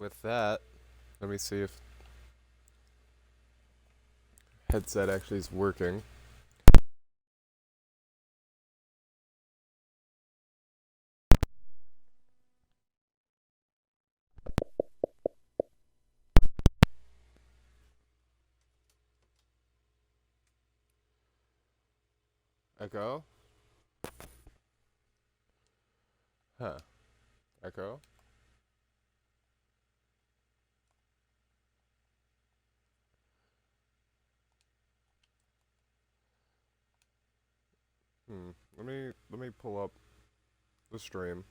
with that, let me see if headset actually is working. Echo? Huh. Echo? Let me pull up the stream.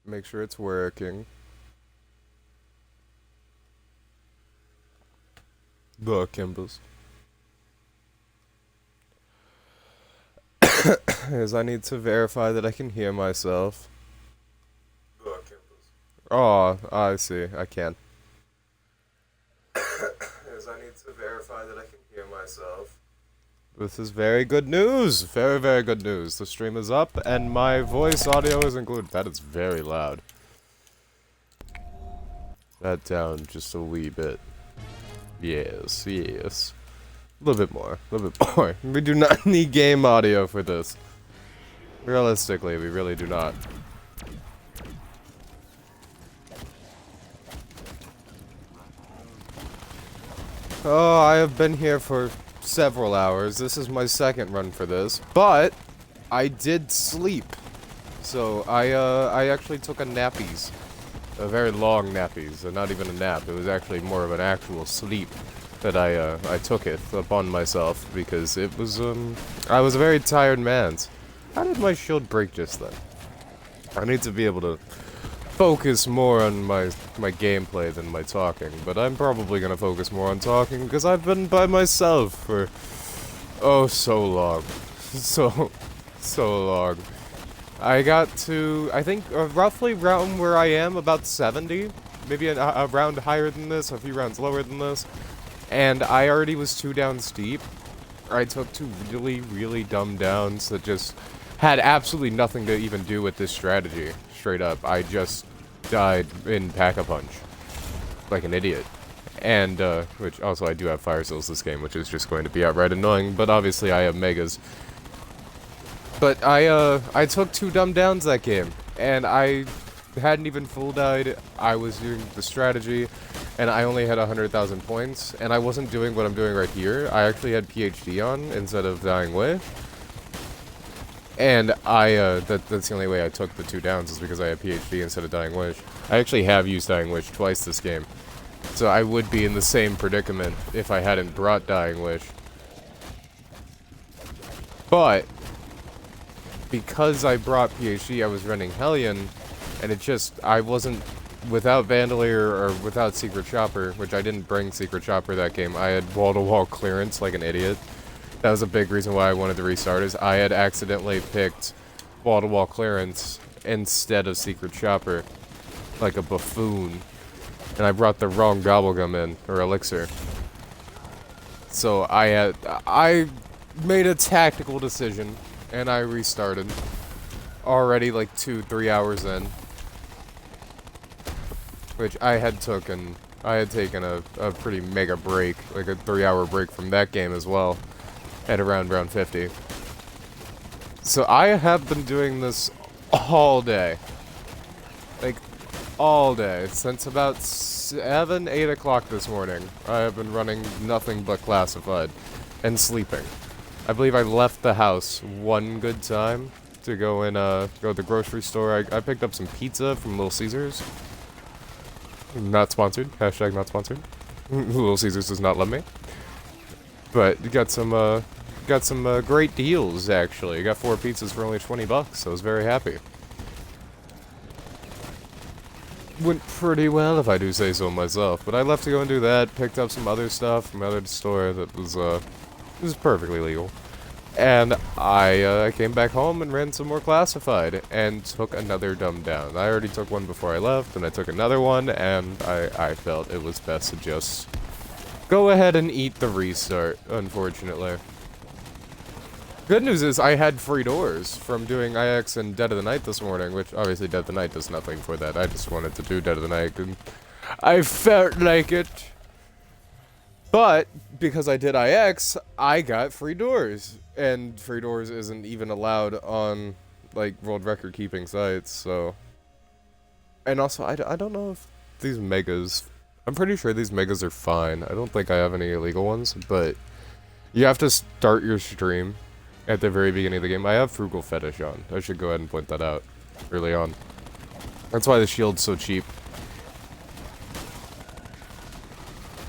Make sure it's working. The Kimbas. As I need to verify that I can hear myself. The Kimbas. Oh, I see. I can. As I need to verify that I can hear myself. This is very good news. Very, very good news. The stream is up and my voice audio is included. That is very loud. That down just a wee bit. Yes, yes. A little bit more. A little bit more. We do not need game audio for this. Realistically, we really do not. Oh, I have been here for several hours. This is my second run for this, but I did sleep. So I actually took a nappies. A very long nappies, not even a nap. It was actually more of an actual sleep that I took it upon myself because it was, I was a very tired man. How did my shield break just then? I need to be able to focus more on my gameplay than my talking, but I'm probably gonna focus more on talking because I've been by myself for, oh, so long. So long. I got to, I think, roughly around where I am, about 70. Maybe a round higher than this, a few rounds lower than this. And I already was 2 down steep. I took 2 really, really dumb downs that just had absolutely nothing to even do with this strategy. Straight up. I just died in Pack-a-Punch. Like an idiot. And, which also I do have Fire Souls this game, which is just going to be outright annoying. But obviously I have Megas. But I took 2 dumb downs that game, and I hadn't even full died. I was doing the strategy, and I only had 100,000 points, and I wasn't doing what I'm doing right here. I actually had PhD on instead of Dying Wish. And that's the only way I took the 2 downs is because I had PhD instead of Dying Wish. I actually have used Dying Wish twice this game. So I would be in the same predicament if I hadn't brought Dying Wish. But because I brought PhD, I was running Hellion, and it just, I wasn't, without Vandalier or without Secret Chopper, which I didn't bring Secret Chopper that game, I had wall-to-wall clearance like an idiot. That was a big reason why I wanted to restart, is I had accidentally picked wall-to-wall clearance instead of Secret Chopper, like a buffoon. And I brought the wrong Gobblegum in, or Elixir. So I made a tactical decision. And I restarted. Already like 2-3 hours in. Which I had taken a pretty mega break. Like a 3-hour break from that game as well. At around round 50. So I have been doing this all day. Like, all day. Since about 7, 8 o'clock this morning. I have been running nothing but classified. And sleeping. I believe I left the house one good time to go go to the grocery store. I picked up some pizza from Little Caesars. Not sponsored. Hashtag not sponsored. Little Caesars does not love me. But you got some great deals actually. You got 4 pizzas for only 20 bucks. So I was very happy. Went pretty well if I do say so myself. But I left to go and do that. Picked up some other stuff from another store that was it was perfectly legal. And I came back home and ran some more classified and took another dumb down. I already took one before I left, and I took another one, and I felt it was best to just go ahead and eat the restart, unfortunately. Good news is I had free doors from doing IX and Dead of the Night this morning, which obviously Dead of the Night does nothing for that. I just wanted to do Dead of the Night, and I felt like it. But because I did IX, I got free doors, and free doors isn't even allowed on like world record keeping sites. So, and also I don't know if these megas. I'm pretty sure these megas are fine. I don't think I have any illegal ones, but you have to start your stream at the very beginning of the game. I have Frugal Fetish on. I should go ahead and point that out early on. That's why the shield's so cheap.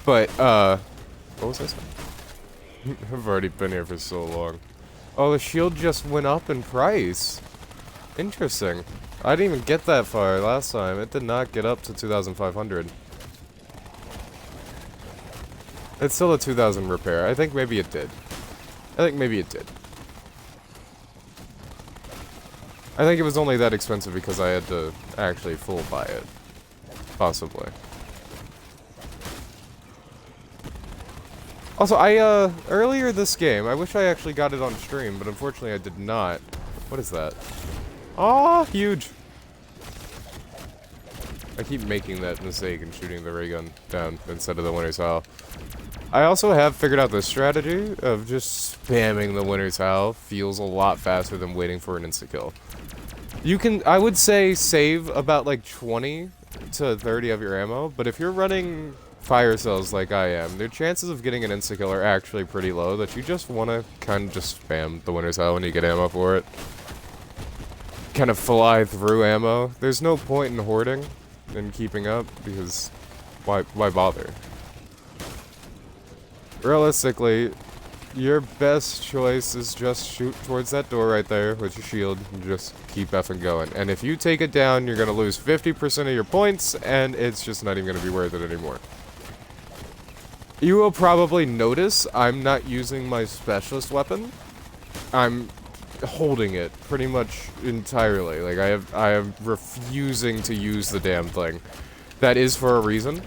But, what was I saying? I've already been here for so long. Oh, the shield just went up in price. Interesting. I didn't even get that far last time. It did not get up to 2,500. It's still a 2,000 repair. I think maybe it did. I think it was only that expensive because I had to actually full buy it. Possibly. Also, earlier this game, I wish I actually got it on stream, but unfortunately I did not. What is that? Aw, huge! I keep making that mistake and shooting the ray gun down instead of the Winter's Howl. I also have figured out this strategy of just spamming the Winter's Howl. Feels a lot faster than waiting for an insta-kill. You can, I would say, save about like 20 to 30 of your ammo, but if you're running fire cells like I am, their chances of getting an insta-kill are actually pretty low, that you just want to kind of just spam the Winter's Howl when you get ammo for it. Kind of fly through ammo. There's no point in hoarding and keeping up, because why bother? Realistically, your best choice is just shoot towards that door right there with your shield and just keep effing going. And if you take it down, you're gonna lose 50% of your points, and it's just not even gonna be worth it anymore. You will probably notice I'm not using my specialist weapon. I'm holding it pretty much entirely. Like I am refusing to use the damn thing. That is for a reason.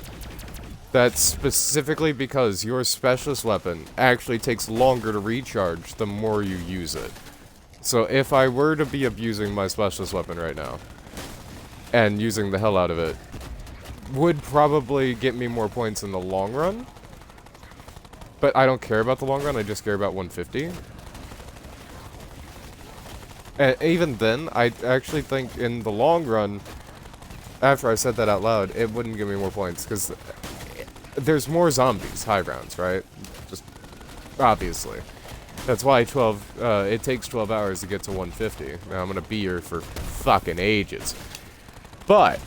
That's specifically because your specialist weapon actually takes longer to recharge the more you use it. So if I were to be abusing my specialist weapon right now, and using the hell out of it, would probably get me more points in the long run. But I don't care about the long run, I just care about 150. And even then, I actually think in the long run, after I said that out loud, it wouldn't give me more points, because there's more zombies, high rounds, right? Just obviously. That's why it takes 12 hours to get to 150. Now I'm gonna be here for fucking ages. But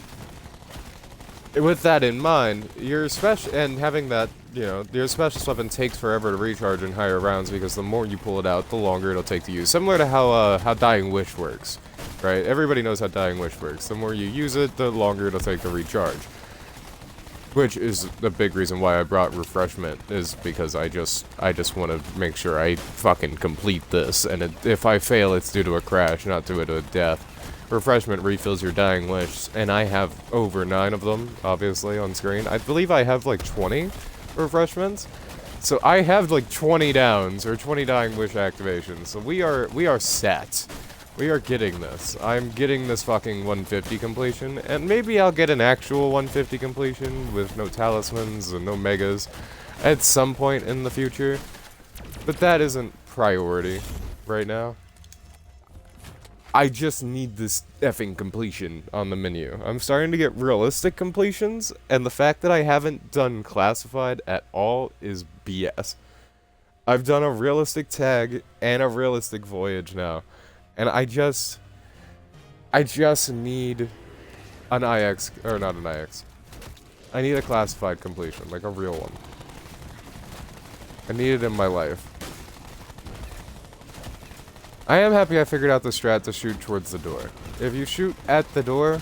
with that in mind, your and having that, you know, your specialist weapon takes forever to recharge in higher rounds, because the more you pull it out, the longer it'll take to use. Similar to how Dying Wish works, right? Everybody knows how Dying Wish works. The more you use it, the longer it'll take to recharge. Which is the big reason why I brought refreshment, is because I just want to make sure I fucking complete this, and if I fail, it's due to a crash, not due to a death. Refreshment refills your Dying Wish, and I have over 9 of them, obviously, on screen. I believe I have like 20 refreshments, so I have like 20 downs, or 20 Dying Wish activations, so we are set. We are getting this. I'm getting this fucking 150 completion, and maybe I'll get an actual 150 completion with no talismans and no megas at some point in the future, but that isn't priority right now. I just need this effing completion on the menu. I'm starting to get realistic completions, and the fact that I haven't done classified at all is BS. I've done a realistic tag and a realistic voyage now. And I just need an IX, or not an IX. I need a classified completion, like a real one. I need it in my life. I am happy I figured out the strat to shoot towards the door. If you shoot at the door,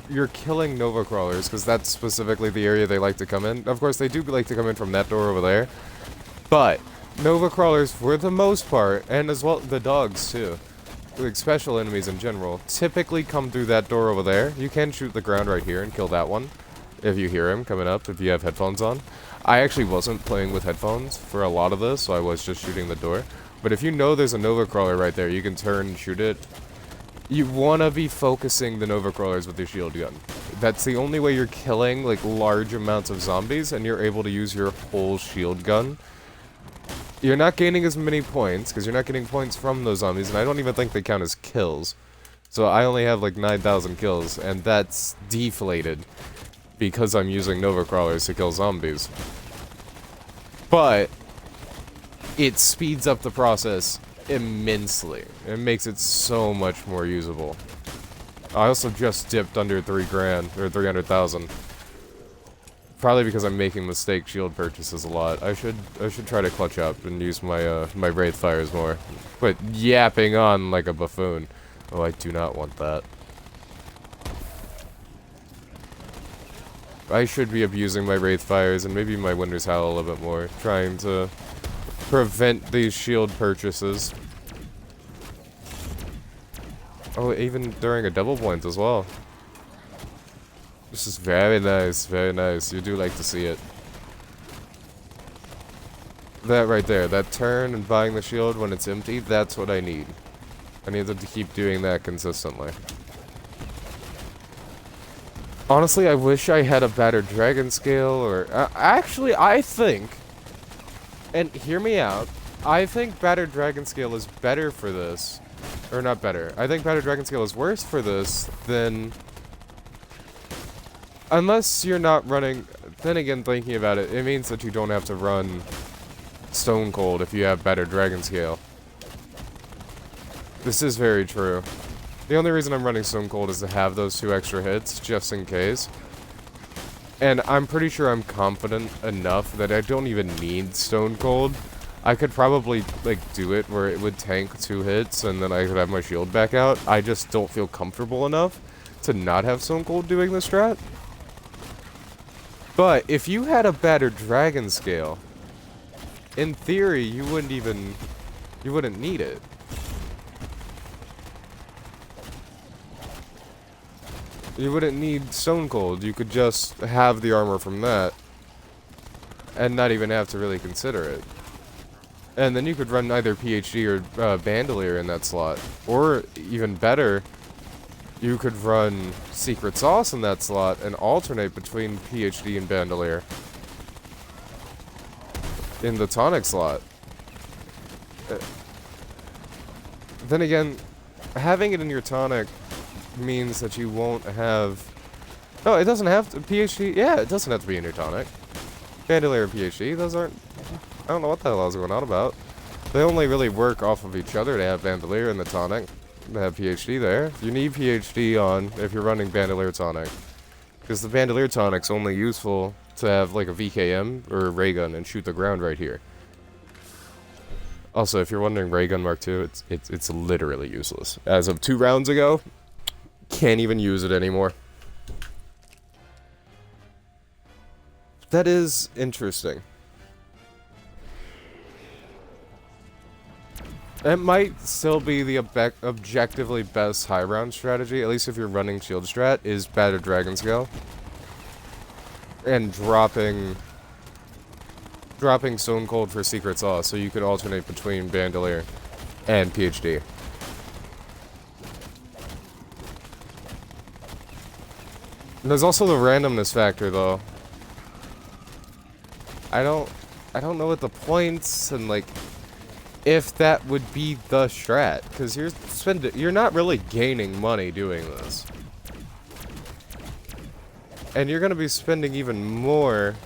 you're killing Nova Crawlers, because that's specifically the area they like to come in. Of course, they do like to come in from that door over there. But Nova Crawlers, for the most part, and as well the dogs too, like special enemies in general, typically come through that door over there. You can shoot the ground right here and kill that one if you hear him coming up, if you have headphones on. I actually wasn't playing with headphones for a lot of this, so I was just shooting the door. But if you know there's a Nova Crawler right there, you can turn and shoot it. You want to be focusing the Nova Crawlers with your shield gun. That's the only way you're killing, like, large amounts of zombies, and you're able to use your whole shield gun. You're not gaining as many points, because you're not getting points from those zombies, and I don't even think they count as kills. So I only have, like, 9,000 kills, and that's deflated, because I'm using Nova Crawlers to kill zombies. But it speeds up the process immensely. It makes it so much more usable. I also just dipped under 3 grand, or 300,000. Probably because I'm making mistake shield purchases a lot. I should try to clutch up and use my my Wraith Fires more. But yapping on like a buffoon. Oh, I do not want that. I should be abusing my Wraith Fires and maybe my Winter's Howl a little bit more, trying to prevent these shield purchases. Oh, even during a double point as well. This is very nice, very nice. You do like to see it. That right there, that turn and buying the shield when it's empty, that's what I need. I need them to keep doing that consistently. Honestly, I wish I had a Battered Dragon Scale, or... actually, I think... And hear me out. I think Battered Dragon Scale is better for this. Or not better. I think Battered Dragon Scale is worse for this than... Unless you're not running... Then again, thinking about it, it means that you don't have to run Stone Cold if you have Battered Dragon Scale. This is very true. The only reason I'm running Stone Cold is to have those 2 extra hits, just in case. And I'm pretty sure I'm confident enough that I don't even need Stone Cold. I could probably, like, do it where it would tank 2 hits and then I could have my shield back out. I just don't feel comfortable enough to not have Stone Cold doing this strat. But if you had a Battered Dragon Scale, in theory, you wouldn't need it. You wouldn't need Stone Cold. You could just have the armor from that and not even have to really consider it. And then you could run either PhD or Bandolier in that slot. Or, even better, you could run Secret Sauce in that slot and alternate between PhD and Bandolier in the tonic slot. Then again, having it in your tonic means that you won't have... No, it doesn't have to... PhD... Yeah, it doesn't have to be in your tonic. Bandolier and PhD, those aren't... I don't know what the hell I was going on about. They only really work off of each other to have Bandolier in the tonic. To have PhD there. You need PhD on if you're running Bandolier tonic. Because the Bandolier tonic's only useful to have like a VKM or a ray gun and shoot the ground right here. Also, if you're wondering Ray Gun Mark II, it's literally useless. As of 2 rounds ago, can't even use it anymore. That is interesting. It might still be the objectively best high round strategy, at least if you're running shield strat, is Battered Dragon Scale. And dropping Stone Cold for Secret Sauce, so you could alternate between Bandolier and PhD. And there's also the randomness factor, though. I don't know what the points and like if that would be the strat, because you're not really gaining money doing this, and you're gonna be spending even more.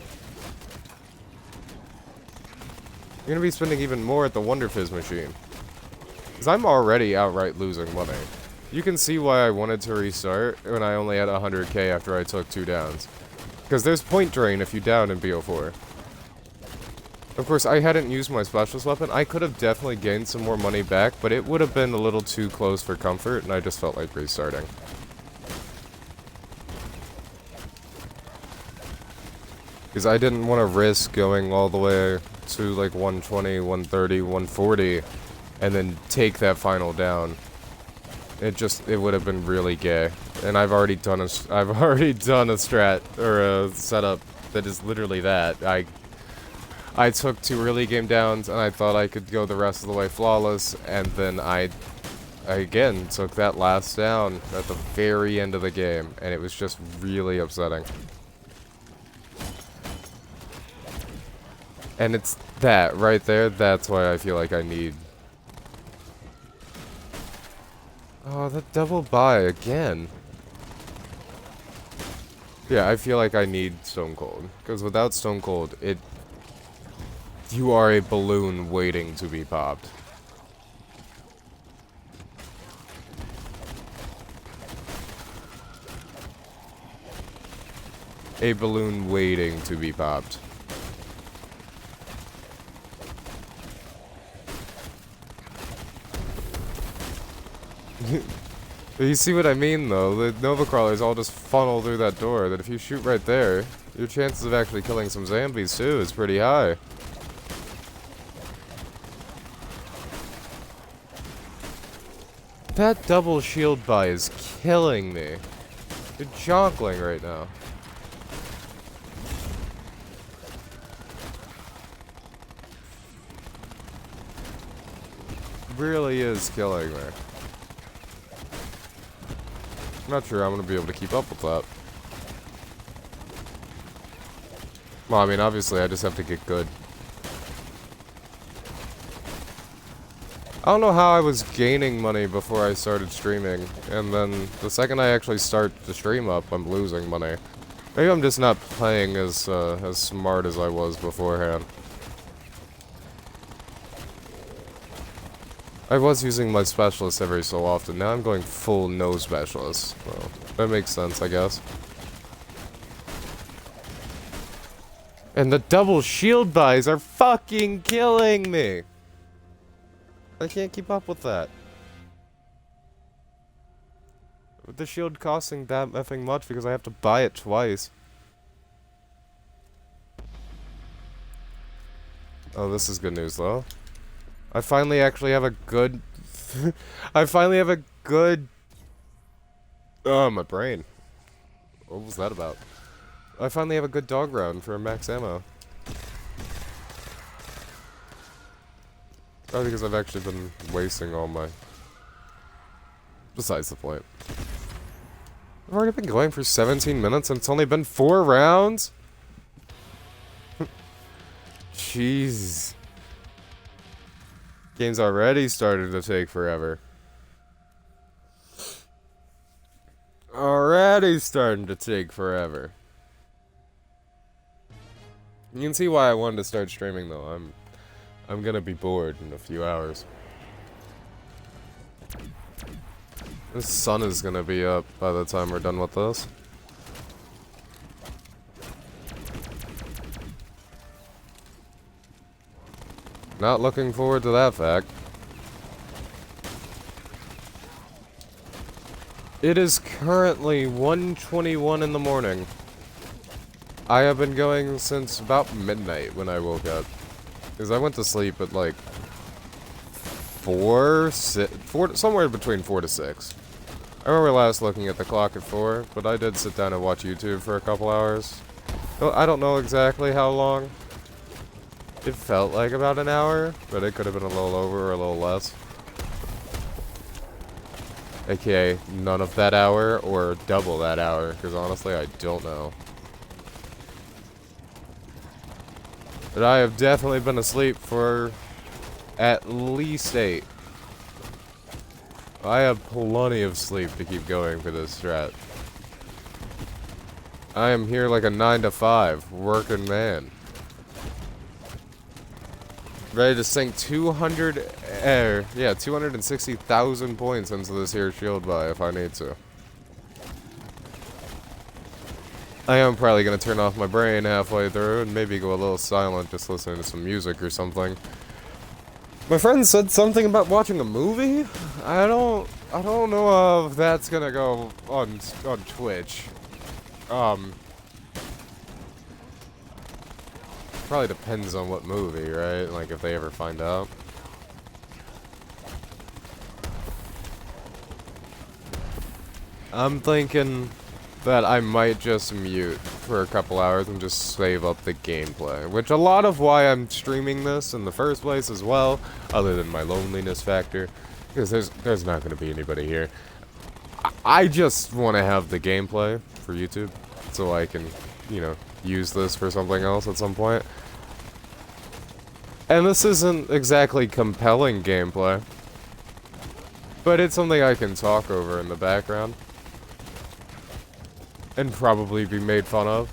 You're gonna be spending even more at the Wonder Fizz machine, because I'm already outright losing money. You can see why I wanted to restart when I only had 100k after I took 2 downs, because there's point drain if you down in BO4. Of course, I hadn't used my specialist weapon. I could have definitely gained some more money back, but it would have been a little too close for comfort, and I just felt like restarting. Because I didn't want to risk going all the way to like 120, 130, 140, and then take that final down. It would have been really gay. And I've already done a strat, or a setup that is literally that. I took 2 early game downs, and I thought I could go the rest of the way flawless, and then I again took that last down at the very end of the game, and it was just really upsetting. And it's that right there, that's why I feel like I need... Oh, the double buy again. Yeah, I feel like I need Stone Cold, because without Stone Cold, you are a balloon waiting to be popped. A balloon waiting to be popped. You see what I mean, though? The Nova Crawlers all just funnel through that door, that if you shoot right there, your chances of actually killing some zombies, too, is pretty high. That double shield buy is killing me. You're jonkling right now. Really is killing me. I'm not sure I'm gonna be able to keep up with that. Well, I mean, obviously, I just have to get good. I don't know how I was gaining money before I started streaming, and then the second I actually start the stream up, I'm losing money. Maybe I'm just not playing as smart as I was beforehand. I was using my specialist every so often. Now I'm going full no specialist. Well, that makes sense, I guess. And the double shield buys are fucking killing me! I can't keep up with that. With the shield costing that effing much because I have to buy it twice. Oh, this is good news, though. I finally actually have a good... I finally have a good... Oh, my brain. What was that about? I finally have a good dog round for max ammo. Probably because I've actually been wasting all my... Besides the point. I've already been going for 17 minutes and it's only been 4 rounds? Jeez. Game's already started to take forever. Already starting to take forever. You can see why I wanted to start streaming though. I'm gonna be bored in a few hours. The sun is gonna be up by the time we're done with this. Not looking forward to that fact. It is currently 1:21 in the morning. I have been going since about midnight when I woke up. Because I went to sleep at like 4, somewhere between 4 to 6. I remember last looking at the clock at 4, but I did sit down and watch YouTube for a couple hours. I don't know exactly how long. It felt like about an hour, but it could have been a little over or a little less. AKA none of that hour or double that hour, because honestly I don't know. But I have definitely been asleep for at least 8. I have plenty of sleep to keep going for this strat. I am here like a 9 to 5 working man. Ready to sink 260,000 points into this here shield buy if I need to. I am probably going to turn off my brain halfway through and maybe go a little silent just listening to some music or something. My friend said something about watching a movie? I don't know if that's going to go on Twitch. Probably depends on what movie, right? Like, if they ever find out. I'm thinking that I might just mute for a couple hours and just save up the gameplay, which a lot of why I'm streaming this in the first place as well, other than my loneliness factor, because there's not going to be anybody here. I just want to have the gameplay for YouTube so I can, you know, use this for something else at some point. And this isn't exactly compelling gameplay, but it's something I can talk over in the background and probably be made fun of.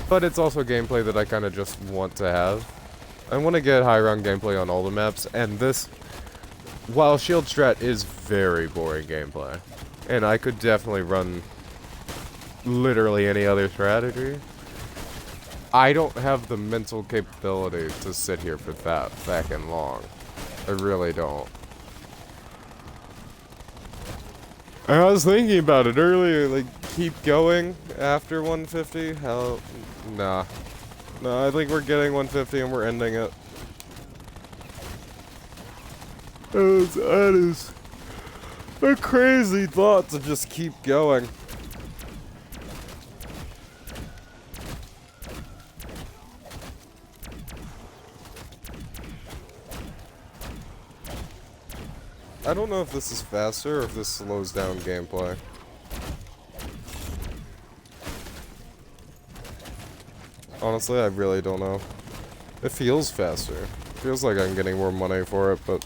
But it's also gameplay that I kind of just want to have. I want to get high round gameplay on all the maps, and this, while Shield Strat is very boring gameplay, and I could definitely run literally any other strategy, I don't have the mental capability to sit here for that fucking long. I really don't. I was thinking about it earlier, like, keep going after 150? Hell, nah. No, I think we're getting 150 and we're ending it. That is a crazy thought to just keep going. I don't know if this is faster or if this slows down gameplay. Honestly, I really don't know. It feels faster. It feels like I'm getting more money for it, but...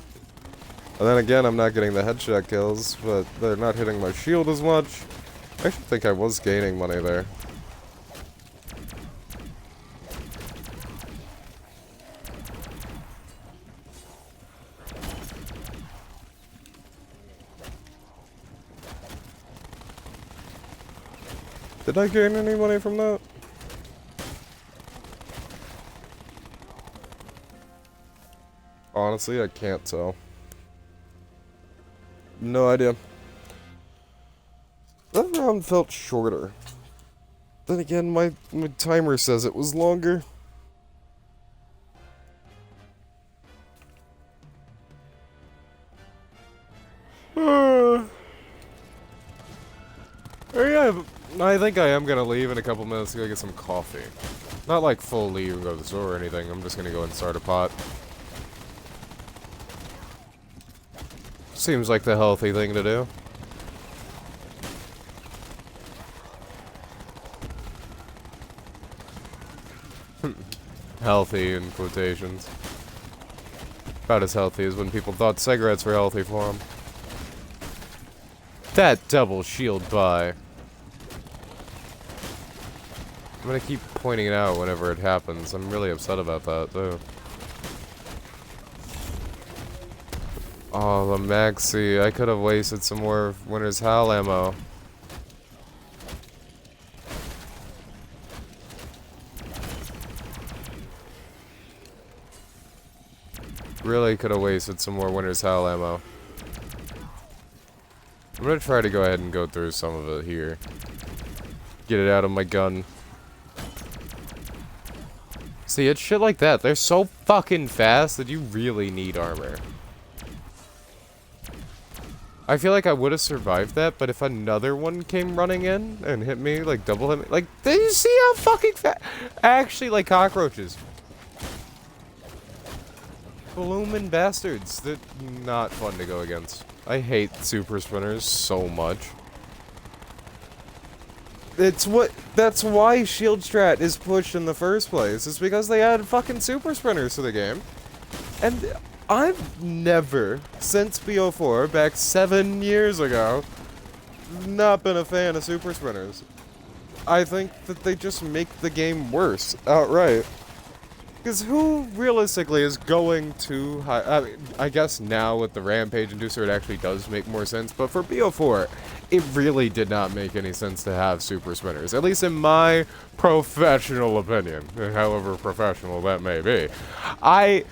And then again, I'm not getting the headshot kills, but they're not hitting my shield as much. I actually think I was gaining money there. Did I gain any money from that? Honestly, I can't tell. No idea. That round felt shorter. Then again, my timer says it was longer. Yeah, I think I am gonna leave in a couple minutes to go get some coffee. Not like full leave and go to the store or anything. I'm just gonna go and start a pot. Seems like the healthy thing to do. Healthy in quotations. About as healthy as when people thought cigarettes were healthy for them. That double shield buy. I'm gonna keep pointing it out whenever it happens. I'm really upset about that, too. Oh, the Maxi. I could have wasted some more Winter's Howl ammo. Really could have wasted some more Winter's Howl ammo. I'm gonna try to go ahead and go through some of it here. Get it out of my gun. See, it's shit like that. They're so fucking fast that you really need armor. I feel like I would have survived that, but if another one came running in and hit me, like double hit me, like, did you see how fucking fast? Actually, like cockroaches. Bloomin' bastards. They're not fun to go against. I hate super sprinters so much. That's why Shield Strat is pushed in the first place. It's because they added fucking super sprinters to the game. And I've never, since BO4, back 7 years ago, not been a fan of super sprinters. I think that they just make the game worse, outright. Because who, realistically, is going to high... I mean, I guess now with the Rampage Inducer it actually does make more sense, but for BO4, it really did not make any sense to have super sprinters. At least in my professional opinion, however professional that may be. I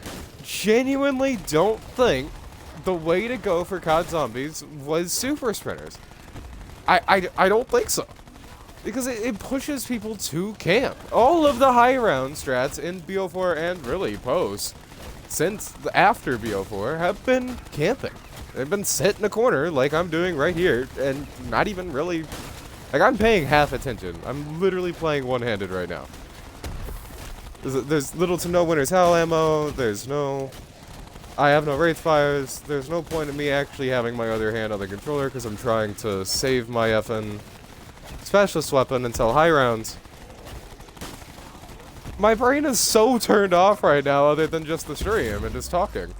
genuinely don't think the way to go for COD Zombies was super sprinters. I don't think so. Because it pushes people to camp. All of the high round strats in BO4 and really post, since after BO4, have been camping. They've been sit in a corner like I'm doing right here, and not even really Like, I'm paying half attention. I'm literally playing one-handed right now. There's little to no Winter's Howl ammo. I have no Wraith Fires. There's no point in me actually having my other hand on the controller because I'm trying to save my effing specialist weapon until high rounds. My brain is so turned off right now other than just the stream and just talking.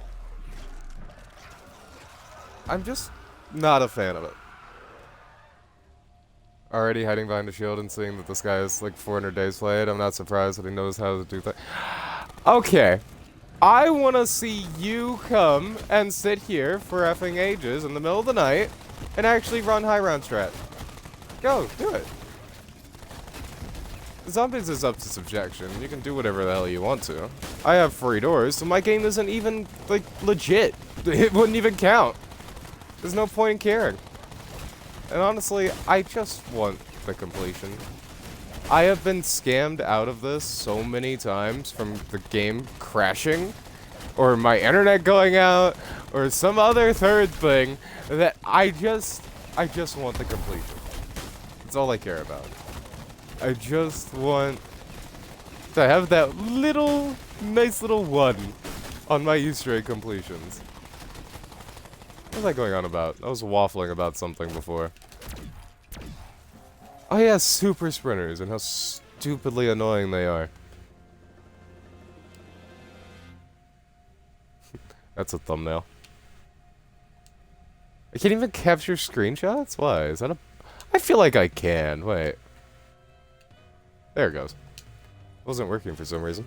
I'm just not a fan of it. Already hiding behind a shield and seeing that this guy is like 400 days played, I'm not surprised that he knows how to do that. Okay. I want to see you come and sit here for effing ages in the middle of the night and actually run high round strat. Go, do it. Zombies is up to subjection. You can do whatever the hell you want to. I have free doors, so my game isn't even, like, legit. It wouldn't even count. There's no point in caring. And honestly, I just want the completion. I have been scammed out of this so many times from the game crashing, or my internet going out, or some other third thing, that I just want the completion. That's all I care about. I just want to have that nice little one on my Easter egg completions. What was I going on about? I was waffling about something before. Oh yeah, super sprinters and how stupidly annoying they are. That's a thumbnail. I can't even capture screenshots? Why? Is that a... I feel like I can. Wait. There it goes. Wasn't working for some reason.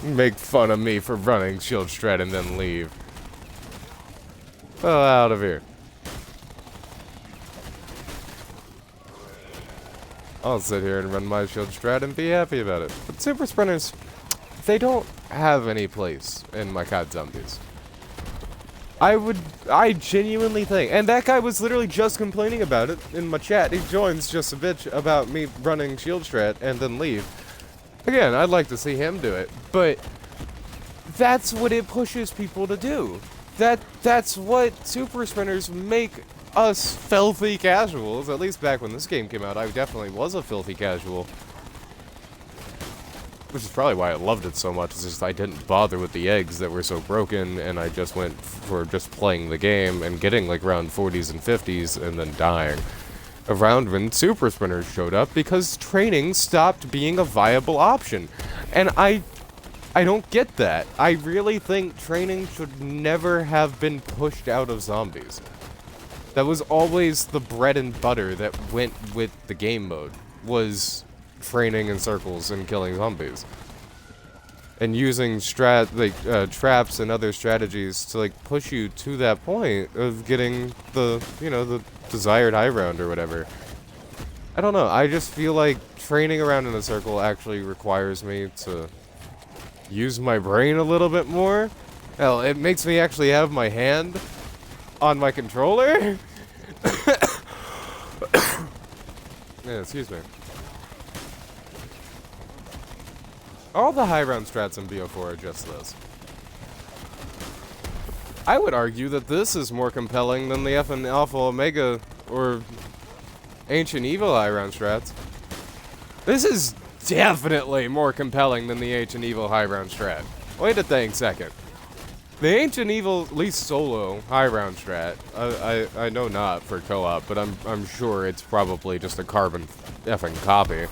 Make fun of me for running shield strat and then leave. Oh, out of here. I'll sit here and run my shield strat and be happy about it. But super sprinters, they don't have any place in my COD Zombies. I genuinely think, and that guy was literally just complaining about it in my chat. He joins just a bitch about me running shield strat and then leave. Again, I'd like to see him do it, but that's what it pushes people to do. That's what super sprinters make us filthy casuals. At least back when this game came out, I definitely was a filthy casual. Which is probably why I loved it so much, is just I didn't bother with the eggs that were so broken, and I just went for just playing the game and getting like round 40s and 50s and then dying. Around when super sprinters showed up because training stopped being a viable option. And I don't get that. I really think training should never have been pushed out of zombies. That was always the bread and butter that went with the game mode, was training in circles and killing zombies. And using traps and other strategies to like push you to that point of getting the, the desired high round or whatever. I don't know, I just feel like training around in a circle actually requires me to use my brain a little bit more. Hell, it makes me actually have my hand on my controller. Yeah, excuse me. All the high round strats in BO4 are just this. I would argue that this is more compelling than the effing Alpha Omega or Ancient Evil high round strats. This is definitely more compelling than the Ancient Evil high round strat. Wait a dang second. The Ancient Evil, at least solo, high round strat, I know not for co-op, but I'm sure it's probably just a carbon effing copy.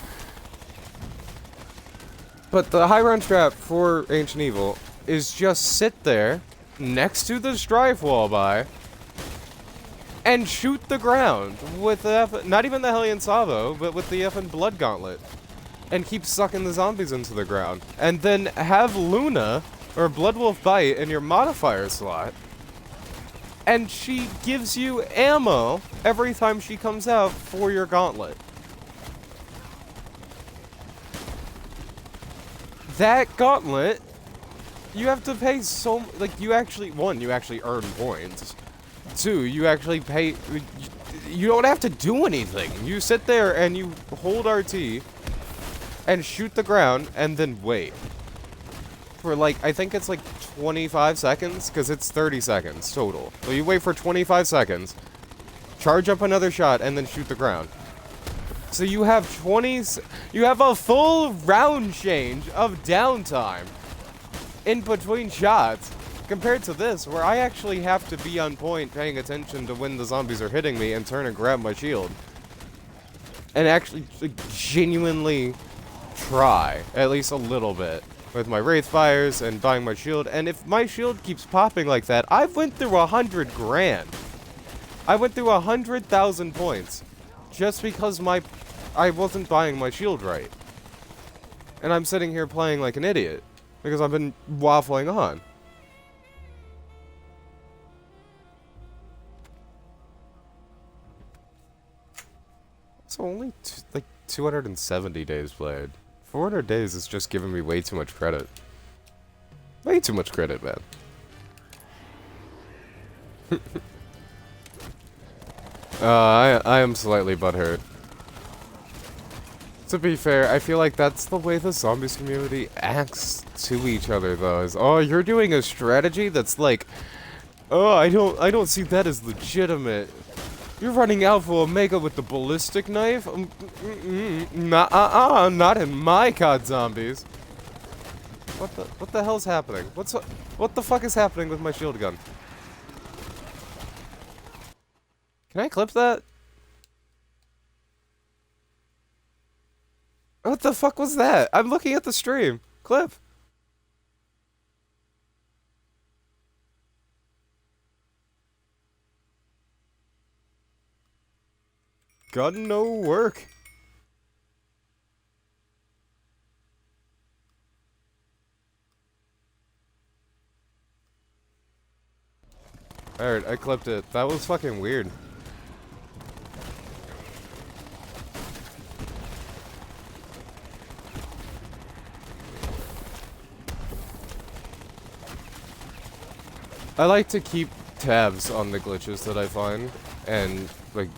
But the high round strat for Ancient Evil is just sit there next to the strife wall by and shoot the ground with the not even the Hellion Salvo, but with the effing Blood Gauntlet, and keep sucking the zombies into the ground, and then have Luna or Bloodwolf Bite in your modifier slot, and she gives you ammo every time she comes out for your gauntlet. That gauntlet, you have to pay so, like, you actually, one, you actually earn points. Two, you actually pay, you don't have to do anything. You sit there and you hold RT and shoot the ground and then wait. For like, I think it's like 25 seconds, because it's 30 seconds total. So you wait for 25 seconds, charge up another shot, and then shoot the ground. So you have you have a full round change of downtime in between shots, compared to this, where I actually have to be on point paying attention to when the zombies are hitting me and turn and grab my shield. And actually like, genuinely try, at least a little bit, with my Wraith Fires and buying my shield. And if my shield keeps popping like that, I've went through 100 grand. I went through 100,000 points just because I wasn't buying my shield right. And I'm sitting here playing like an idiot because I've been waffling on. It's only like 270 days played. 400 days is just giving me way too much credit. Way too much credit, man. I am slightly butthurt. To be fair, I feel like that's the way the zombies community acts to each other, though. Is, oh, you're doing a strategy that's like, oh, I don't see that as legitimate. You're running Alpha Omega with the ballistic knife? Not in my COD zombies. What the hell's happening? What the fuck is happening with my shield gun? Can I clip that? What the fuck was that? I'm looking at the stream. Clip. Gun no work. Alright, I clipped it. That was fucking weird. I like to keep tabs on the glitches that I find and like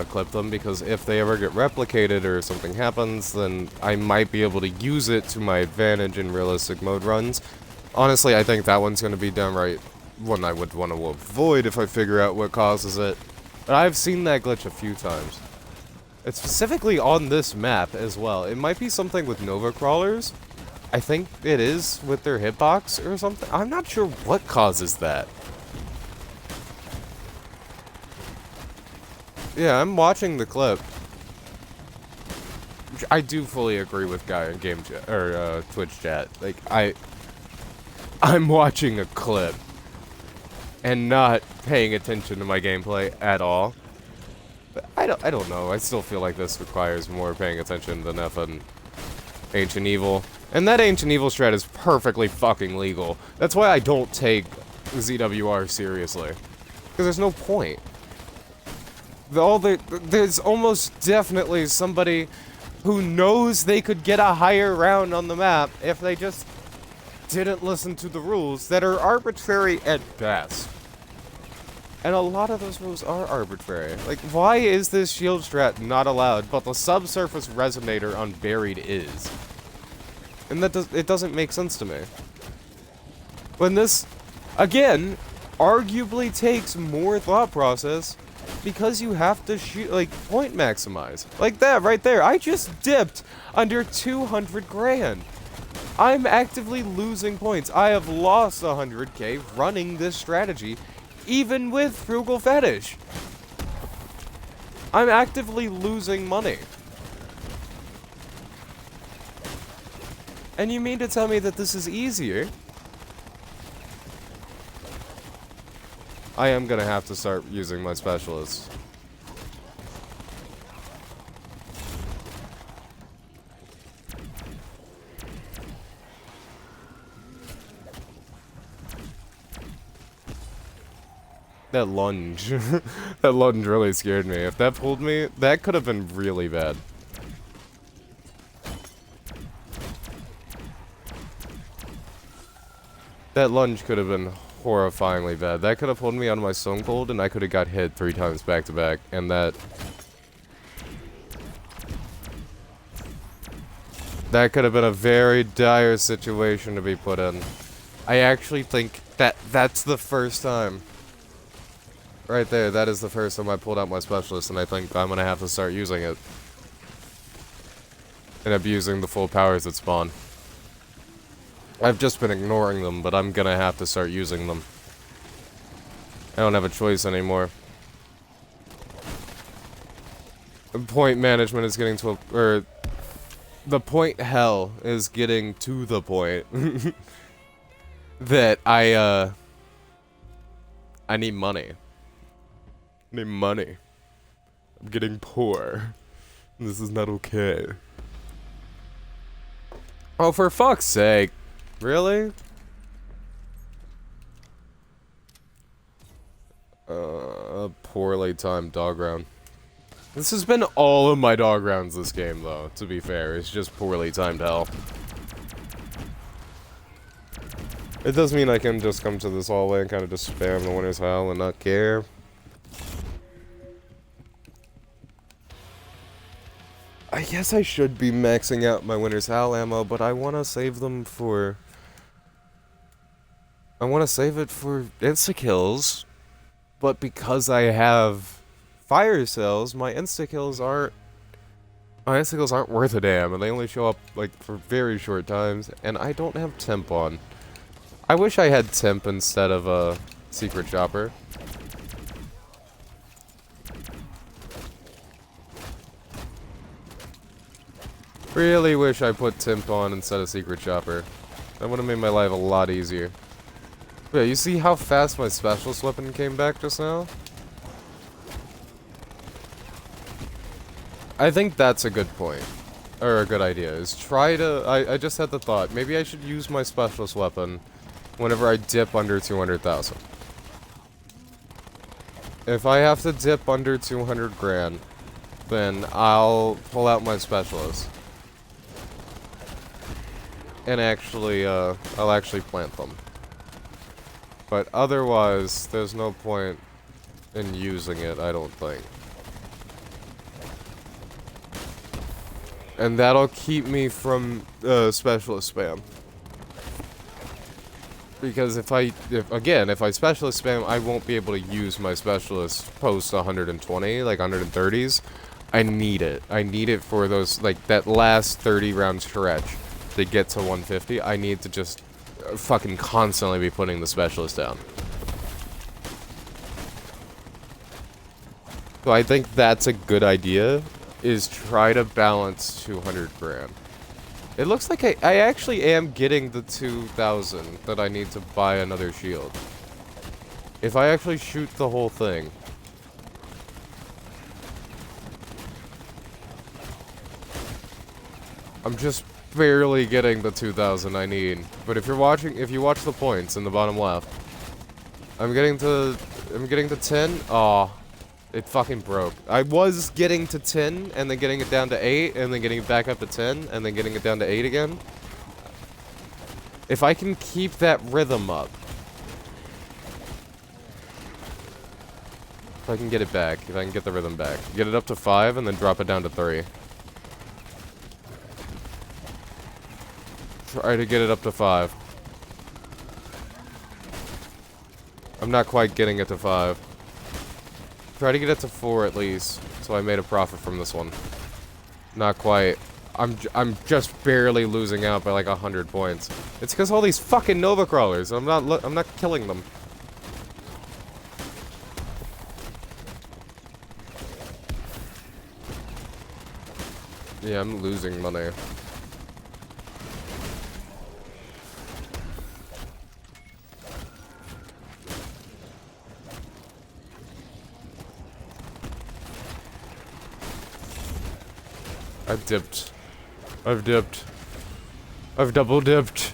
clip them, because if they ever get replicated or something happens, then I might be able to use it to my advantage in realistic mode runs. Honestly, I think that one's going to be downright one I would want to avoid if I figure out what causes it. But I've seen that glitch a few times. It's specifically on this map as well. It might be something with Nova Crawlers. I think it is with their hitbox or something. I'm not sure what causes that. Yeah, I'm watching the clip. I do fully agree with Guy in game chat or Twitch chat. Like I'm watching a clip and not paying attention to my gameplay at all. But I don't know. I still feel like this requires more paying attention than effing Ancient Evil. And that Ancient Evil strat is perfectly fucking legal. That's why I don't take ZWR seriously. Because there's no point. There's almost definitely somebody who knows they could get a higher round on the map if they just didn't listen to the rules that are arbitrary at best. And a lot of those rules are arbitrary. Like, why is this shield strat not allowed, but the subsurface resonator on Buried is? And it doesn't make sense to me. When this, again, arguably takes more thought process, because you have to shoot, like, point maximize. Like that right there. I just dipped under 200 grand. I'm actively losing points. I have lost 100k running this strategy, even with Frugal Fetish. I'm actively losing money. And you mean to tell me that this is easier? I am gonna have to start using my specialists. That lunge. That lunge really scared me. If that pulled me, that could have been really bad. That lunge could have been horrifyingly bad. That could have pulled me out of my stone cold, and I could have got hit 3 times back to back, and that could have been a very dire situation to be put in. I actually think that's the first time. Right there, that is the first time I pulled out my specialist, and I think I'm gonna have to start using it. And abusing the full powers that spawn. I've just been ignoring them, but I'm gonna have to start using them. I don't have a choice anymore. Point management is getting to a... or... the point hell is getting to the point that I need money. I need money. I'm getting poor. This is not okay. Oh, for fuck's sake. Really? Poorly timed dog round. This has been all of my dog rounds this game, though, to be fair. It's just poorly timed hell. It does mean I can just come to this hallway and kind of just spam the winner's hell and not care. I guess I should be maxing out my winner's hell ammo, but I want to save them for... I want to save it for insta-kills, but because I have fire cells, my insta-kills aren't worth a damn, and they only show up, like, for very short times, and I don't have temp on. I wish I had temp instead of a secret chopper. Really wish I put temp on instead of secret chopper. That would have made my life a lot easier. Yeah, you see how fast my specialist weapon came back just now? I think that's a good point. Or a good idea, is try to... I just had the thought, maybe I should use my specialist weapon whenever I dip under 200,000. If I have to dip under 200 grand, then I'll pull out my specialist. And actually, I'll actually plant them. But otherwise, there's no point in using it, I don't think. And that'll keep me from specialist spam. Because if I specialist spam, I won't be able to use my specialist post 120, like 130s. I need it. I need it for those, like, that last 30 round stretch to get to 150. I need to just fucking constantly be putting the specialist down. So I think that's a good idea, is try to balance 200 grand. It looks like I actually am getting the 2,000 that I need to buy another shield. If I actually shoot the whole thing. I'm just barely getting the 2,000 I need. But if you watch the points in the bottom left, I'm getting to 10. Aw. It fucking broke. I was getting to 10, and then getting it down to 8, and then getting it back up to 10, and then getting it down to 8 again. If I can keep that rhythm up. If I can get it back, if I can get the rhythm back. Get it up to 5, and then drop it down to 3. Try to get it up to 5. I'm not quite getting it to 5. Try to get it to 4 at least, so I made a profit from this one. Not quite. I'm just barely losing out by like 100 points. It's because all these fucking Nova Crawlers. I'm not killing them. Yeah, I'm losing money. I've dipped. I've dipped. I've double dipped.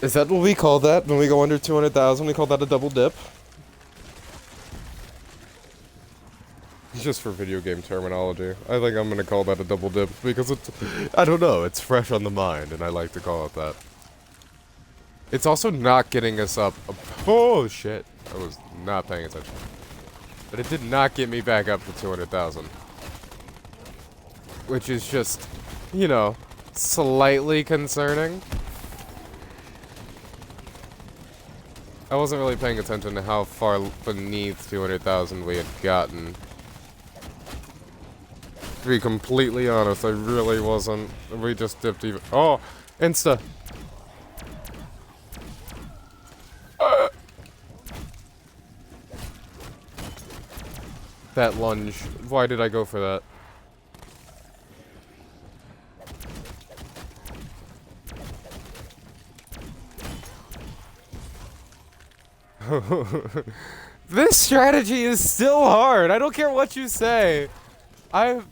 Is that what we call that? When we go under 200,000, we call that a double dip? It's just for video game terminology. I think I'm gonna call that a double dip because it's... I don't know, it's fresh on the mind, and I like to call it that. It's also not getting us up. Oh, shit. I was not paying attention. But it did not get me back up to 200,000. Which is just, you know, slightly concerning. I wasn't really paying attention to how far beneath 200,000 we had gotten. To be completely honest, I really wasn't. We just dipped even. Oh! Insta! That lunge. Why did I go for that? This strategy is still hard. I don't care what you say. I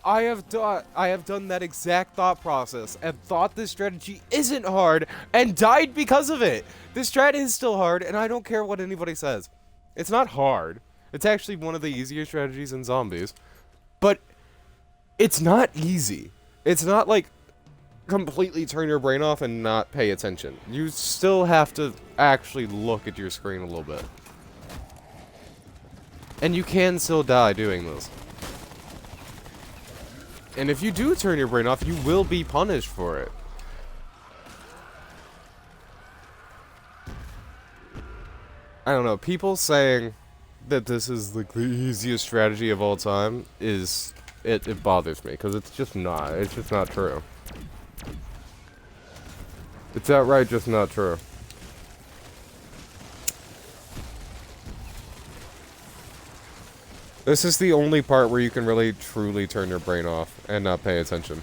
have done that exact thought process and thought this strategy isn't hard and died because of it. This strat is still hard, and I don't care what anybody says. It's not hard. It's actually one of the easier strategies in zombies, but it's not easy. It's not like completely turn your brain off and not pay attention. You still have to actually look at your screen a little bit. And you can still die doing this. And if you do turn your brain off, you will be punished for it. I don't know, people saying that this is like the easiest strategy of all time is, it bothers me, because it's just not true. It's outright just not true. This is the only part where you can really truly turn your brain off and not pay attention.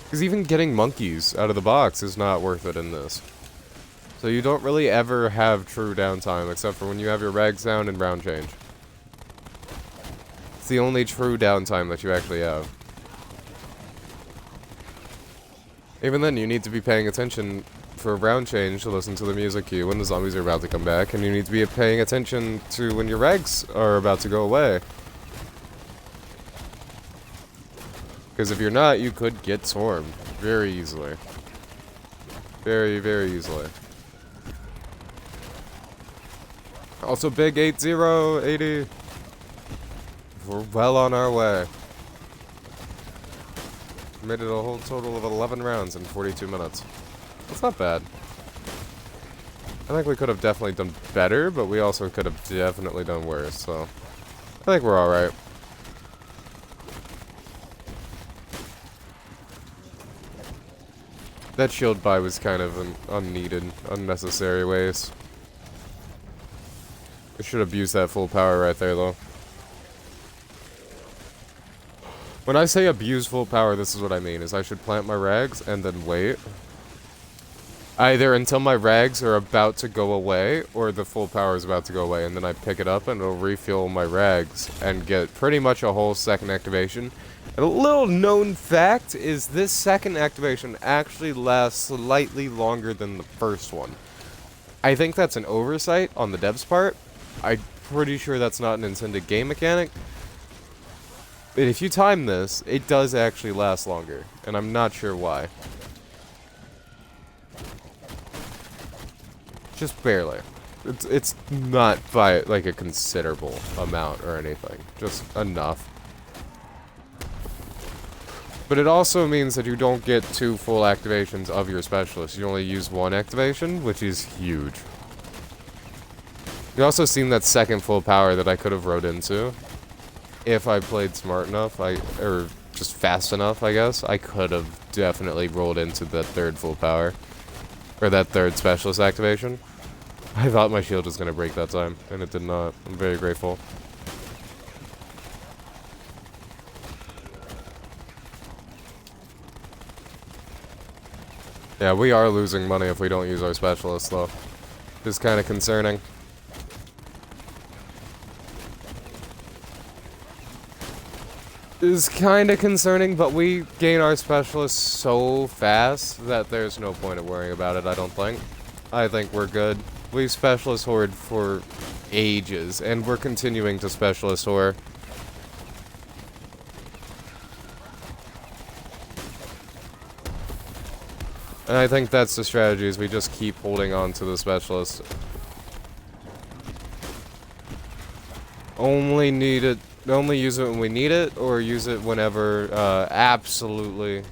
Because even getting monkeys out of the box is not worth it in this. So you don't really ever have true downtime except for when you have your rags down and round change. It's the only true downtime that you actually have. Even then, you need to be paying attention for round change to listen to the music cue when the zombies are about to come back, and you need to be paying attention to when your rags are about to go away. Because if you're not, you could get swarmed very easily. Very, very easily. Also, big 8-0, 80. We're well on our way. Made it a whole total of 11 rounds in 42 minutes. That's not bad. I think we could have definitely done better, but we also could have definitely done worse, so I think we're alright. That shield buy was kind of an unneeded, unnecessary waste. I should have used that full power right there, though. When I say abuse full power, this is what I mean, is I should plant my rags and then wait. Either until my rags are about to go away, or the full power is about to go away, and then I pick it up and it'll refuel my rags and get pretty much a whole second activation. And a little known fact is this second activation actually lasts slightly longer than the first one. I think that's an oversight on the devs' part. I'm pretty sure that's not an intended game mechanic. But if you time this, it does actually last longer, and I'm not sure why. Just barely. It's not by like a considerable amount or anything, just enough. But it also means that you don't get 2 full activations of your specialist. You only use 1 activation, which is huge. You also seen that second full power that I could have rode into. If I played smart enough, or just fast enough, I guess, I could have definitely rolled into that third full power. Or that third specialist activation. I thought my shield was going to break that time, and it did not. I'm very grateful. Yeah, we are losing money if we don't use our specialists, though. It's kind of concerning. Is kind of concerning, but we gain our specialists so fast that there's no point of worrying about it, I don't think. I think we're good. We specialist horde for ages, and we're continuing to specialist horde. And I think that's the strategy, is we just keep holding on to the specialist. Only use it when we need it, or use it whenever, absolutely,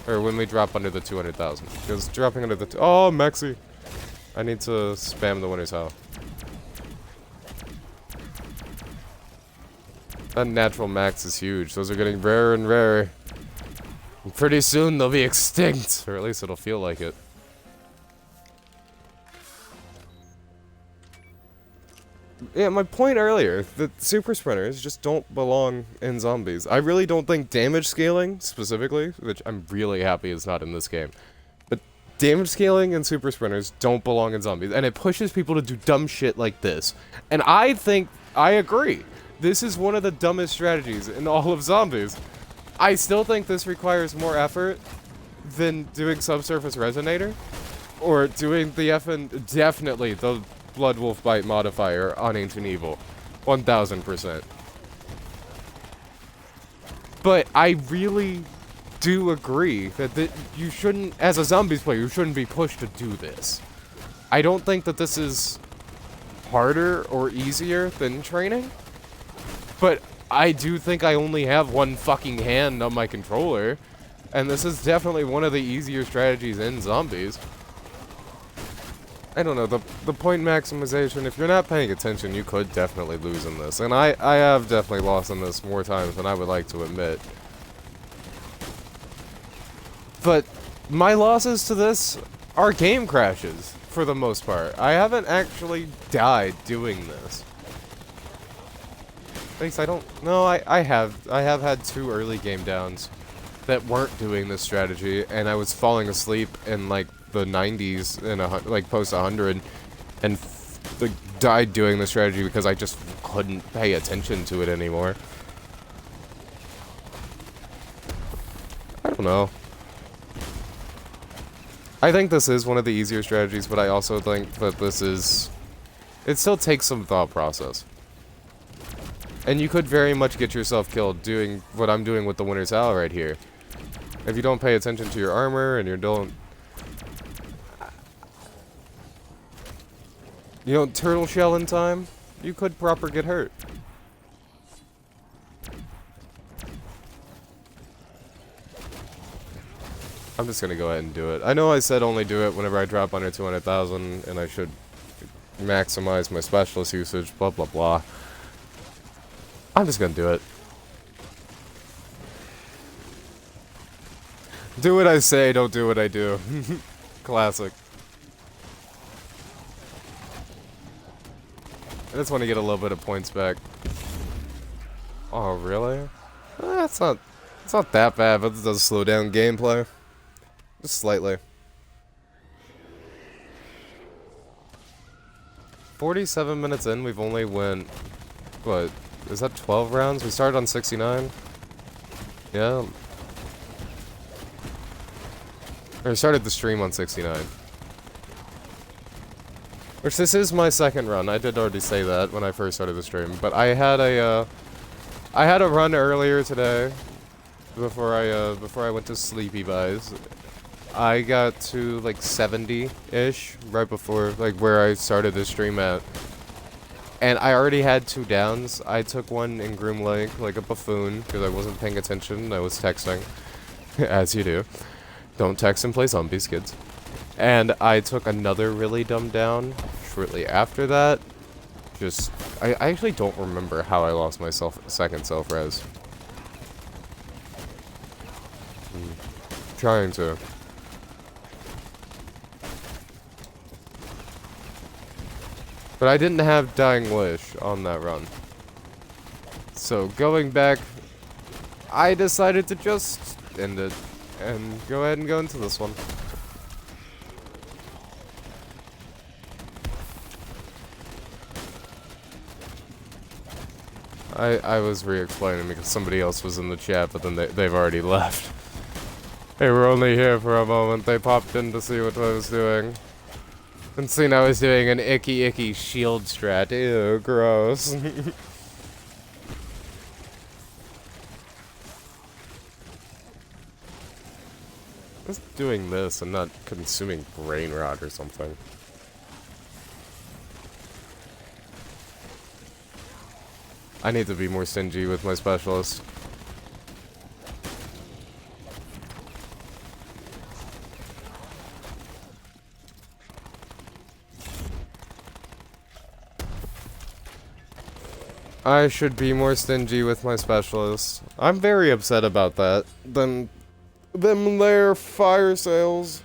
or when we drop under the 200,000. Because dropping under the, oh, Mexi! I need to spam the Winter's Howl. That natural max is huge. Those are getting rarer and rarer. And pretty soon they'll be extinct, or at least it'll feel like it. Yeah, my point earlier, that super sprinters just don't belong in zombies. I really don't think damage scaling, specifically, which I'm really happy is not in this game, but damage scaling and super sprinters don't belong in zombies, and it pushes people to do dumb shit like this. And I think, I agree, this is one of the dumbest strategies in all of zombies. I still think this requires more effort than doing subsurface resonator, or doing the definitely the Blood Wolf Bite modifier on Ancient Evil. 1000%. But I really do agree that you shouldn't, as a zombies player, you shouldn't be pushed to do this. I don't think that this is harder or easier than training, but I do think I only have one fucking hand on my controller, and this is definitely one of the easier strategies in zombies. I don't know, the point maximization, if you're not paying attention, you could definitely lose in this. And I have definitely lost in this more times than I would like to admit. But my losses to this are game crashes, for the most part. I haven't actually died doing this. At least I don't... No, I have had 2 early game downs that weren't doing this strategy, and I was falling asleep in, like, the 90s in like post 100 and like died doing the strategy because I just couldn't pay attention to it anymore. I don't know. I think this is one of the easier strategies, but I also think that this is, it still takes some thought process. And you could very much get yourself killed doing what I'm doing with the Winter's Howl right here. If you don't pay attention to your armor and you don't turtle shell in time, you could proper get hurt. I'm just gonna go ahead and do it. I know I said only do it whenever I drop under 200,000, and I should maximize my specialist usage, blah blah blah. I'm just gonna do it. Do what I say, don't do what I do. Classic. I just want to get a little bit of points back. Oh, really? It's not that bad, but it does slow down gameplay. Just slightly. 47 minutes in, we've only went, what, is that 12 rounds? We started on 69? Yeah. Or started the stream on 69. Which, this is my second run. I did already say that when I first started the stream. But I had a run earlier today, before I went to sleepy buys. I got to, like, 70-ish, right before, like, where I started the stream at. And I already had 2 downs. I took one in Groom Lake, like a buffoon, because I wasn't paying attention. I was texting, as you do. Don't text and play zombies, kids. And I took another really dumb down shortly after that. I actually don't remember how I lost my second self-res. Trying to. But I didn't have Dying Wish on that run. So going back, I decided to just end it and go ahead and go into this one. I was re-explaining because somebody else was in the chat, but then they've already left. They were only here for a moment. They popped in to see what I was doing. And seen I was doing an icky shield strat. Ew, gross. Just doing this and not consuming brain rot or something. I need to be more stingy with my specialists. I should be more stingy with my specialists. I'm very upset about that. Them their fire sales.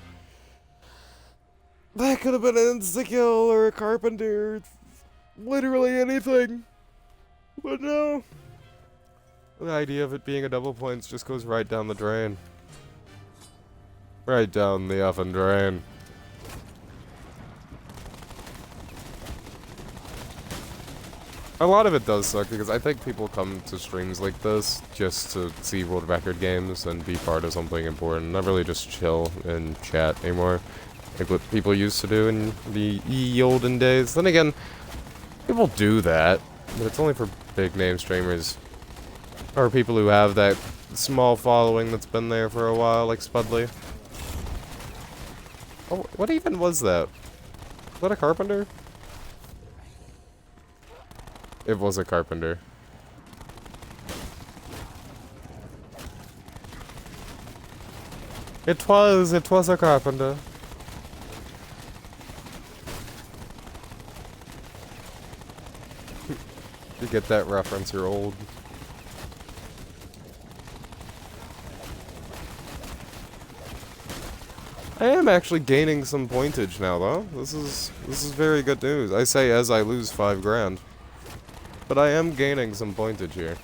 That could have been an insta-kill or a carpenter. Literally anything. But no. The idea of it being a double points just goes right down the drain. Right down the effing drain. A lot of it does suck because I think people come to streams like this just to see world record games and be part of something important. Not really just chill and chat anymore, like what people used to do in the olden days. Then again, people do that, but it's only for big name streamers or people who have that small following that's been there for a while, like Spudley. Oh, what even was that? Was that a carpenter? It was a carpenter. It was a carpenter. You get that reference, you're old. I am actually gaining some pointage now, though. This is very good news. I say as I lose 5 grand. But I am gaining some pointage here.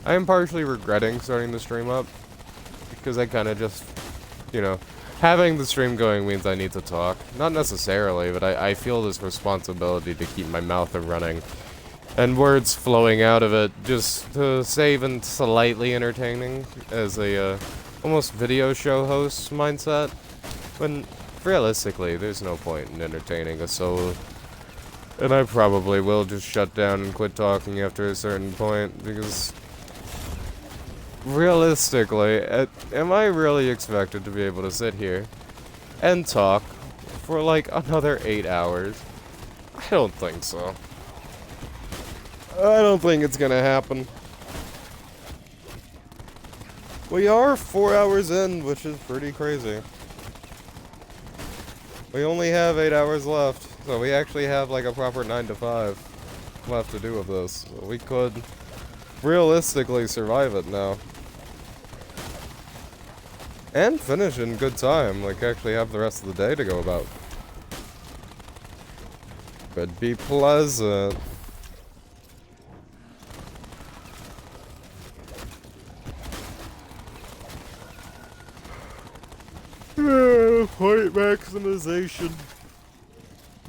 I am partially regretting starting the stream up. Because I kind of just, you know, having the stream going means I need to talk. Not necessarily, but I feel this responsibility to keep my mouth running. And words flowing out of it just to save and slightly entertaining as a almost video show host mindset. When realistically, there's no point in entertaining a solo. And I probably will just shut down and quit talking after a certain point, because realistically, am I really expected to be able to sit here and talk for like another 8 hours? I don't think so. I don't think it's gonna happen. We are 4 hours in, which is pretty crazy. We only have 8 hours left, so we actually have like a proper 9 to 5 left to do with this. So we could realistically survive it now. And finish in good time, like actually have the rest of the day to go about. Could be pleasant. Point maximization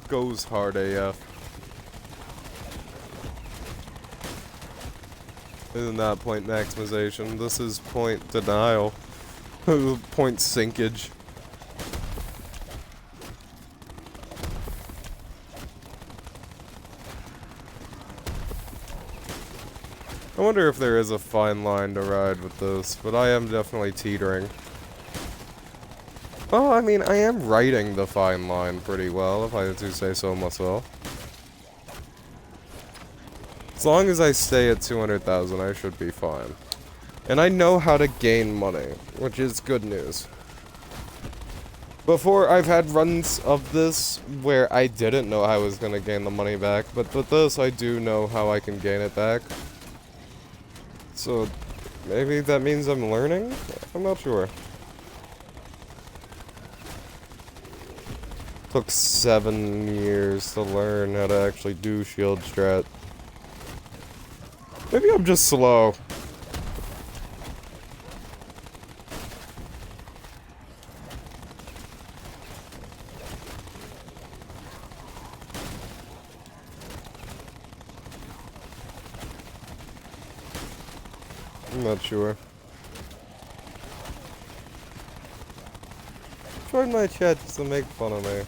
goes hard AF. Isn't that point maximization? This is point denial. Point sinkage. I wonder if there is a fine line to ride with this, but I am definitely teetering. Oh, I mean, I am riding the fine line pretty well, if I do say so myself. As long as I stay at 200,000, I should be fine. And I know how to gain money, which is good news. Before, I've had runs of this where I didn't know I was going to gain the money back, but with this, I do know how I can gain it back. So, maybe that means I'm learning? I'm not sure. Took 7 years to learn how to actually do shield strat. Maybe I'm just slow. I'm not sure. Join my chat just to make fun of me.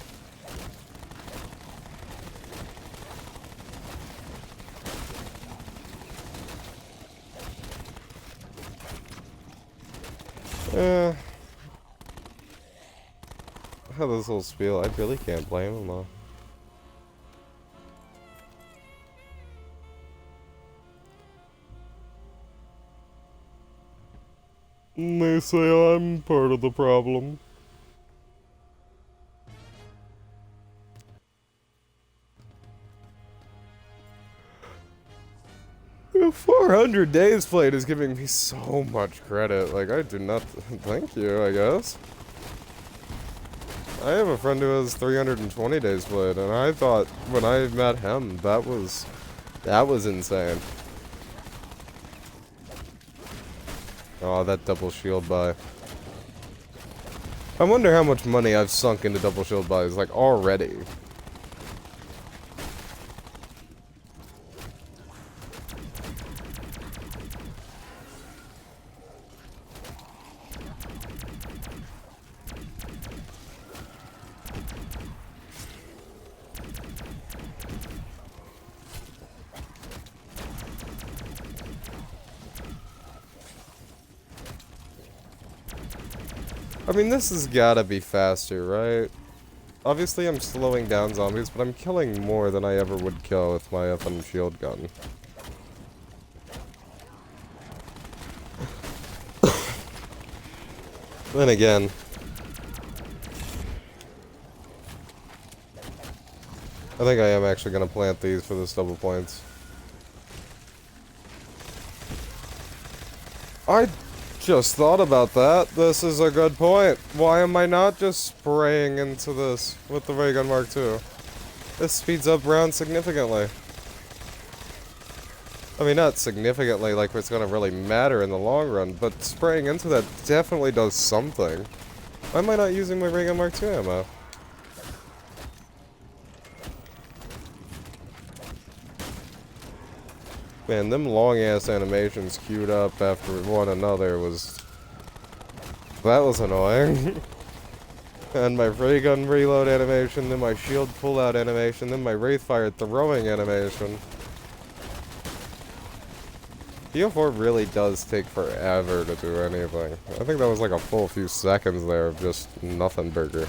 Eh, how this whole spiel, I really can't blame him though. They say I'm part of the problem. 400 days played is giving me so much credit. Like, I do not... Thank you, I guess. I have a friend who has 320 days played, and I thought when I met him, that was insane. Oh, that double shield buy. I wonder how much money I've sunk into double shield buys, like, already. I mean, this has gotta be faster, right? Obviously, I'm slowing down zombies, but I'm killing more than I ever would kill with my FN shield gun. Then again... I think I am actually gonna plant these for this double points. I just thought about that. This is a good point. Why am I not just spraying into this with the Ray Gun Mark II? This speeds up rounds significantly. I mean, not significantly like it's gonna really matter in the long run, but spraying into that definitely does something. Why am I not using my Ray Gun Mark II ammo? Man, them long-ass animations queued up after one another was... That was annoying. And my ray gun reload animation, then my shield pull-out animation, then my Wraithfire throwing animation. BO4 really does take forever to do anything. I think that was like a full few seconds there of just nothing burger.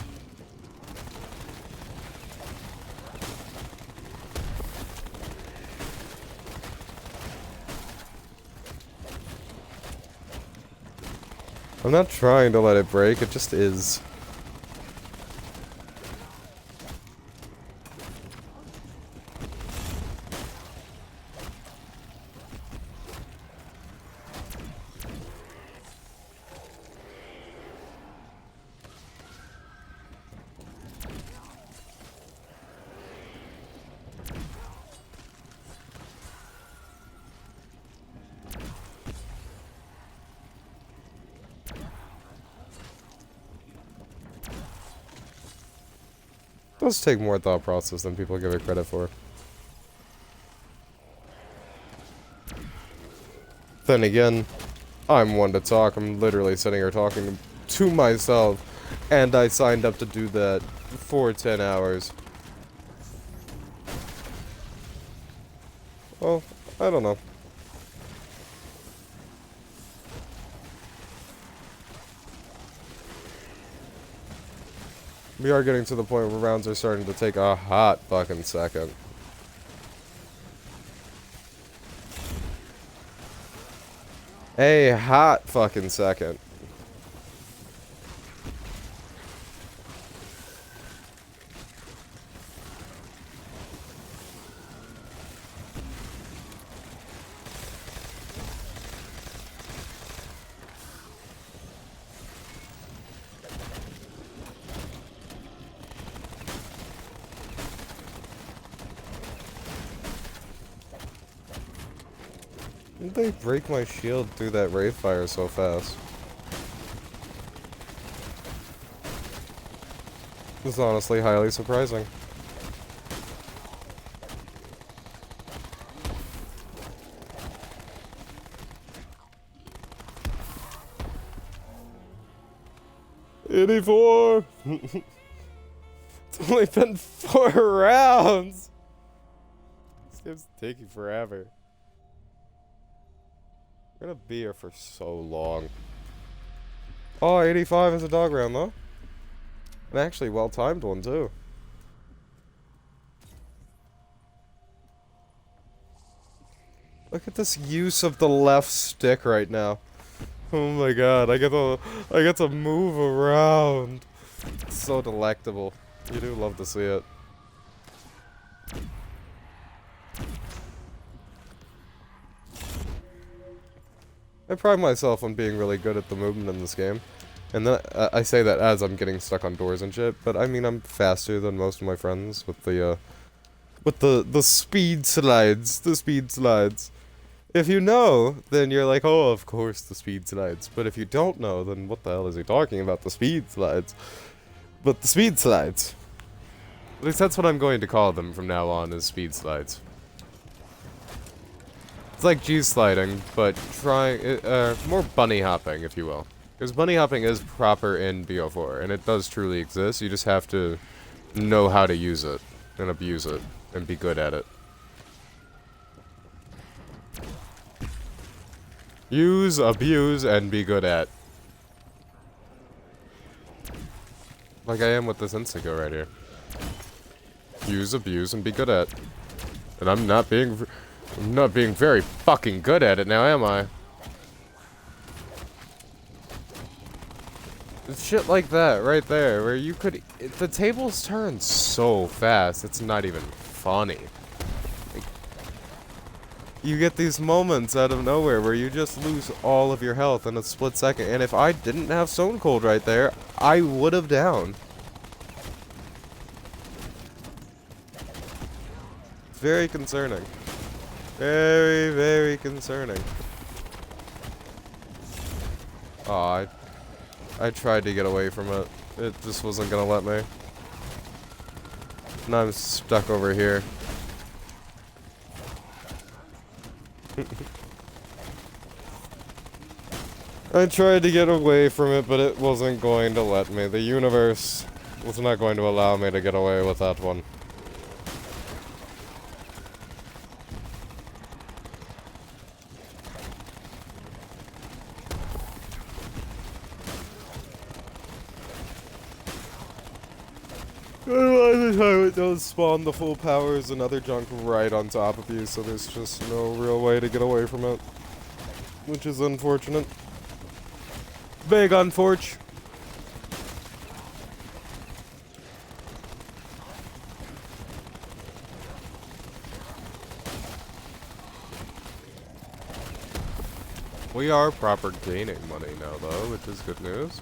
I'm not trying to let it break, it just is. It does take more thought process than people give it credit for. Then again, I'm one to talk. I'm literally sitting here talking to myself, and I signed up to do that for 10 hours. Well, I don't know. We are getting to the point where rounds are starting to take a hot fucking second. A hot fucking second. Did they break my shield through that Wraithfire so fast? This is honestly highly surprising. '84! It's only been 4 rounds! This game's taking forever. We're gonna be here for so long. Oh, 85 is a dog round, though. And actually, well-timed one, too. Look at this use of the left stick right now. Oh my god, I get to move around. It's so delectable. You do love to see it. I pride myself on being really good at the movement in this game. And I say that as I'm getting stuck on doors and shit, but I mean I'm faster than most of my friends with the speed slides. The speed slides. If you know, then you're like, oh, of course the speed slides. But if you don't know, then what the hell is he talking about? The speed slides. But the speed slides. At least that's what I'm going to call them from now on, is speed slides. It's like G-sliding, but more bunny hopping, if you will. Because bunny hopping is proper in BO4, and it does truly exist. You just have to know how to use it, and abuse it, and be good at it. Use, abuse, and be good at. Like I am with this Instago right here. Use, abuse, and be good at. And I'm not being very fucking good at it now, am I? It's shit like that, right there, where you could... the tables turn so fast, it's not even funny. You get these moments out of nowhere where you just lose all of your health in a split second. And if I didn't have Stone Cold right there, I would have downed. It's very concerning. Very, very concerning. Aw, I tried to get away from it. It just wasn't gonna let me. Now I'm stuck over here. I tried to get away from it, but it wasn't going to let me. The universe was not going to allow me to get away with that one. A lot of the time it does spawn the full powers and other junk right on top of you, so there's just no real way to get away from it. Which is unfortunate. Big unfortunate. We are proper gaining money now, though, which is good news.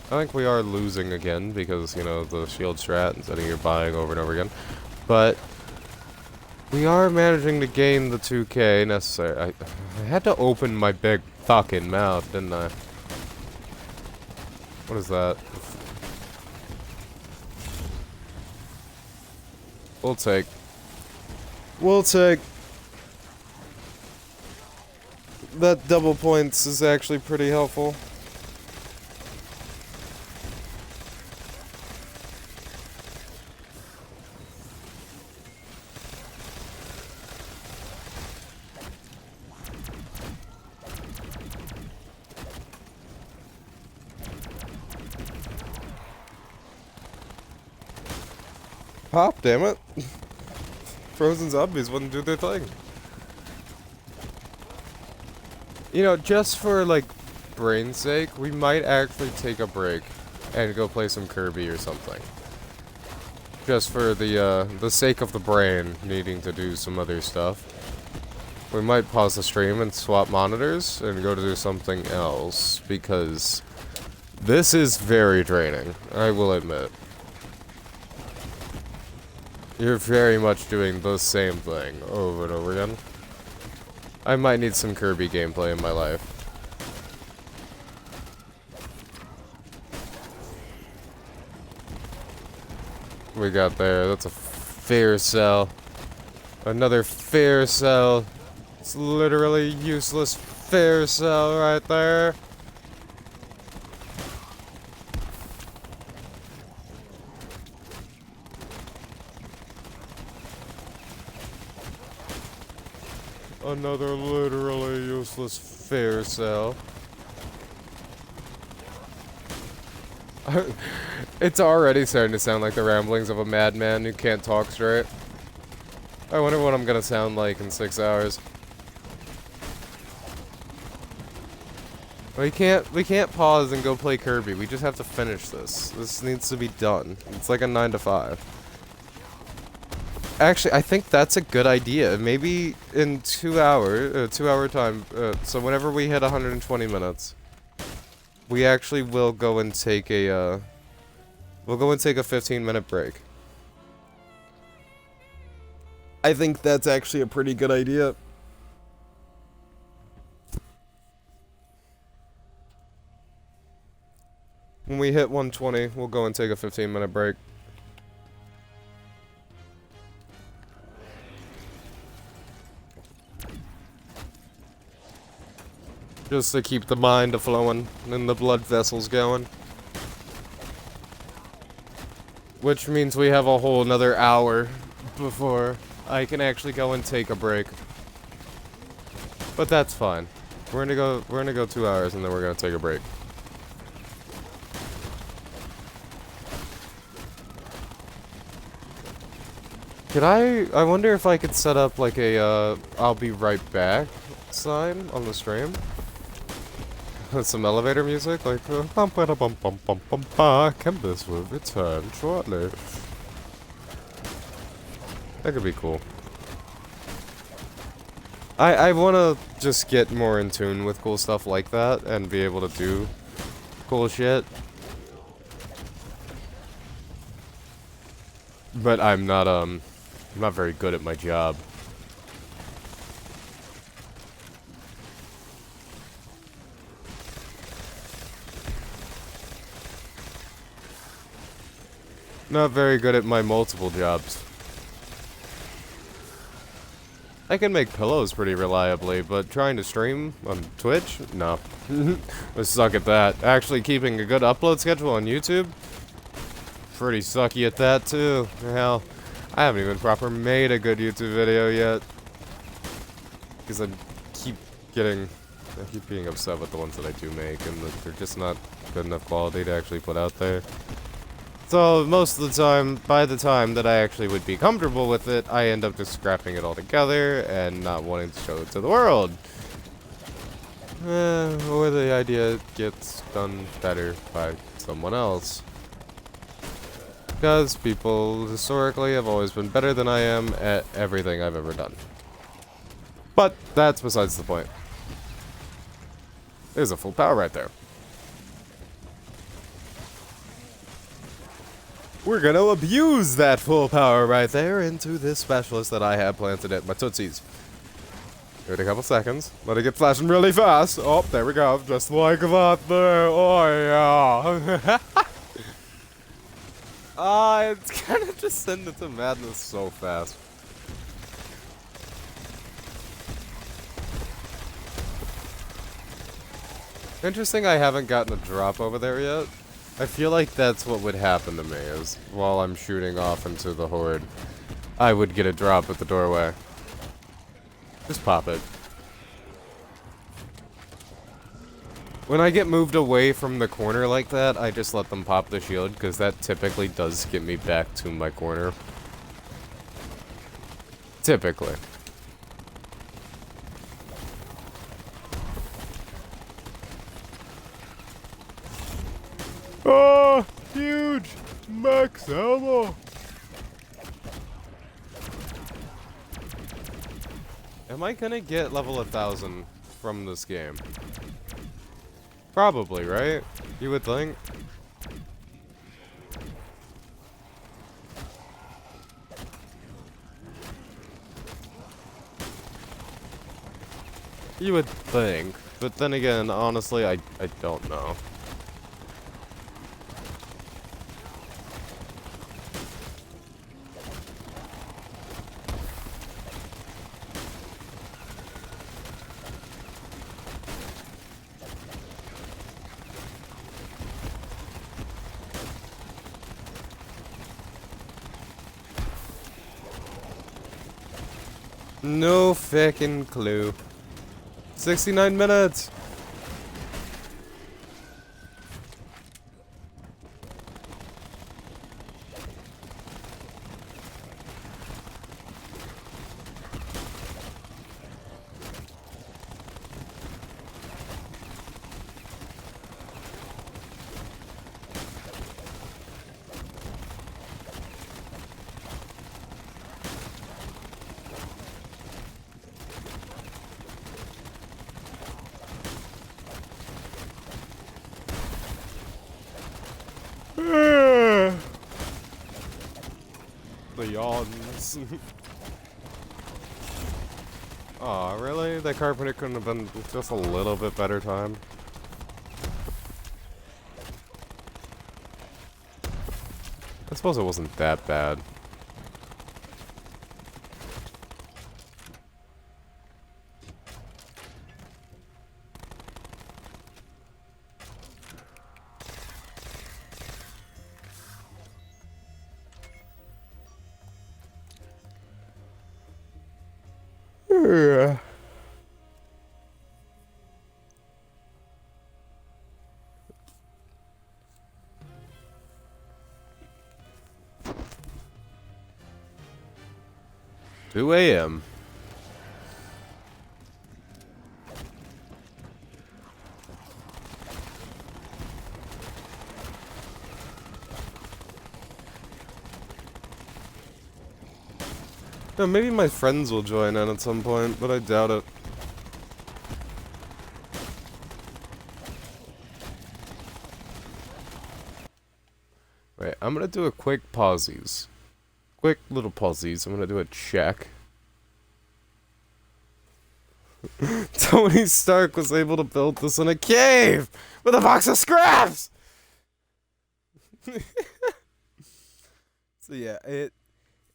I think we are losing again because, you know, the shield strat instead of you're buying over and over again. But we are managing to gain the 2k necessary. I had to open my big fucking mouth, didn't I? What is that? We'll take. We'll take. That double points is actually pretty helpful. Pop, damn it. Frozen zombies wouldn't do their thing. You know, just for, like, brain's sake, we might actually take a break and go play some Kirby or something. Just for the sake of the brain needing to do some other stuff. We might pause the stream and swap monitors and go to do something else, because this is very draining, I will admit. You're very much doing the same thing over and over again. I might need some Kirby gameplay in my life. We got there. That's a fair sell. Another fair sell. It's literally useless fair sell right there. Another literally useless fair sell. It's already starting to sound like the ramblings of a madman who can't talk straight. I wonder what I'm gonna sound like in 6 hours. We can't pause and go play Kirby. We just have to finish this. This needs to be done. It's like a 9 to 5. Actually, I think that's a good idea. Maybe in 2 hours, 2 hour time, so whenever we hit 120 minutes, we actually will go and take a, we'll go and take a 15-minute break. I think that's actually a pretty good idea. When we hit 120, we'll go and take a 15-minute break. Just to keep the mind a-flowing and the blood vessels going. Which means we have a whole another hour before I can actually go and take a break. But that's fine. We're gonna go 2 hours and then we're gonna take a break. I wonder if I could set up like a, I'll be right back sign on the stream? With some elevator music, like, bum bum bum bum bum bum ba, Kembis will return shortly. That could be cool. I wanna just get more in tune with cool stuff like that, and be able to do cool shit. But I'm not very good at my job. Not very good at my multiple jobs. I can make pillows pretty reliably, but trying to stream on Twitch? No. I suck at that. Actually keeping a good upload schedule on YouTube? Pretty sucky at that too. Hell, I haven't even proper made a good YouTube video yet. Because I keep being upset with the ones that I do make, and they're just not good enough quality to actually put out there. So, most of the time, by the time that I actually would be comfortable with it, I end up just scrapping it all together and not wanting to show it to the world. Or the idea gets done better by someone else. Because people, historically, have always been better than I am at everything I've ever done. But, that's besides the point. There's a full power right there. We're gonna abuse that full power right there into this specialist that I have planted at my tootsies. Wait a couple seconds. Let it get flashing really fast. Oh, there we go. Just like that there. Oh, yeah. It's gonna just send it to madness so fast. Interesting I haven't gotten a drop over there yet. I feel like that's what would happen to me, is while I'm shooting off into the horde, I would get a drop at the doorway. Just pop it. When I get moved away from the corner like that, I just let them pop the shield, because that typically does get me back to my corner. Typically. Oh, huge! Max ammo! Am I gonna get level 1000 from this game? Probably, right? You would think? You would think. But then again, honestly, I don't know. No fucking clue. 69 minutes! the yawns. Aw, really? That carpenter couldn't have been just a little bit better timed? I suppose it wasn't that bad. Yeah. Two a.m. No, maybe my friends will join in at some point, but I doubt it. Wait, I'm gonna do a quick pausies. Quick little pausies. I'm gonna do a check. Tony Stark was able to build this in a cave with a box of scraps. So yeah,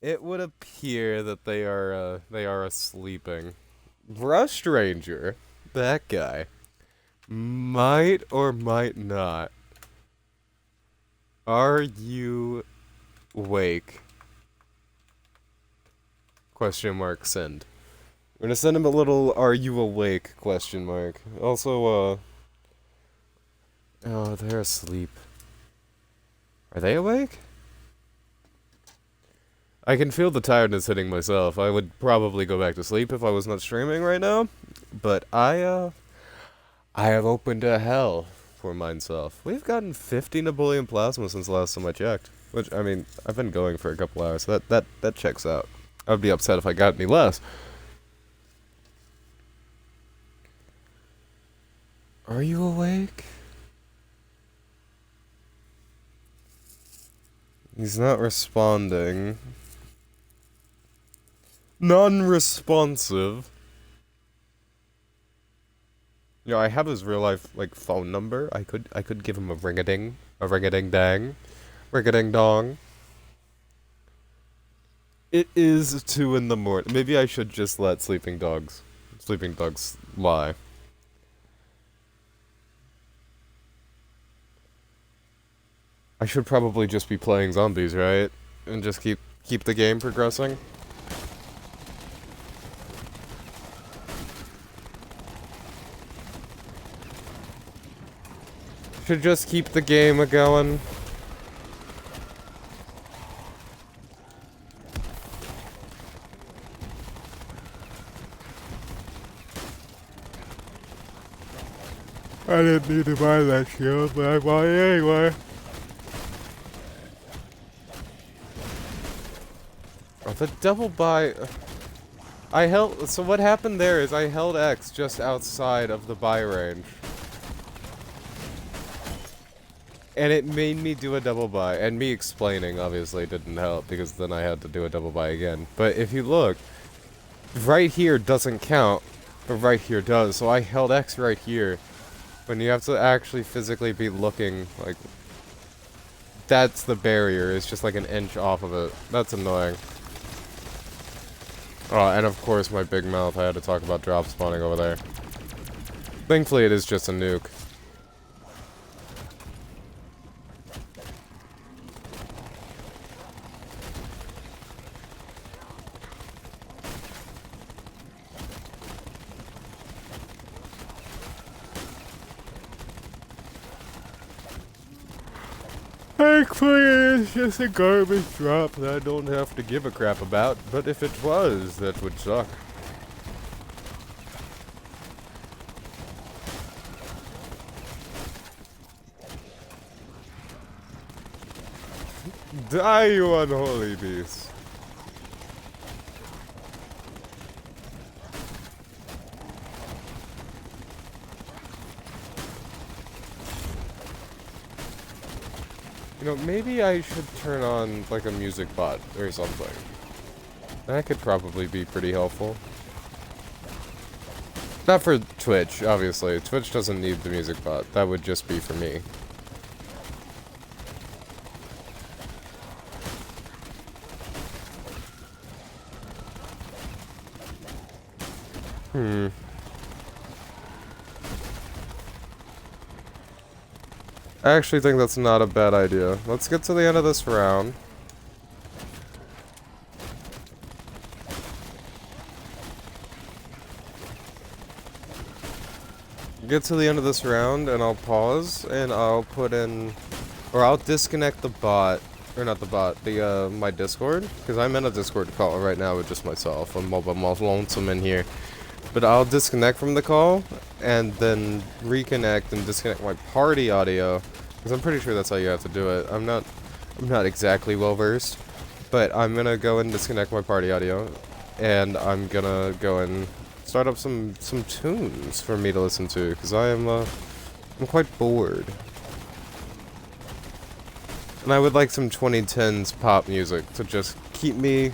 it would appear that they are sleeping. Brush Ranger, that guy, might or might not. Are you awake? Question mark send. We're gonna send him a little "Are you awake?" question mark. Also, oh, they're asleep. Are they awake? I can feel the tiredness hitting myself. I would probably go back to sleep if I was not streaming right now. But I have opened a hell for myself. We've gotten 50 Napoleon Plasma since the last time I checked. Which, I mean, I've been going for a couple hours. So that checks out. I would be upset if I got any less. Are you awake? He's not responding. Non-responsive. You know, I have his real life like phone number. I could give him a ring-a-ding dang, ring-a-ding-dong. It is 2 in the morning. Maybe I should just let sleeping dogs lie. I should probably just be playing zombies, right? And just keep the game progressing. Should just keep the game a-going. I didn't need to buy that shield, but I bought it anyway. Oh, the double buy... So what happened there is I held X just outside of the buy range. And it made me do a double buy, and me explaining obviously didn't help, because then I had to do a double buy again. But if you look, right here doesn't count, but right here does, so I held X right here. When you have to actually physically be looking, like, that's the barrier, it's just like an inch off of it. That's annoying. Oh, and of course my big mouth, I had to talk about drop spawning over there. Thankfully it is just a nuke. Thankfully, it's just a garbage drop that I don't have to give a crap about, but if it was, that would suck. Die, you unholy beast. You know, maybe I should turn on, like, a music bot or something. That could probably be pretty helpful. Not for Twitch, obviously. Twitch doesn't need the music bot. That would just be for me. I actually think that's not a bad idea. Let's get to the end of this round. Get to the end of this round, and I'll pause, and I'll put in... Or I'll disconnect the bot. Or not the bot, the, my Discord. Because I'm in a Discord call right now with just myself. I'm almost lonesome in here. But I'll disconnect from the call, and then reconnect and disconnect my party audio. Because I'm pretty sure that's how you have to do it. I'm not exactly well versed. But I'm gonna go and disconnect my party audio. And I'm gonna go and start up some tunes for me to listen to. Because I'm quite bored. And I would like some 2010s pop music to just keep me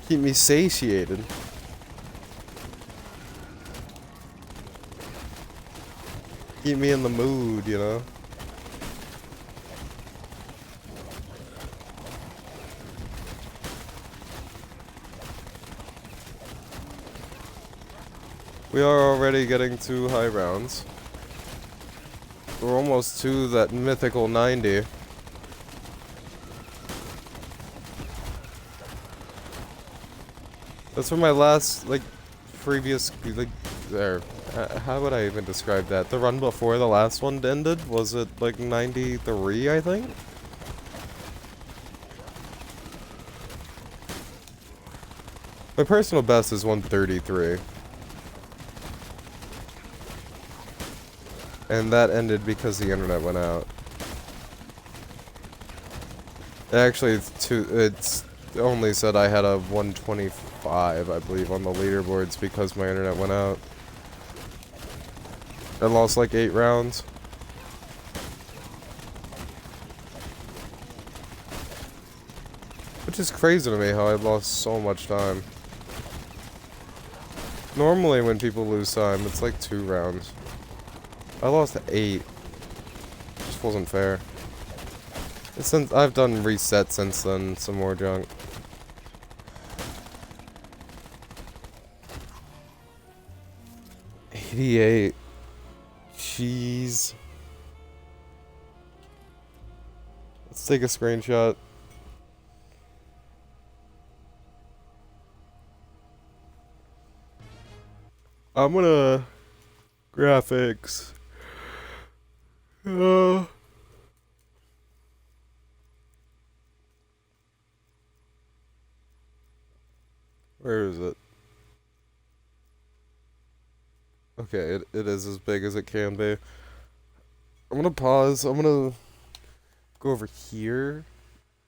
satiated. Keep me in the mood, you know? We are already getting to high rounds. We're almost to that mythical 90. That's from my last, like, previous, like, how would I even describe that? The run before the last one ended? Was it, like, 93, I think? My personal best is 133. And that ended because the internet went out. Actually, it's only said I had a 125, I believe, on the leaderboards because my internet went out. I lost like 8 rounds. Which is crazy to me how I lost so much time. Normally when people lose time, it's like 2 rounds. I lost 8. Just wasn't fair. Since I've done reset since then, some more junk. $88. Jeez. Let's take a screenshot. I'm gonna... Graphics. Where is it? Okay, it is as big as it can be. I'm gonna pause. I'm gonna go over here.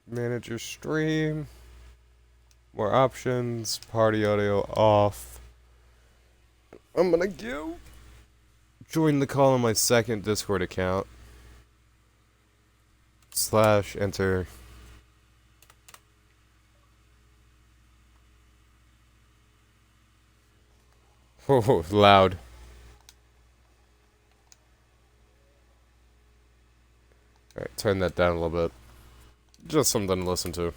Manage your stream. More options. Party audio off. I'm gonna go join the call on my second Discord account. / enter. Oh, loud. Alright, turn that down a little bit. Just something to listen to.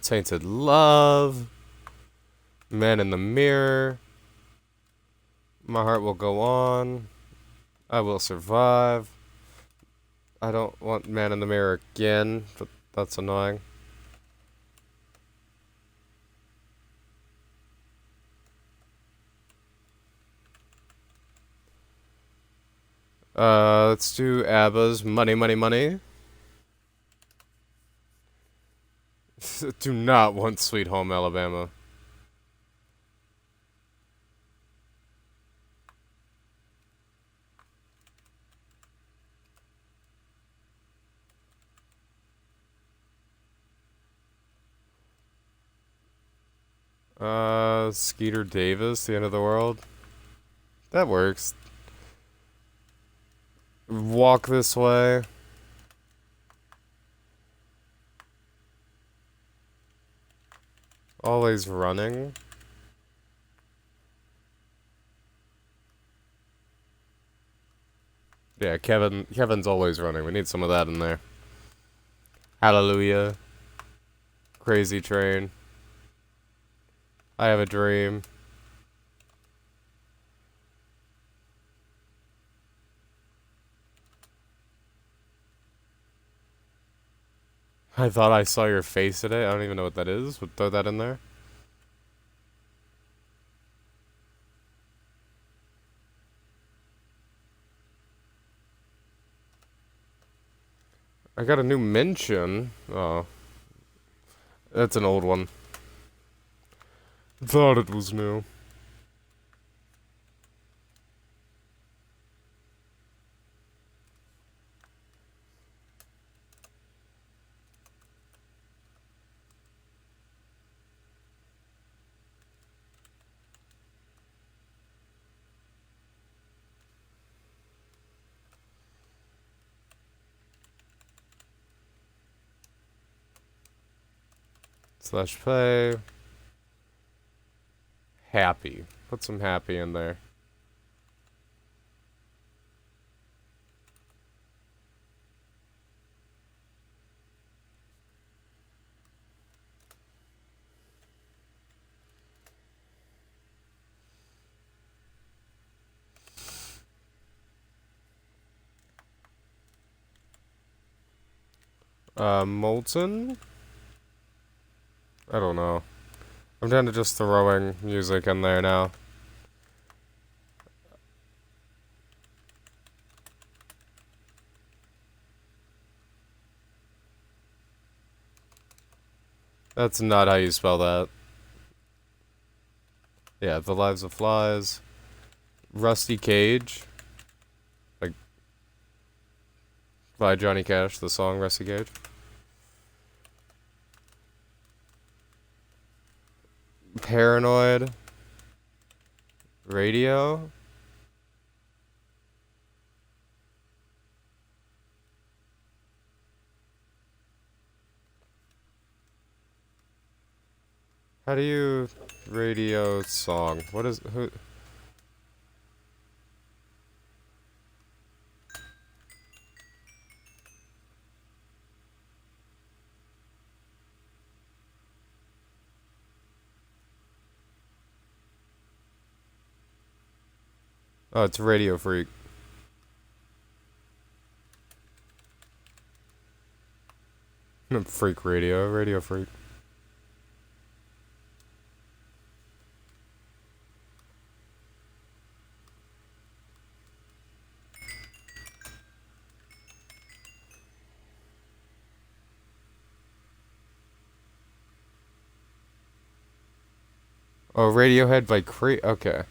Tainted Love. Man in the Mirror. My Heart Will Go On. I Will Survive. I don't want Man in the Mirror again, but that's annoying. Let's do ABBA's Money, Money, Money. Do not want Sweet Home Alabama. Skeeter Davis, The End of the World. That works. Walk This Way. Always Running. Yeah, Kevin's Always Running. We need some of that in there. Hallelujah. Crazy Train. I Have a Dream. I thought I saw your face today. I don't even know what that is. Would throw that in there. I got a new mention. Oh. That's an old one. Thought it was new. Slash play. Happy. Put some happy in there. Molten? I don't know. I'm down to just throwing music in there now. That's not how you spell that. Yeah, The Lives of Flies. Rusty Cage. Like, by Johnny Cash, the song Rusty Cage. Paranoid. Radio. How do you radio song? What is who? Oh, it's Radio Freak. Freak Radio, Radio Freak. Oh, Radiohead by Okay.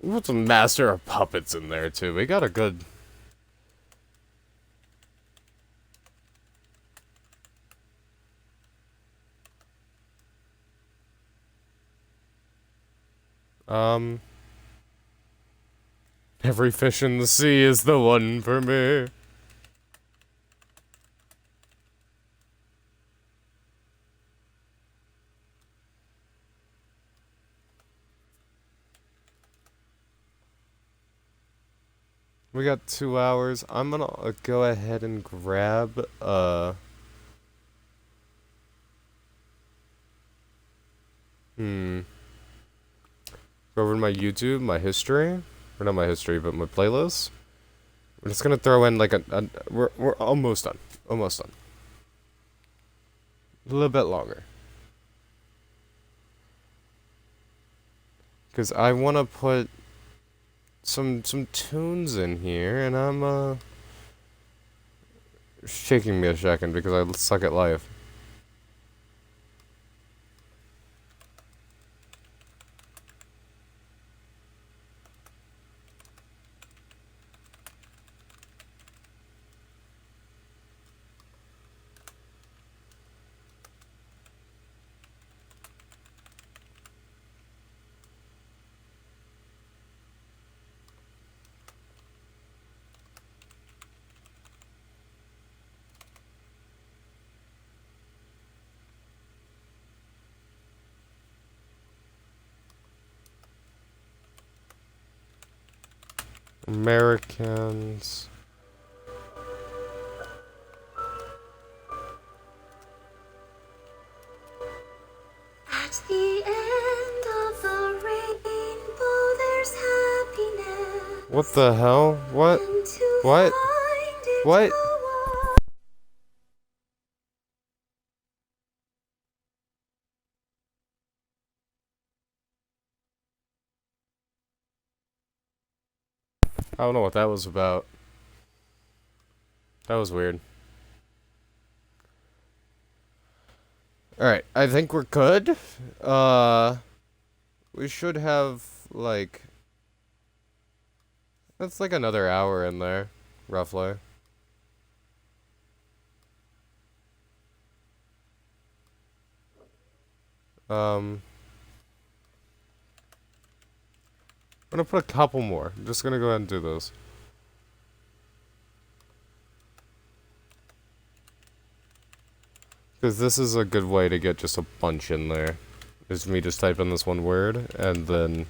We put some Master of Puppets in there too. We got a good. Every fish in the sea is the one for me. We got 2 hours. I'm gonna go ahead and grab, Go over to my YouTube, my history. Or not my history, but my playlist. We're just gonna throw in like we're almost done. Almost done. A little bit longer. Because I want to put some tunes in here, and I'm It's taking me a second because I suck at life. Americans. At the end of the rainbow, there's happiness. What the hell? What? And to What? find it What? all. I don't know what that was about. That was weird. Alright, I think we're good. We should have, like... That's like another hour in there, roughly. I'm gonna put a couple more. I'm just gonna go ahead and do this. Because this is a good way to get just a bunch in there. Is me just type in this one word, and then...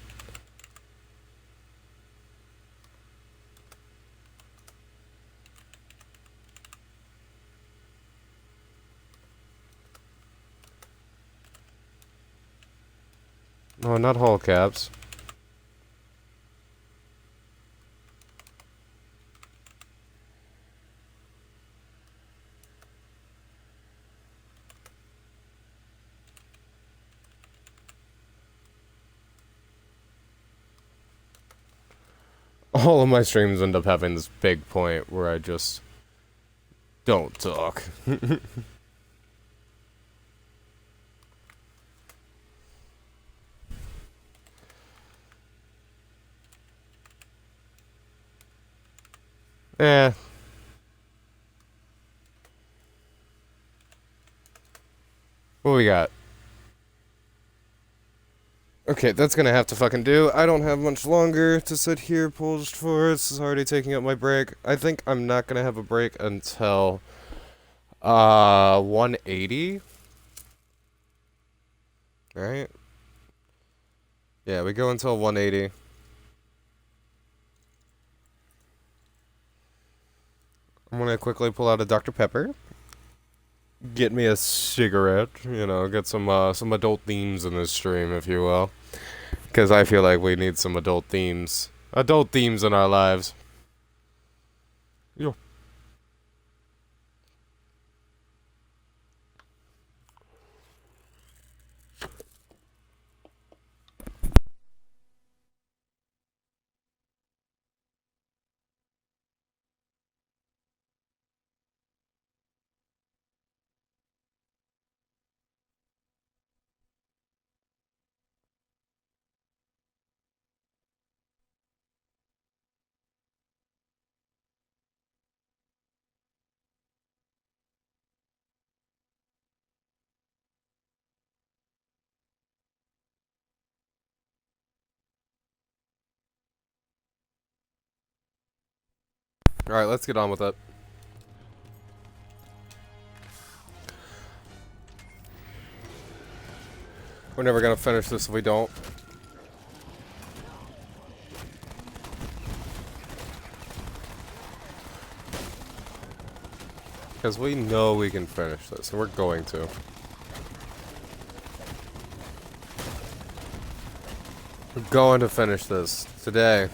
No, not all caps. All of my streams end up having this big point where I just don't talk. Eh. What we got? Okay, that's gonna have to fucking do. I don't have much longer to sit here posed for. This is already taking up my break. I think I'm not gonna have a break until 180. Right? Yeah, we go until 180. I'm gonna quickly pull out a Dr. Pepper. Get me a cigarette, you know, get some adult themes in this stream, if you will. Because I feel like we need some adult themes. Adult themes in our lives. Yo. Alright, let's get on with it. We're never gonna finish this if we don't. Because we know we can finish this, and we're going to. We're going to finish this today.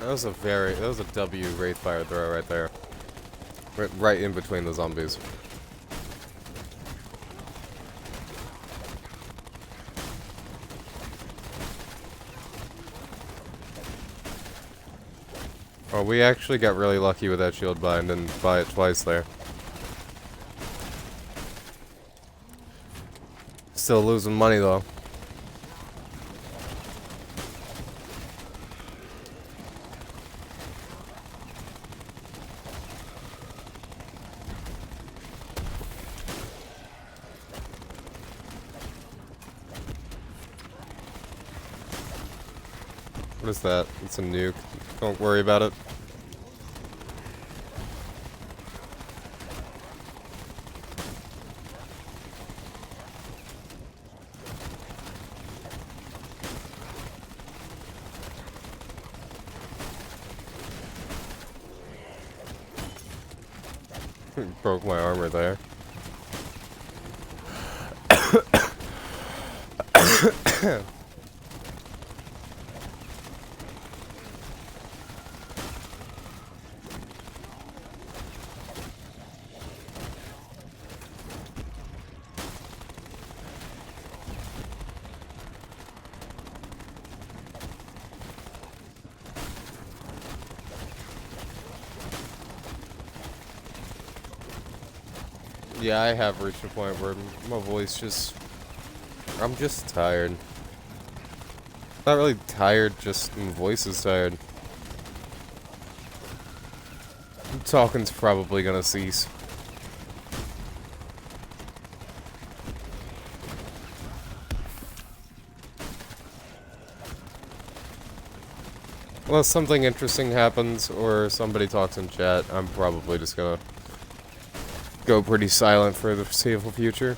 That was a W Wraithfire throw right there. Right in between the zombies. Oh, we actually got really lucky with that shield bind and buy it twice there. Still losing money though. What is that? It's a nuke. Don't worry about it. Broke my armor there. Yeah, I have reached a point where my voice just... I'm just tired. Not really tired, just my voice is tired. Talking's probably gonna cease. Unless something interesting happens or somebody talks in chat, I'm probably just gonna go pretty silent for the foreseeable future.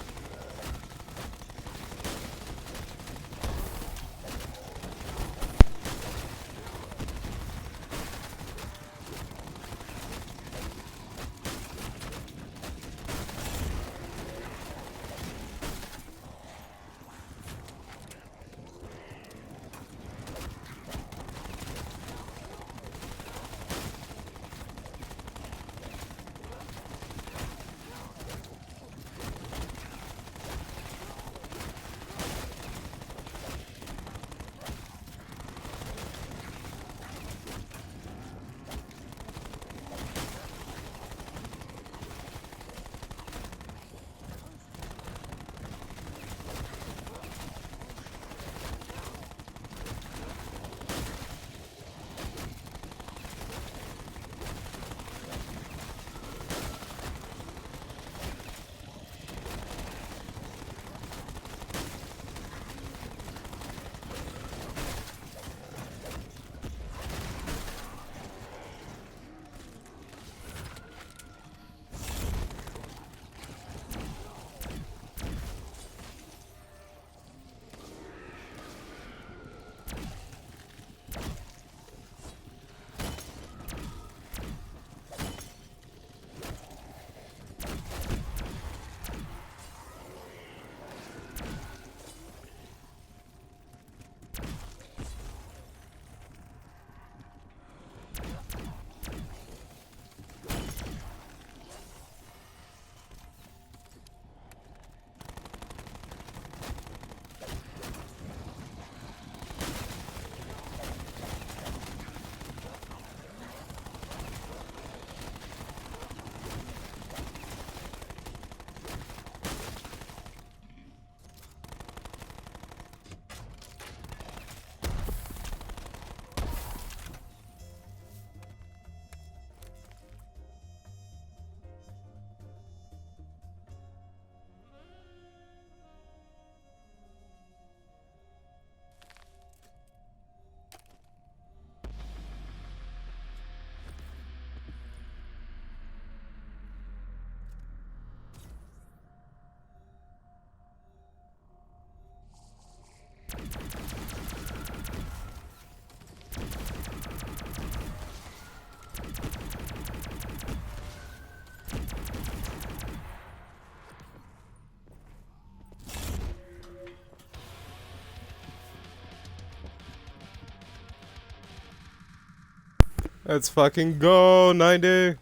Let's fucking go, 90!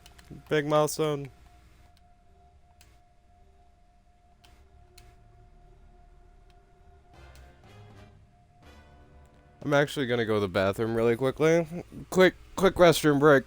Big milestone. I'm actually gonna go to the bathroom really quickly. Quick restroom break.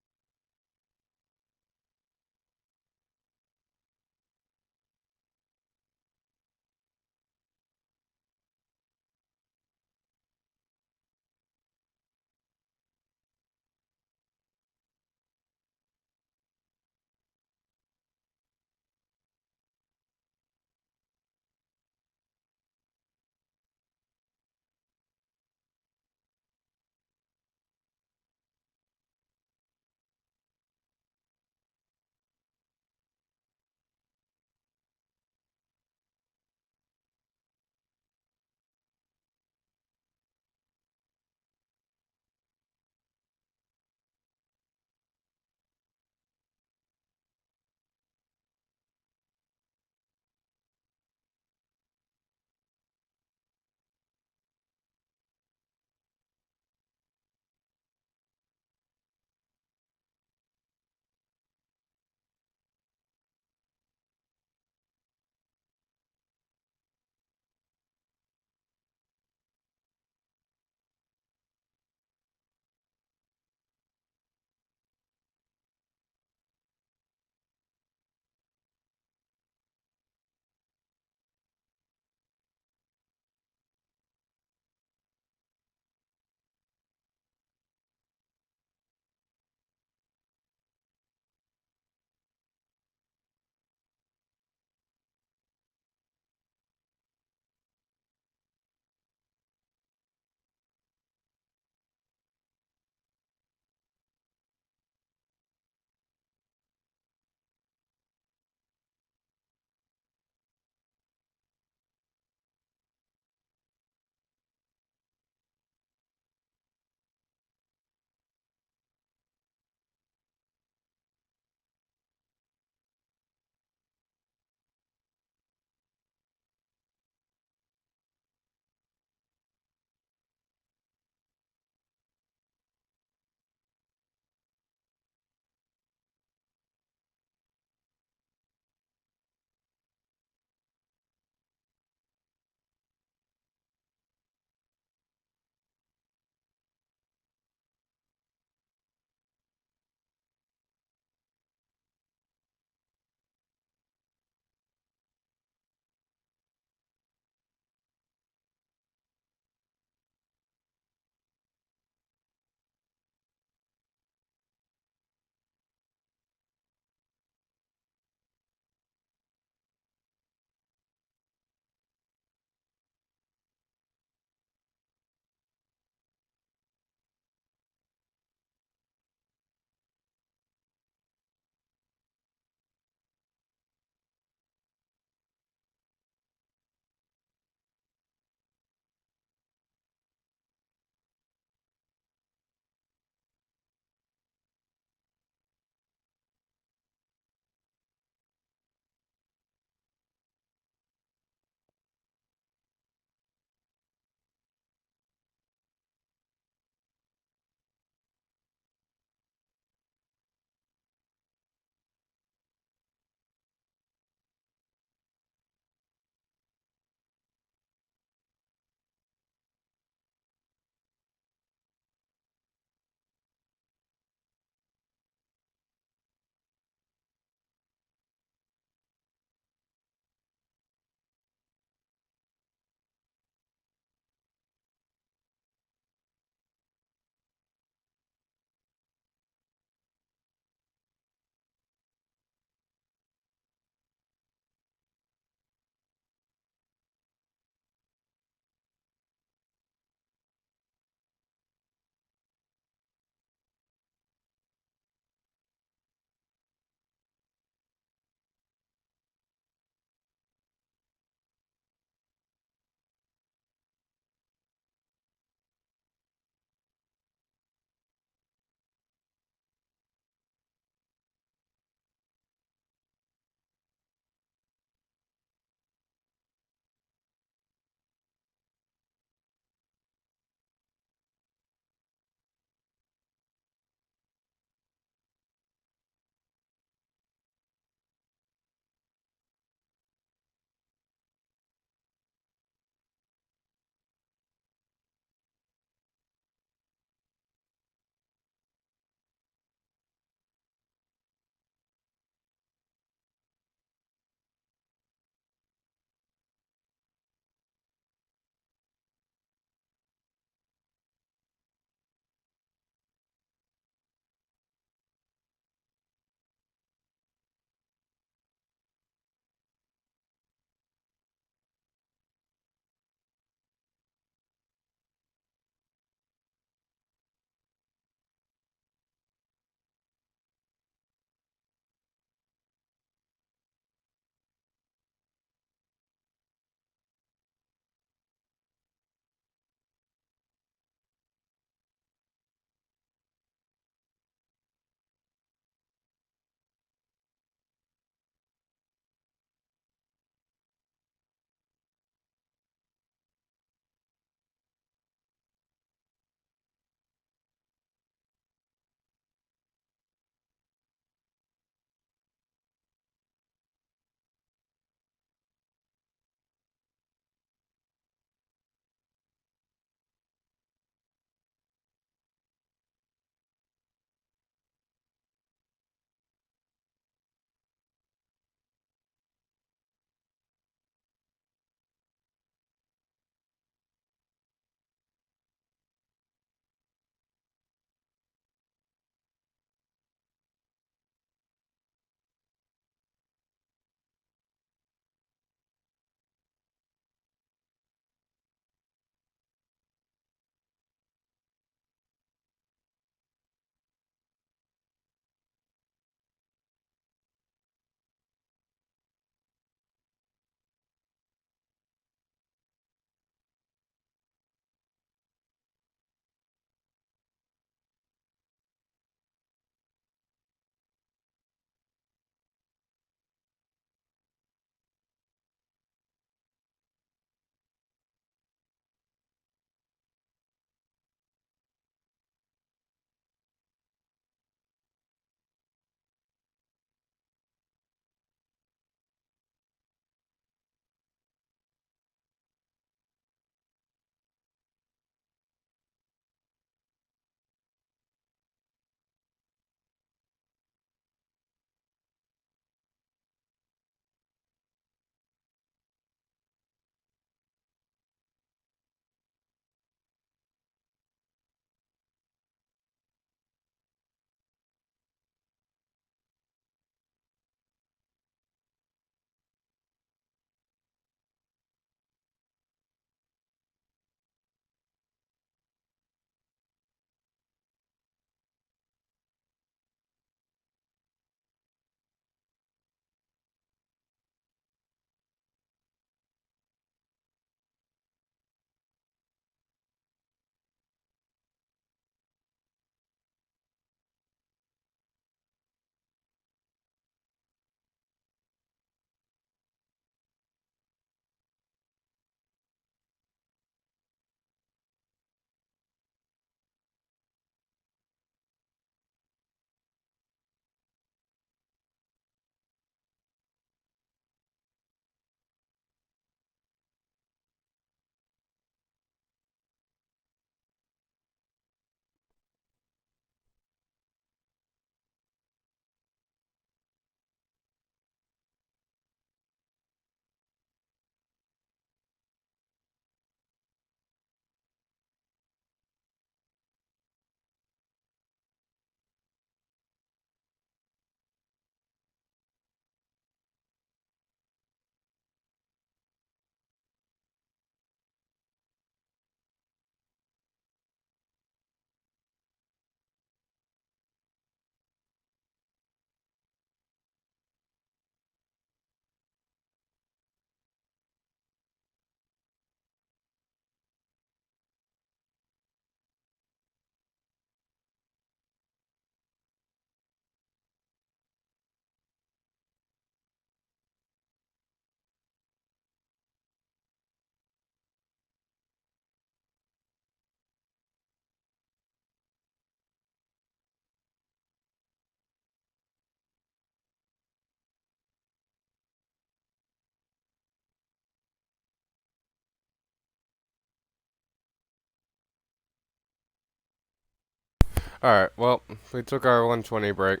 Alright, well, we took our 120 break.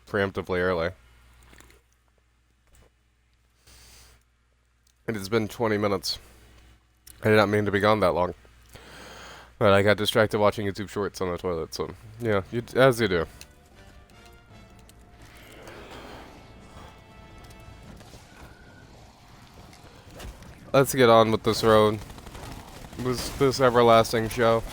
Preemptively early. It has been 20 minutes. I did not mean to be gone that long. But I got distracted watching YouTube shorts on the toilet, so, yeah, as you do. Let's get on with this road. This everlasting show.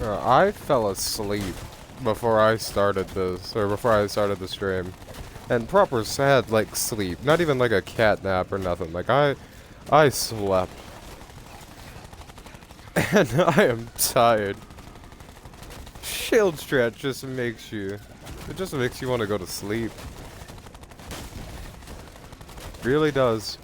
I fell asleep before I started this, or before I started the stream. And proper sad, like, sleep. Not even like a cat nap or nothing. Like, I slept. And I am tired. Shield stretch just makes you... It just makes you want to go to sleep. Really does.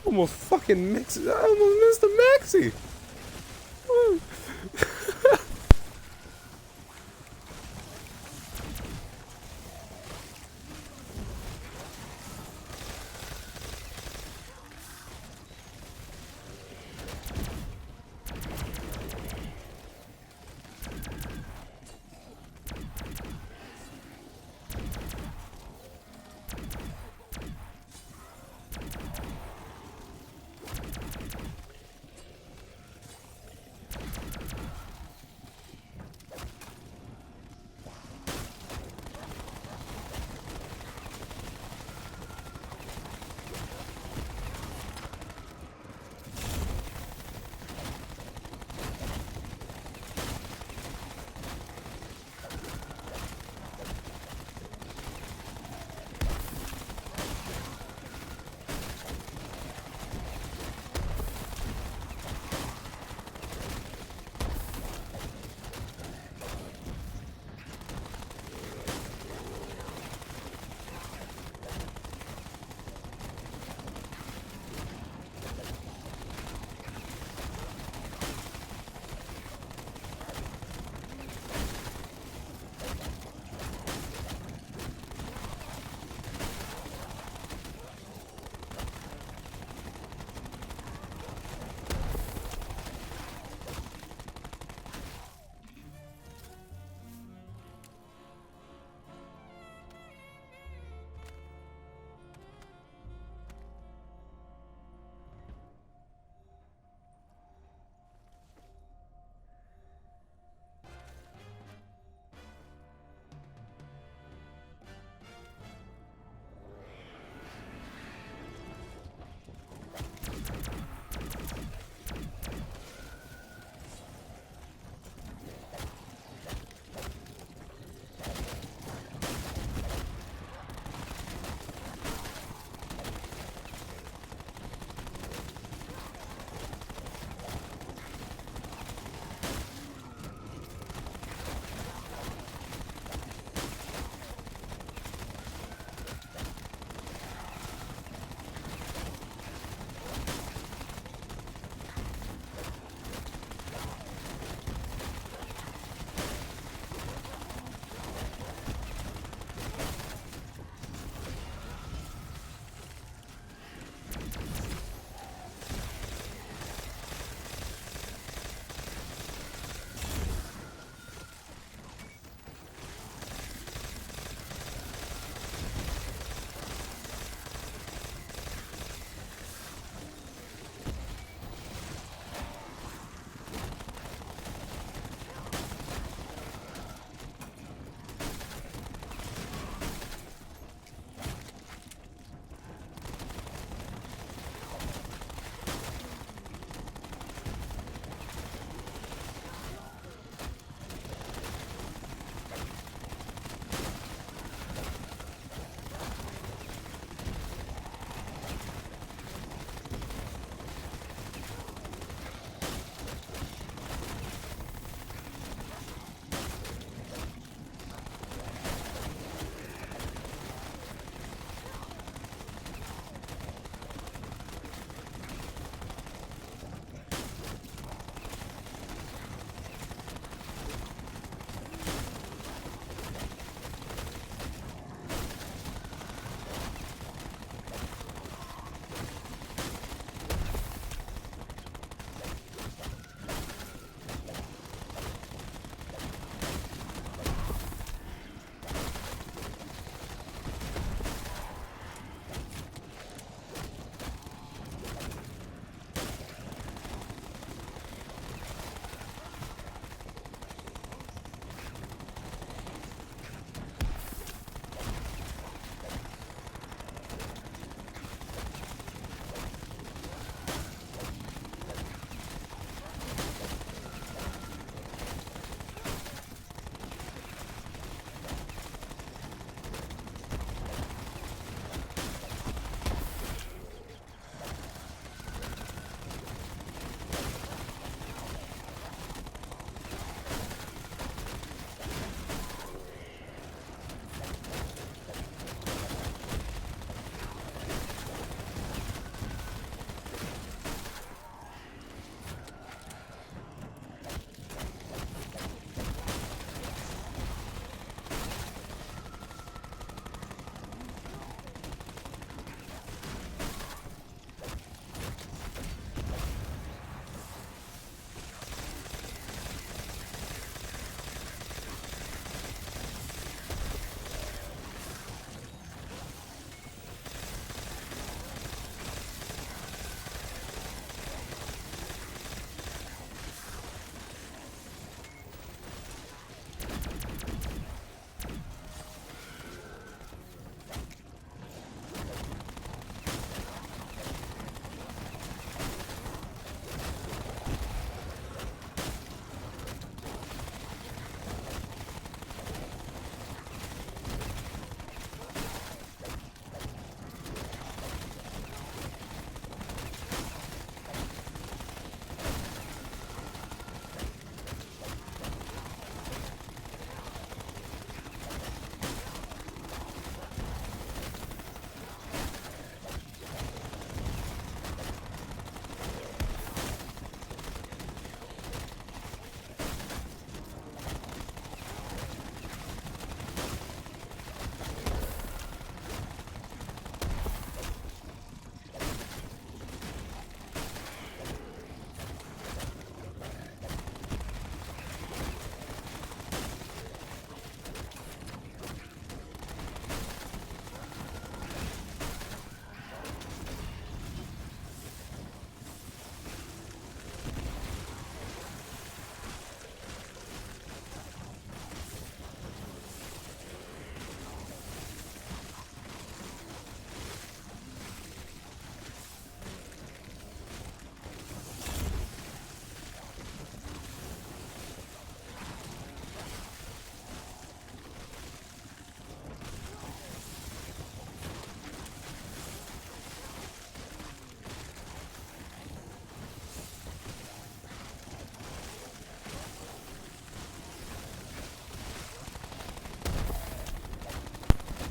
Almost fucking mix. I almost missed a maxi. Woo.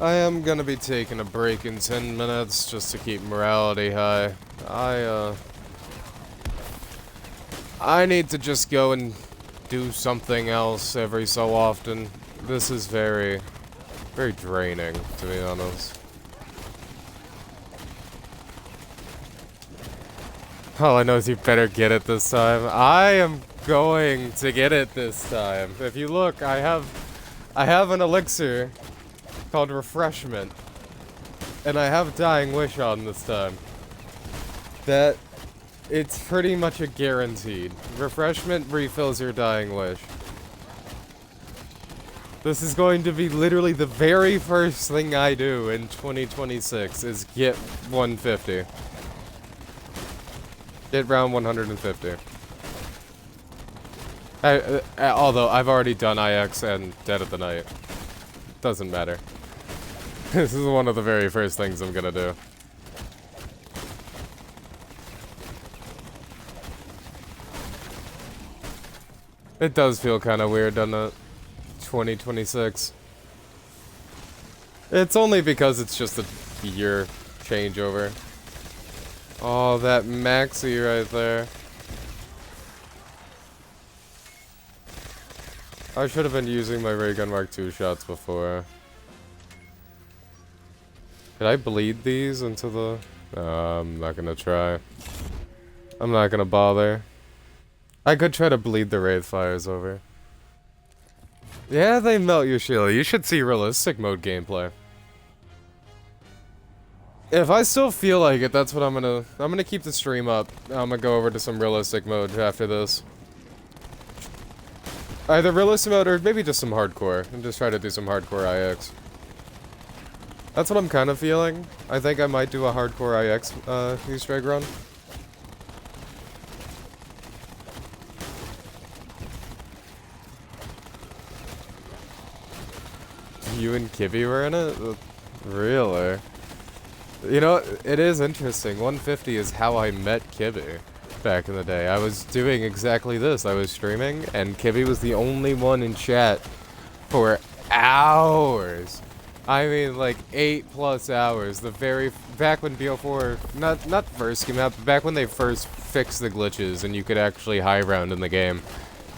I am gonna be taking a break in 10 minutes just to keep morality high. I need to just go and do something else every so often. This is very, very draining, to be honest. All I know is you better get it this time. I am going to get it this time. If you look, I have an elixir called Refreshment. And I have Dying Wish on this time. That, it's pretty much a guaranteed. Refreshment refills your Dying Wish. This is going to be literally the very first thing I do in 2026 is get 150. Get round 150. Although I've already done IX and Dead of the Night. Doesn't matter. This is one of the very first things I'm gonna do. It does feel kind of weird, doesn't it? 2026. It's only because it's just a year changeover. Oh, that maxi right there. I should have been using my Ray Gun Mark II shots before. Did I bleed these into the... I'm not gonna try. I'm not gonna bother. I could try to bleed the Wraith Fires over. Yeah, they melt your shield. You should see realistic mode gameplay. If I still feel like it, that's what I'm gonna keep the stream up. I'm gonna go over to some realistic mode after this. Either realistic mode or maybe just some hardcore. And just try to do some hardcore IX. That's what I'm kind of feeling. I think I might do a hardcore IX Easter egg run. You and Kibby were in it? Really? You know, it is interesting. 150 is how I met Kibby back in the day. I was doing exactly this. I was streaming, and Kibby was the only one in chat for hours. I mean, like 8+ hours. Back when BO4, not first came out, but back when they first fixed the glitches and you could actually high round in the game,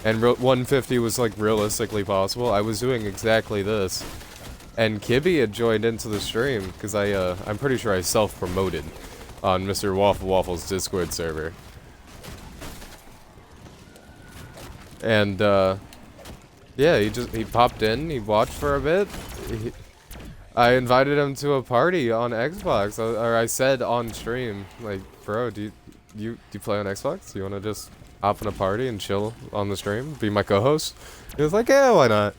and 150 was like realistically possible. I was doing exactly this. And Kibby had joined into the stream, because I'm pretty sure I self-promoted on Mr. Waffle Waffle's Discord server. And, yeah, he popped in, he watched for a bit. I invited him to a party on Xbox, or I said on stream, like, bro, do you play on Xbox? Do you want to just hop in a party and chill on the stream, be my co-host? He was like, yeah, why not?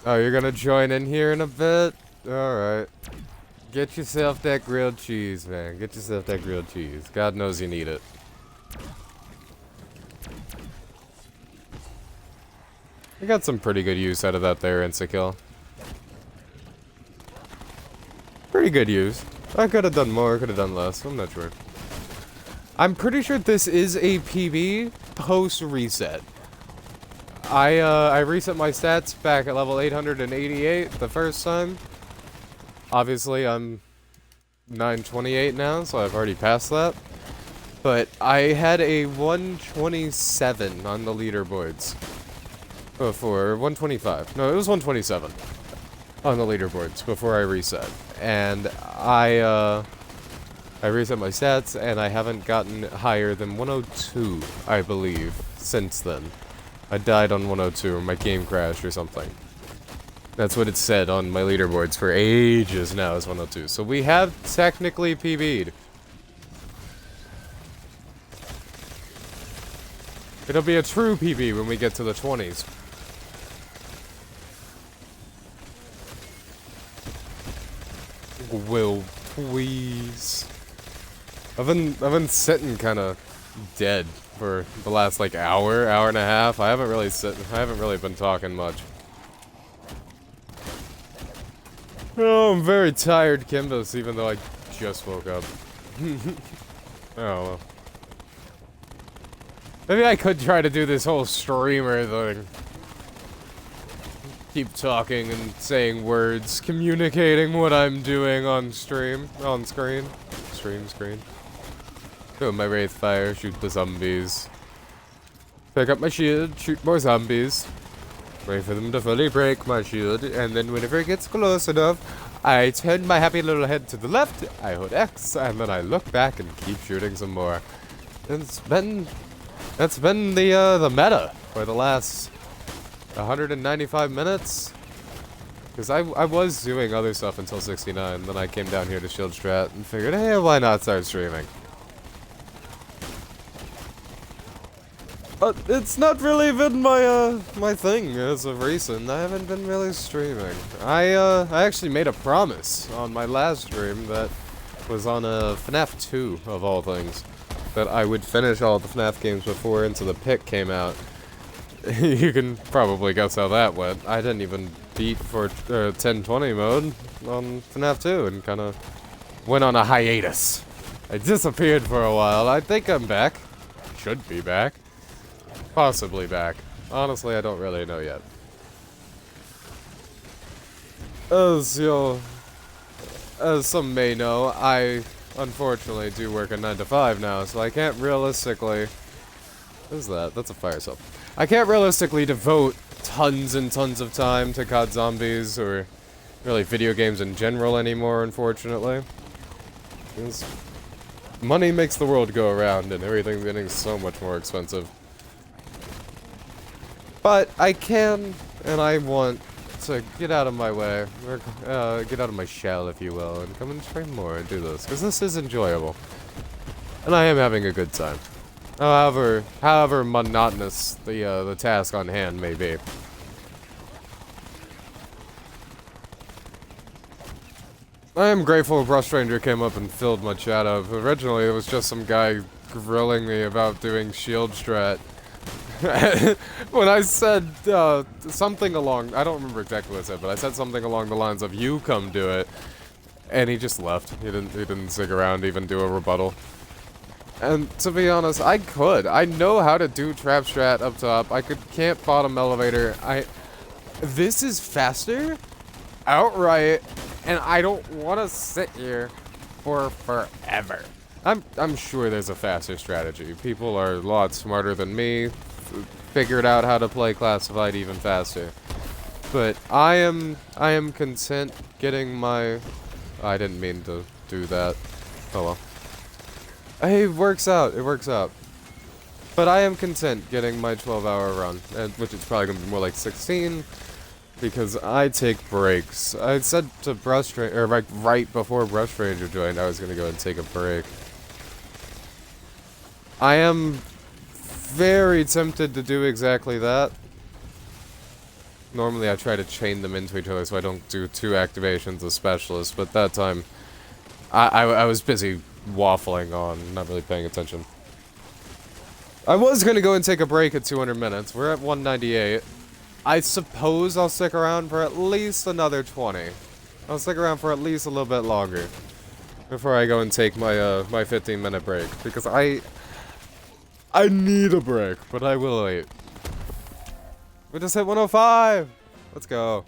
Oh, you're gonna join in here in a bit? Alright. Get yourself that grilled cheese, man. Get yourself that grilled cheese. God knows you need it. I got some pretty good use out of that there insta-kill. Pretty good use. I could have done more, could have done less. I'm not sure. I'm pretty sure this is a PB post-reset. I reset my stats back at level 888 the first time. Obviously, I'm 928 now, so I've already passed that. But I had a 127 on the leaderboards before, 125. No, it was 127 on the leaderboards before I reset. And I reset my stats, and I haven't gotten higher than 102, I believe, since then. I died on 102, or my game crashed or something. That's what it said on my leaderboards for ages now, is 102. So we have technically PB'd. It'll be a true PB when we get to the 20s. Will, please. I've been sitting kind of dead for the last like hour and a half. I haven't really been talking much. Oh, I'm very tired, Kimbus, even though I just woke up. Oh well. Maybe I could try to do this whole streamer thing. keep talking and saying words, communicating what I'm doing on screen. Screen. Go my Wraith Fire, shoot the zombies. Pick up my shield, shoot more zombies. Wait for them to fully break my shield, and then whenever it gets close enough, I turn my happy little head to the left, I hold X, and then I look back and keep shooting some more. That's been the meta for the last 195 minutes. Because I was doing other stuff until 69, then I came down here to Shield Strat and figured, hey, why not start streaming? But it's not really been my thing as of recent. I haven't been really streaming. I actually made a promise on my last stream that was on FNAF 2 of all things, that I would finish all the FNAF games before Into the Pit came out. You can probably guess how that went. I didn't even beat for 1020 mode on FNAF 2 and kind of went on a hiatus. I disappeared for a while. I think I'm back. Should be back. Possibly back. Honestly, I don't really know yet. As some may know, I unfortunately do work a 9 to 5 now, so I can't realistically... What is that? That's a fire sub. I can't realistically devote tons and tons of time to COD Zombies or really video games in general anymore, unfortunately. Because money makes the world go around and everything's getting so much more expensive. But I can, and I want to get out of my way, or get out of my shell, if you will, and come and stream more and do this, because this is enjoyable. And I am having a good time. However monotonous the task on hand may be. I am grateful Brush Ranger came up and filled my chat up. Originally, it was just some guy grilling me about doing shield strat. When I said something along, I don't remember exactly what I said, but I said something along the lines of "You come do it," and he just left. He didn't stick around to even do a rebuttal. And to be honest, I could. I know how to do trap strat up top. I could camp bottom elevator. This is faster, outright, and I don't want to sit here for forever. I'm sure there's a faster strategy. People are a lot smarter than me. Figured out how to play Classified even faster. But I am content getting my... I didn't mean to do that. Oh well. Hey, it works out. It works out. But I am content getting my 12-hour run, which is probably going to be more like 16, because I take breaks. I said to Brush Ranger, or right before Brush Ranger joined, I was going to go and take a break. I am very tempted to do exactly that. Normally I try to chain them into each other so I don't do 2 activations of specialists, but that time I was busy waffling on, not really paying attention. I was gonna go and take a break at 200 minutes. We're at 198. I suppose I'll stick around for at least another 20. I'll stick around for at least a little bit longer before I go and take my my 15-minute break, because I need a break, but I will wait. We just hit 105! Let's go.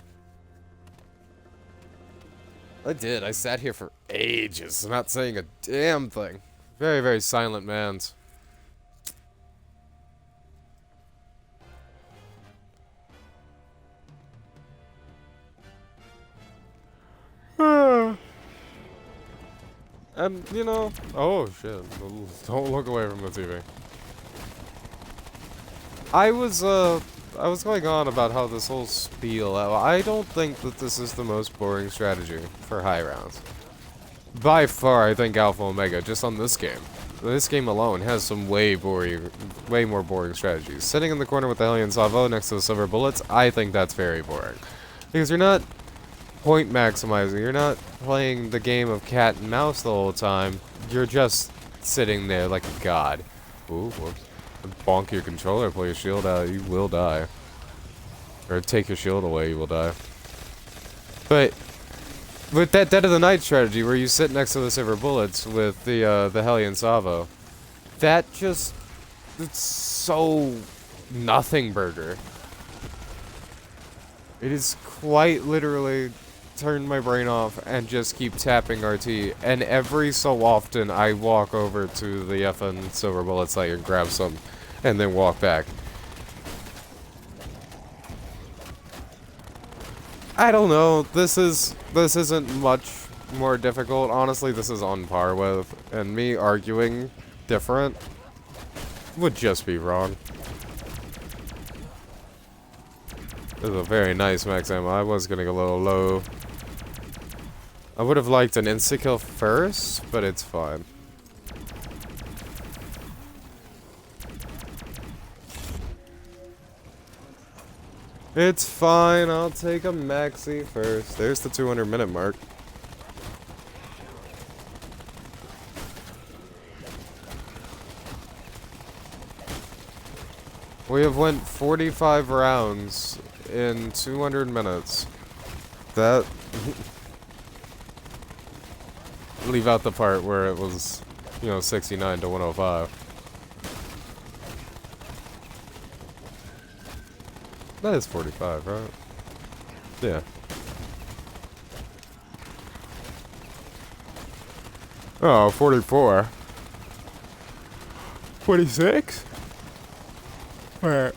I did. I sat here for ages, not saying a damn thing. Very, very silent mans. And, you know... Oh, shit. Don't look away from the TV. I was going on about how this whole spiel... I don't think that this is the most boring strategy for high rounds. By far, I think Alpha Omega, just on this game. This game alone has some way more boring strategies. Sitting in the corner with the Hellion Salvo next to the Silver Bullets, I think that's very boring. Because you're not point maximizing, you're not playing the game of cat and mouse the whole time, you're just sitting there like a god. Ooh, whoops. Bonk your controller, pull your shield out, you will die. Or take your shield away, you will die. But with that Dead of the Night strategy, where you sit next to the Silver Bullets with the Hellion Salvo, that just... it's so... nothing burger. It is quite literally turn my brain off and just keep tapping RT. And every so often, I walk over to the FN Silver Bullet site and grab some, and then walk back. I don't know. This isn't much more difficult. Honestly, this is on par with, and me arguing different would just be wrong. This is a very nice max ammo. I was getting a little low. I would have liked an insta-kill first, but it's fine. It's fine, I'll take a maxi first. There's the 200-minute mark. We have went 45 rounds in 200 minutes. That... Leave out the part where it was, you know, 69 to 105. That is 45, right? Yeah. Oh, 44. 46? Where?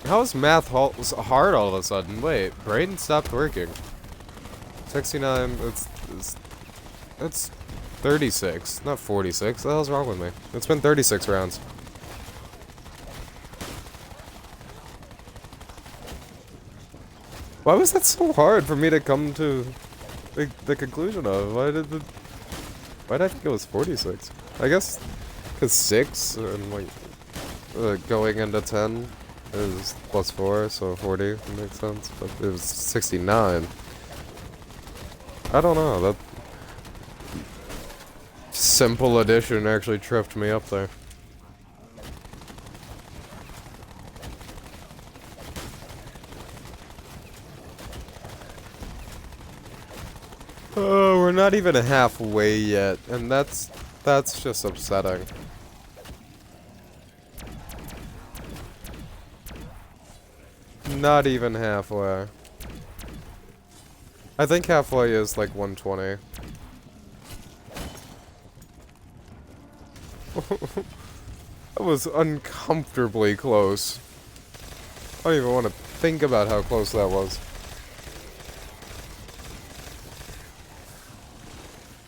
How is math hard all of a sudden? Wait, brain stopped working. 69, it's 36, not 46. What the hell's wrong with me? It's been 36 rounds. Why was that so hard for me to come to the conclusion of? Why did I think it was 46? I guess because 6 and like going into 10 is plus 4, so 40 makes sense. But it was 69. I don't know. That simple addition actually tripped me up there. Oh, we're not even halfway yet, and that's just upsetting. Not even halfway. I think halfway is like 120. That was uncomfortably close. I don't even want to think about how close that was.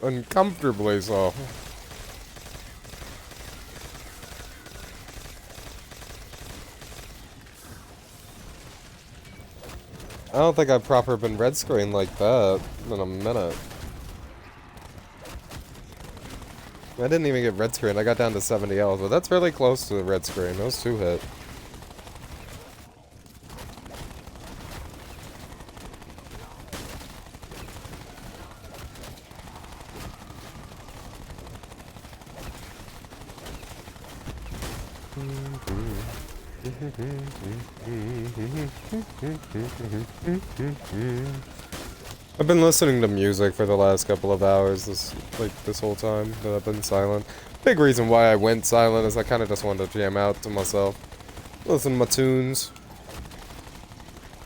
Uncomfortably so. I don't think I've proper been red screen like that in a minute. I didn't even get red screen. I got down to 70 Ls, but that's really close to the red screen. Those 2 hit. I've been listening to music for the last couple of hours this whole time that I've been silent. Big reason why I went silent is I kind of just wanted to jam out to myself. Listen to my tunes.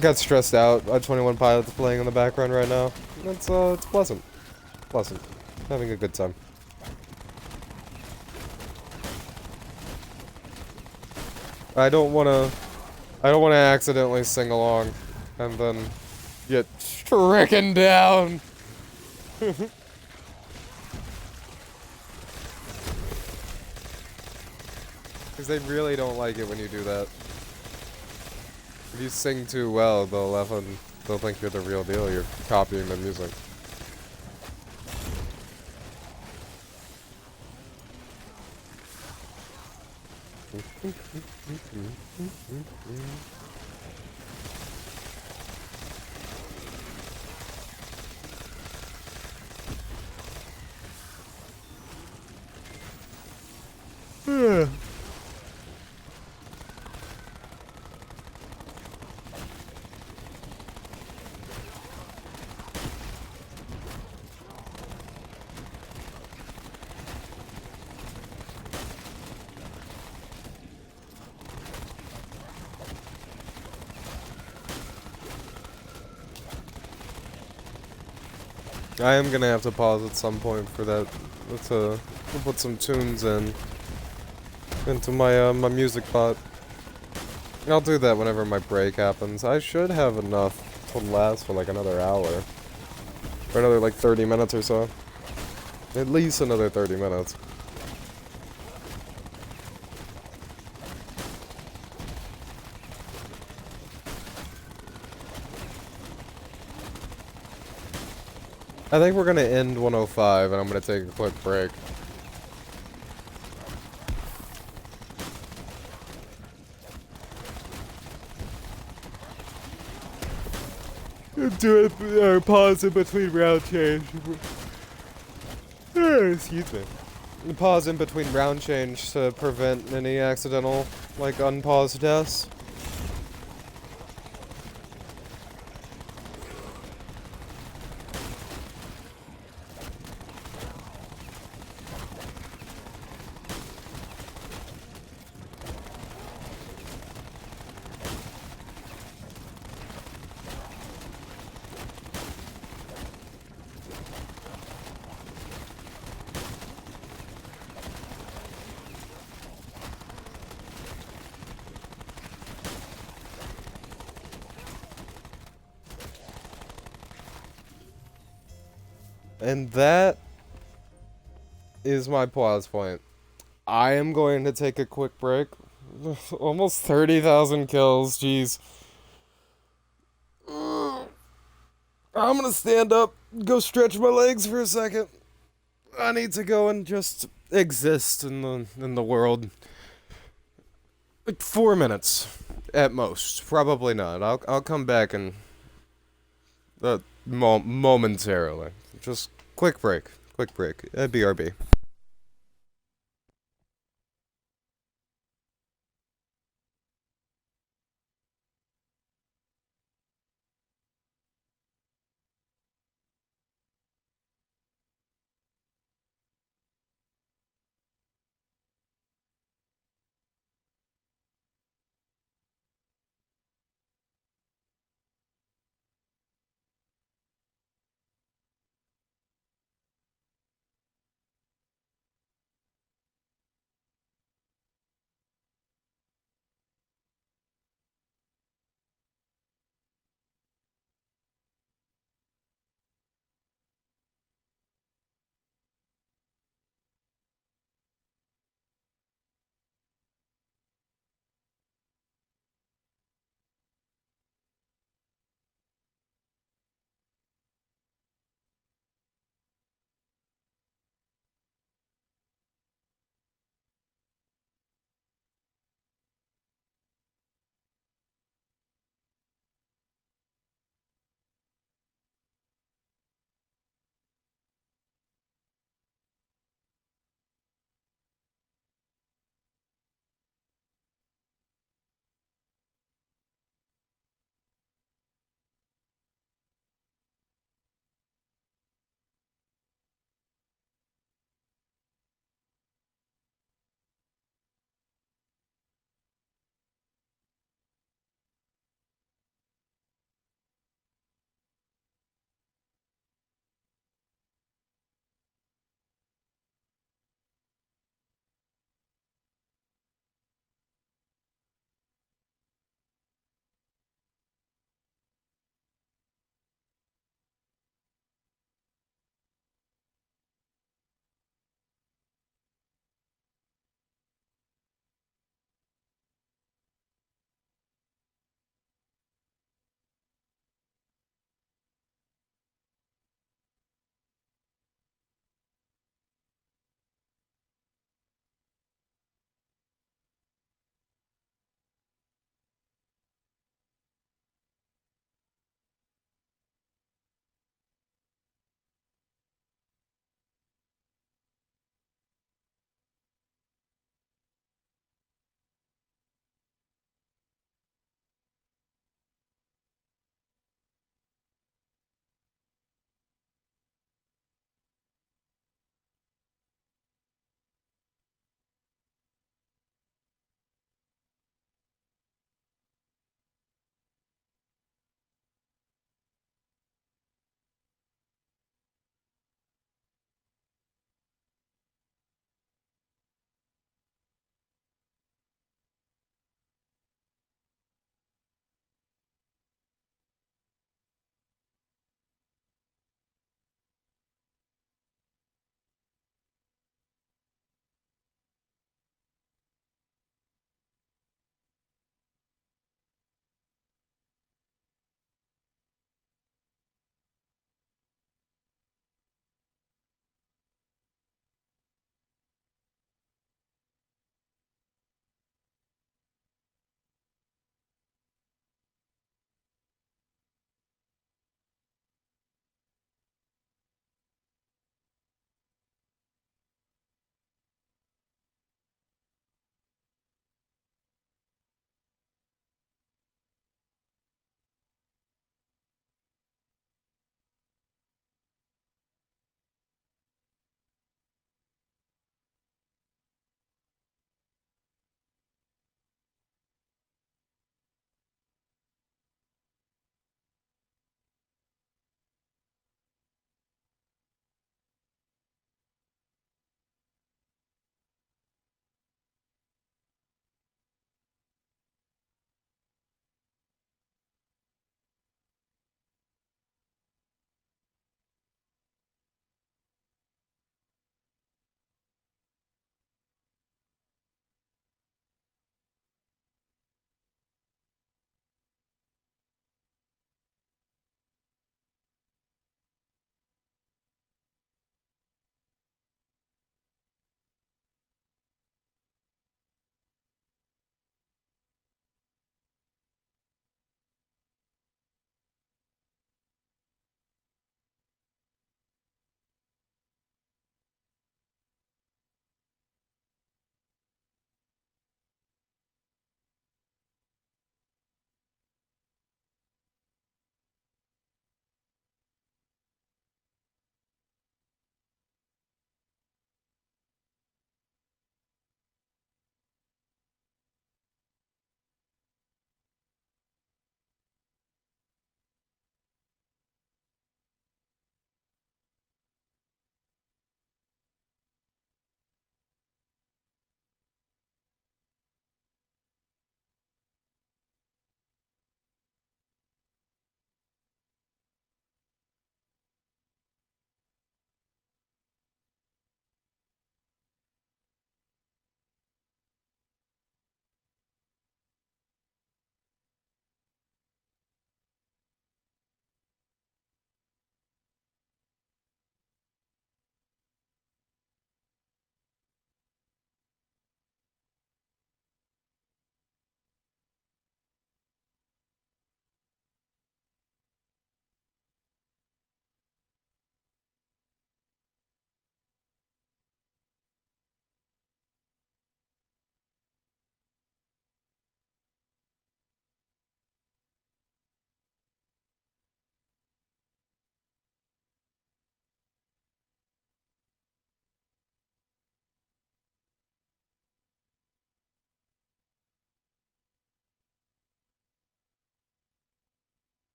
Got stressed out. 21 Pilots playing in the background right now. It's pleasant. Pleasant. Having a good time. I don't wanna accidentally sing along and then get stricken down. Because they really don't like it when you do that. If you sing too well, they'll think you're the real deal. You're copying the music. I am gonna have to pause at some point for that to put some tunes into my my music pot. I'll do that whenever my break happens. I should have enough to last for like another hour. Or another like 30 minutes or so. At least another 30 minutes. I think we're gonna end 105 and I'm gonna take a quick break. Do it, or pause in between round change. Excuse me. Pause in between round change to prevent any accidental, like, unpaused deaths. And that is my pause point. I am going to take a quick break. Almost 30,000 kills, jeez. I'm gonna stand up, go stretch my legs for a second. I need to go and just exist in the world. Like 4 minutes at most. Probably not. I'll come back and momentarily. Just quick break. Quick break. BRB.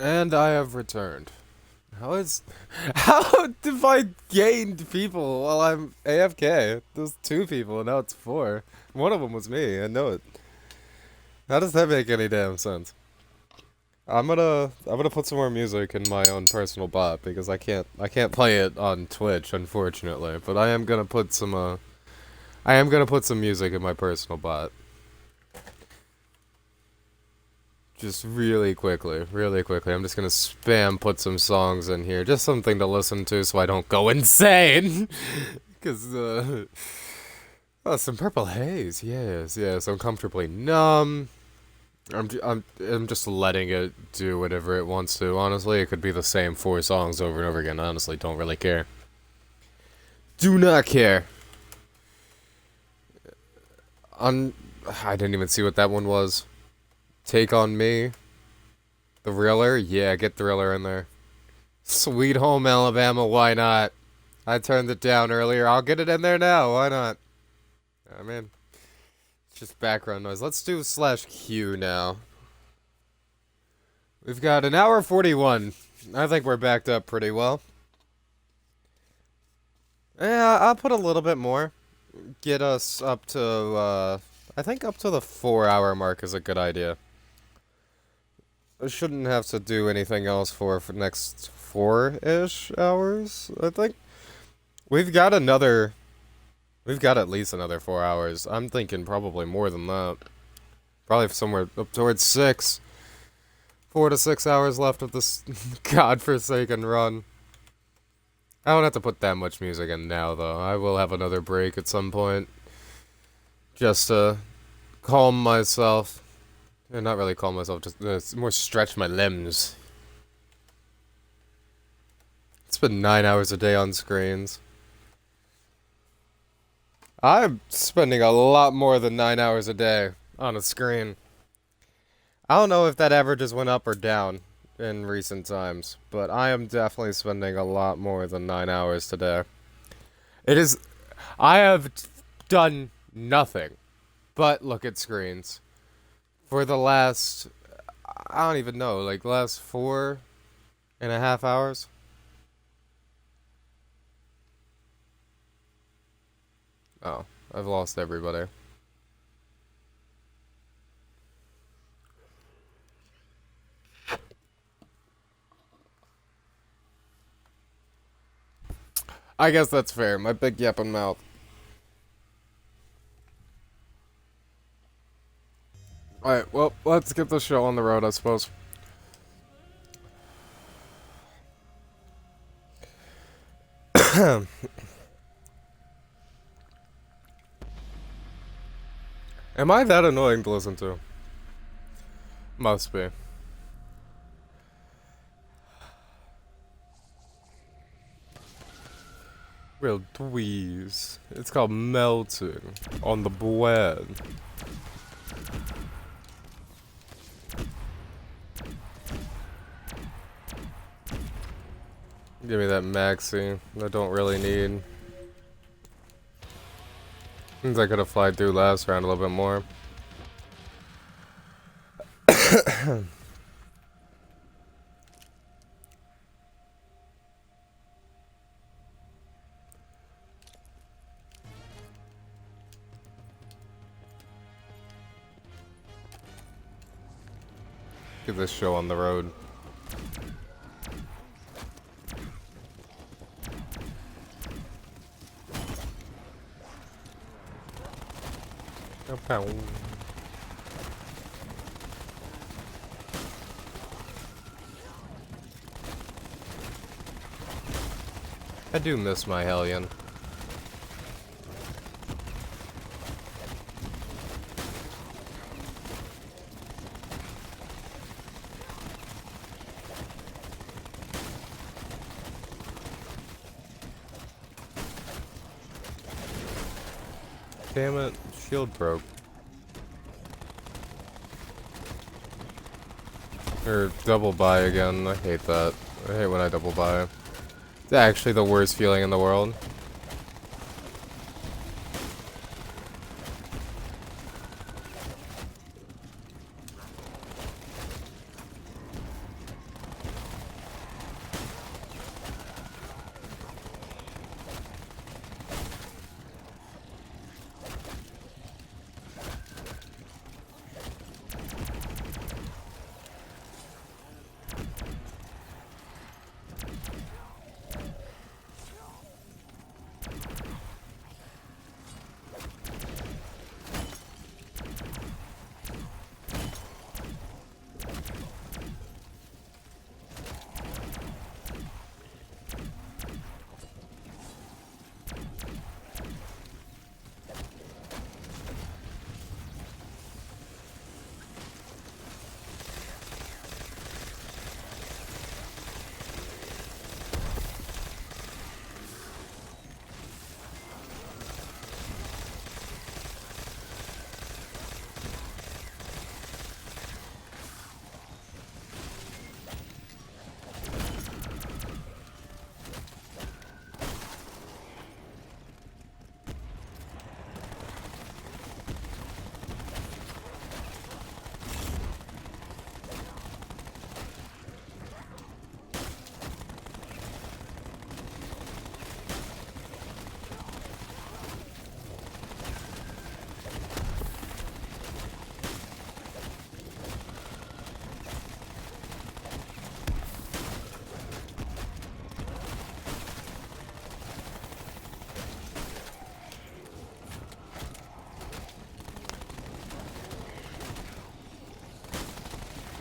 And I have returned. How have I gained people while I'm AFK? There's 2 people and now it's 4. One of them was me, I know it. How does that make any damn sense? I'm gonna put some more music in my own personal bot because I can't play it on Twitch, unfortunately. But I am gonna put some music in my personal bot. Just really quickly. I'm just gonna spam put some songs in here, just something to listen to so I don't go insane. Cause oh, some Purple Haze, yes, I'm comfortably numb. I'm just letting it do whatever it wants to. Honestly, it could be the same 4 songs over and over again. Honestly, don't really care. Do not care. I didn't even see what that one was. Take on Me. The Thriller? Yeah, get Thriller in there. Sweet Home Alabama, why not? I turned it down earlier. I'll get it in there now. Why not? I mean, it's just background noise. Let's do /Q now. We've got an hour 41. I think we're backed up pretty well. Yeah, I'll put a little bit more. Get us up to, I think up to the 4-hour mark is a good idea. I shouldn't have to do anything else for the next 4-ish hours, I think. We've got at least another 4 hours. I'm thinking probably more than that. Probably somewhere up towards 6. 4 to 6 hours left of this godforsaken run. I don't have to put that much music in now, though. I will have another break at some point. Just to calm myself. Not really calm myself, just more stretch my limbs. It's been 9 hours a day on screens. I'm spending a lot more than 9 hours a day on a screen. I don't know if that averages went up or down in recent times, but I am definitely spending a lot more than 9 hours today. I have done nothing but look at screens for the last, I don't even know, like last 4.5 hours. Oh, I've lost everybody. I guess that's fair. My big yapping mouth. Alright, well, let's get the show on the road, I suppose. Am I that annoying to listen to? Must be. Real dweeze. It's called melting on the bread. Give me that maxi. I don't really need. Means I could have flied through last round a little bit more. Get this show on the road. Pow. I do miss my Hellion. Damn it, shield broke. Or double buy again, I hate that. I hate when I double buy. It's actually the worst feeling in the world.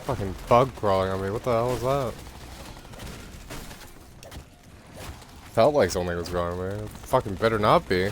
Fucking bug crawling on me. What the hell was that? Felt like something was crawling on me. It fucking better not be.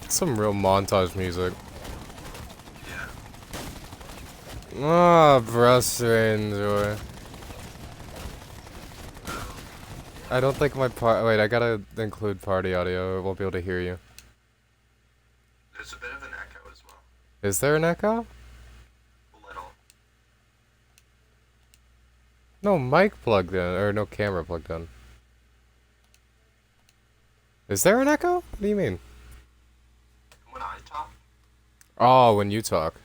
Some real montage music. Ah, Breast Ranger. I don't think my wait, I gotta include party audio. I won't be able to hear you. There's a bit of an echo as well. Is there an echo? A little. No mic plugged in, or no camera plugged in. Is there an echo? What do you mean? When I talk? Oh, when you talk.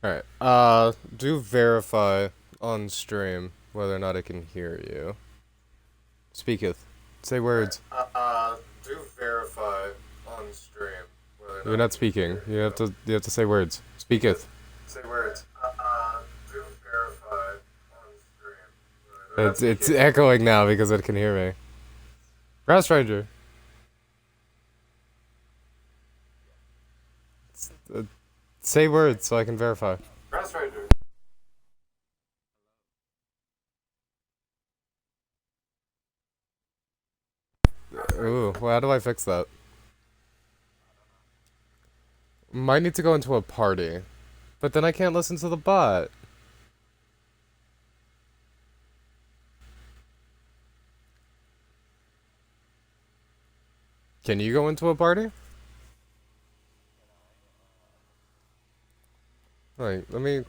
Yeah. Alright, do verify on stream whether or not I can hear you. Speaketh. Say words. Do verify on stream whether or not you're not speaking. You have to say words. Speaketh. Say words. Do verify on stream. It's echoing now because it can hear me. Grass Ranger. Say words so I can verify. Grass Ranger. Ooh, well, how do I fix that? Might need to go into a party. But then I can't listen to the bot. Can you go into a party? Alright, I'm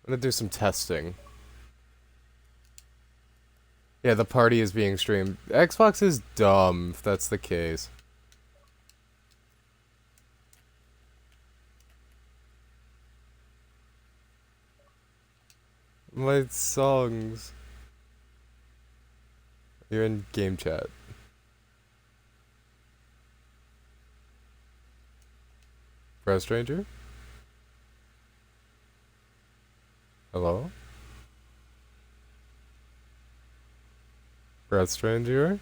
gonna do some testing. Yeah, the party is being streamed. Xbox is dumb, if that's the case. My songs. You're in game chat. Breast Stranger? Hello? Breast Stranger?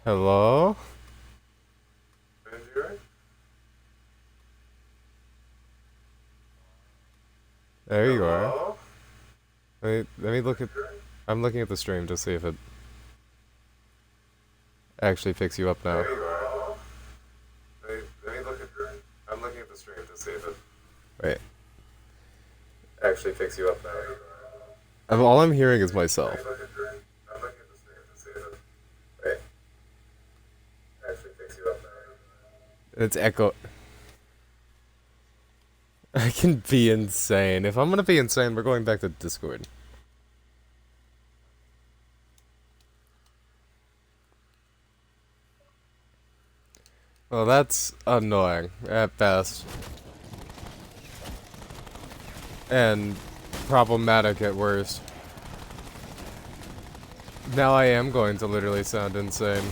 Hello? Stranger? There you are. Let me look at... I'm looking at the stream to see if it actually picks you up now. There you are. Let me look at... I'm looking at the stream to see if it... Wait. Actually picks you up now. All I'm hearing is myself. I'm looking at the stream to see if it... Wait. Actually picks you up now. It's echo... I can be insane. If I'm gonna be insane, we're going back to Discord. Well, that's annoying at best. And problematic at worst. Now I am going to literally sound insane.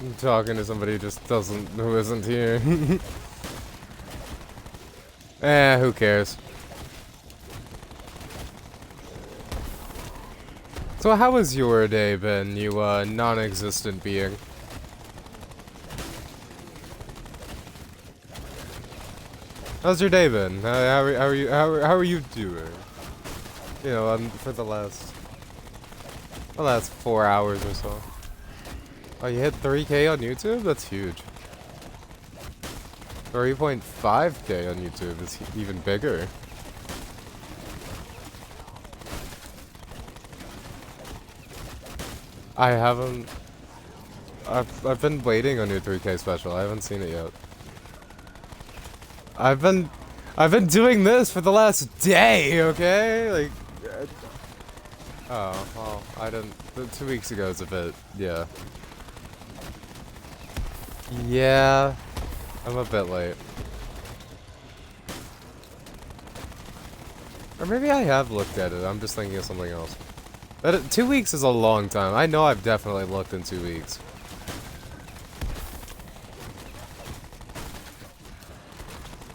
I'm talking to somebody who isn't here. Who cares? So how has your day been, you non-existent being? How's your day been? How are you doing? You know, for the last 4 hours or so. Oh, you hit 3K on YouTube? That's huge. 3.5K on YouTube is even bigger. I haven't... I've been waiting on your 3K special. I haven't seen it yet. I've been doing this for the last day, okay? Like... oh, well, I didn't... 2 weeks ago is a bit... yeah. Yeah... I'm a bit late. Or maybe I have looked at it. I'm just thinking of something else. But 2 weeks is a long time. I know I've definitely looked in 2 weeks.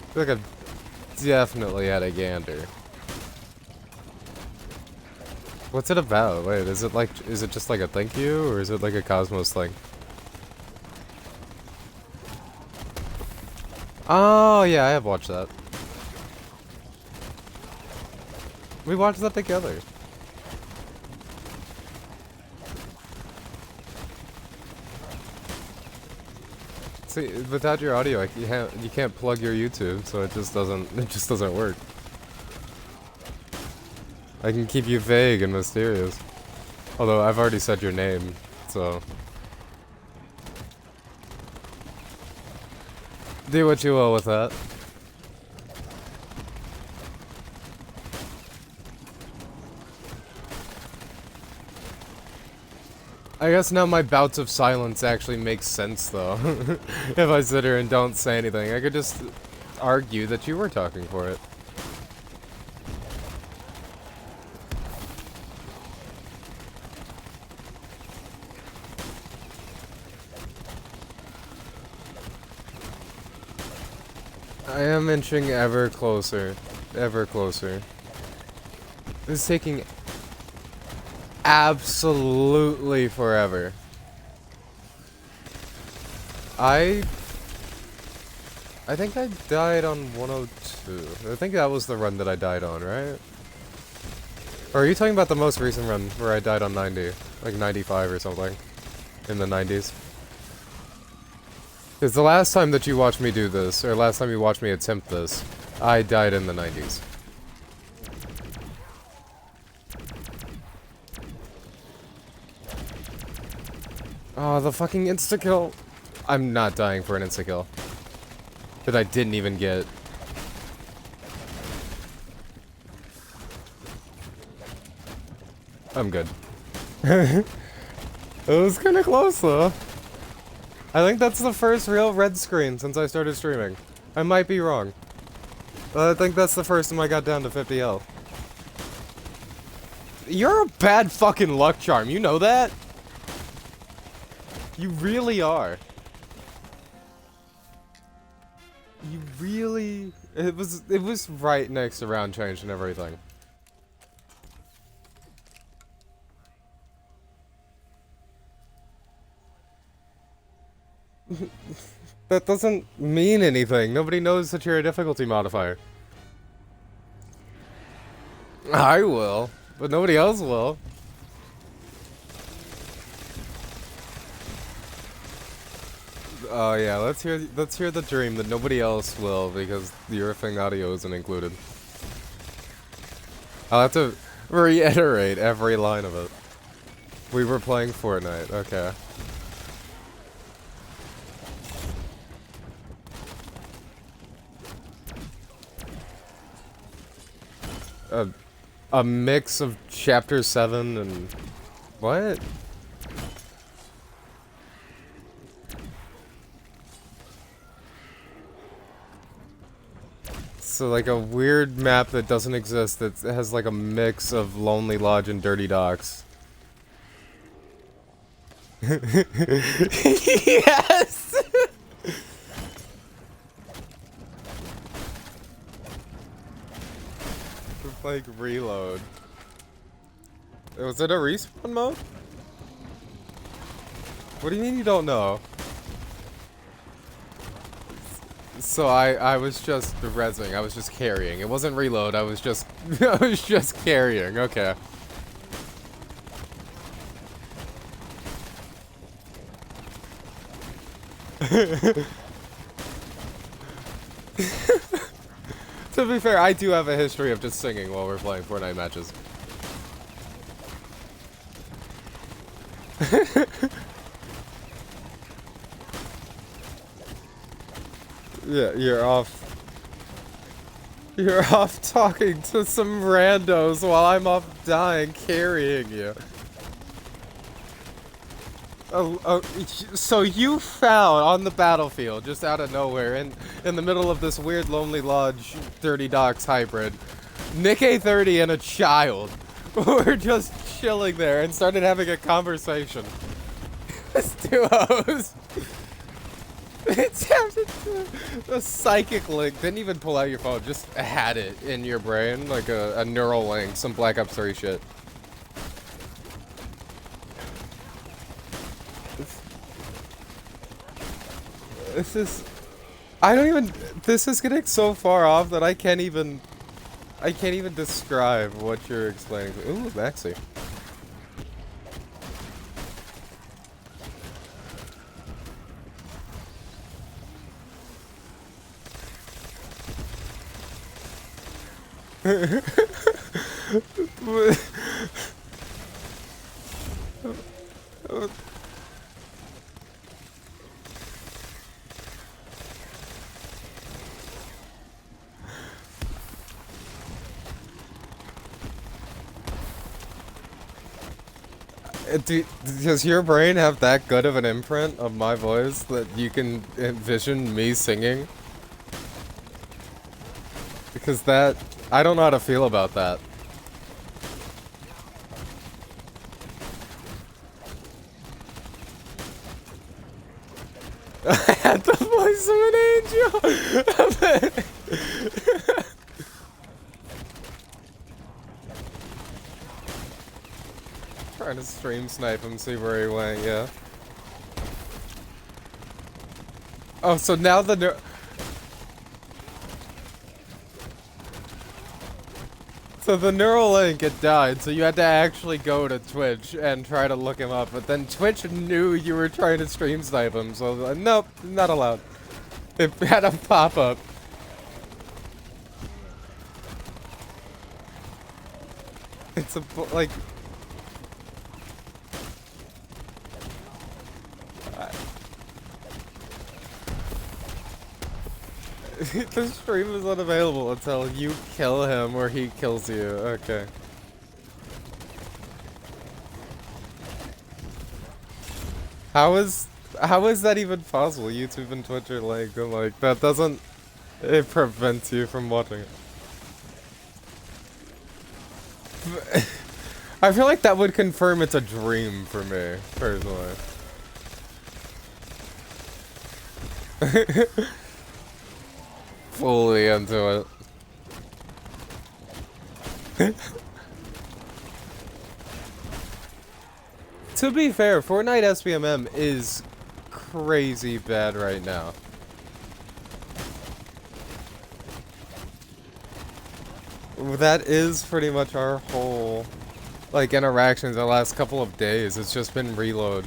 I feel like I've definitely had a gander. What's it about? Wait, is it just like a thank you, or is it like a Cosmos thing? Oh, yeah, I have watched that. We watched that together. See, without your audio, you can't plug your YouTube, so it just doesn't work. I can keep you vague and mysterious. Although I've already said your name, so do what you will with that. I guess now my bouts of silence actually make sense, though. If I sit here and don't say anything, I could just argue that you were talking for it. I am inching ever closer. Ever closer. It's taking absolutely forever. I think I died on 102. I think that was the run that I died on, right? Or are you talking about the most recent run where I died on 90? Like 95 or something. In the 90s? Because the last time that you watched me do this, or last time you watched me attempt this, I died in the 90s. Oh, the fucking insta-kill. I'm not dying for an insta-kill. That I didn't even get. I'm good. It was kinda close, though. I think that's the first real red screen since I started streaming. I might be wrong. But I think that's the first time I got down to 50 health. You're a bad fucking luck charm, you know that? You really are. You really... It was right next to round change and everything. That doesn't mean anything. Nobody knows that you're a difficulty modifier. I will, but nobody else will. Oh yeah, let's hear the dream that nobody else will because the Earthing audio isn't included. I'll have to reiterate every line of it. We were playing Fortnite, okay. A mix of Chapter 7 and... What? So like a weird map that doesn't exist that has like a mix of Lonely Lodge and Dirty Docks. Yes! Like reload. Was it a respawn mode? What do you mean you don't know? So I was just rezzing, I was just carrying. It wasn't reload, I was just I was just carrying, okay. To be fair, I do have a history of just singing while we're playing Fortnite matches. Yeah, you're off. You're off talking to some randos while I'm off dying carrying you. So you found on the battlefield, just out of nowhere, in the middle of this weird Lonely Lodge Dirty Docks hybrid, Nick A30 and a child were just chilling there and started having a conversation. It's two hoes. It's a psychic link. Didn't even pull out your phone, just had it in your brain, like a neural link, some Black Ops 3 shit. This is... I don't even... This is getting so far off that I can't even describe what you're explaining. Ooh, Maxi. Does your brain have that good of an imprint of my voice that you can envision me singing? Because that... I don't know how to feel about that. I had the voice of an angel! Trying to stream snipe him, see where he went, yeah. Oh, so now the So the neural link, it died, so you had to actually go to Twitch and try to look him up, but then Twitch knew you were trying to stream snipe him, so nope, not allowed. It had a pop-up. It's a, like... The stream is unavailable until you kill him or he kills you. Okay. How is that even possible? YouTube and Twitch are like that doesn't... It prevents you from watching it. I feel like that would confirm it's a dream for me, personally. Fully into it. To be fair, Fortnite SBMM is crazy bad right now. That is pretty much our whole, like, interactions the last couple of days. It's just been reload.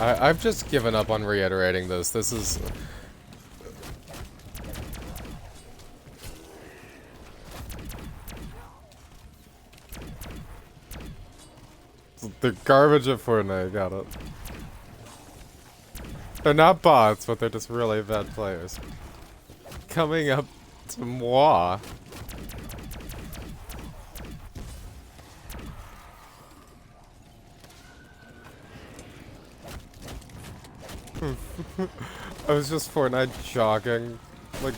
I've just given up on reiterating this. This is... The garbage of Fortnite, got it. They're not bots, but they're just really bad players. Coming up to moi. I was just Fortnite jogging, like...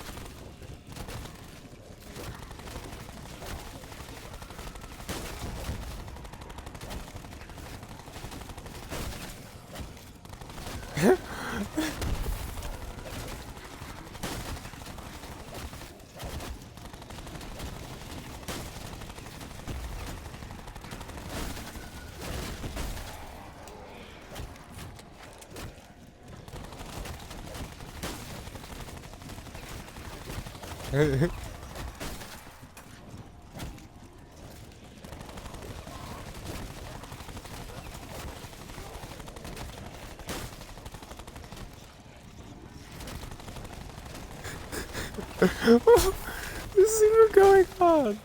This is even going on.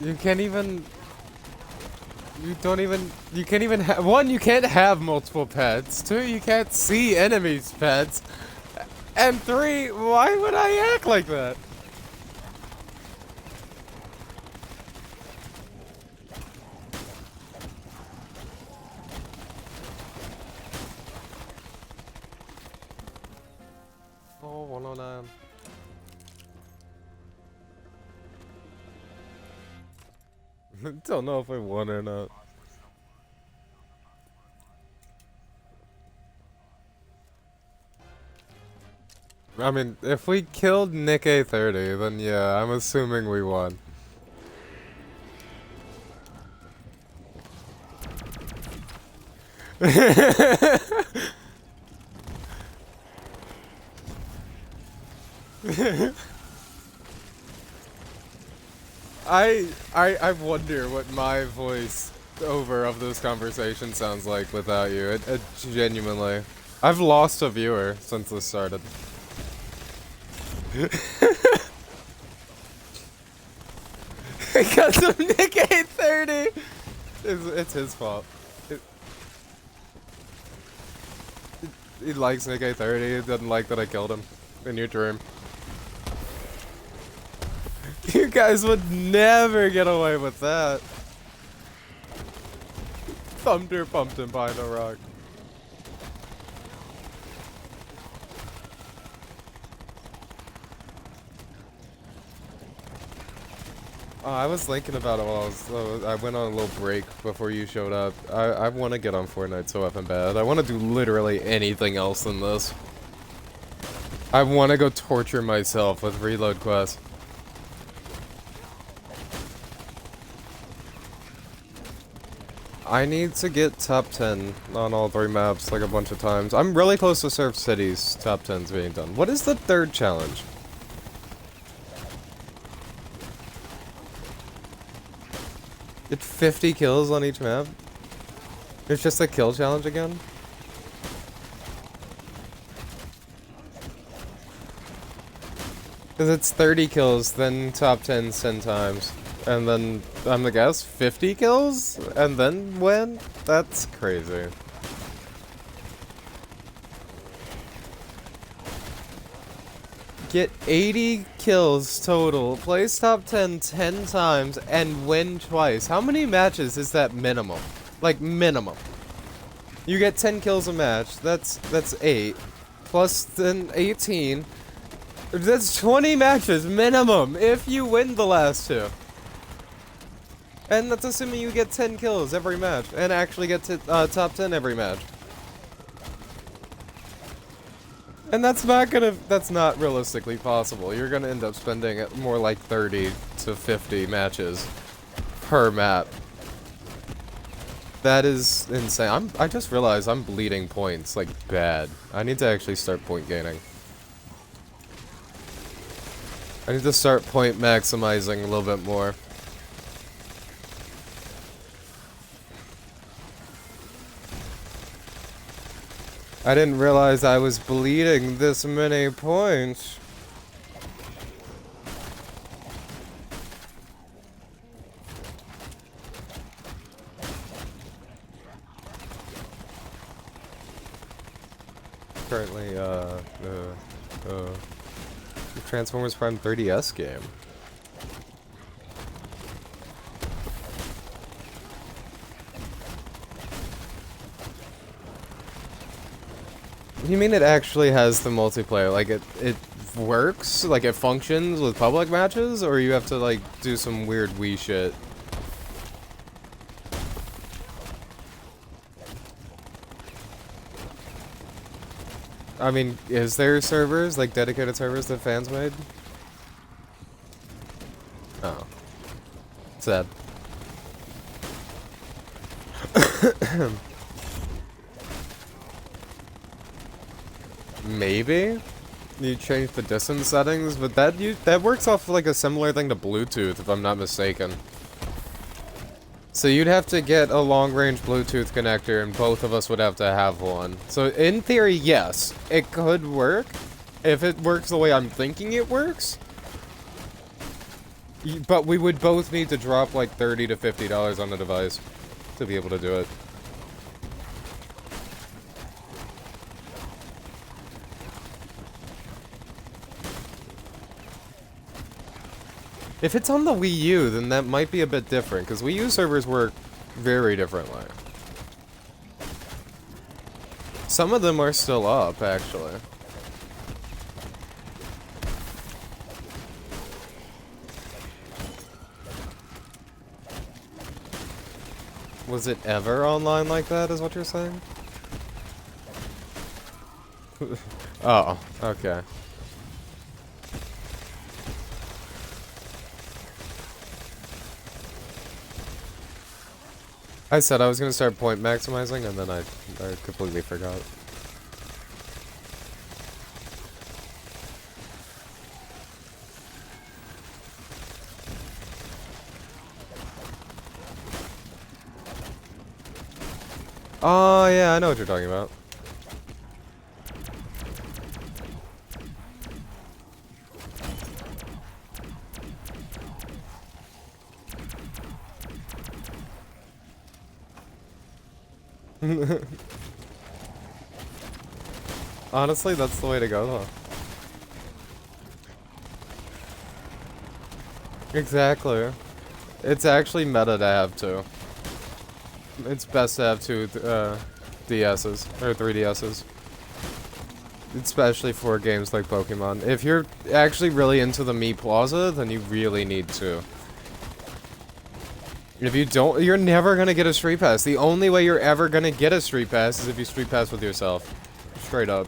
You can't even. You don't even. You can't even have. One, you can't have multiple pets. Two, you can't see enemies' pets. And three, why would I act like that? Oh, 109. Don't know if I won or not. I mean, if we killed Nick A30, then yeah, I'm assuming we won. I wonder what my voice over of this conversation sounds like without you. It genuinely. I've lost a viewer since this started. Because of Nick 830! It's his fault. He likes Nick 830, he doesn't like that I killed him in your dream. You guys would never get away with that. Thunder pumped him behind a rock. I was thinking about it while I went on a little break before you showed up. I want to get on Fortnite so effing bad. I want to do literally anything else than this. I want to go torture myself with reload quests. I need to get top 10 on all 3 maps like a bunch of times. I'm really close to Surf City's top 10s being done. What is the 3rd challenge? Get 50 kills on each map? It's just a kill challenge again? Because it's 30 kills, then top 10s 10 times. And then, I'm gonna guess, 50 kills? And then win? That's crazy. Get 80 kills total, place top 10 10 times, and win twice. How many matches is that minimum? Like, minimum. You get 10 kills a match, that's 8. Plus then 18. That's 20 matches minimum if you win the last 2. And that's assuming you get 10 kills every match, and actually get to top 10 every match. And that's not realistically possible. You're gonna end up spending more like 30 to 50 matches per map. That is insane. I just realized I'm bleeding points, like, bad. I need to actually start point gaining. I need to start point maximizing a little bit more. I didn't realize I was bleeding this many points. Currently, the Transformers Prime 30S game. You mean it actually has the multiplayer? Like it works? Like it functions with public matches? Or you have to like do some weird Wii shit? I mean, is there servers, like dedicated servers that fans made? Oh. Sad. Maybe? You change the distance settings, but that works off like a similar thing to Bluetooth, if I'm not mistaken. So you'd have to get a long-range Bluetooth connector, and both of us would have to have one. So in theory, yes, it could work. If it works the way I'm thinking it works. But we would both need to drop like $30 to $50 on the device to be able to do it. If it's on the Wii U, then that might be a bit different, because Wii U servers work very differently. Some of them are still up, actually. Was it ever online like that, is what you're saying? Oh, okay. I said I was gonna start point maximizing, and then I completely forgot. Oh, yeah, I know what you're talking about. Honestly, that's the way to go, though. Exactly. It's actually meta to have two. It's best to have two DSs, or 3DSs. Especially for games like Pokemon. If you're actually really into the Mii Plaza, then you really need to. If you don't, you're never gonna get a Street Pass. The only way you're ever gonna get a Street Pass is if you Street Pass with yourself. Straight up.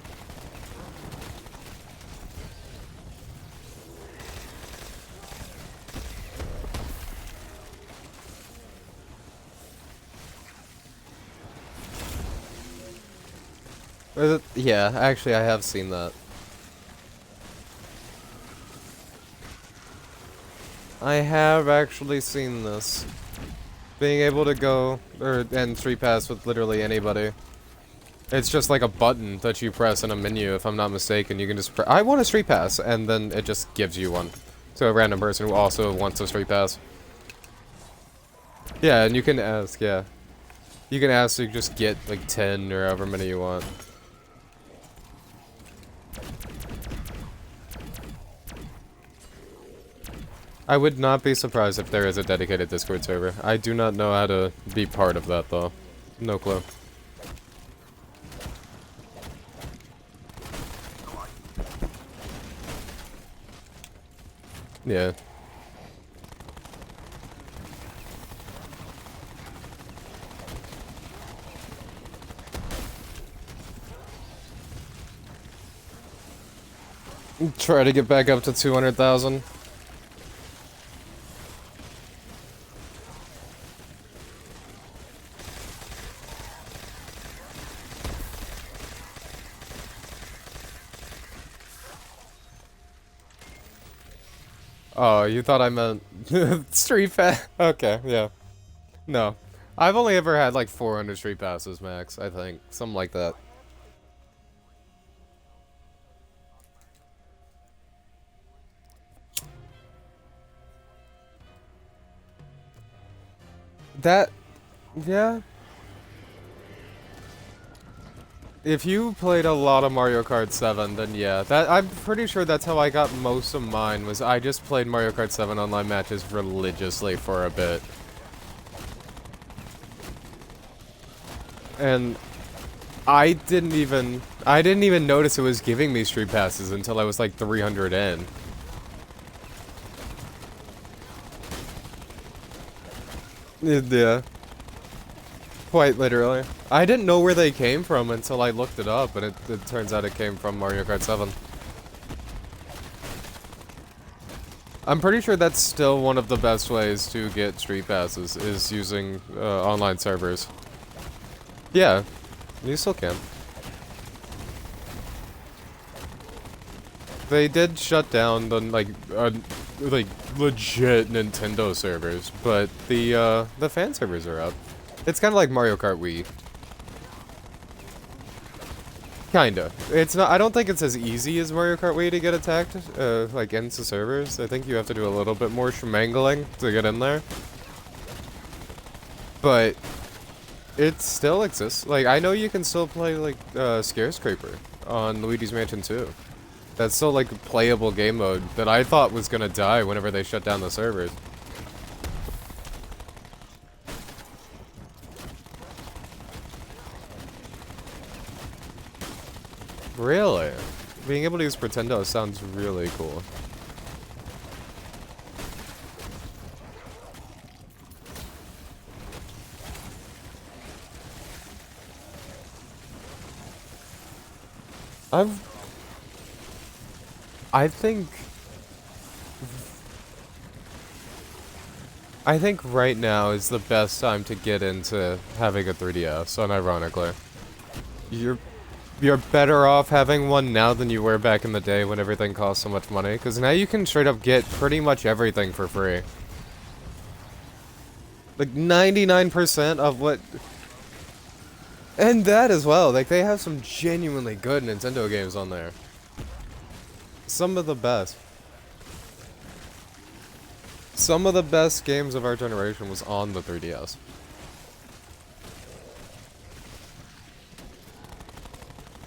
Yeah, actually I have seen that. I have actually seen this. Being able to go, and Street Pass with literally anybody. It's just like a button that you press in a menu, if I'm not mistaken. You can just I want a Street Pass, and then it just gives you one. To a random person who also wants a Street Pass. Yeah, and you can ask, yeah. You can ask to just get like 10 or however many you want. I would not be surprised if there is a dedicated Discord server. I do not know how to be part of that, though. No clue. Yeah. Try to get back up to 200,000. Oh, you thought I meant Street Pass? Okay, yeah. No. I've only ever had like 400 Street Passes max, I think. Something like that. Yeah. If you played a lot of Mario Kart 7, then yeah. I'm pretty sure that's how I got most of mine, was I just played Mario Kart 7 online matches religiously for a bit. And I didn't even notice it was giving me Street Passes until I was like 300 in. Yeah. Quite literally. I didn't know where they came from until I looked it up, and it turns out it came from Mario Kart 7. I'm pretty sure that's still one of the best ways to get Street Passes, is using online servers. Yeah, you still can. They did shut down the like legit Nintendo servers, but the fan servers are up. It's kind of like Mario Kart Wii. Kinda. It's not. I don't think it's as easy as Mario Kart Wii to get attacked, like into servers. I think you have to do a little bit more schmangling to get in there. But it still exists. Like I know you can still play like Scarescraper on Luigi's Mansion 2. That's still like a playable game mode that I thought was gonna die whenever they shut down the servers. Really? Being able to use Pretendo sounds really cool. I think right now is the best time to get into having a 3DS, unironically. You're better off having one now than you were back in the day when everything cost so much money, because now you can straight up get pretty much everything for free. Like 99% of what... And that as well, like they have some genuinely good Nintendo games on there. Some of the best. Some of the best games of our generation was on the 3DS.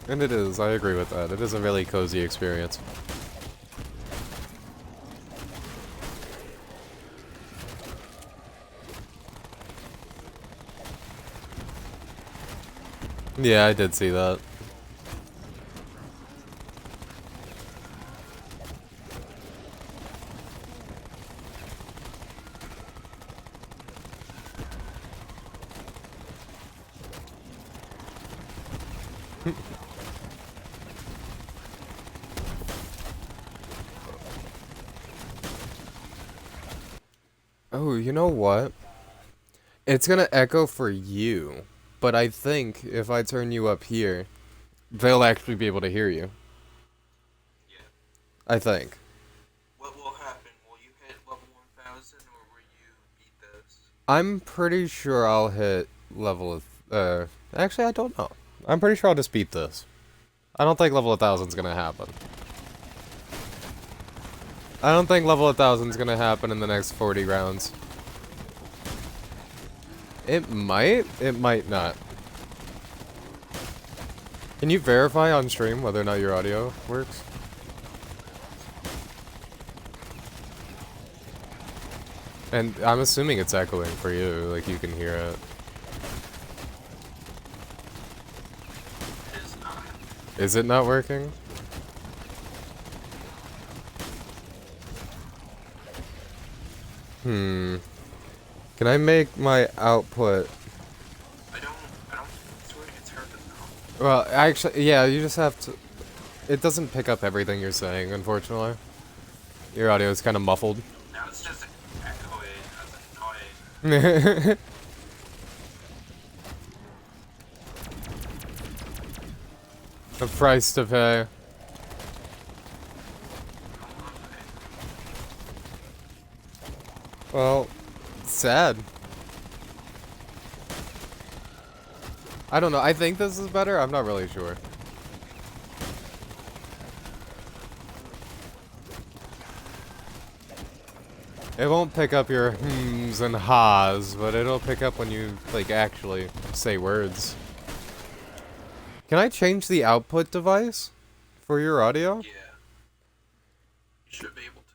And it is, I agree with that. It is a really cozy experience. Yeah, I did see that. Oh, you know what? It's gonna echo for you, but I think if I turn you up here, they'll actually be able to hear you. Yeah. I think. What will happen? Will you hit level 1000 or will you beat this? I'm pretty sure I'll hit level of, actually I don't know. I'm pretty sure I'll just beat this. I don't think level 1000's gonna happen. I don't think level 1000's gonna happen in the next 40 rounds. It might not. Can you verify on stream whether or not your audio works? And I'm assuming it's echoing for you, like you can hear it. It is not. Is it not working? Can I make my output? I don't think it's hard to know. Well, actually, yeah, you just have to... It doesn't pick up everything you're saying, unfortunately. Your audio is kind of muffled. Now it's just echoing as annoying. The price to pay. Well, sad. I don't know. I think this is better. I'm not really sure. It won't pick up your hms and ha's, but it'll pick up when you, like, actually say words. Can I change the output device for your audio? Yeah. You should be able to.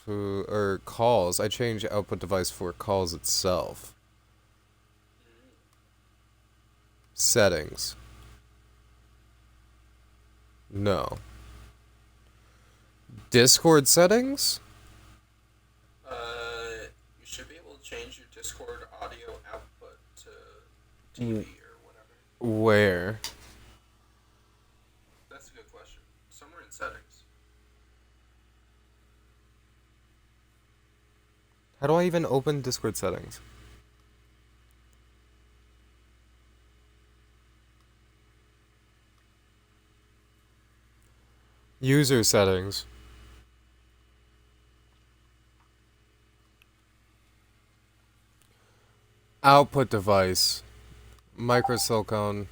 Or calls. I changed output device for calls itself. Settings. No. Discord settings? You should be able to change your Discord audio output to TV or whatever. Where? That's a good question. Somewhere in settings. How do I even open Discord settings? User settings. Output device. Microsilicone.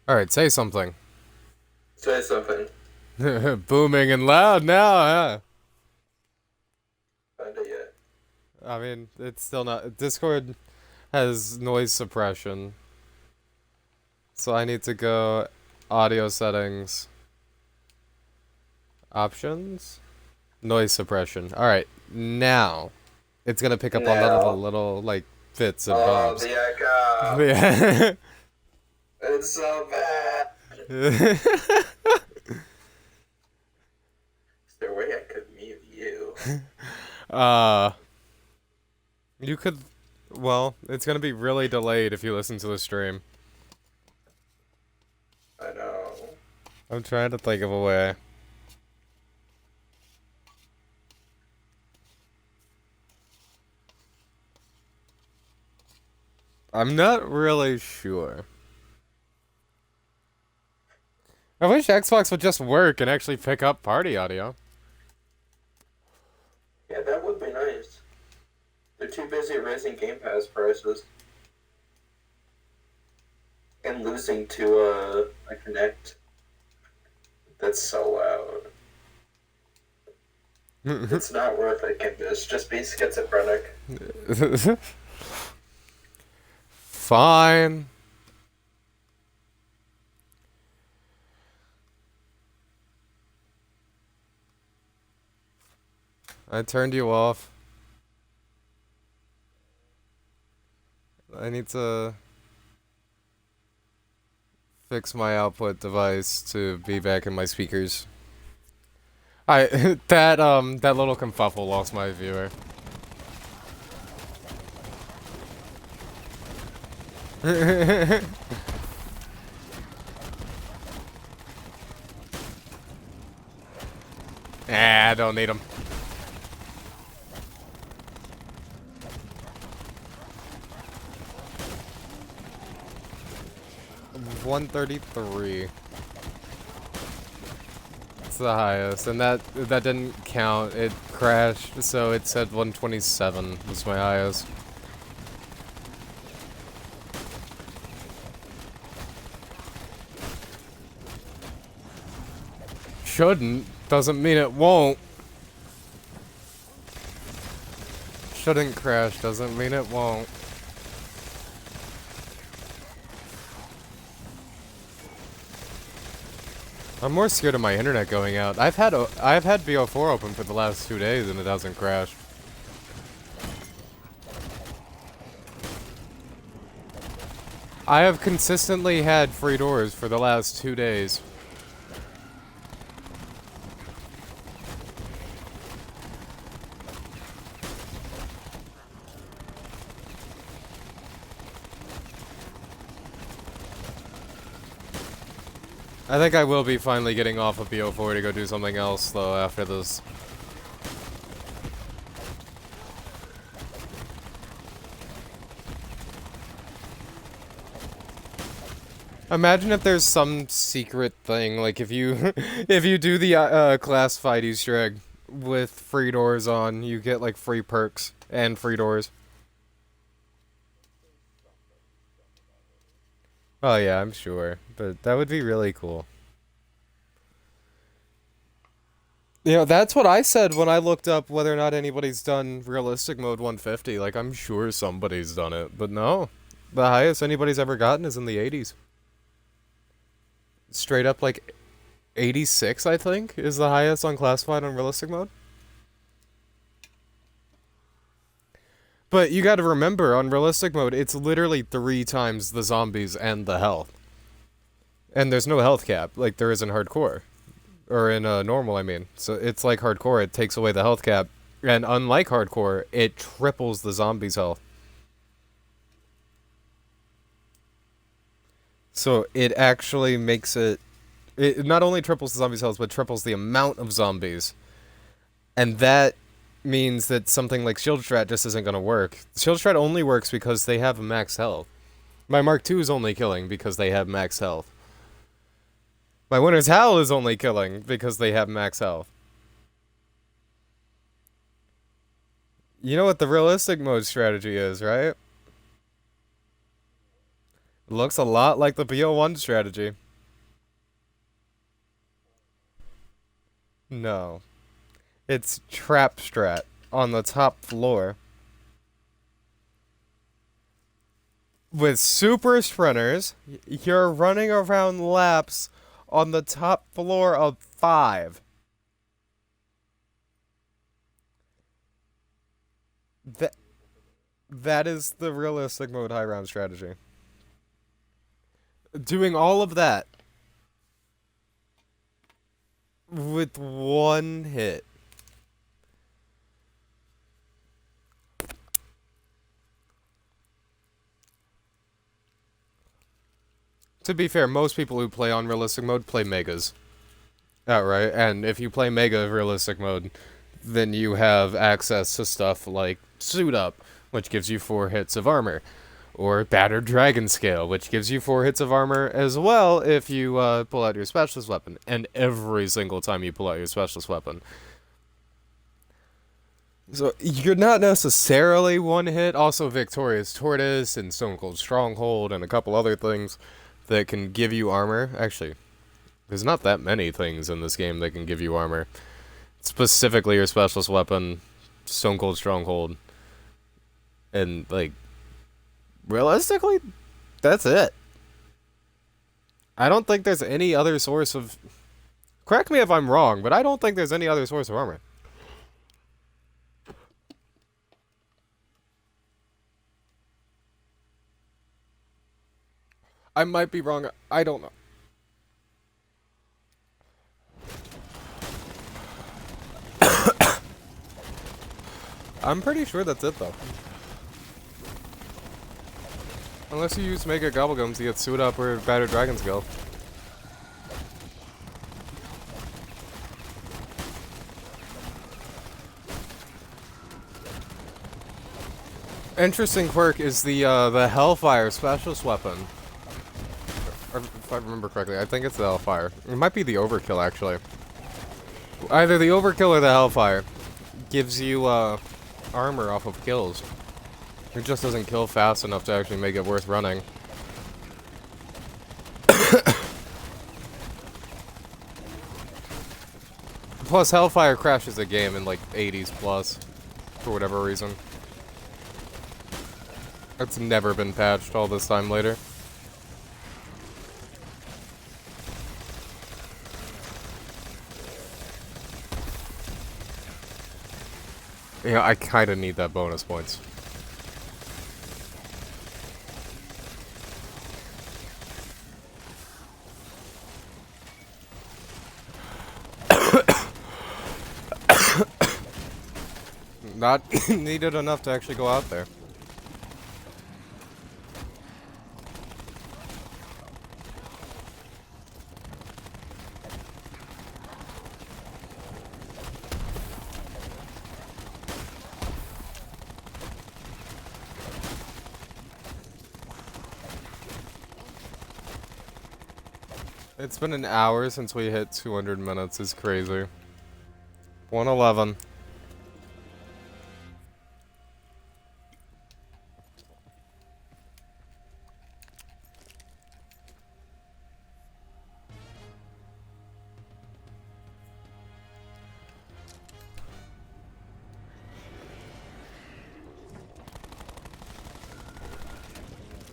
Alright, say something. Say something. Booming and loud now, huh? Find it yet. I mean, it's still not. Discord has noise suppression. So I need to go audio settings. Options? Noise suppression. Alright, now. It's gonna pick up on little, like, fits and bumps. The echo. Yeah. It's so bad. Is there a way I could mute you? You could. Well, it's gonna be really delayed if you listen to the stream. I know. I'm trying to think of a way. I'm not really sure. I wish Xbox would just work and actually pick up party audio. Yeah, that would be nice. They're too busy raising Game Pass prices. And losing to a Connect. That's so loud. It's not worth it, Gimbus. Just be schizophrenic. Fine. I turned you off. I need to fix my output device to be back in my speakers. That little kerfuffle lost my viewer. I don't need them. 133. It's the highest, and that didn't count. It crashed, so it said 127 was my highest. Shouldn't doesn't mean it won't. Shouldn't crash doesn't mean it won't. I'm more scared of my internet going out. I've had BO4 open for the last 2 days and it hasn't crashed. I have consistently had free doors for the last 2 days. I think I will be finally getting off of BO4 to go do something else, though, after this. Imagine if there's some secret thing, like if you if you do the classified Easter egg with free doors on, you get like free perks and free doors. Oh yeah, I'm sure, but that would be really cool. You know, that's what I said when I looked up whether or not anybody's done realistic mode 150. Like, I'm sure somebody's done it, but no. The highest anybody's ever gotten is in the 80s. Straight up, like, 86, I think, is the highest on classified on realistic mode. But you gotta remember, on realistic mode, it's literally 3 times the zombies and the health. And there's no health cap, like there is in hardcore. Or in normal, I mean. So it's like hardcore, it takes away the health cap. And unlike hardcore, it triples the zombies' health. So it actually makes it... It not only triples the zombies' health, but triples the amount of zombies. And that means that something like Shield Strat just isn't going to work. Shield Strat only works because they have max health. My Mark II is only killing because they have max health. My Winter's Howl is only killing because they have max health. You know what the realistic mode strategy is, right? Looks a lot like the BO1 strategy. No. It's trap strat on the top floor. With super sprinters, you're running around laps on the top floor of 5. That is the realistic mode high round strategy. Doing all of that with one hit. To be fair, most people who play on realistic mode play megas outright, and if you play mega realistic mode, then you have access to stuff like Suit Up, which gives you 4 hits of armor, or Battered Dragon Scale, which gives you 4 hits of armor as well if you pull out your specialist weapon, and every single time you pull out your specialist weapon. So, you're not necessarily one hit. Also, Victorious Tortoise and Stone Cold Stronghold and a couple other things that can give you armor. Actually, there's not that many things in this game that can give you armor. Specifically your specialist weapon, Stone Cold Stronghold, and, like, realistically, that's it. I don't think there's any other source of... Correct me if I'm wrong, but I don't think there's any other source of armor. I might be wrong. I don't know. I'm pretty sure that's it, though. Unless you use Mega Gobblegums to get Suit Up or Battered Dragon Scale. Interesting quirk is the Hellfire specialist weapon. If I remember correctly, I think it's the Hellfire. It might be the Overkill, actually. Either the Overkill or the Hellfire gives you armor off of kills. It just doesn't kill fast enough to actually make it worth running. Plus, Hellfire crashes the game in like 80s plus, for whatever reason. It's never been patched all this time later. Yeah, I kinda need that bonus points. Not needed enough to actually go out there. It's been an hour since we hit 200 minutes. It's crazy. 111.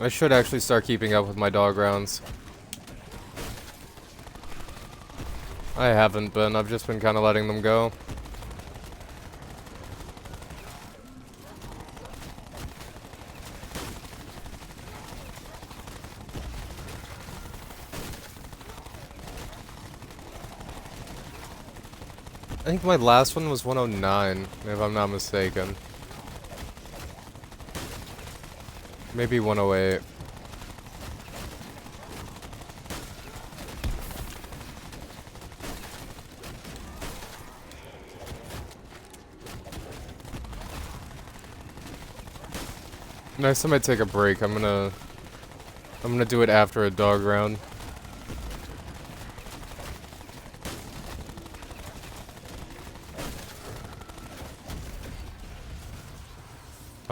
I should actually start keeping up with my dog rounds. I haven't been. I've just been kind of letting them go. I think my last one was 109, if I'm not mistaken. Maybe 108. Next time I take a break, I'm gonna do it after a dog round.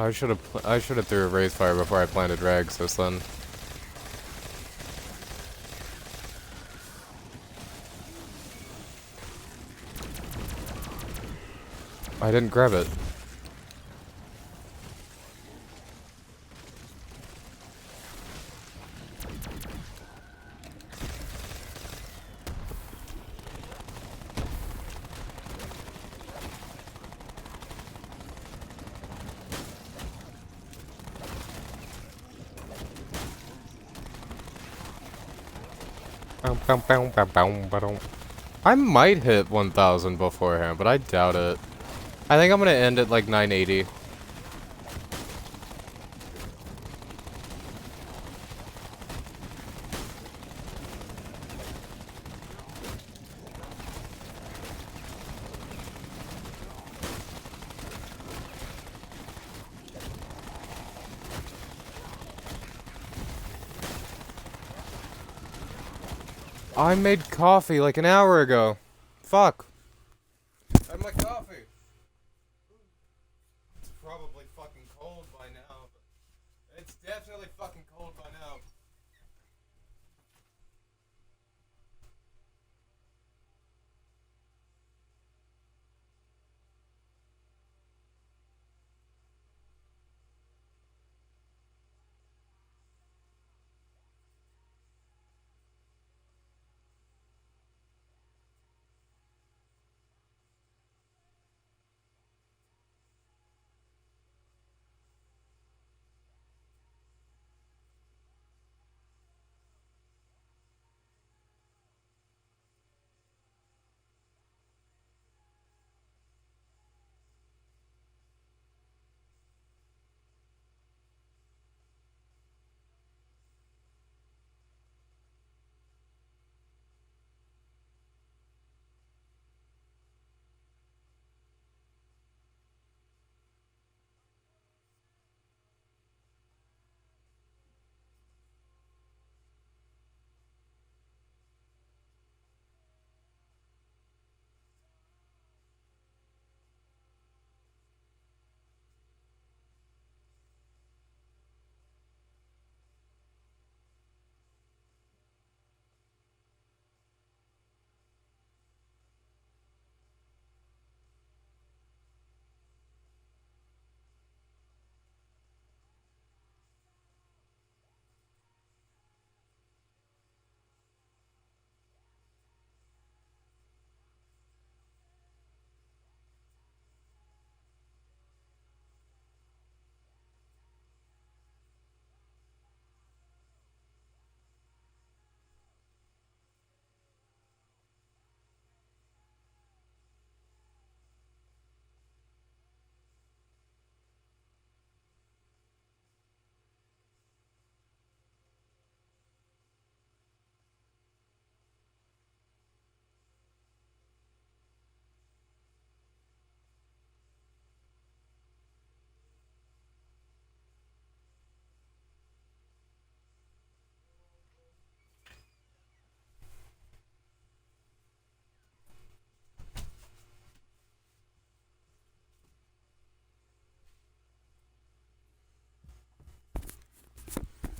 I should have threw a raise fire before I planted rags just then. I didn't grab it. I might hit 1,000 beforehand, but I doubt it. I think I'm gonna end at like 980. I made coffee like an hour ago. Fuck. I had my coffee. It's probably fucking cold by now. It's definitely fucking cold by now.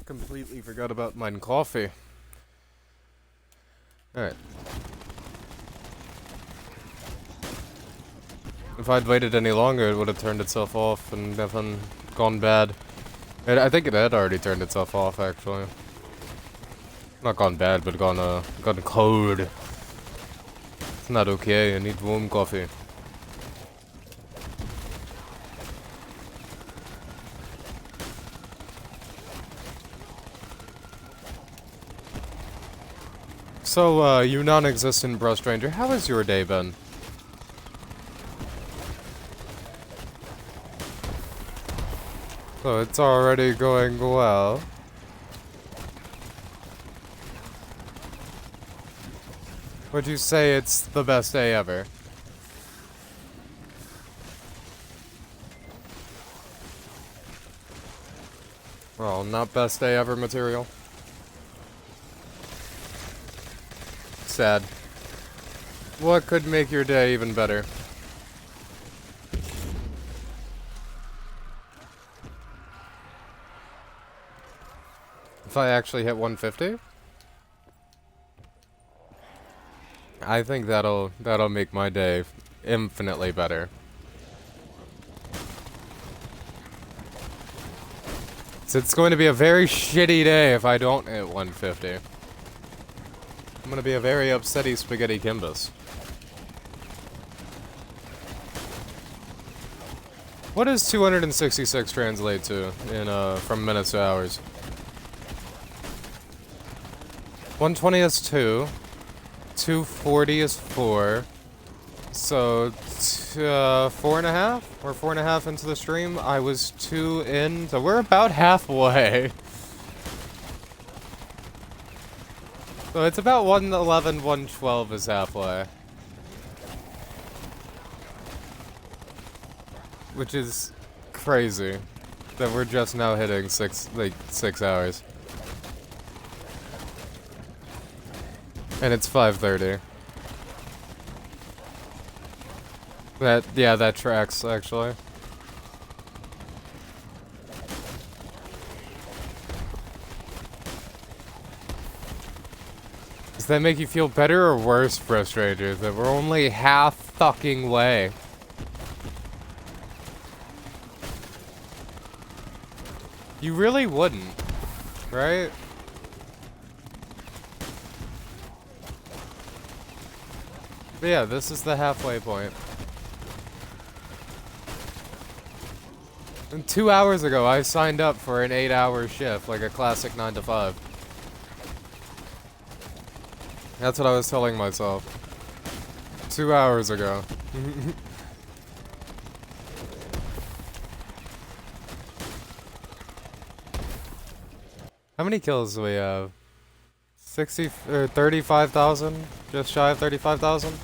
Completely forgot about mine coffee. Alright. If I'd waited any longer, it would have turned itself off and definitely gone bad. I think it had already turned itself off, actually. Not gone bad, but gone cold. It's not okay, I need warm coffee. So, you non-existent bro stranger, how has your day been? So, it's already going well. Would you say it's the best day ever? Well, not best day ever material. Sad. What could make your day even better? If I actually hit 150? I think that'll make my day infinitely better. So it's going to be a very shitty day if I don't hit 150. I'm gonna be a very upsetty spaghetti kimbus. What does 266 translate to in from minutes to hours? 120 is 2. 240 is 4. So, 4.5? Or 4.5 into the stream. I was 2 in, so we're about halfway. So it's about 111, 112 is halfway. Which is crazy. That we're just now hitting 6 hours. And it's 5:30. That tracks, actually. Does that make you feel better or worse, Frustrator? That we're only half fucking way. You really wouldn't, right? But yeah, this is the halfway point. And 2 hours ago, I signed up for an 8-hour shift, like a classic 9 to 5. That's what I was telling myself. 2 hours ago. How many kills do we have? 60 or 35,000? Just shy of 35,000?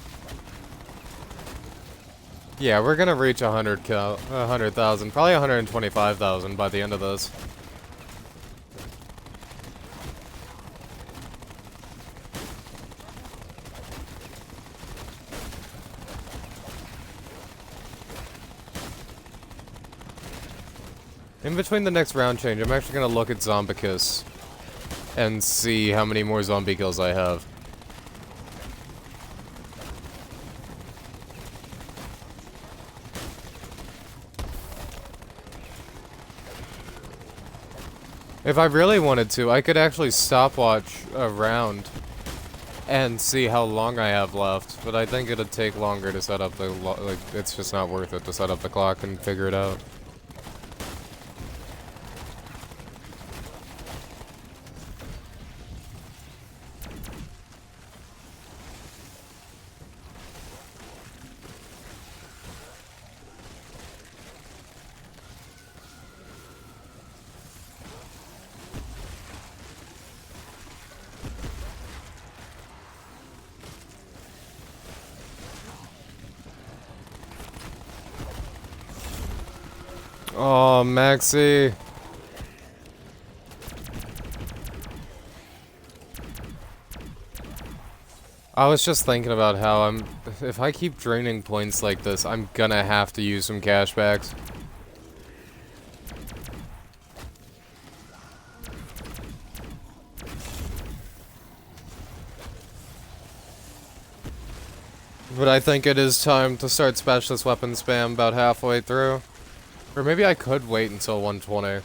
Yeah, we're gonna reach 100,000, probably 125,000 by the end of this. In between the next round change, I'm actually gonna look at Zombicus and see how many more zombie kills I have. If I really wanted to, I could actually stopwatch a round and see how long I have left, but I think it'd take longer to set up the like, it's just not worth it to set up the clock and figure it out. Oh, Maxi. I was just thinking about how if I keep draining points like this, I'm gonna have to use some cashbacks. But I think it is time to start specialist weapon spam about halfway through. Or maybe I could wait until 120.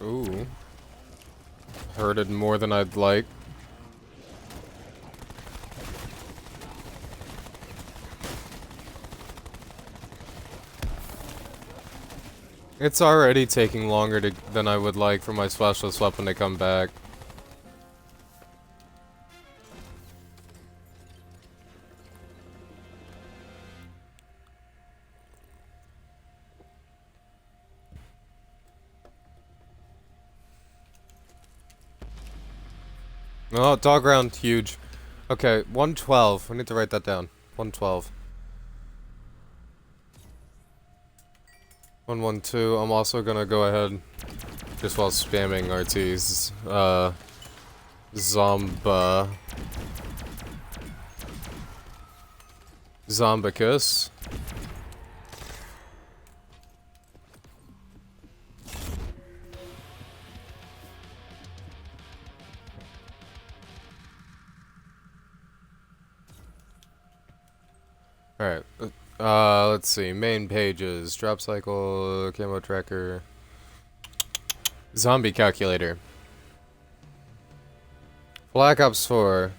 Ooh. Hurted more than I'd like. It's already taking longer than I would like for my specialist weapon to come back. Oh, dog round, huge. Okay, 112. We need to write that down. 112. 112. I'm also gonna go ahead, just while spamming RTs, Zombicus. Alright, let's see. Main pages. Drop cycle, camo tracker. Zombie calculator. Black Ops 4.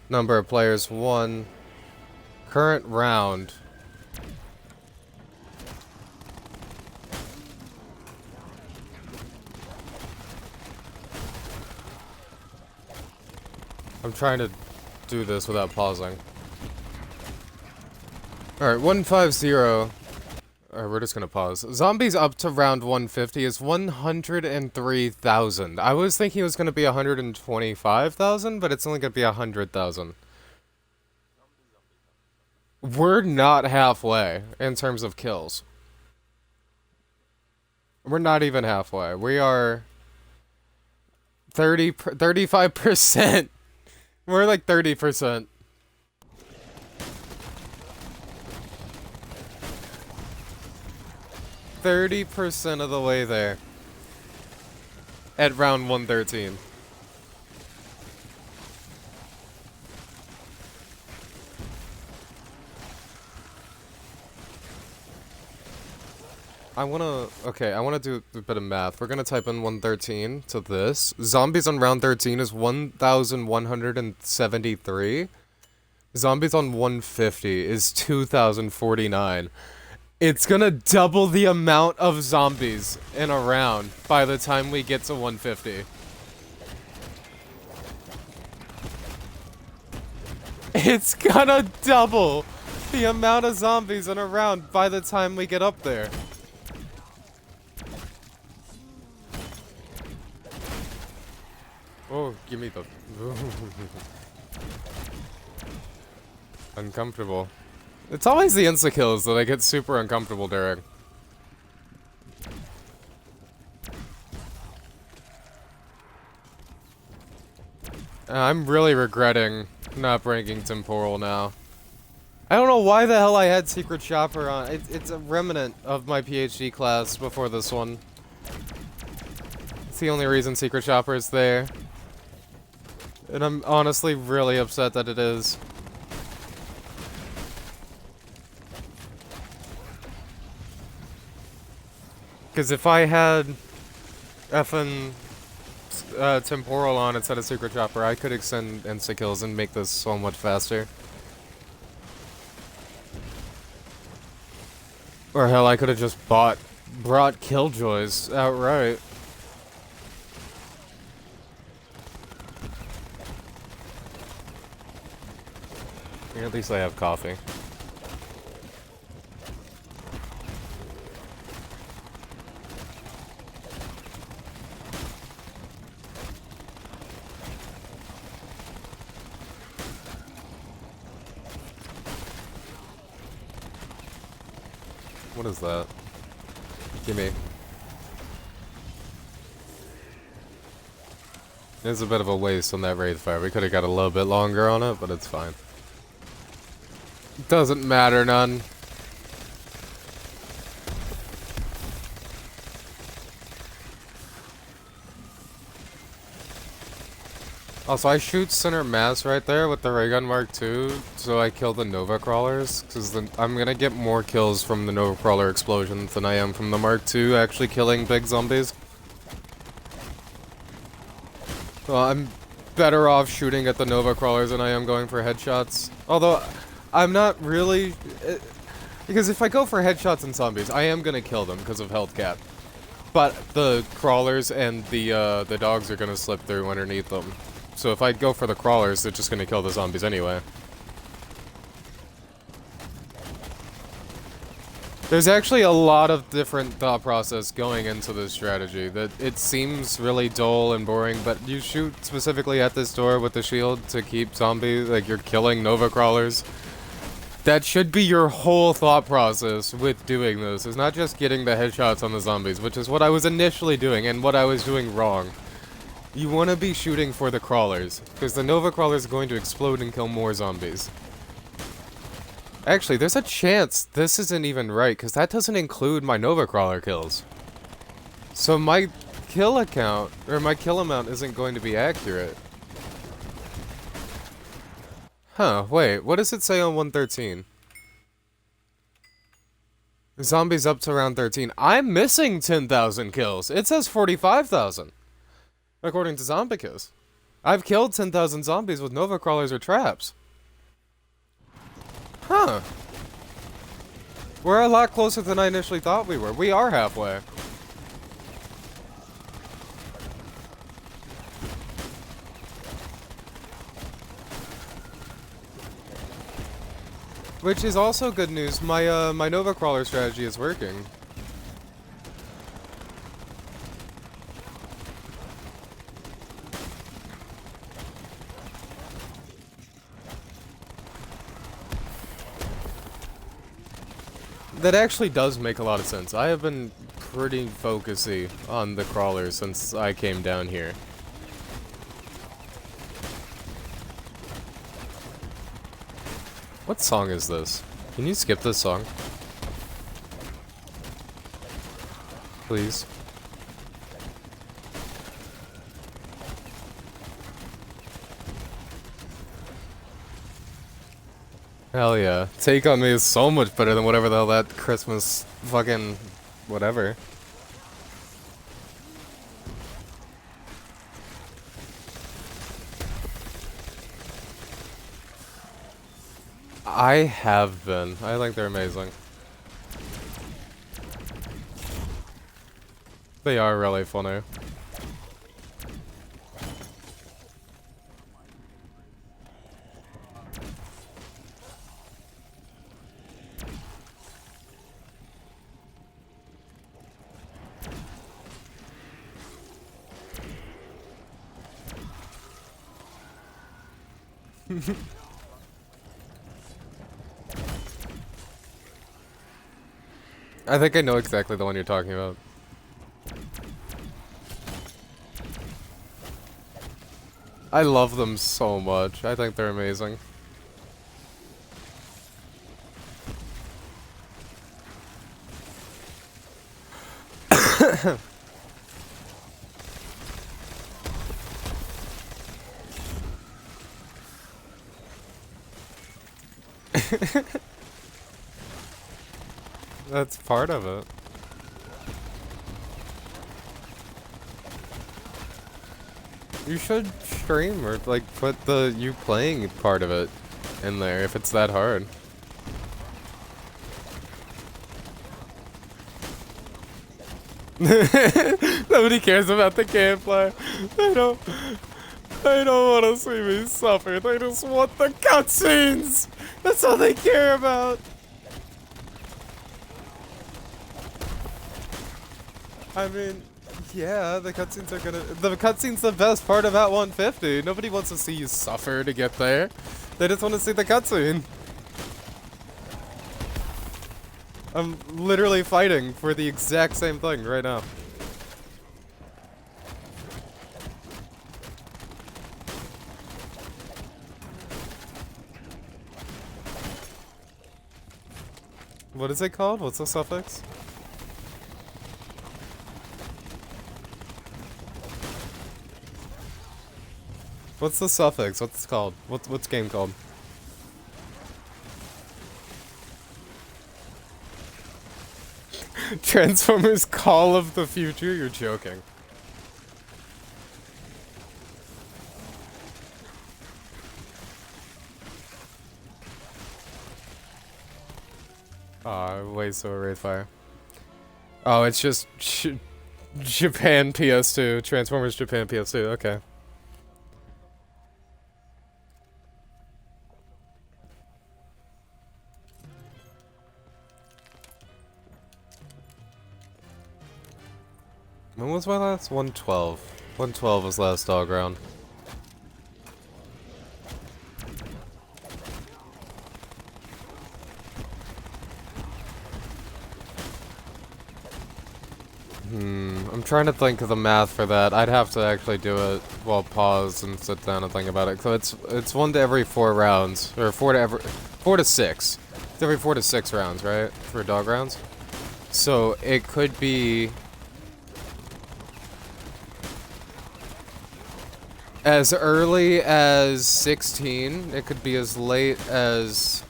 Number of players 1. Current round. I'm trying to do this without pausing. Alright, 150. Alright, we're just gonna pause. Zombies up to round 150 is 103,000. I was thinking it was gonna be 125,000, but it's only gonna be 100,000. We're not halfway in terms of kills. We're not even halfway. We are 35%. We're like 30%. 30% of the way there. At round 113. I wanna do a bit of math. We're gonna type in 113 to this. Zombies on round 13 is 1,173. Zombies on 150 is 2,049. It's gonna double the amount of zombies in a round by the time we get to 150. It's gonna double the amount of zombies in a round by the time we get up there. Oh, give me the... Uncomfortable. It's always the insta-kills that I get super uncomfortable during. I'm really regretting not breaking Temporal now. I don't know why the hell I had Secret Shopper on. It's a remnant of my PhD class before this one. It's the only reason Secret Shopper is there. And I'm honestly really upset that it is. Because if I had effing Temporal on instead of Secret Shopper, I could extend insta-kills and make this so much faster. Or hell, I could have just brought Killjoys outright. At least I have coffee. What is that? Gimme. It's a bit of a waste on that Wraith Fire. We could have got a little bit longer on it, but it's fine. Doesn't matter none. Also, I shoot center mass right there with the Ray Gun Mark II, so I kill the Nova Crawlers, because I'm gonna get more kills from the Nova Crawler explosions than I am from the Mark II actually killing big zombies. Well, I'm better off shooting at the Nova Crawlers than I am going for headshots. Although, I'm not really... because if I go for headshots and zombies, I am gonna kill them because of health cap. But the crawlers and the dogs are gonna slip through underneath them. So if I go for the crawlers, they're just gonna kill the zombies anyway. There's actually a lot of different thought process going into this strategy. That it seems really dull and boring, but you shoot specifically at this door with the shield to keep zombies, like you're killing Nova Crawlers. That should be your whole thought process with doing this. It's not just getting the headshots on the zombies, which is what I was initially doing and what I was doing wrong. You want to be shooting for the crawlers, because the Nova Crawler is going to explode and kill more zombies. Actually, there's a chance this isn't even right, because that doesn't include my Nova Crawler kills. So my kill account, or my kill amount isn't going to be accurate. Huh, wait, what does it say on 113? Zombies up to round 13. I'm missing 10,000 kills. It says 45,000. According to Zombicus. I've killed 10,000 zombies with Nova Crawlers or traps. Huh. We're a lot closer than I initially thought we were. We are halfway. Which is also good news. My Nova Crawler strategy is working. That actually does make a lot of sense. I have been pretty focusy on the crawlers since I came down here. What song is this? Can you skip this song? Please. Hell yeah. Take On Me is so much better than whatever the hell that Christmas fucking whatever. I have been. I think they're amazing. They are really funny. I think I know exactly the one you're talking about. I love them so much. I think they're amazing. That's part of it. You should stream or like put the you playing part of it in there if it's that hard. Nobody cares about the gameplay. They don't want to see me suffer. They just want the cutscenes. That's all they care about. I mean, yeah, the cutscenes are gonna. The cutscene's the best part about 150. Nobody wants to see you suffer to get there. They just want to see the cutscene. I'm literally fighting for the exact same thing right now. What is it called? What's the suffix? What's the suffix? What's it called? What's game called? Transformers Call of the Future? You're joking. Wait, so a Raid Fire. Oh, it's just Japan PS2. Transformers Japan PS2, okay. When was my last? 112. 112 was last dog round. I'm trying to think of the math for that. I'd have to actually do it while pause and sit down and think about it. So it's 1 to every 4 rounds, or 4 to 6. It's every 4 to 6 rounds, right? For dog rounds. So it could be as early as 16. It could be as late as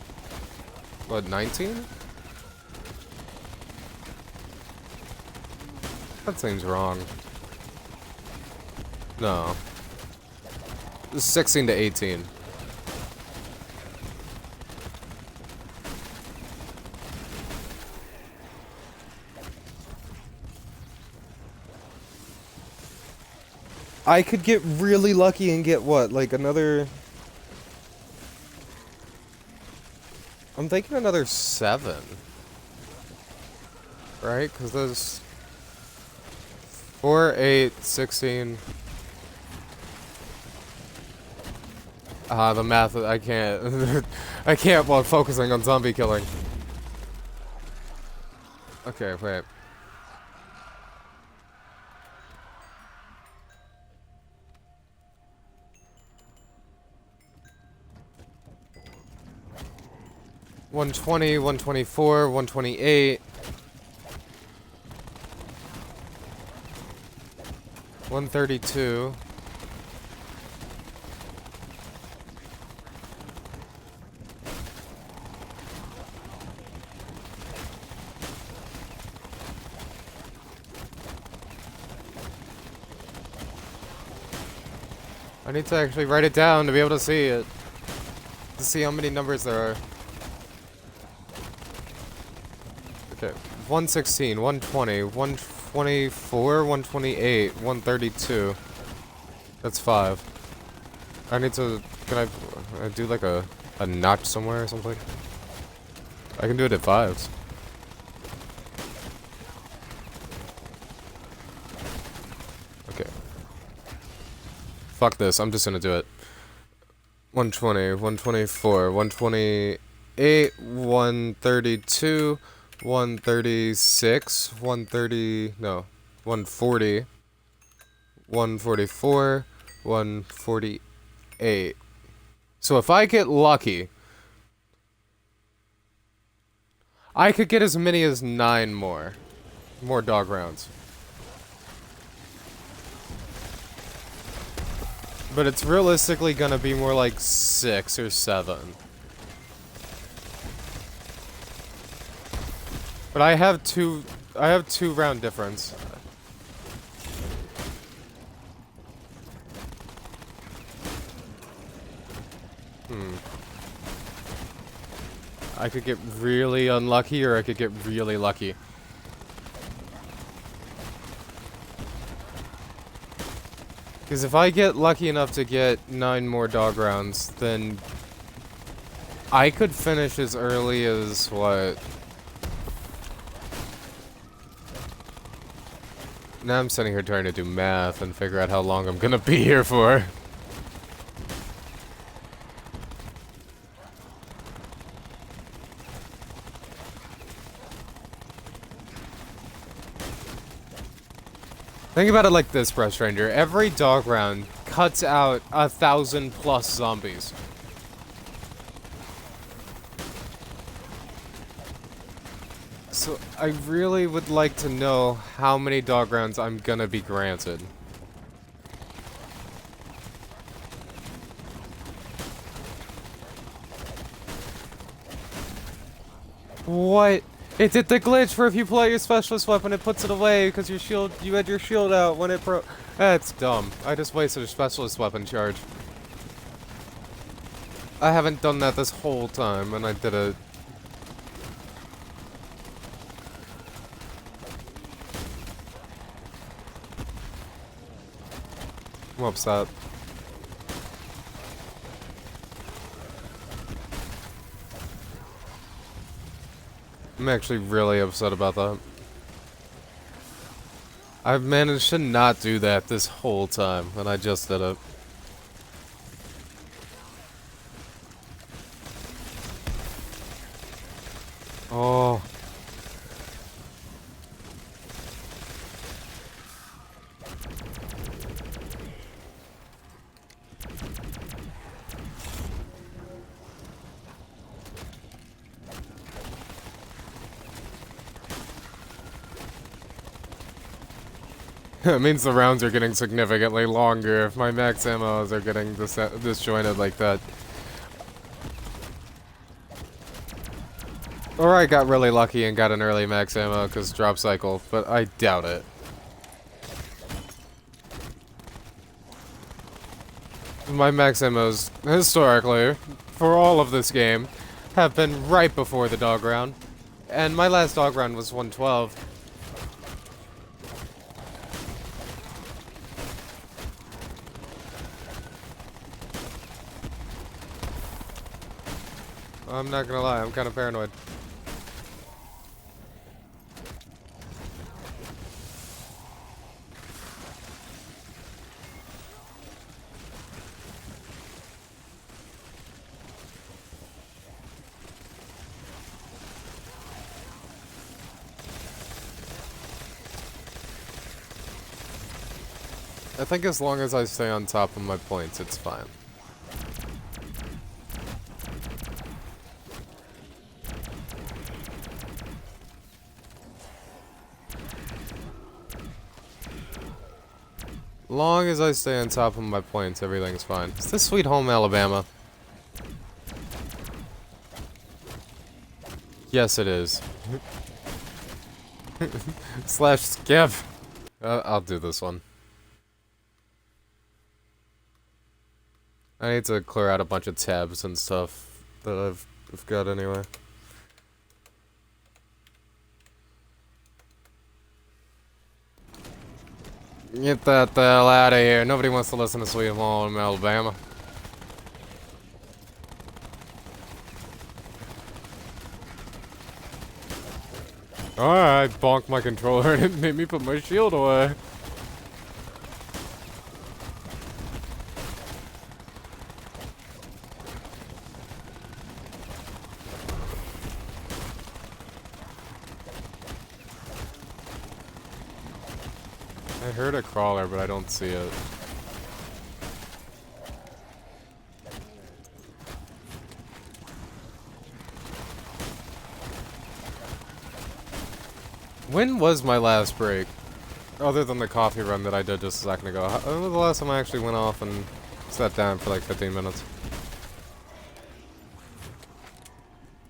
what, 19? That seems wrong. No. 16 to 18. I could get really lucky and get what? Like another... I'm thinking another 7. Right? Because those... 4, 8, 16... the math, I can't... I can't while focusing on zombie killing. Okay, wait. $120, $124, $128, $132. I need to actually write it down to be able to see it. To see how many numbers there are. Okay, 116, 120, 124, 128, 132. That's 5. I need to... Can I do like a notch somewhere or something? I can do it at 5s. Okay. Fuck this, I'm just gonna do it. 120, 124, 128, 132... 136, 130, no, 140, 144, 148. So if I get lucky, I could get as many as 9 more dog rounds. But it's realistically gonna be more like 6 or 7. But I have two round difference. I could get really unlucky or I could get really lucky. Because if I get lucky enough to get 9 more dog rounds, then I could finish as early as what? Now I'm sitting here trying to do math and figure out how long I'm gonna be here for. Think about it like this, Brush Ranger. Every dog round cuts out 1,000+ zombies. So, I really would like to know how many dog rounds I'm gonna be granted. What? It did the glitch for if you pull out your specialist weapon, it puts it away because your shield, you had your shield out when it broke. That's dumb. I just wasted a specialist weapon charge. I haven't done that this whole time, and I did it. I'm upset. I'm actually really upset about that. I've managed to not do that this whole time, and I just did it. Oh. It means the rounds are getting significantly longer if my max ammos are getting disjointed like that. Or I got really lucky and got an early max ammo because drop cycle, but I doubt it. My max ammos, historically, for all of this game, have been right before the dog round. And my last dog round was 112. I'm not gonna lie, I'm kind of paranoid. I think as long as I stay on top of my points, it's fine. Long as I stay on top of my points, everything's fine. Is this Sweet Home Alabama? Yes, it is. Slash skip. I'll do this one. I need to clear out a bunch of tabs and stuff that I've got anyway. Get that the hell out of here. Nobody wants to listen to Sweet Home Alabama. Alright, bonked my controller and it made me put my shield away. I heard a crawler, but I don't see it. When was my last break? Other than the coffee run that I did just a second ago. When was the last time I actually went off and sat down for like 15 minutes?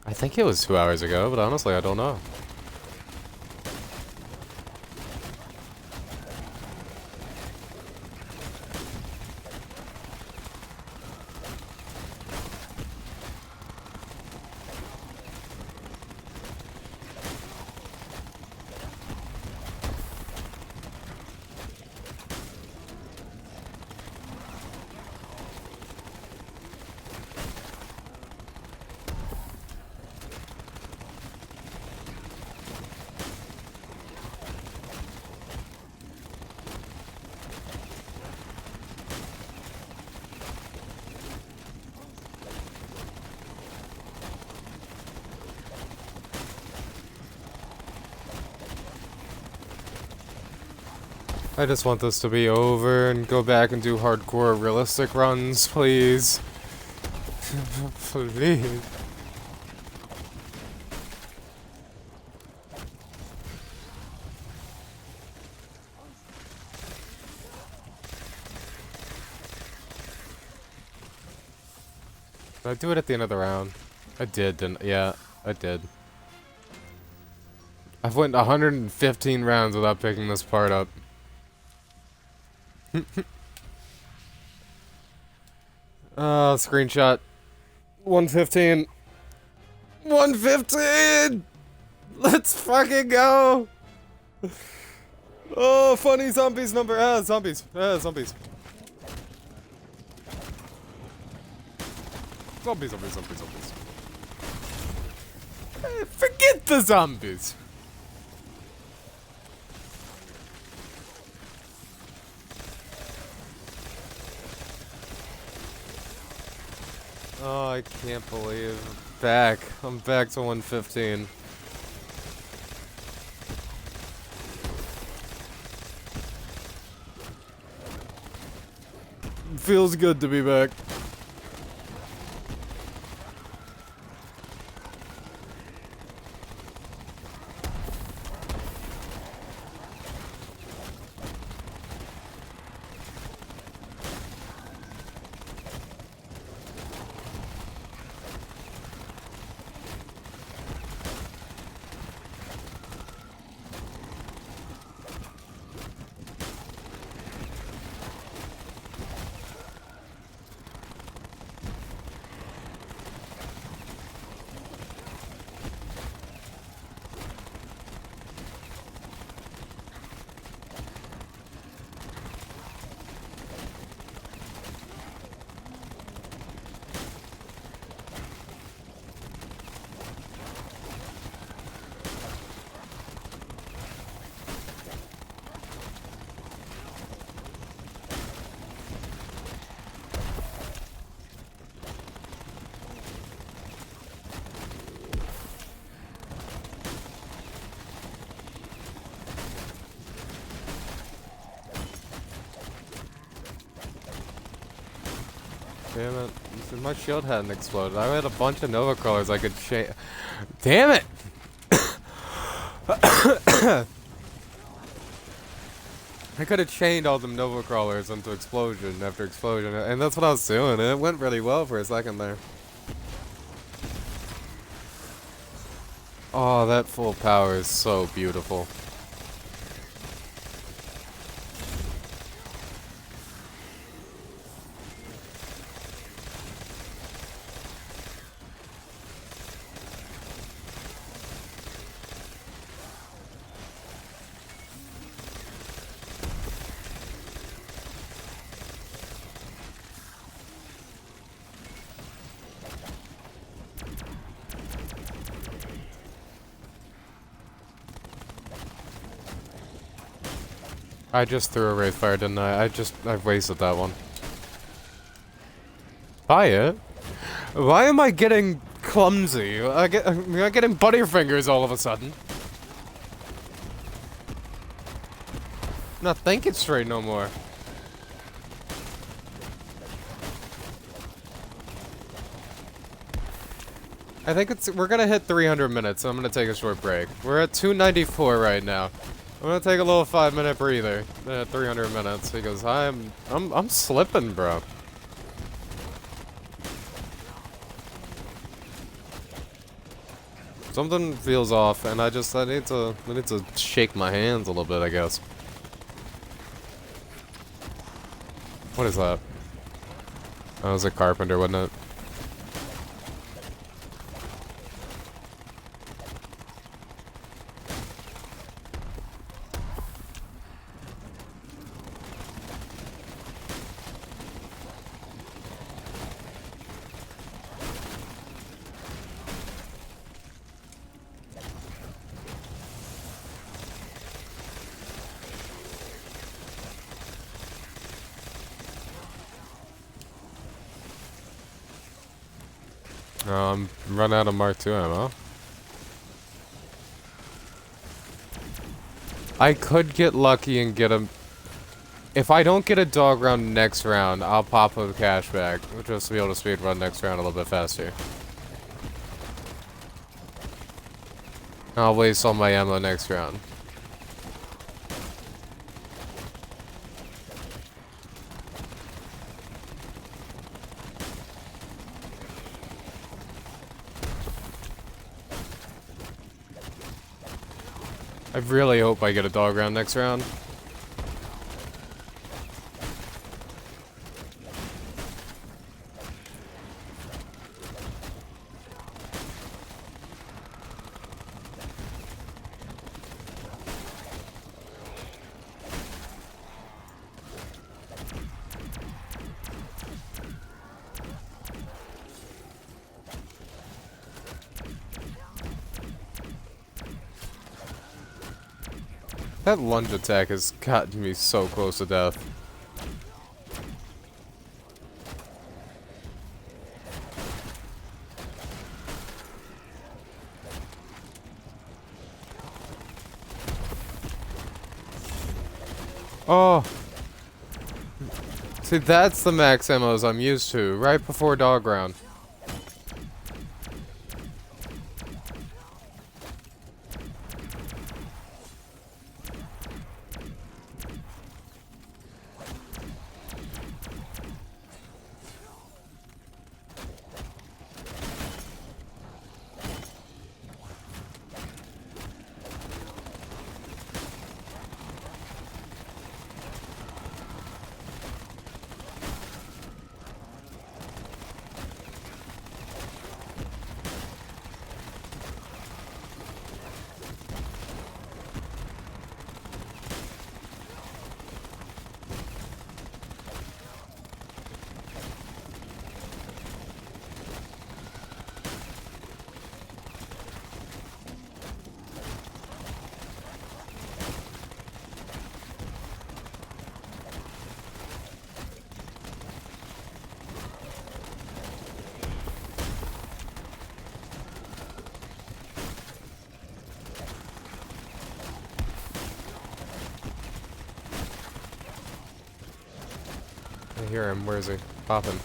I think it was 2 hours ago, but honestly, I don't know. I just want this to be over and go back and do hardcore realistic runs, please. Please. Did I do it at the end of the round? I did, didn't I? Yeah, I did. I've went 115 rounds without picking this part up. Screenshot. 115. 115! Let's fucking go! Oh, funny zombies number. Zombies. Zombies. Zombies. Forget the zombies! Oh, I can't believe. Back. I'm back to 115. Feels good to be back. Damn it. My shield hadn't exploded. I had a bunch of Nova Crawlers I could change. Damn it! I could have chained all them Nova Crawlers into explosion after explosion, and that's what I was doing, and it went really well for a second there. Oh, that full power is so beautiful. I just threw a Wraith Fire, didn't I? I wasted that one. Hiya. Why am I getting clumsy? I'm getting butterfingers all of a sudden. I'm not thinking straight no more. I think we're gonna hit 300 minutes, so I'm gonna take a short break. We're at 294 right now. I'm gonna take a little 5-minute breather at 300 minutes because I'm slipping, bro. Something feels off, and I need to shake my hands a little bit, I guess. What is that? Oh, it was a carpenter, wasn't it? Run out of Mark II ammo. I could get lucky and get a... If I don't get a dog round next round, I'll pop a cash back, just to be able to speed run next round a little bit faster. I'll waste all my ammo next round. I really hope I get a dog round next round. That lunge attack has gotten me so close to death. Oh. See, that's the max ammos I'm used to, right before dog round. I hear him. Where is he? Popping.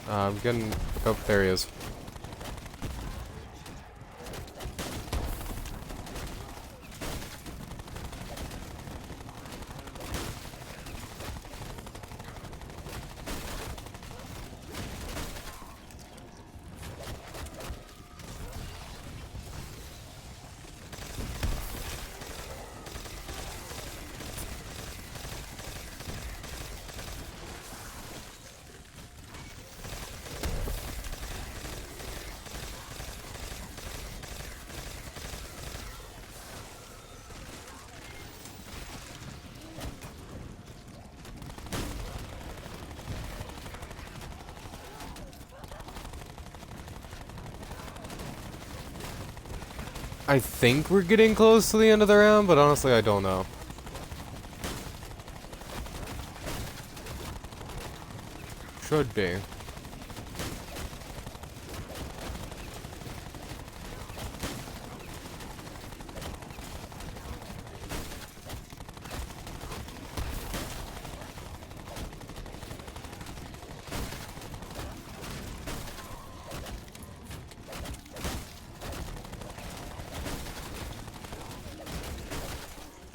I'm getting... Oh, there he is. I think we're getting close to the end of the round, but honestly, I don't know. Should be.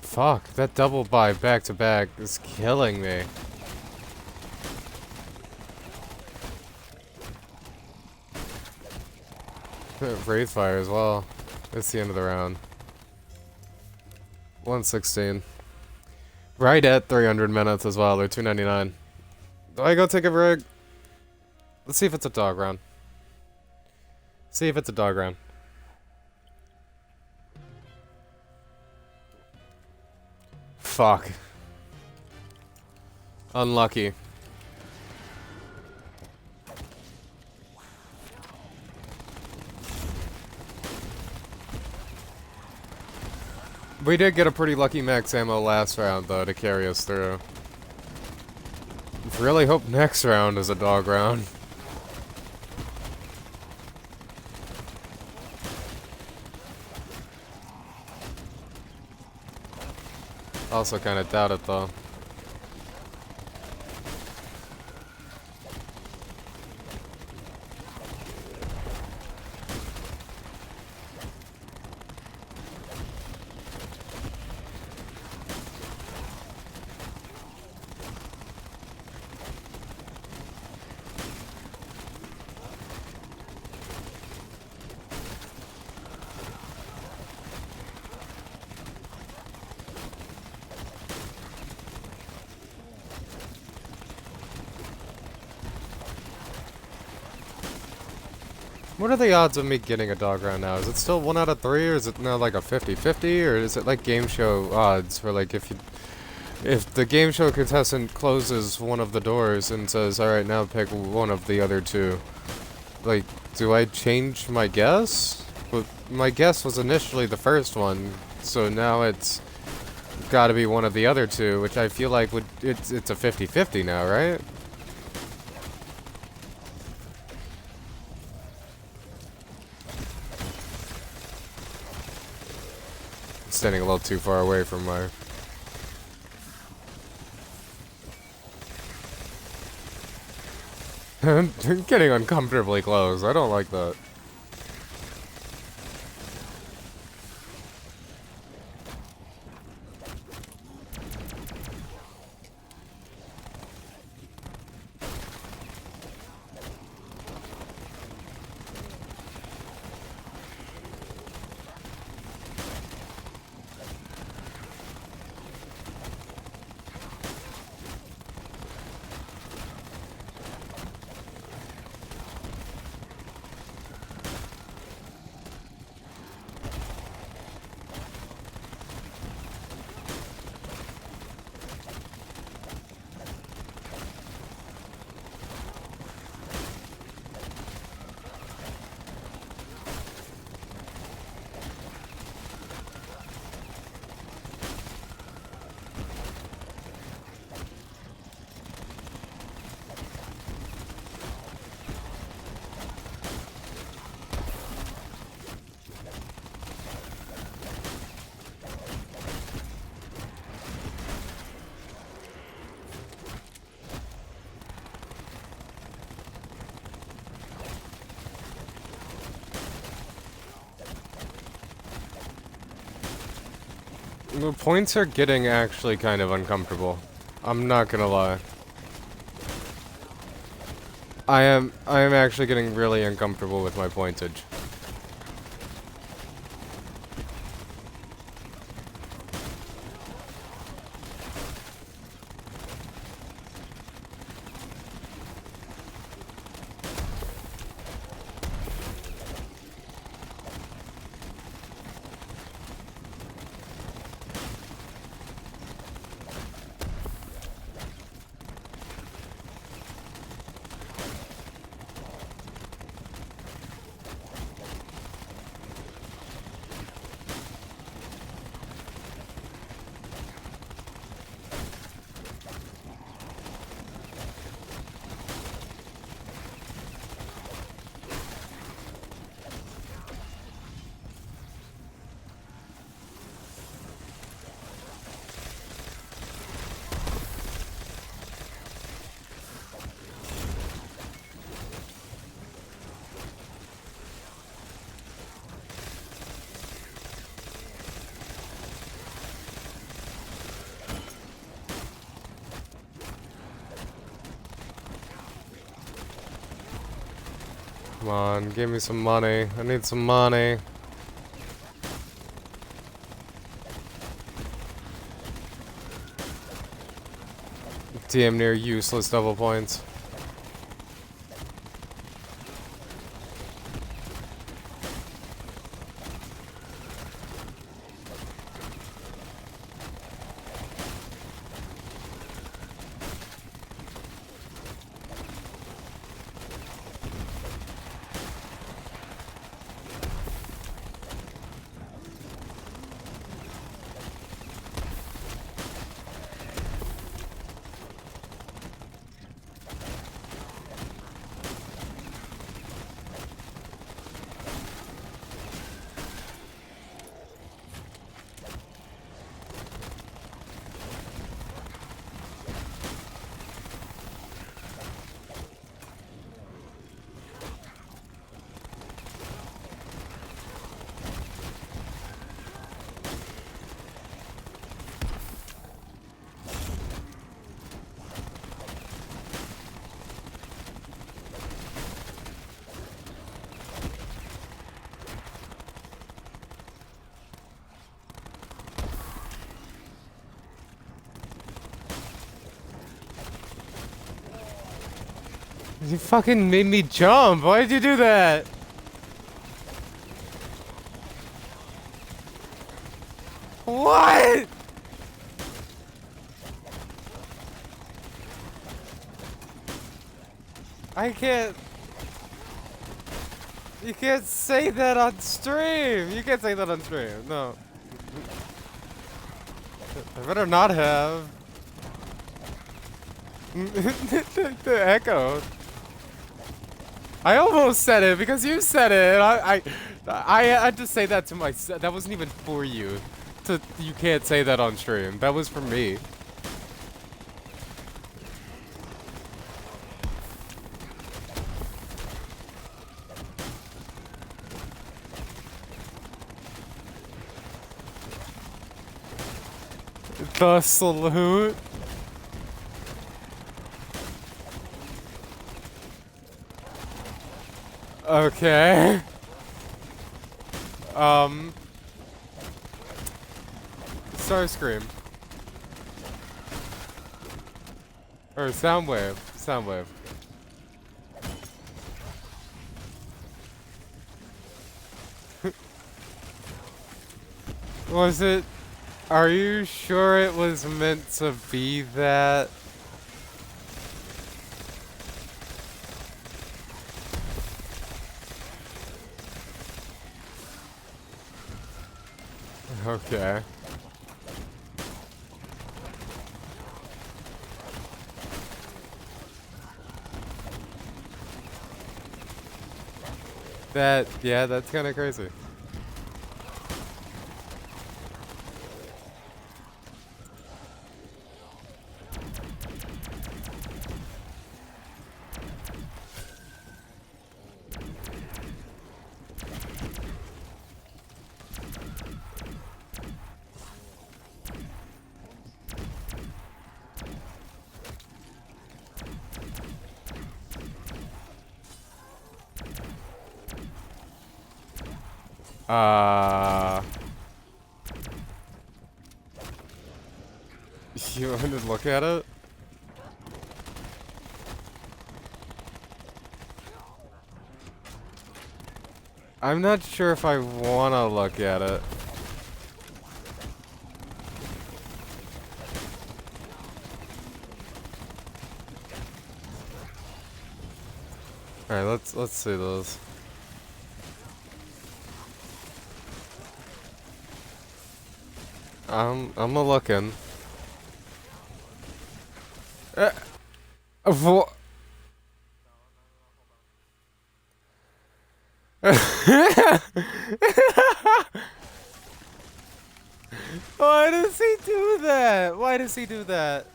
Fuck, that double buy back to back is killing me. Wraith fire as well. It's the end of the round. 116. Right at 300 minutes as well. They're 299. Do I go take a rig? Let's see if it's a dog round. See if it's a dog round. Fuck. Unlucky. We did get a pretty lucky max ammo last round, though, to carry us through. Really hope next round is a dog round. Also kind of doubt it, though. What are the odds of me getting a dog round now? Is it still 1 out of 3, or is it now like a 50-50, or is it like game show odds, where like if the game show contestant closes one of the doors and says, alright, now pick one of the other two, like, do I change my guess? But my guess was initially the first one, so now it's gotta be one of the other two, which I feel like it's a 50-50 now, right? standing a little too far away from my... I'm getting uncomfortably close. I don't like that. The points are getting actually kind of uncomfortable. I'm not gonna lie. I am actually getting really uncomfortable with my pointage. Come on, give me some money. I need some money. Damn near useless double points. You fucking made me jump. Why did you do that? What? I can't. You can't say that on stream. You can't say that on stream. No. I better not have. The echo. I almost said it because you said it. I had to say that to myself. That wasn't even for you. You can't say that on stream. That was from me. The salute. Okay. Starscream. Or Soundwave. Soundwave. Was it? Are you sure it was meant to be that? Okay. Yeah, that's kind of crazy. You want to look at it? I'm not sure if I want to look at it. All right, let's see those. I'm a looking. Why does he do that? Why does he do that?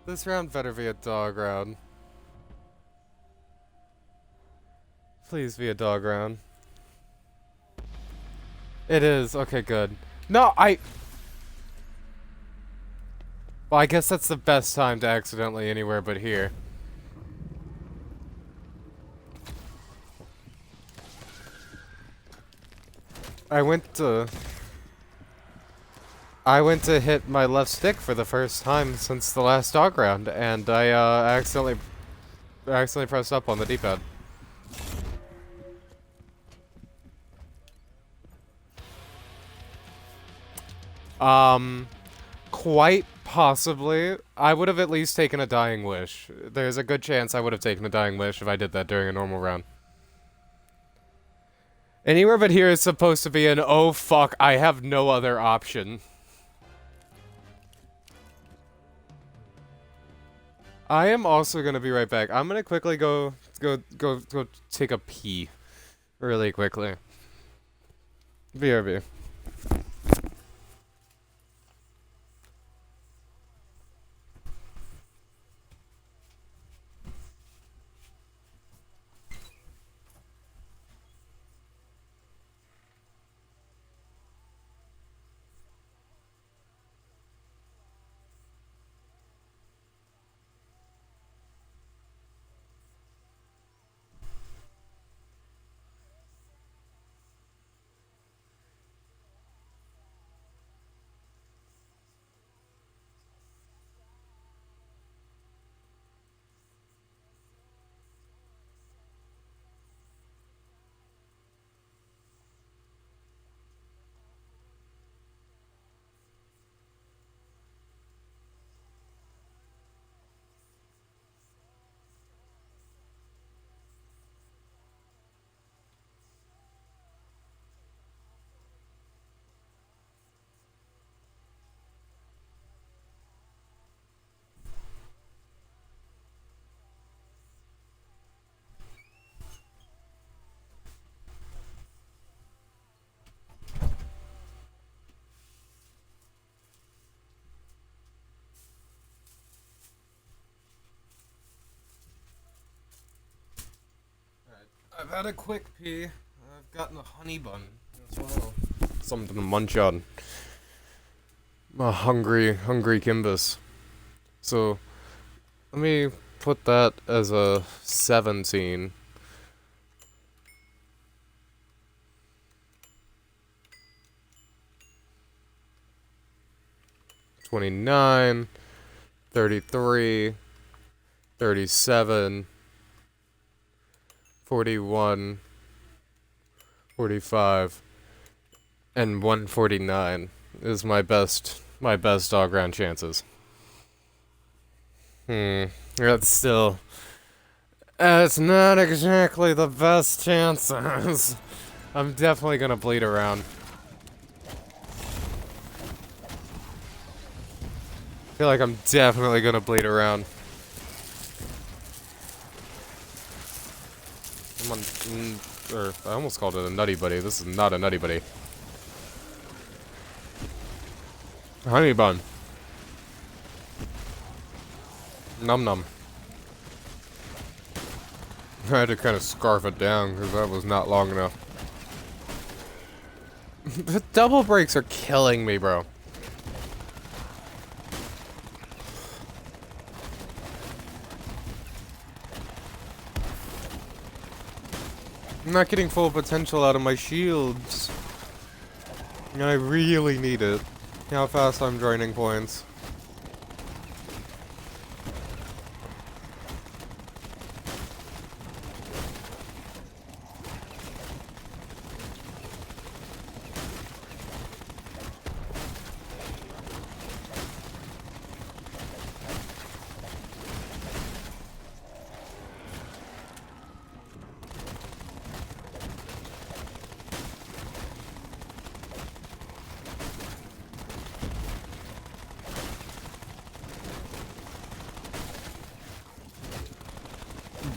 This round better be a dog round. Please be a dog round. It is. Okay, good. No, well, I guess that's the best time to accidentally anywhere but here. I went to hit my left stick for the first time since the last dog round, and I accidentally pressed up on the D-pad. Quite possibly. I would have at least taken a Dying Wish. There's a good chance I would have taken a Dying Wish if I did that during a normal round. Anywhere but here is supposed to be an oh fuck, I have no other option. I am also gonna be right back. I'm gonna quickly go take a pee. Really quickly. BRB. I've had a quick pee. I've gotten a honey bun as well. Something to munch on. I'm a hungry Kimbus. So, let me put that as a 17. 29, 33, 37, 41, 45, and 149 is my best dog round chances. That's still... It's not exactly the best chances. I'm definitely gonna bleed around. I feel like I'm definitely gonna bleed around. I'm on... I almost called it a nutty buddy. This is not a nutty buddy. Honey bun. Num num. I had to kind of scarf it down because that was not long enough. The double breaks are killing me, bro. I'm not getting full potential out of my shields. And I really need it. How fast I'm draining points.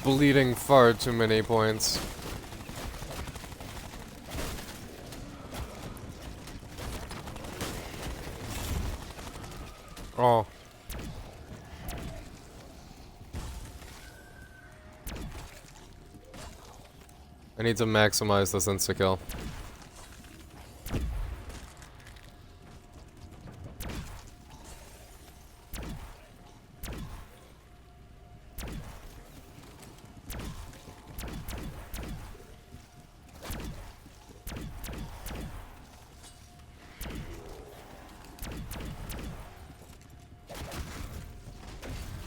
Bleeding far too many points. Oh. I need to maximize this insta-kill.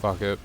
Fuck it.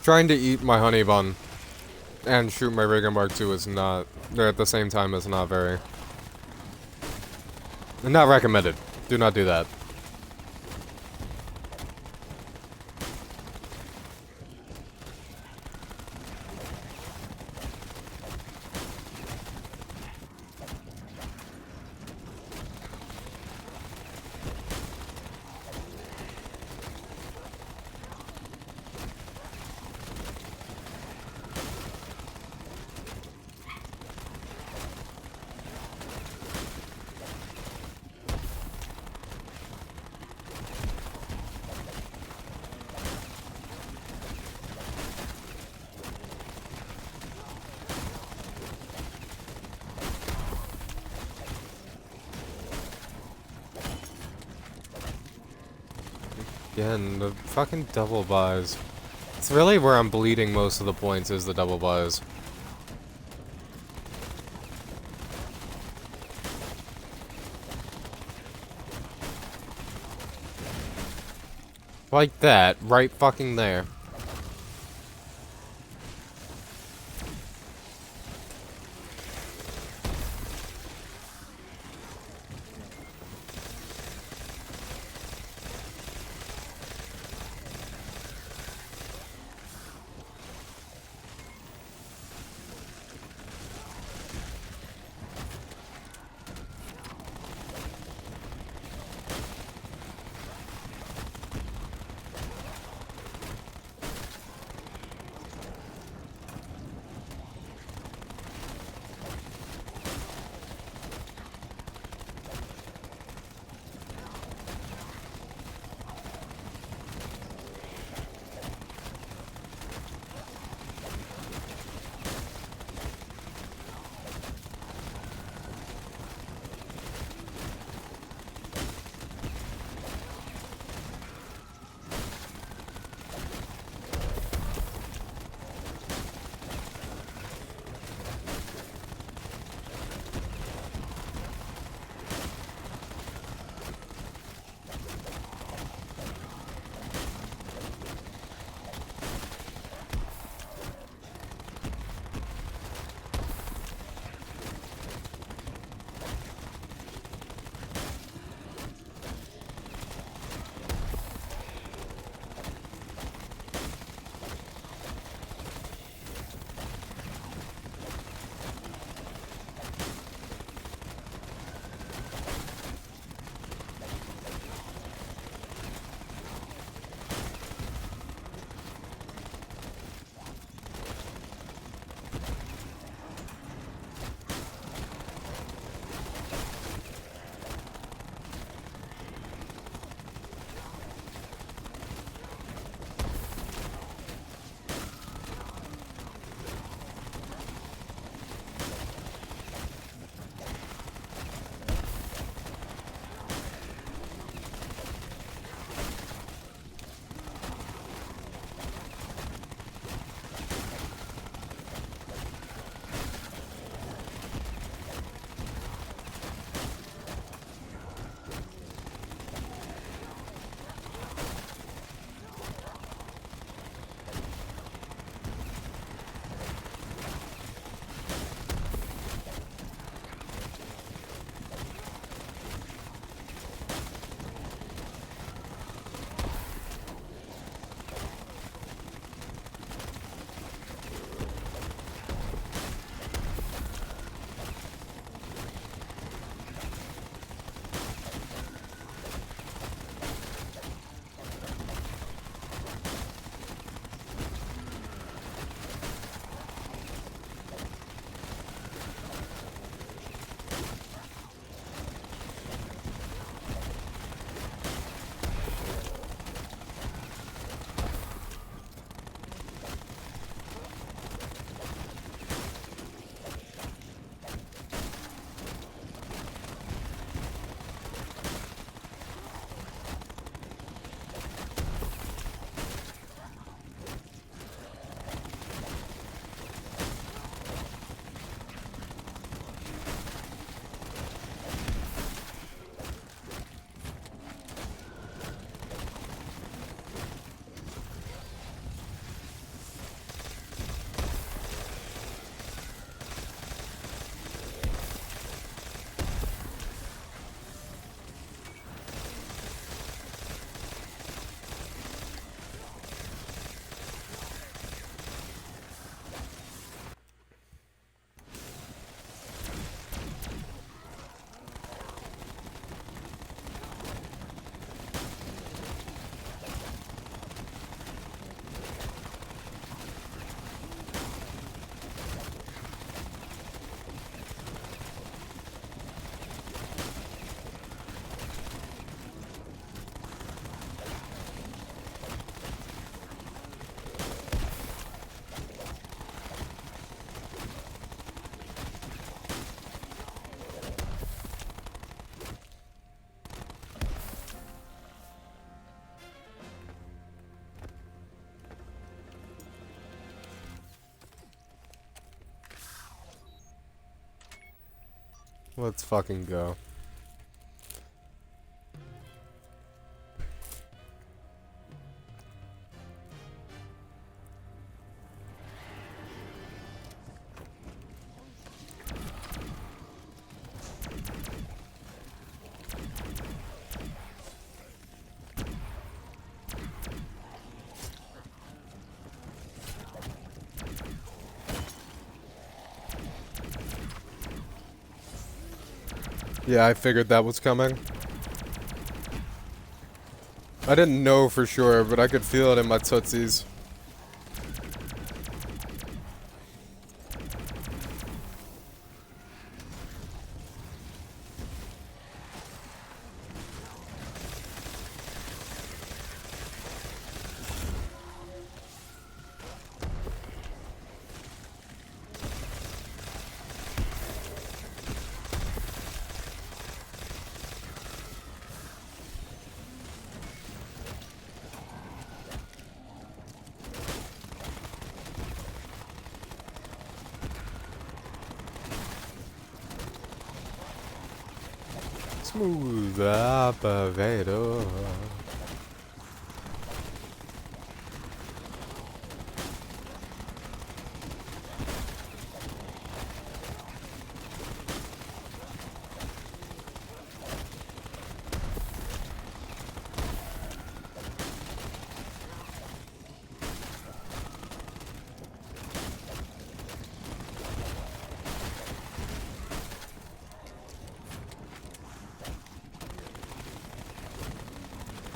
Trying to eat my honey bun and shoot my Rigger Mark II is not, they're at the same time is not very, not recommended. Do not do that. Again, the fucking double buys. It's really where I'm bleeding most of the points is the double buys. Like that, right fucking there. Let's fucking go. Yeah, I figured that was coming. I didn't know for sure, but I could feel it in my tootsies. Smooth operator.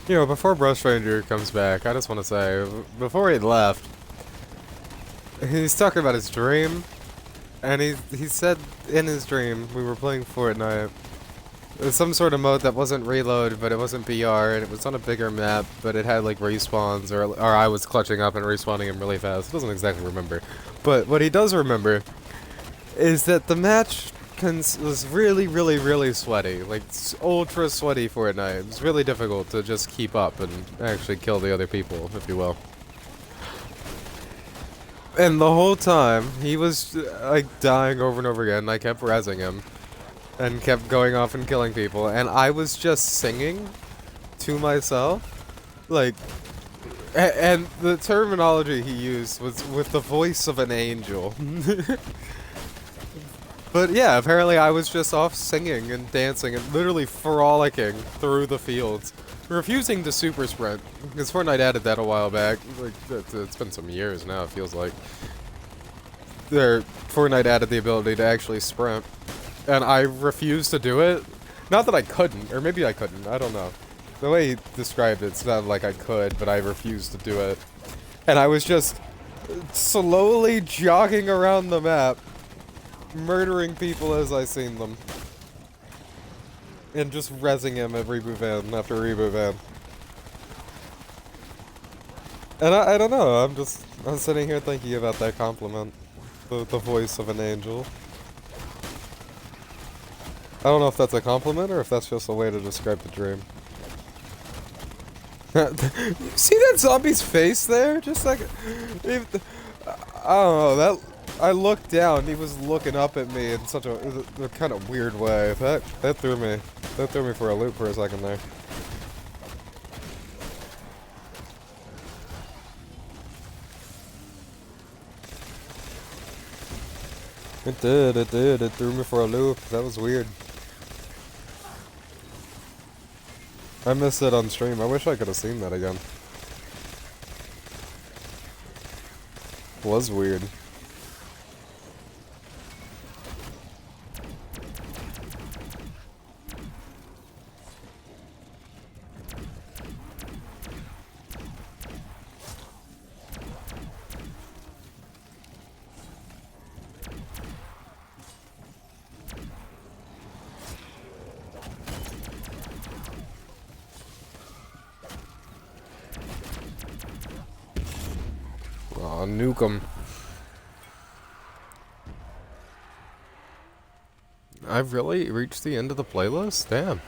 You know, before Brush Ranger comes back, I just want to say, before he left, he's talking about his dream, and he said in his dream, we were playing Fortnite, it was some sort of mode that wasn't reload, but it wasn't BR, and it was on a bigger map, but it had like respawns, or I was clutching up and respawning him really fast. He doesn't exactly remember. But what he does remember is that the match was really, really, really sweaty. Like, ultra sweaty Fortnite. It was really difficult to just keep up and actually kill the other people, if you will. And the whole time, he was, like, dying over and over again. I kept rezzing him. And kept going off and killing people. And I was just singing to myself. Like, and the terminology he used was with the voice of an angel. But yeah, apparently I was just off singing and dancing and literally frolicking through the fields, refusing to super sprint, because Fortnite added that a while back. Like, it's been some years now, it feels like. Fortnite added the ability to actually sprint, and I refused to do it. Not that I couldn't, or maybe I couldn't, I don't know. The way he described it sounded like I could, but I refused to do it. And I was just slowly jogging around the map, murdering people as I seen them. And just rezzing him at reboot van after reboot van. And I don't know, I'm sitting here thinking about that compliment. The voice of an angel. I don't know if that's a compliment or if that's just a way to describe the dream. See that zombie's face there? Just like, I don't know, that, I looked down, he was looking up at me in such a kind of weird way. That threw me for a loop for a second there. It did, it threw me for a loop. That was weird. I missed it on stream. I wish I could have seen that again. Was weird. Aw, nuke 'em. I've really reached the end of the playlist? Damn.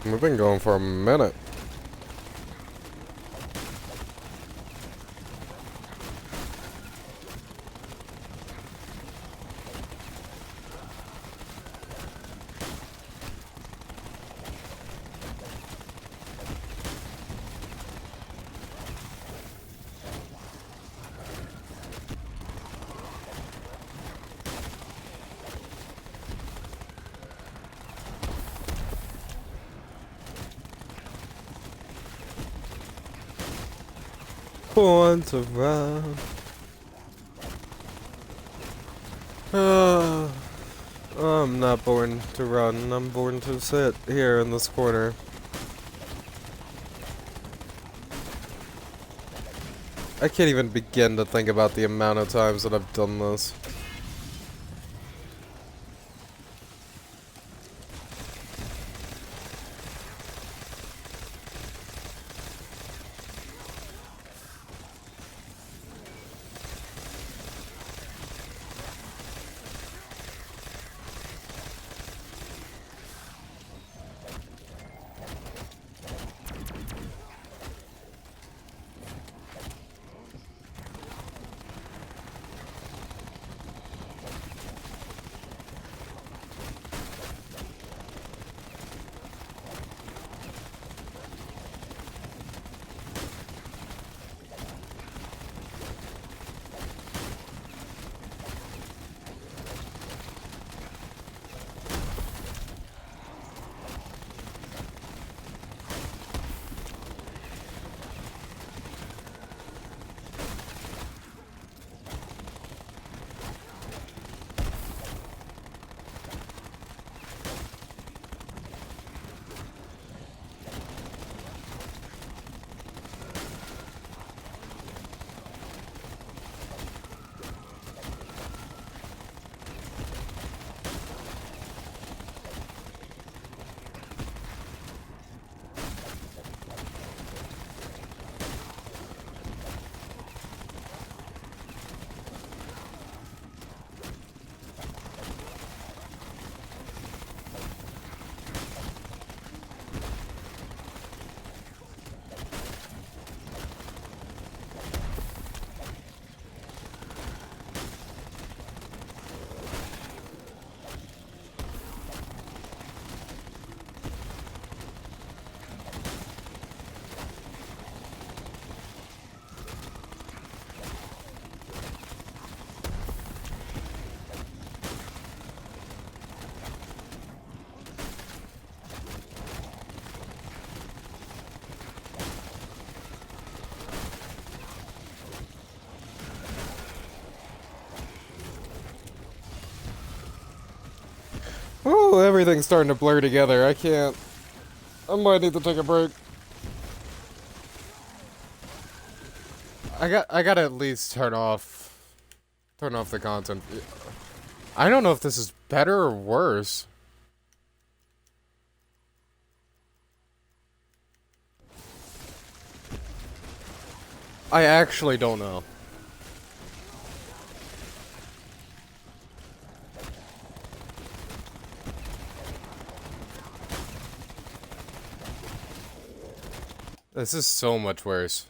We've been going for a minute. born to run. I'm not born to run. I'm born to sit here in this corner. I can't even begin to think about the amount of times that I've done this. Oh, everything's starting to blur together. I can't. I might need to take a break. I gotta at least turn off the content. I don't know if this is better or worse. I actually don't know. This is so much worse.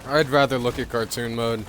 I'd rather look at cartoon mode.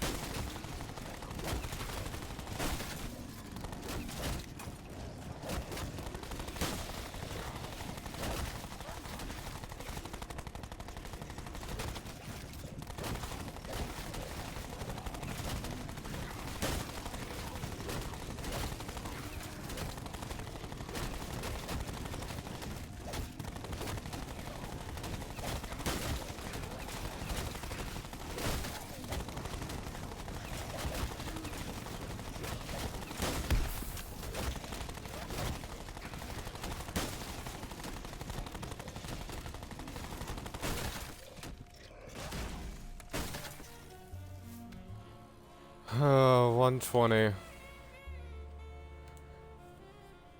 Oh, 120.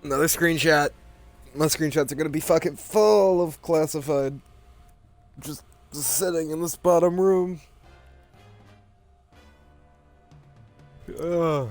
Another screenshot. My screenshots are gonna be fucking full of classified. Just sitting in this bottom room. Ugh.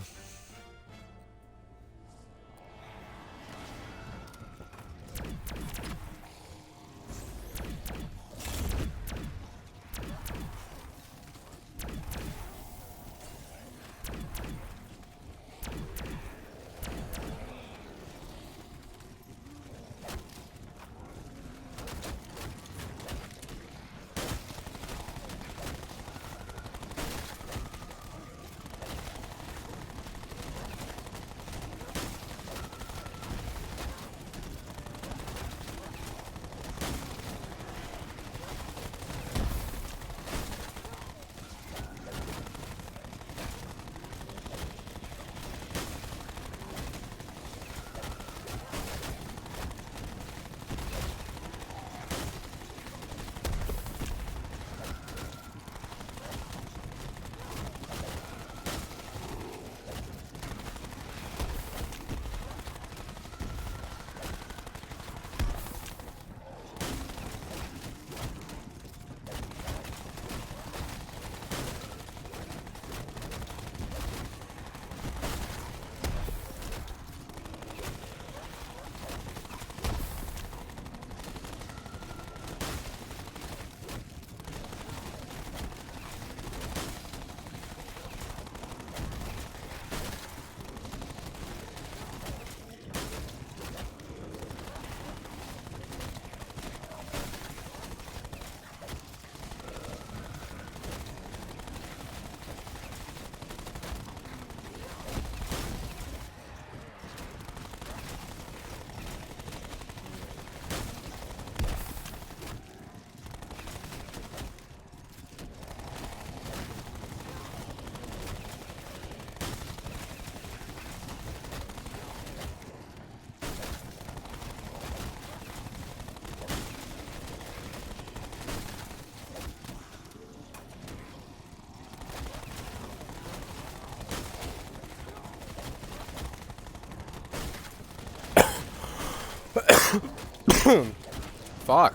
Fuck.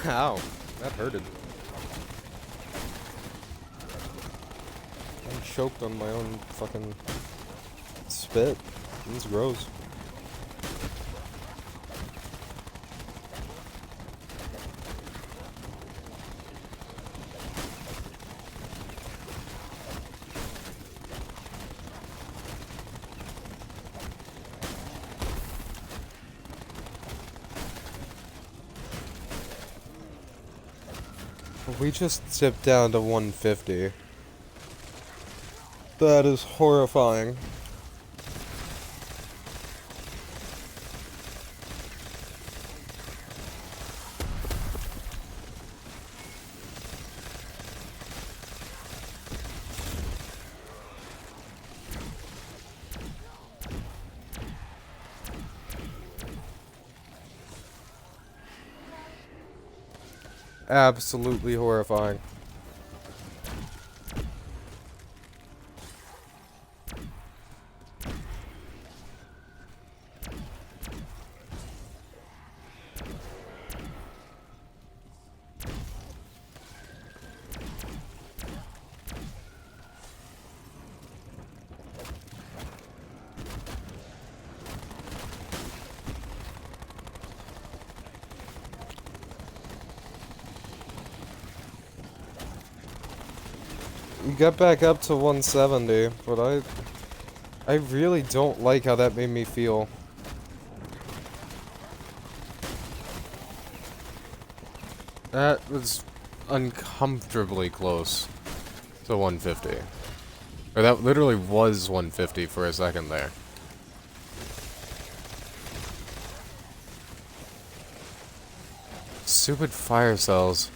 Ow. That hurted. I'm choked on my own fucking spit. It's gross. We just dipped down to 150. That is horrifying. Absolutely horrifying. We got back up to 170, but I really don't like how that made me feel. That was uncomfortably close to 150. Or that literally was 150 for a second there. Stupid fire cells.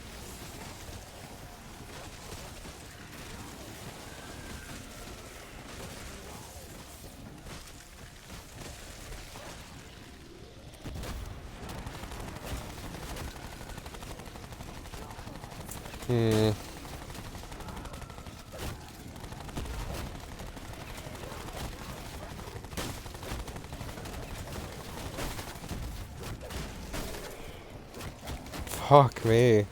Fuck me.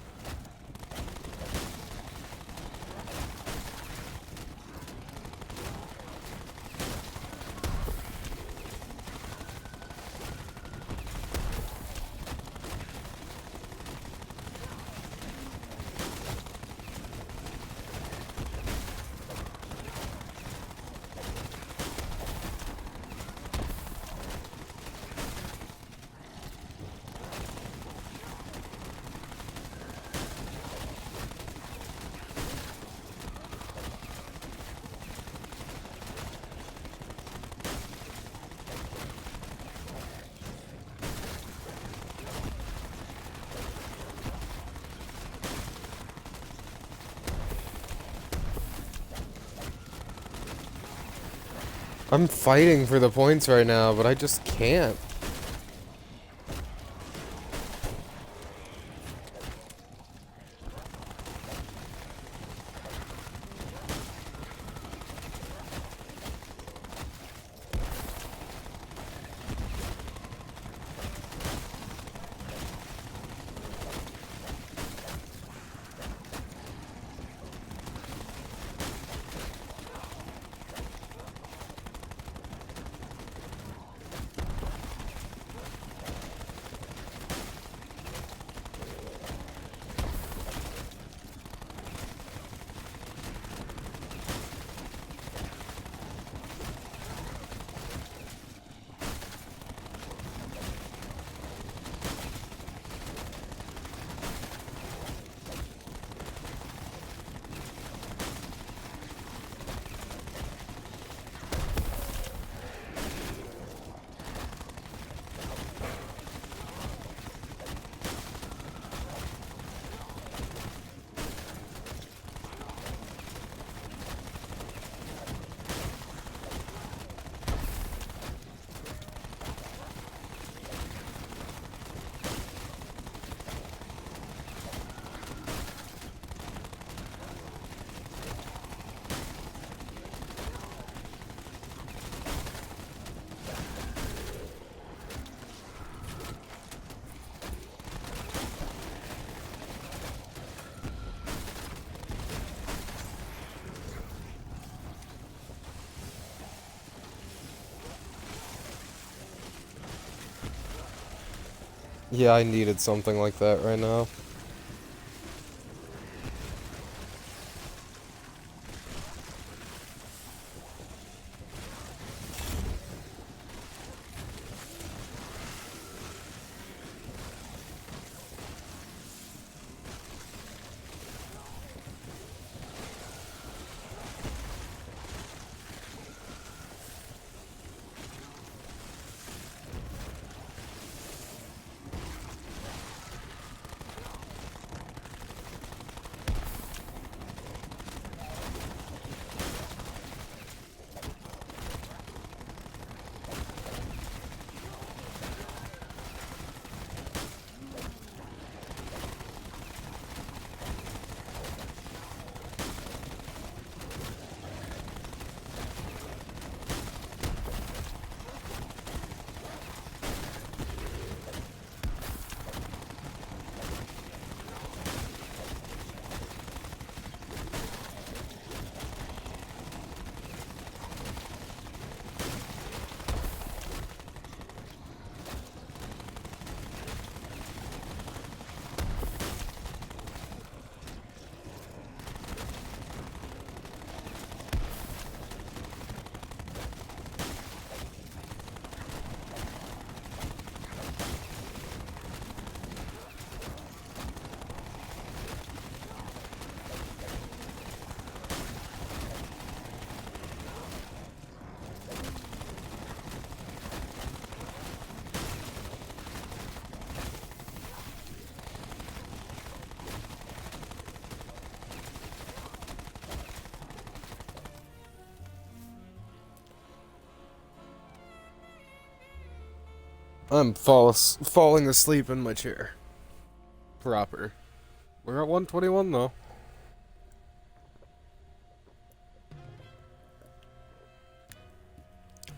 I'm fighting for the points right now, but I just can't. Yeah, I needed something like that right now. I'm falling asleep in my chair. Proper. We're at 121 though.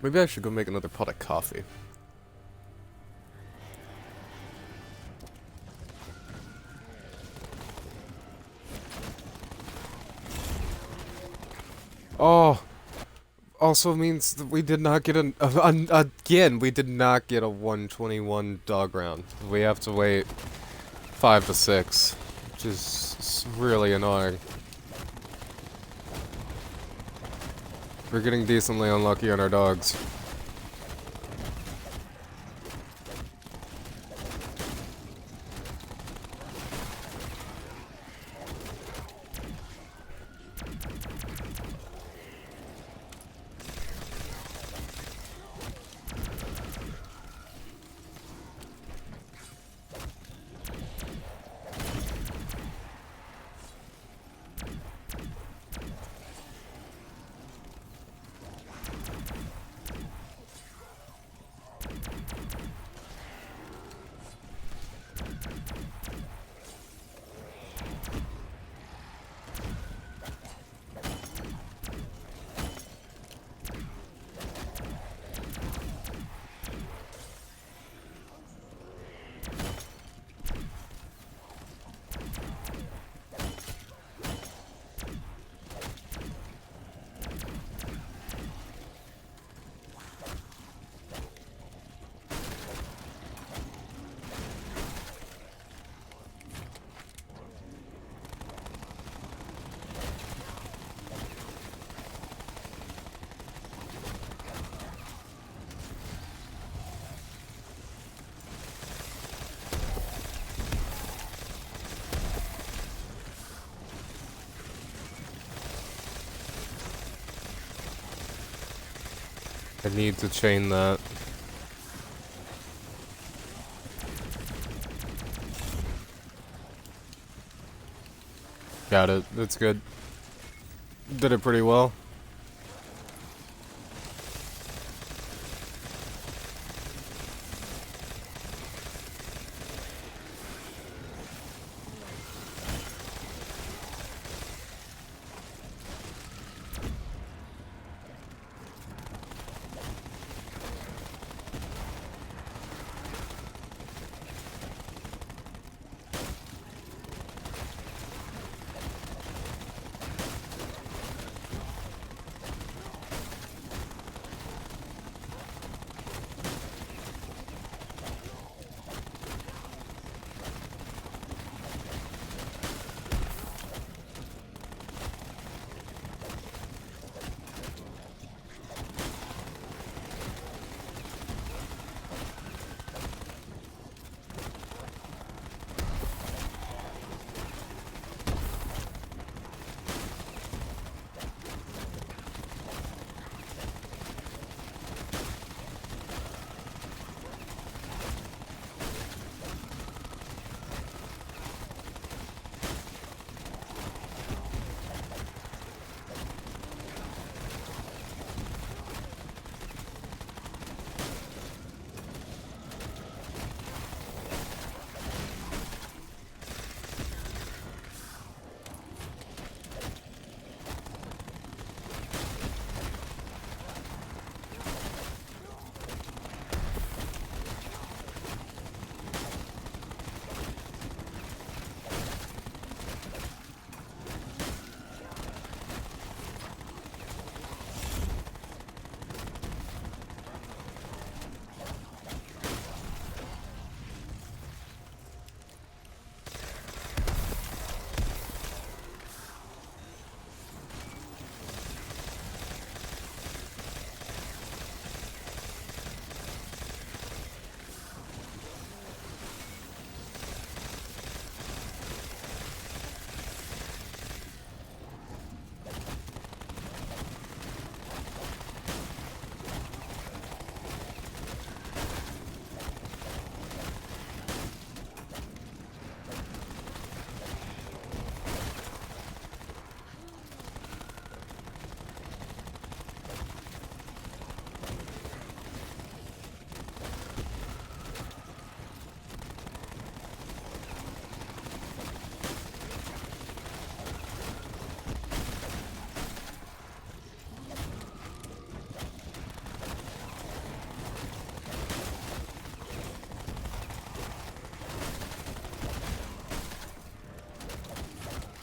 Maybe I should go make another pot of coffee. Oh, also means that we did not get again, we did not get a 121 dog round. We have to wait 5 to 6, which is really annoying. We're getting decently unlucky on our dogs. I need to chain that. Got it. That's good. Did it pretty well.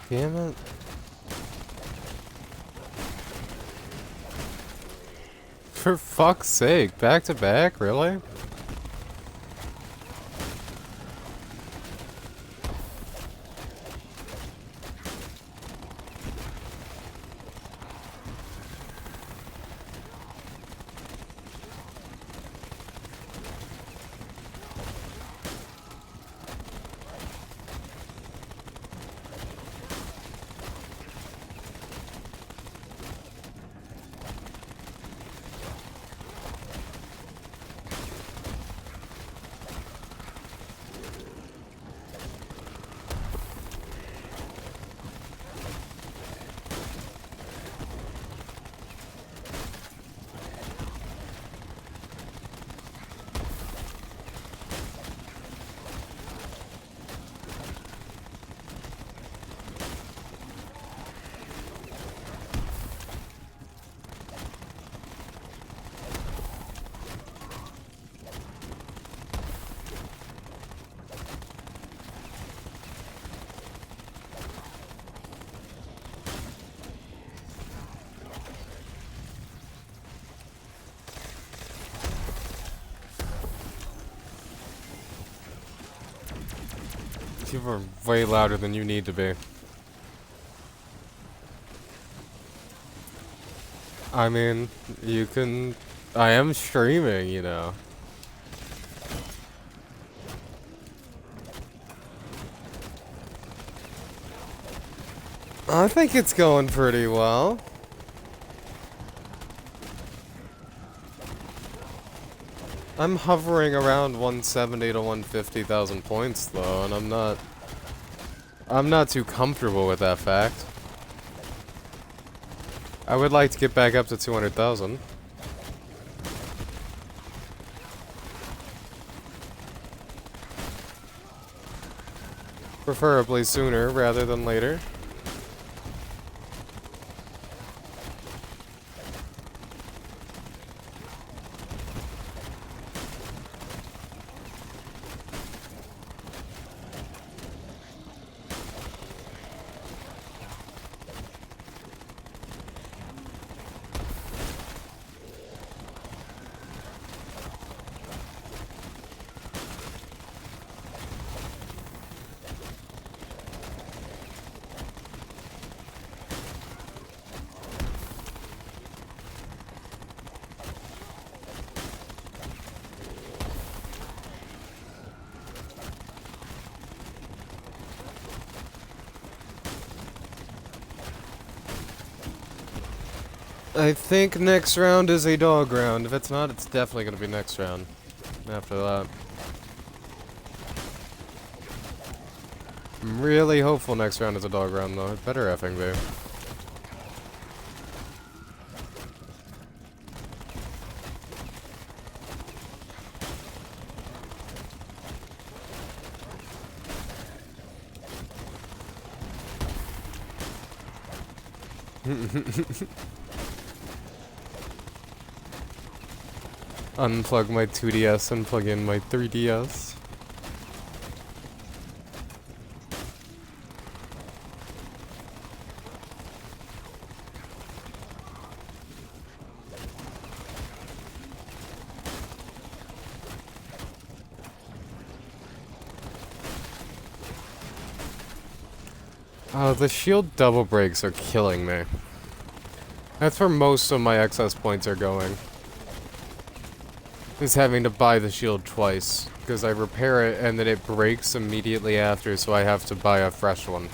Damn it. For fuck's sake, back to back, really? You are way louder than you need to be. I mean, you can... I am streaming, you know. I think it's going pretty well. I'm hovering around 170 to 150,000 points though, and I'm not too comfortable with that fact. I would like to get back up to 200,000. Preferably sooner rather than later. I think next round is a dog round. If it's not, it's definitely gonna be next round. After that. I'm really hopeful next round is a dog round though. It better effing be. Unplug my 2DS and plug in my 3DS. Oh, the shield double breaks are killing me. That's where most of my excess points are going. Is having to buy the shield twice, because I repair it and then it breaks immediately after, so I have to buy a fresh one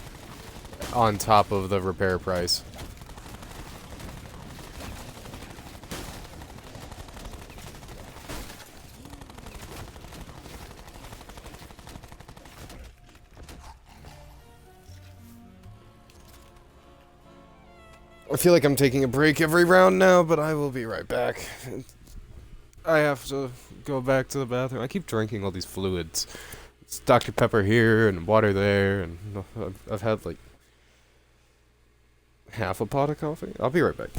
on top of the repair price. I feel like I'm taking a break every round now, but I will be right back. I have to go back to the bathroom. I keep drinking all these fluids. It's Dr. Pepper here and water there, and I've had like half a pot of coffee. I'll be right back.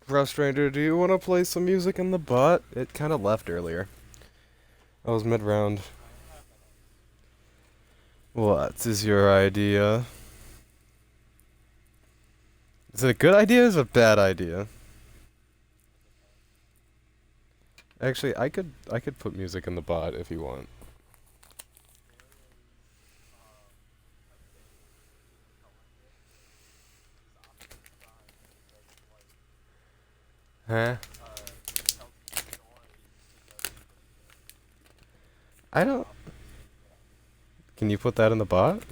Rust Ranger, do you want to play some music in the bot? It kind of left earlier. I was mid-round. What is your idea? Is it a good idea or is it a bad idea? Actually, I could put music in the bot if you want. Huh? I don't... Can you put that in the bot?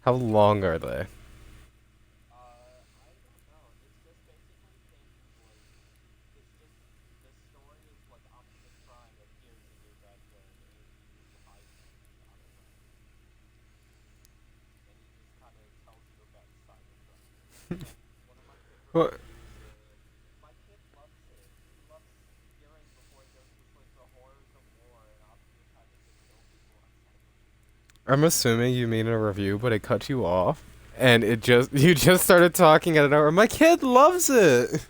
How long are they? What? I'm assuming you mean a review, but it cut you off, and you just started talking at an hour. My kid loves it.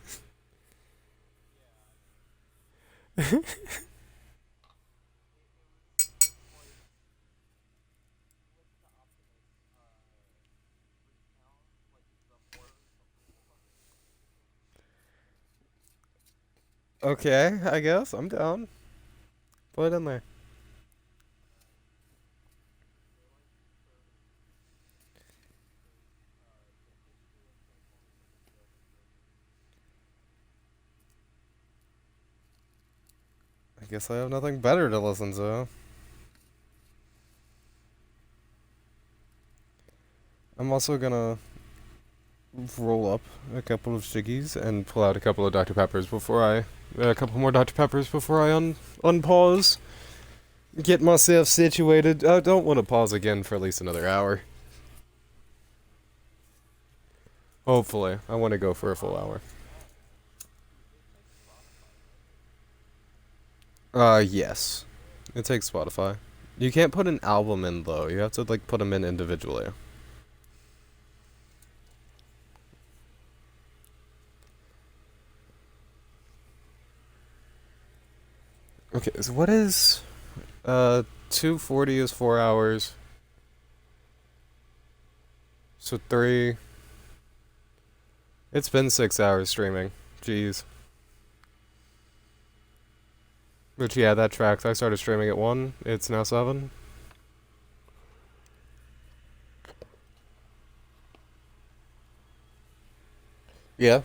Okay, I guess I'm down. Put it in there. I guess I have nothing better to listen to. I'm also gonna roll up a couple of ciggies and pull out a couple of Dr. Peppers before a couple more Dr. Peppers before I unpause. Get myself situated. I don't want to pause again for at least another hour. Hopefully. I want to go for a full hour. Yes. It takes Spotify. You can't put an album in, though. You have to, like, put them in individually. Okay, so what is... 240 is 4 hours. So 3... It's been 6 hours streaming. Jeez. But yeah, that tracks. I started streaming at 1. It's now 7. Yeah.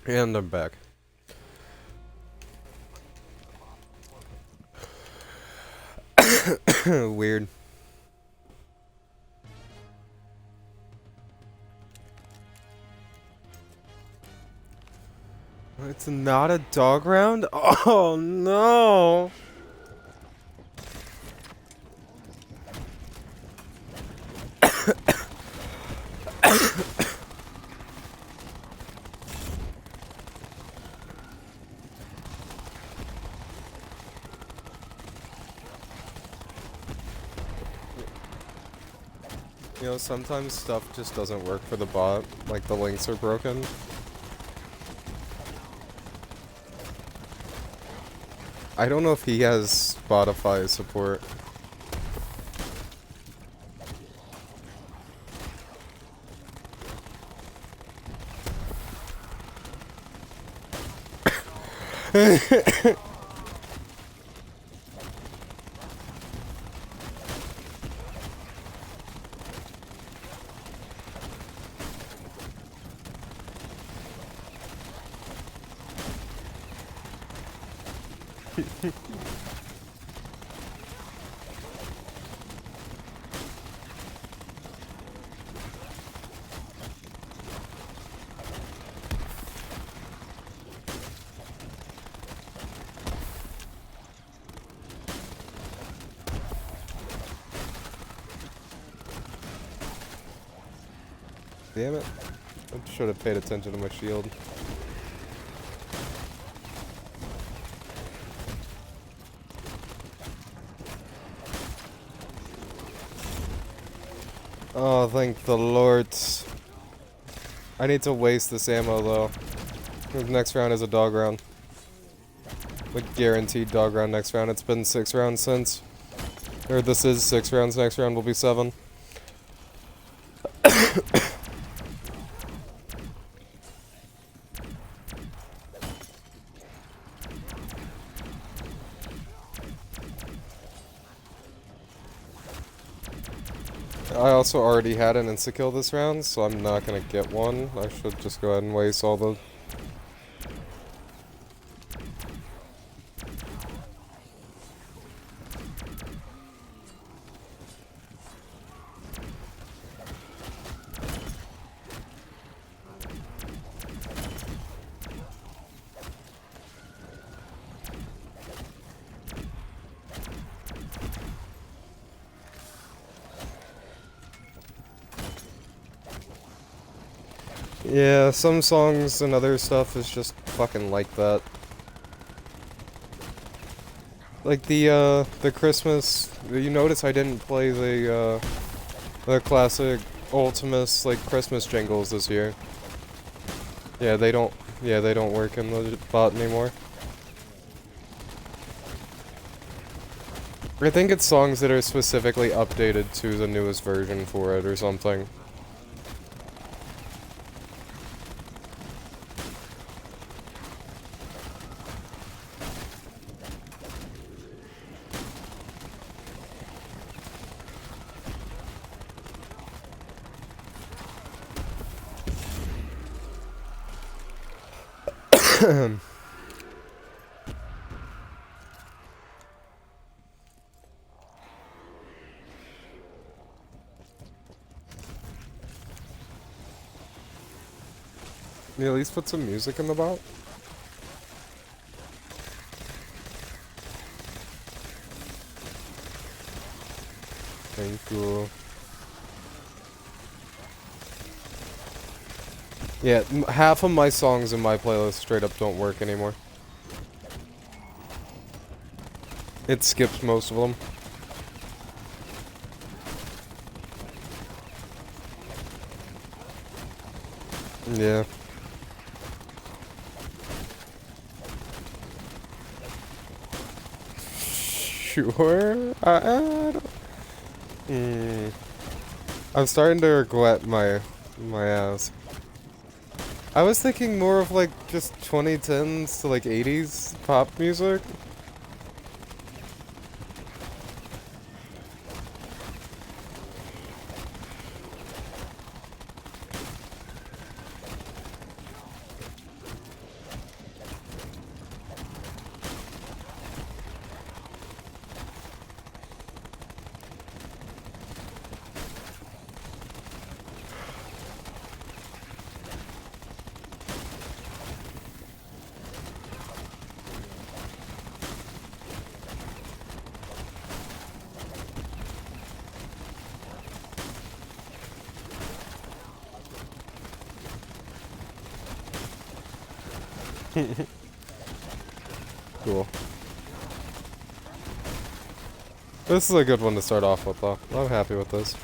And I'm back. Weird. It's not a dog round? Oh no! You know, sometimes stuff just doesn't work for the bot, like the links are broken. I don't know if he has Spotify support. Damn it. I should have paid attention to my shield. Oh, thank the Lord. I need to waste this ammo, though. The next round is a dog round. Like, guaranteed dog round next round. It's been 6 rounds since. Or this is 6 rounds. Next round will be 7. I also already had an insta-kill this round, so I'm not gonna get one. I should just go ahead and waste all the... Yeah, some songs and other stuff is just fucking like that. Like the Christmas... You notice I didn't play the classic Ultimus, like, Christmas jingles this year. Yeah, they don't work in the bot anymore. I think it's songs that are specifically updated to the newest version for it or something. You at least put some music in the bot? Thank you. Yeah, half of my songs in my playlist straight up don't work anymore. It skips most of them. Yeah. Sure. I don't... I'm starting to regret my ass. I was thinking more of like just 2010s to like 80s pop music. Cool. This is a good one to start off with, though. I'm happy with this.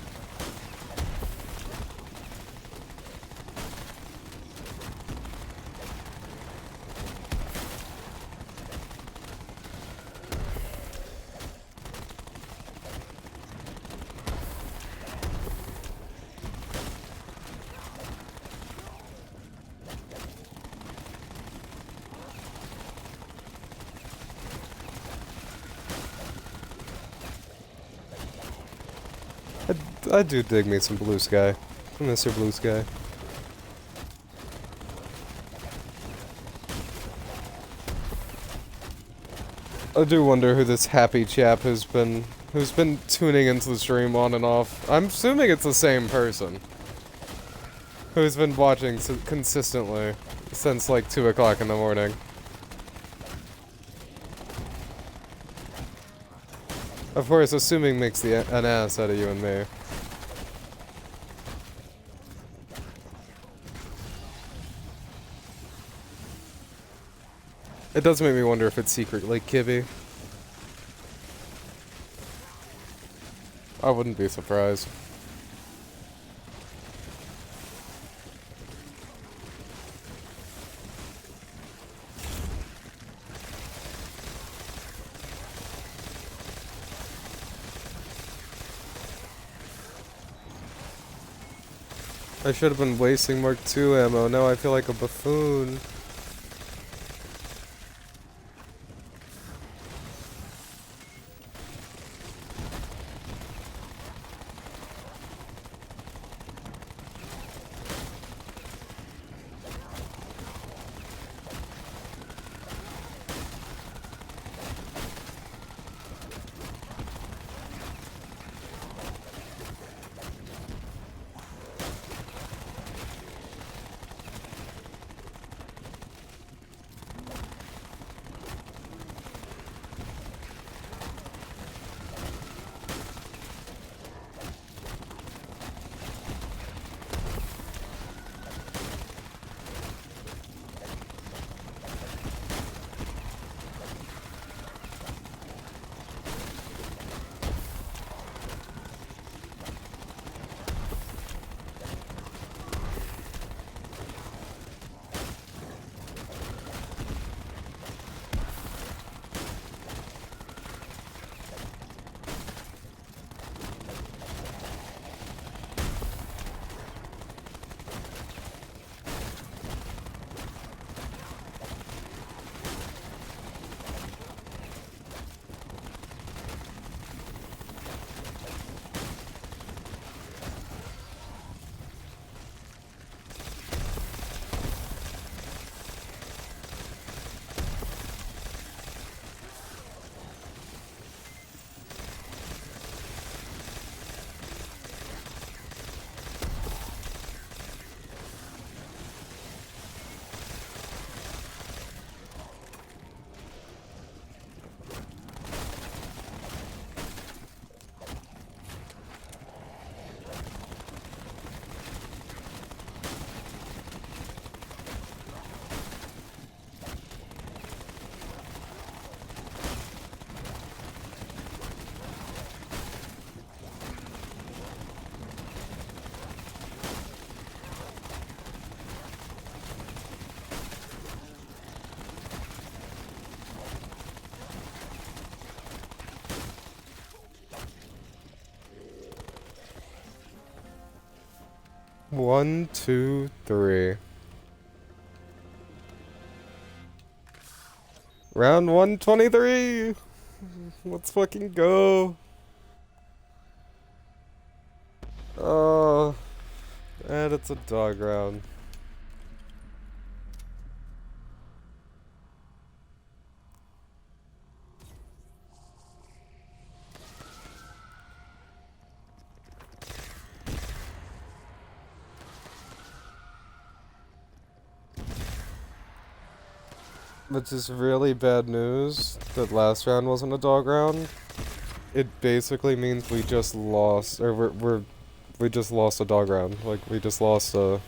I do dig me some blue sky. Mr. Blue Sky. I do wonder who this happy chap who's been tuning into the stream on and off. I'm assuming it's the same person. Who's been watching consistently since like 2 o'clock in the morning. Of course, assuming makes an ass out of you and me. It does make me wonder if it's secretly Kibby. I wouldn't be surprised. I should have been wasting Mark II ammo. Now I feel like a buffoon. One, two, three. Round 123! Let's fucking go! Oh, and it's a dog round. Which is really bad news that last round wasn't a dog round. It basically means we just lost, or we just lost a dog round. Like, we just lost a...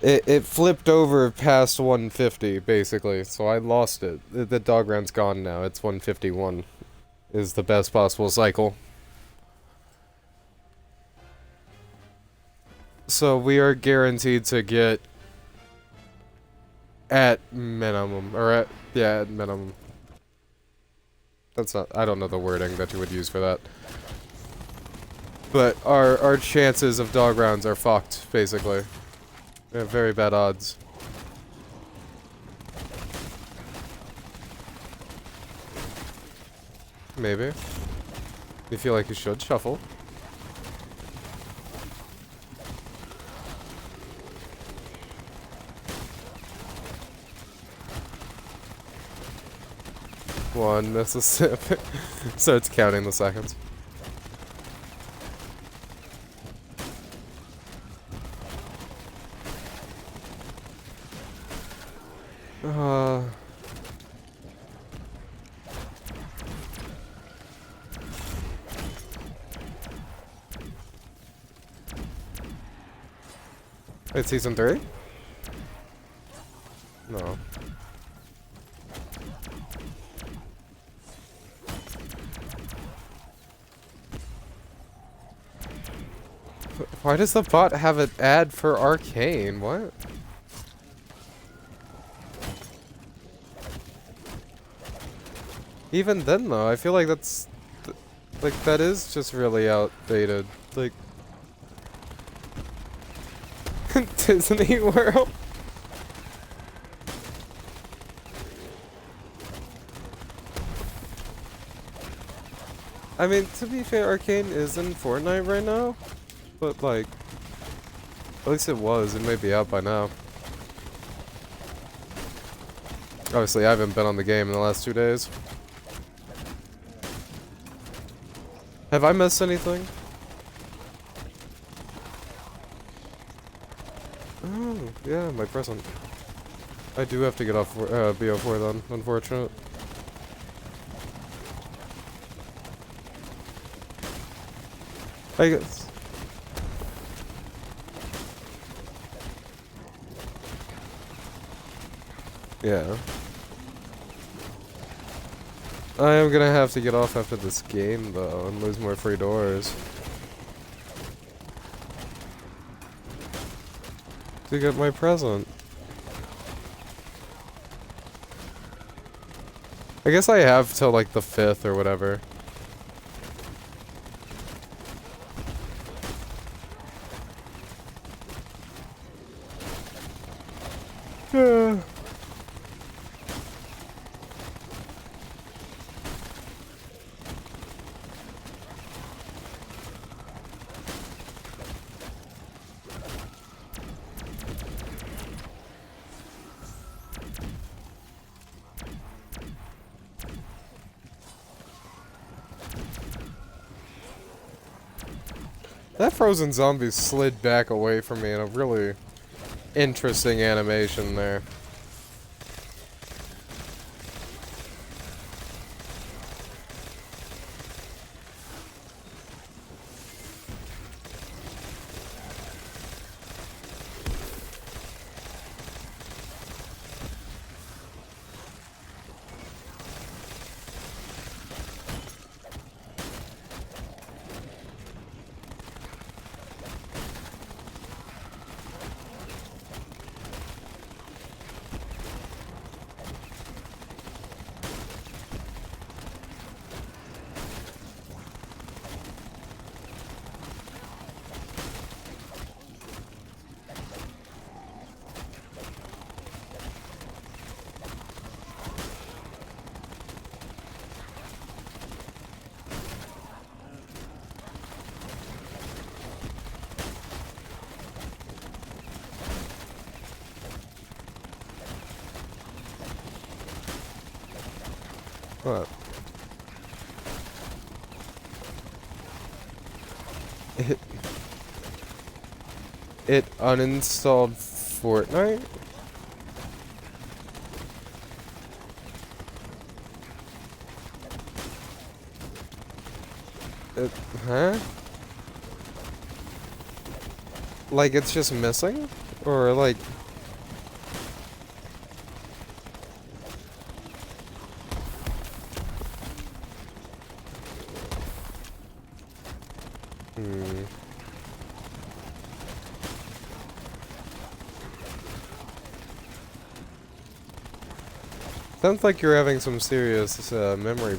It flipped over past 150, basically, so I lost it. The dog round's gone now, it's 151. Is the best possible cycle. So we are guaranteed to get at minimum, or at minimum. That's not, I don't know the wording that you would use for that. But our chances of dog rounds are fucked, basically. We have very bad odds. Maybe. You feel like you should shuffle? One Mississippi. Starts counting the seconds. It's season 3? No. Why does the bot have an ad for Arcane? What? Even then, though, I feel like that's... like, that is just really outdated. Like... Disney World? I mean, to be fair, Arcane is in Fortnite right now. But, like... at least it was. It may be out by now. Obviously, I haven't been on the game in the last 2 days. Have I missed anything? Oh, yeah, my present. I do have to get off BO4 then, unfortunate. I guess. Yeah. I am gonna have to get off after this game though and lose more free doors. To get my present. I guess I have till like the 5th or whatever. Yeah. That frozen zombie slid back away from me in a really interesting animation there. What? It uninstalled Fortnite? Huh? Like it's just missing? Or like... Sounds like you're having some serious memory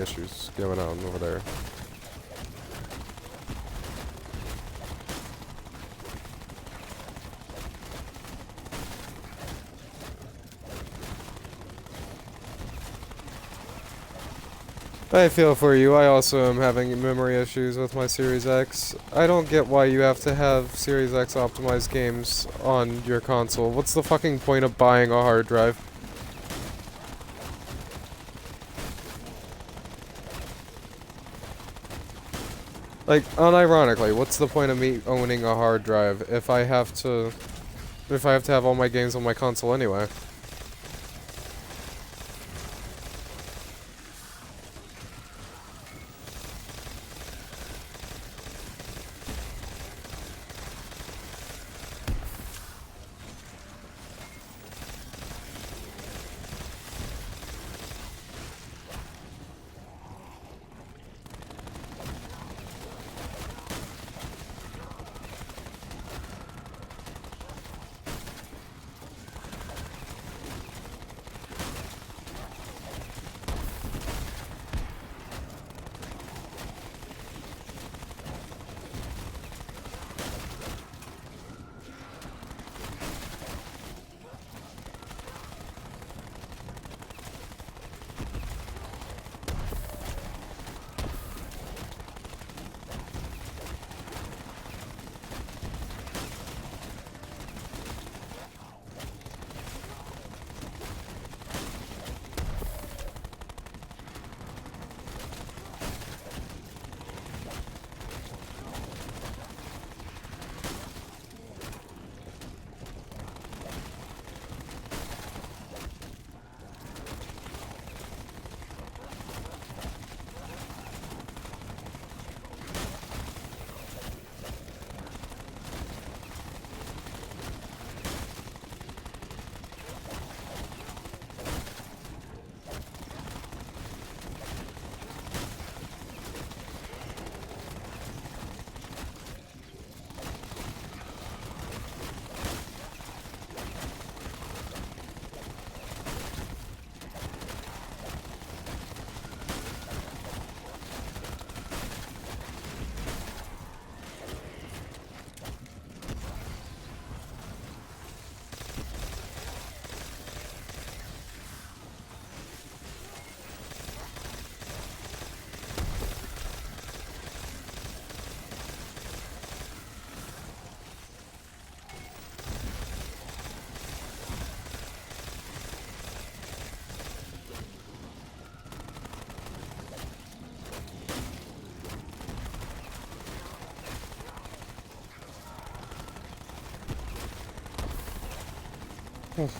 issues going on over there. I feel for you. I also am having memory issues with my Series X. I don't get why you have to have Series X optimized games on your console. What's the fucking point of buying a hard drive? Like, unironically, what's the point of me owning a hard drive if I have to have all my games on my console anyway?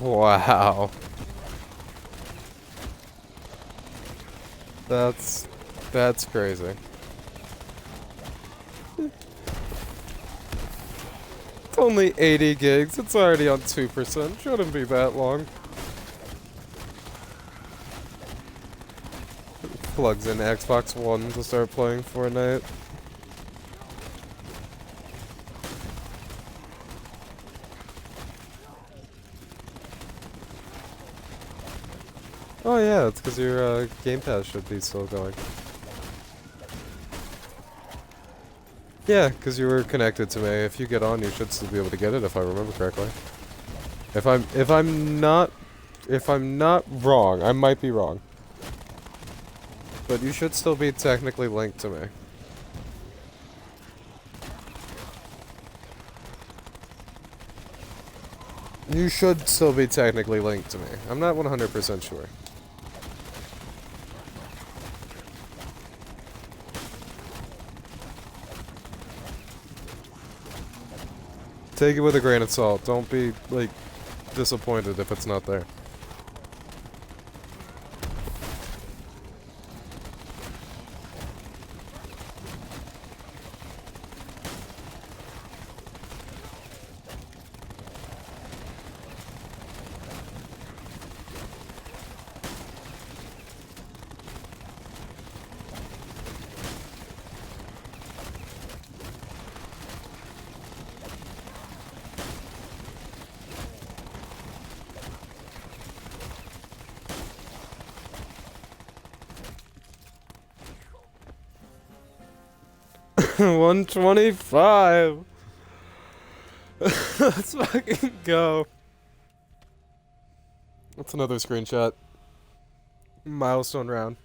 Wow. That's crazy. It's only 80 gigs. It's already on 2%. Shouldn't be that long. Plugs in Xbox One to start playing Fortnite. Oh yeah, it's because your Game Pass should be still going. Yeah, because you were connected to me. If you get on, you should still be able to get it, if I remember correctly. If I'm not wrong, I might be wrong. But you should still be technically linked to me. You should still be technically linked to me. I'm not 100% sure. Take it with a grain of salt. Don't be, like, disappointed if it's not there. $125. Let's fucking go. That's another screenshot. Milestone round.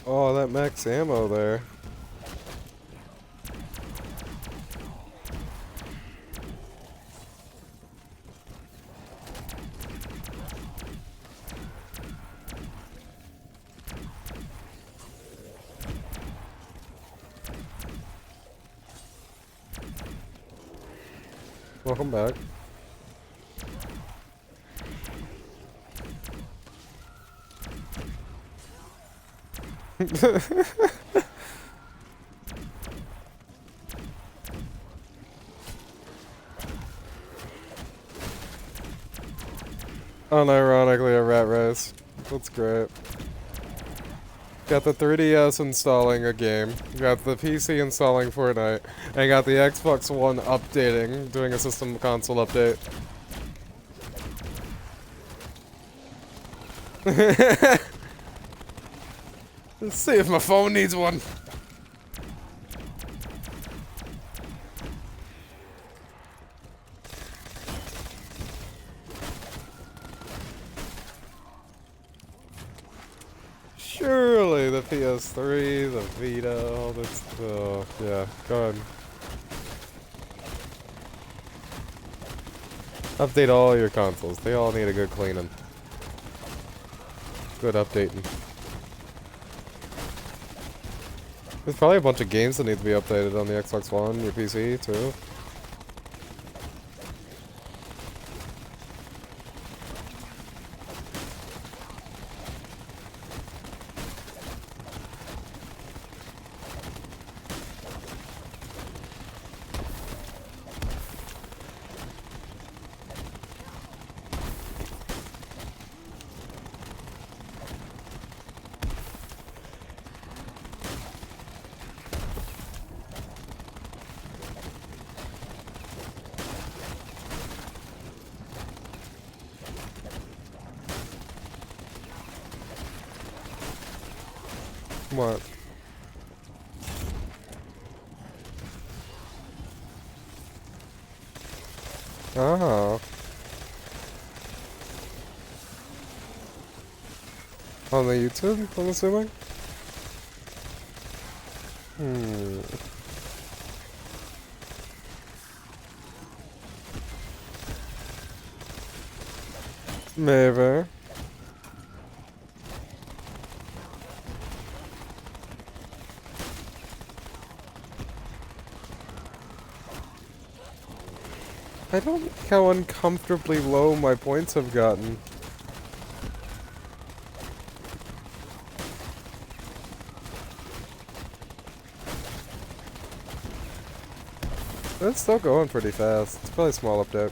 Oh, that max ammo there. Welcome back. Unironically a rat race. That's great. Got the 3DS installing a game, got the PC installing Fortnite, and got the Xbox One updating, doing a system console update. Let's see if my phone needs one. Surely the PS3, the Vita, all this stuff. Yeah, go ahead. Update all your consoles. They all need a good cleaning. Good updating. There's probably a bunch of games that need to be updated on the Xbox One, your PC, too. What? Oh. On the YouTube, I'm assuming? Maybe. I don't like how uncomfortably low my points have gotten. It's still going pretty fast. It's probably a small update.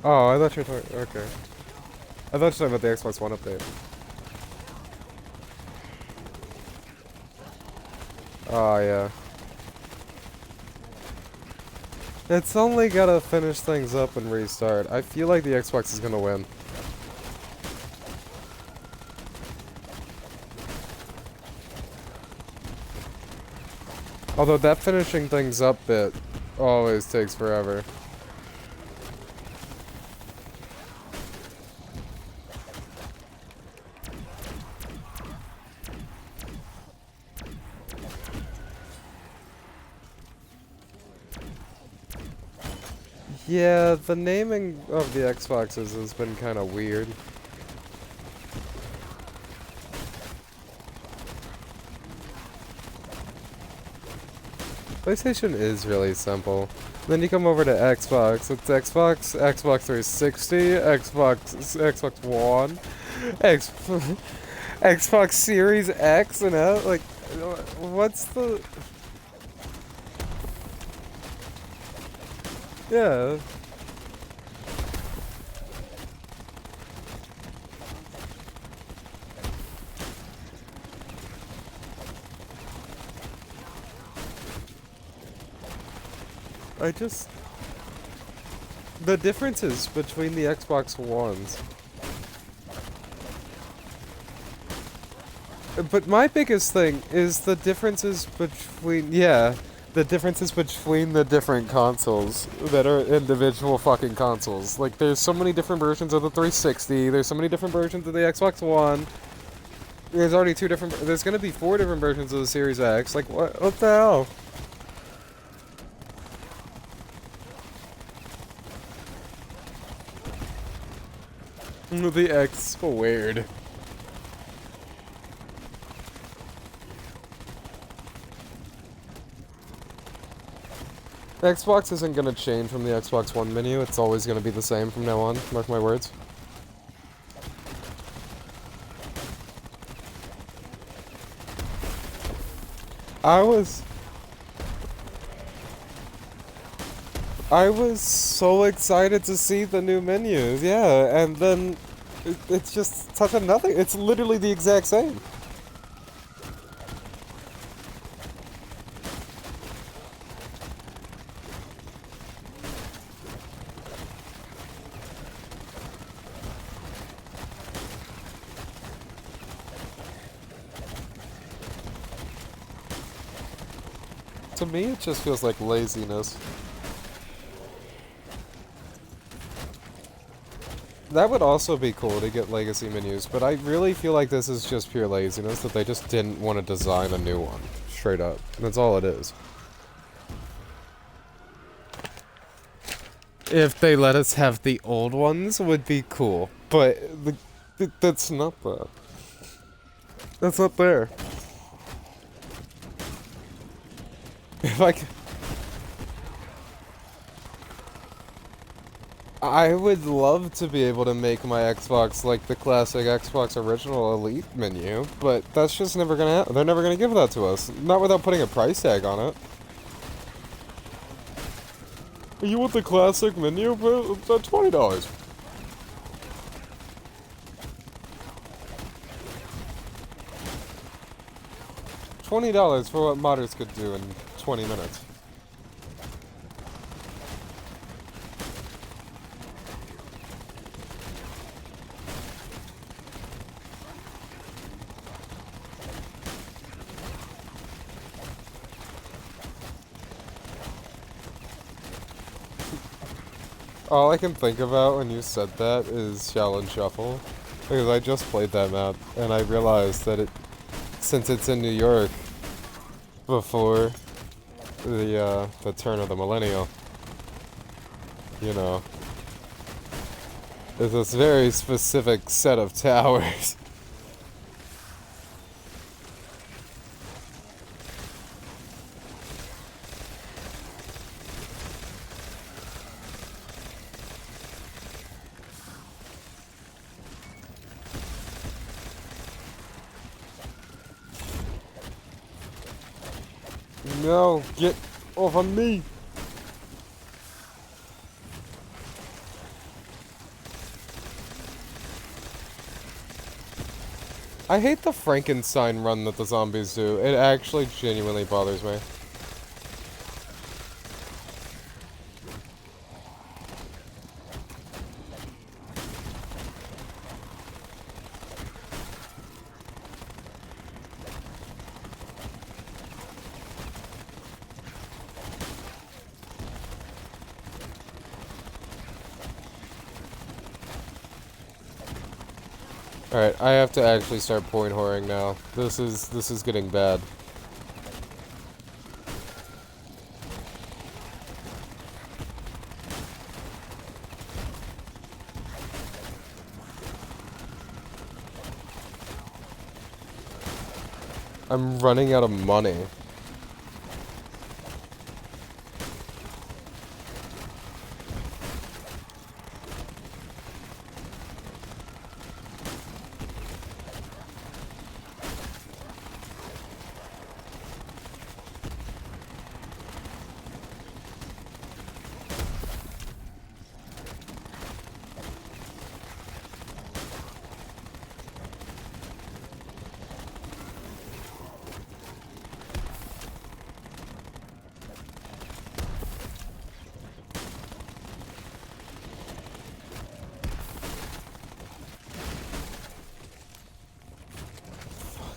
Oh, I thought you were talking. Okay. I thought you were talking about the Xbox One update. Oh, yeah. It's only gotta finish things up and restart. I feel like the Xbox is gonna win. Although that finishing things up bit always takes forever. Yeah, the naming of the Xboxes has been kind of weird. PlayStation is really simple. Then you come over to Xbox. It's Xbox, Xbox 360, Xbox One, Xbox Series X and S. Like, what's the? Yeah. The differences between the Xbox Ones. But my biggest thing is the differences between, yeah, the differences between the different consoles that are individual fucking consoles. Like, there's so many different versions of the 360. There's so many different versions of the Xbox One. There's already there's gonna be 4 different versions of the Series X. Like, what the hell? The X squared. Xbox isn't gonna change from the Xbox One menu. It's always gonna be the same from now on. Mark my words. I was so excited to see the new menus, yeah, and then it's just such a nothing. It's literally the exact same. To me, it just feels like laziness. That would also be cool to get legacy menus, but I really feel like this is just pure laziness, that they just didn't want to design a new one. Straight up. That's all it is. If they let us have the old ones, would be cool. But that's not that. That's not there. If I would love to be able to make my Xbox like the classic Xbox original Elite menu, but that's just never gonna happen. They're never gonna give that to us. Not without putting a price tag on it. You want the classic menu? But it's $20. $20 for what modders could do in 20 minutes. All I can think about when you said that is Shaolin Shuffle, because I just played that map, and I realized that since it's in New York, before the turn of the millennial, you know, there's this very specific set of towers. No, get off of me! I hate the Frankenstein run that the zombies do. It actually genuinely bothers me. Alright, I have to actually start point whoring now. This is getting bad. I'm running out of money.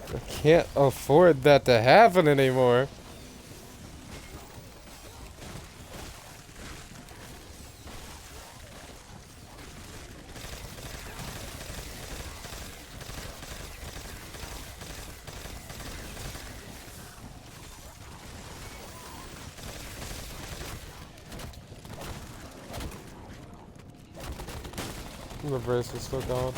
I can't afford that to happen anymore. The brace is still going.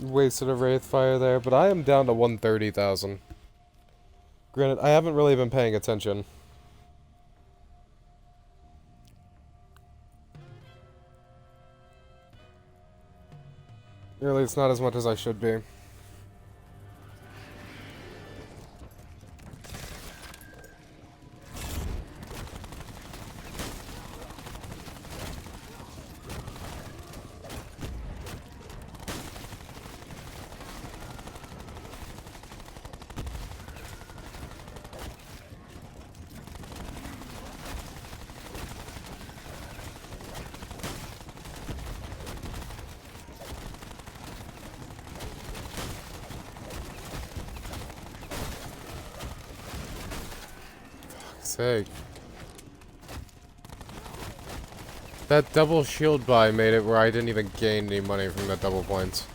Wasted a Wraith Fire there, but I am down to 130,000. Granted, I haven't really been paying attention. Or at least not as much as I should be. Sake. That double shield buy made it where I didn't even gain any money from that double points.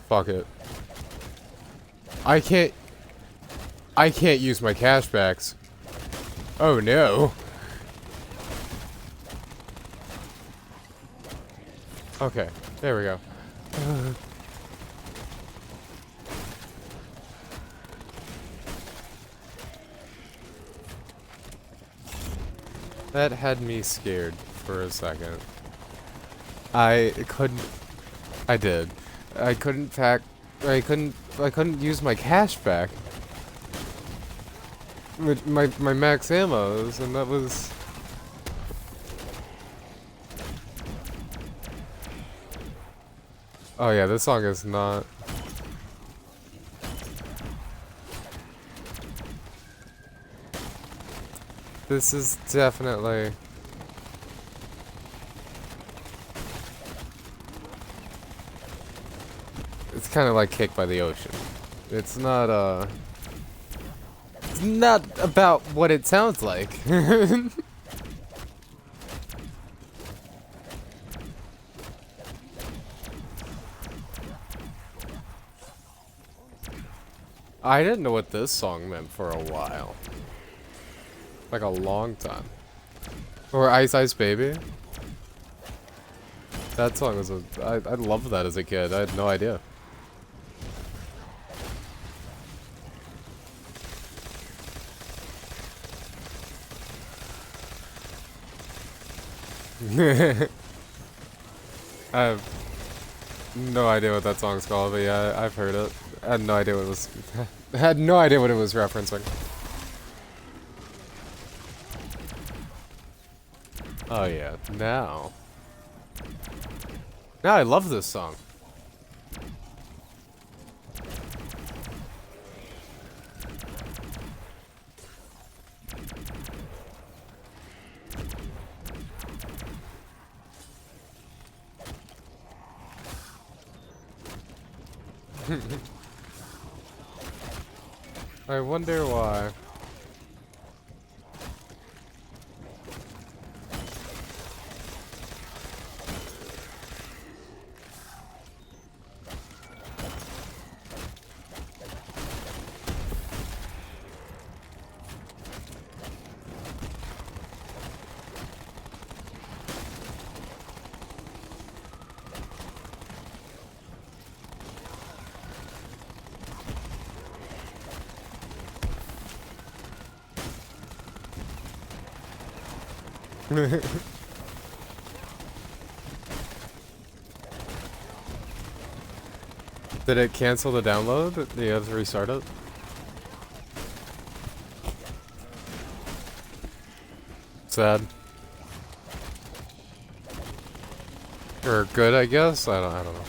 Fuck it. I can't use my cashbacks. Oh no. Okay, there we go. That had me scared for a second. I did. I couldn't use my cash back. With my max ammos, and that was... Oh yeah, this song is not... This is definitely... It's kind of like Kicked by the Ocean. It's not about what it sounds like. I didn't know what this song meant for a while. Like a long time. Or Ice Ice Baby. That song was I loved that as a kid. I had no idea. I have no idea what that song's called, but yeah, I've heard it. I had no idea what it was. I had no idea what it was referencing. Oh yeah, now I love this song. I wonder why. Did it cancel the download? Do you have to restart it? Sad. Or good, I guess? I don't know.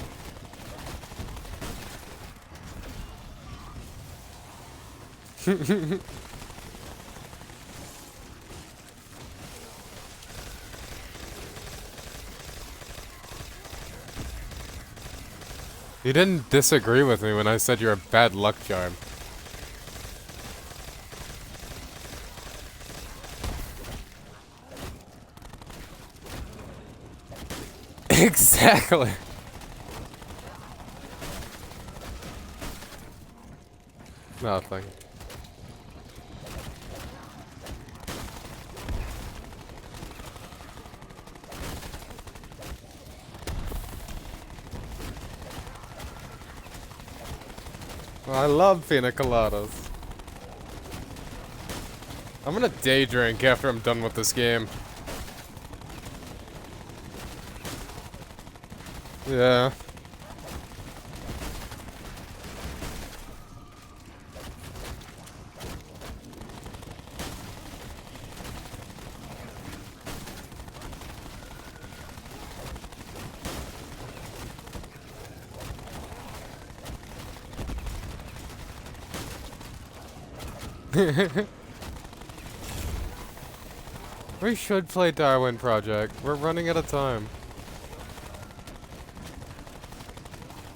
You didn't disagree with me when I said you're a bad luck charm. Exactly. Nothing. I love pina coladas. I'm gonna day drink after I'm done with this game. Yeah. We should play Darwin Project. We're running out of time.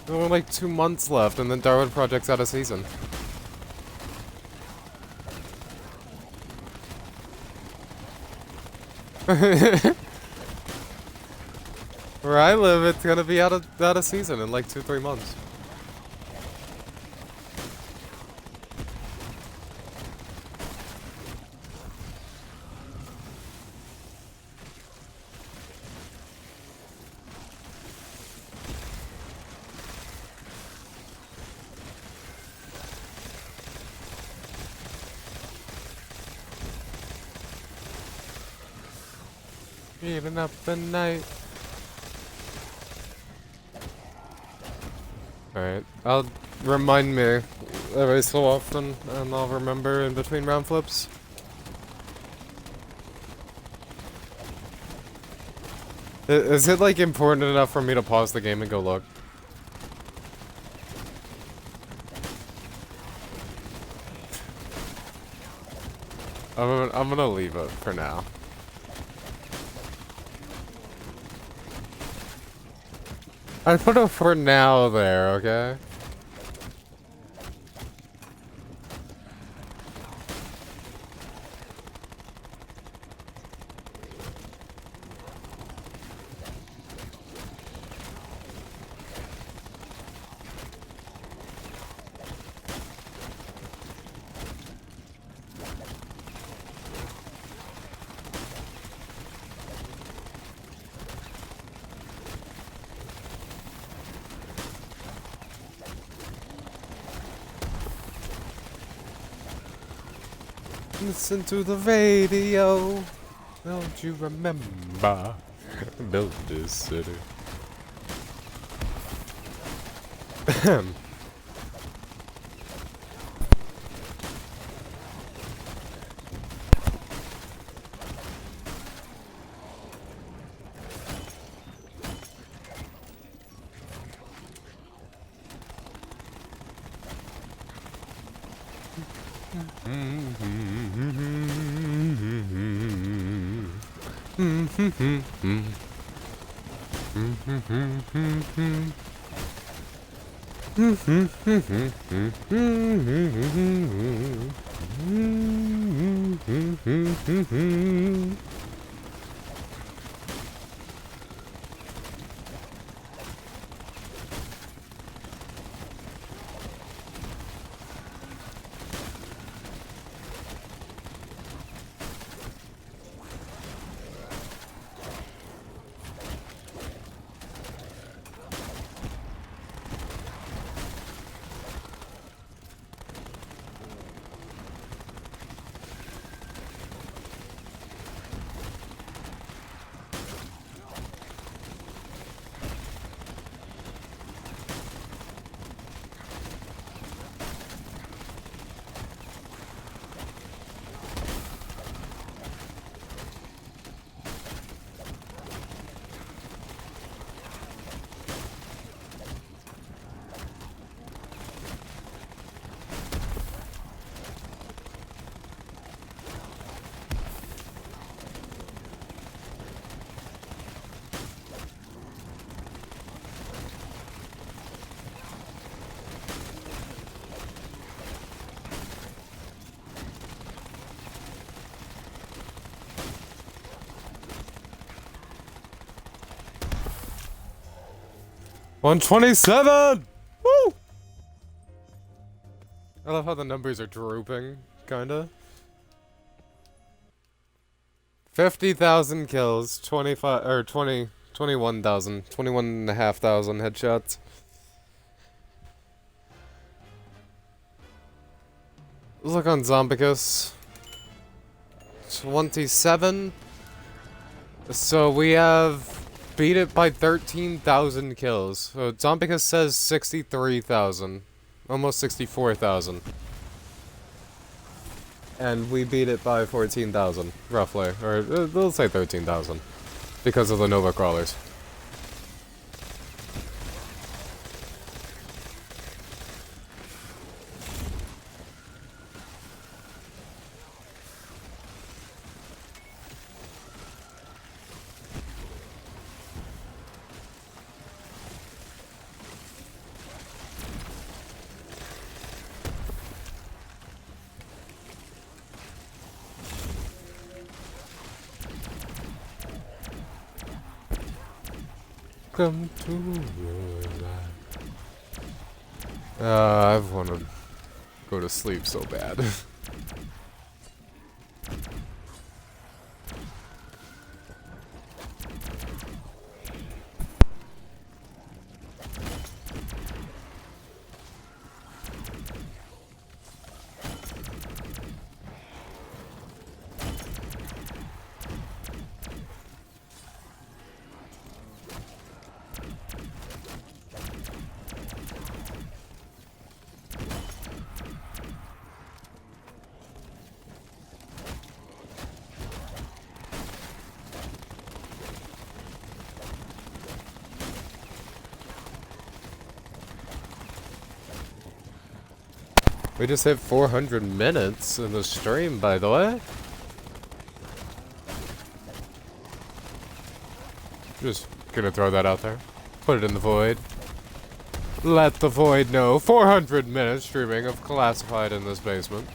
There are only like 2 months left, and then Darwin Project's out of season. Where I live, it's gonna be out of season in like 2-3 months. Even up the night. Alright, I'll remind me every so often, and I'll remember in between round flips. Is it like important enough for me to pause the game and go look? I'm gonna leave it for now. I put a for now there, okay? Listen to the radio. Don't you remember? Build this city. 127! Woo! I love how the numbers are drooping, kinda. 50,000 kills, 25 or 20, 21,000, 21,500 headshots. Look on Zombicus. 27. So we have beat it by 13,000 kills. So Zombicus says 63,000. Almost 64,000. And we beat it by 14,000, roughly. Or, we'll say 13,000. Because of the Nova Crawlers. Come to your life. I want to go to sleep so bad. We just hit 400 minutes in the stream, by the way. Just gonna throw that out there. Put it in the void. Let the void know. 400 minutes streaming of Classified in this basement.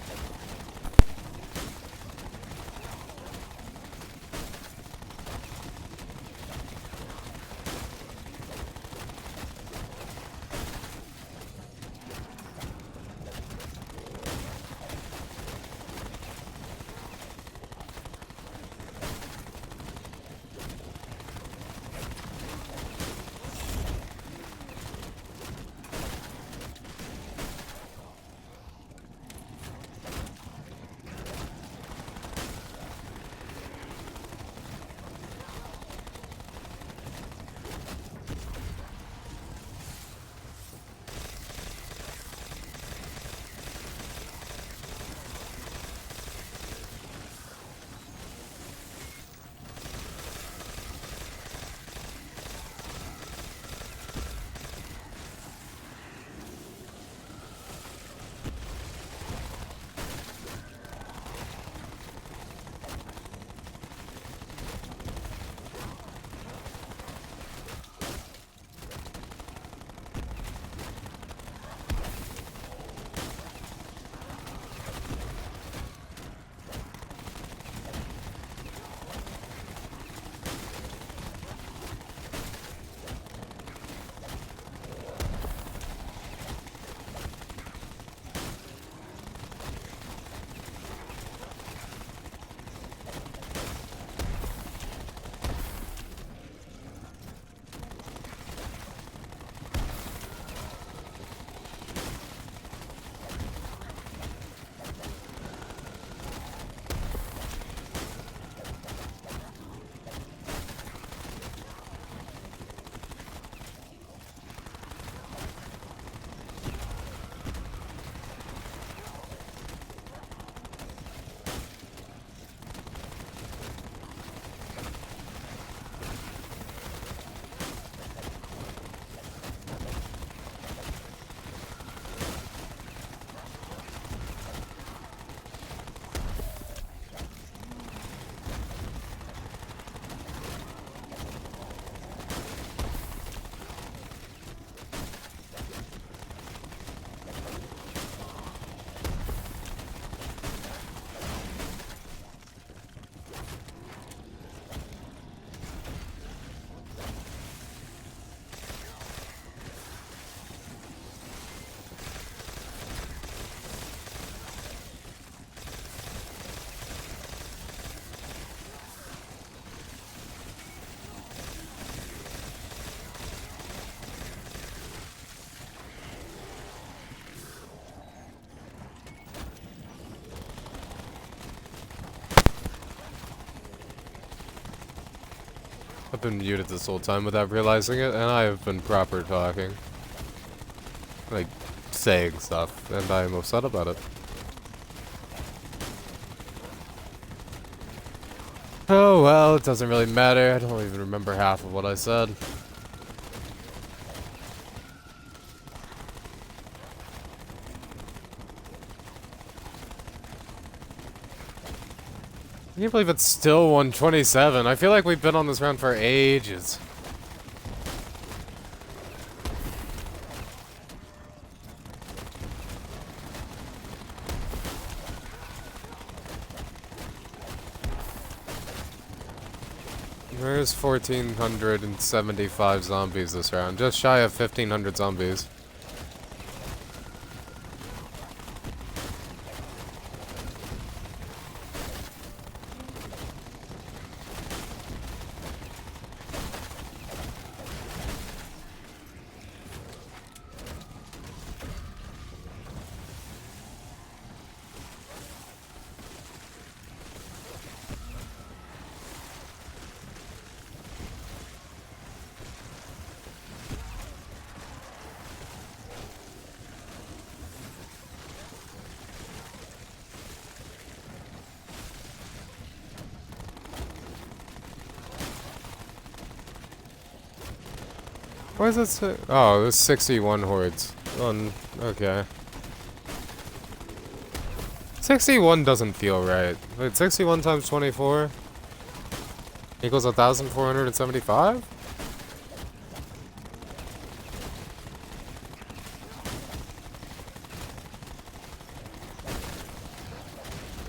I've been muted this whole time without realizing it, and I have been proper talking. Like, saying stuff, and I am upset about it. Oh well, it doesn't really matter. I don't even remember half of what I said. I can't believe it's still 127. I feel like we've been on this round for ages. There's 1,475 zombies this round. Just shy of 1,500 zombies. Why is that so? Oh, there's 61 hordes. Okay. 61 doesn't feel right. Wait, 61 times 24 equals 1,475?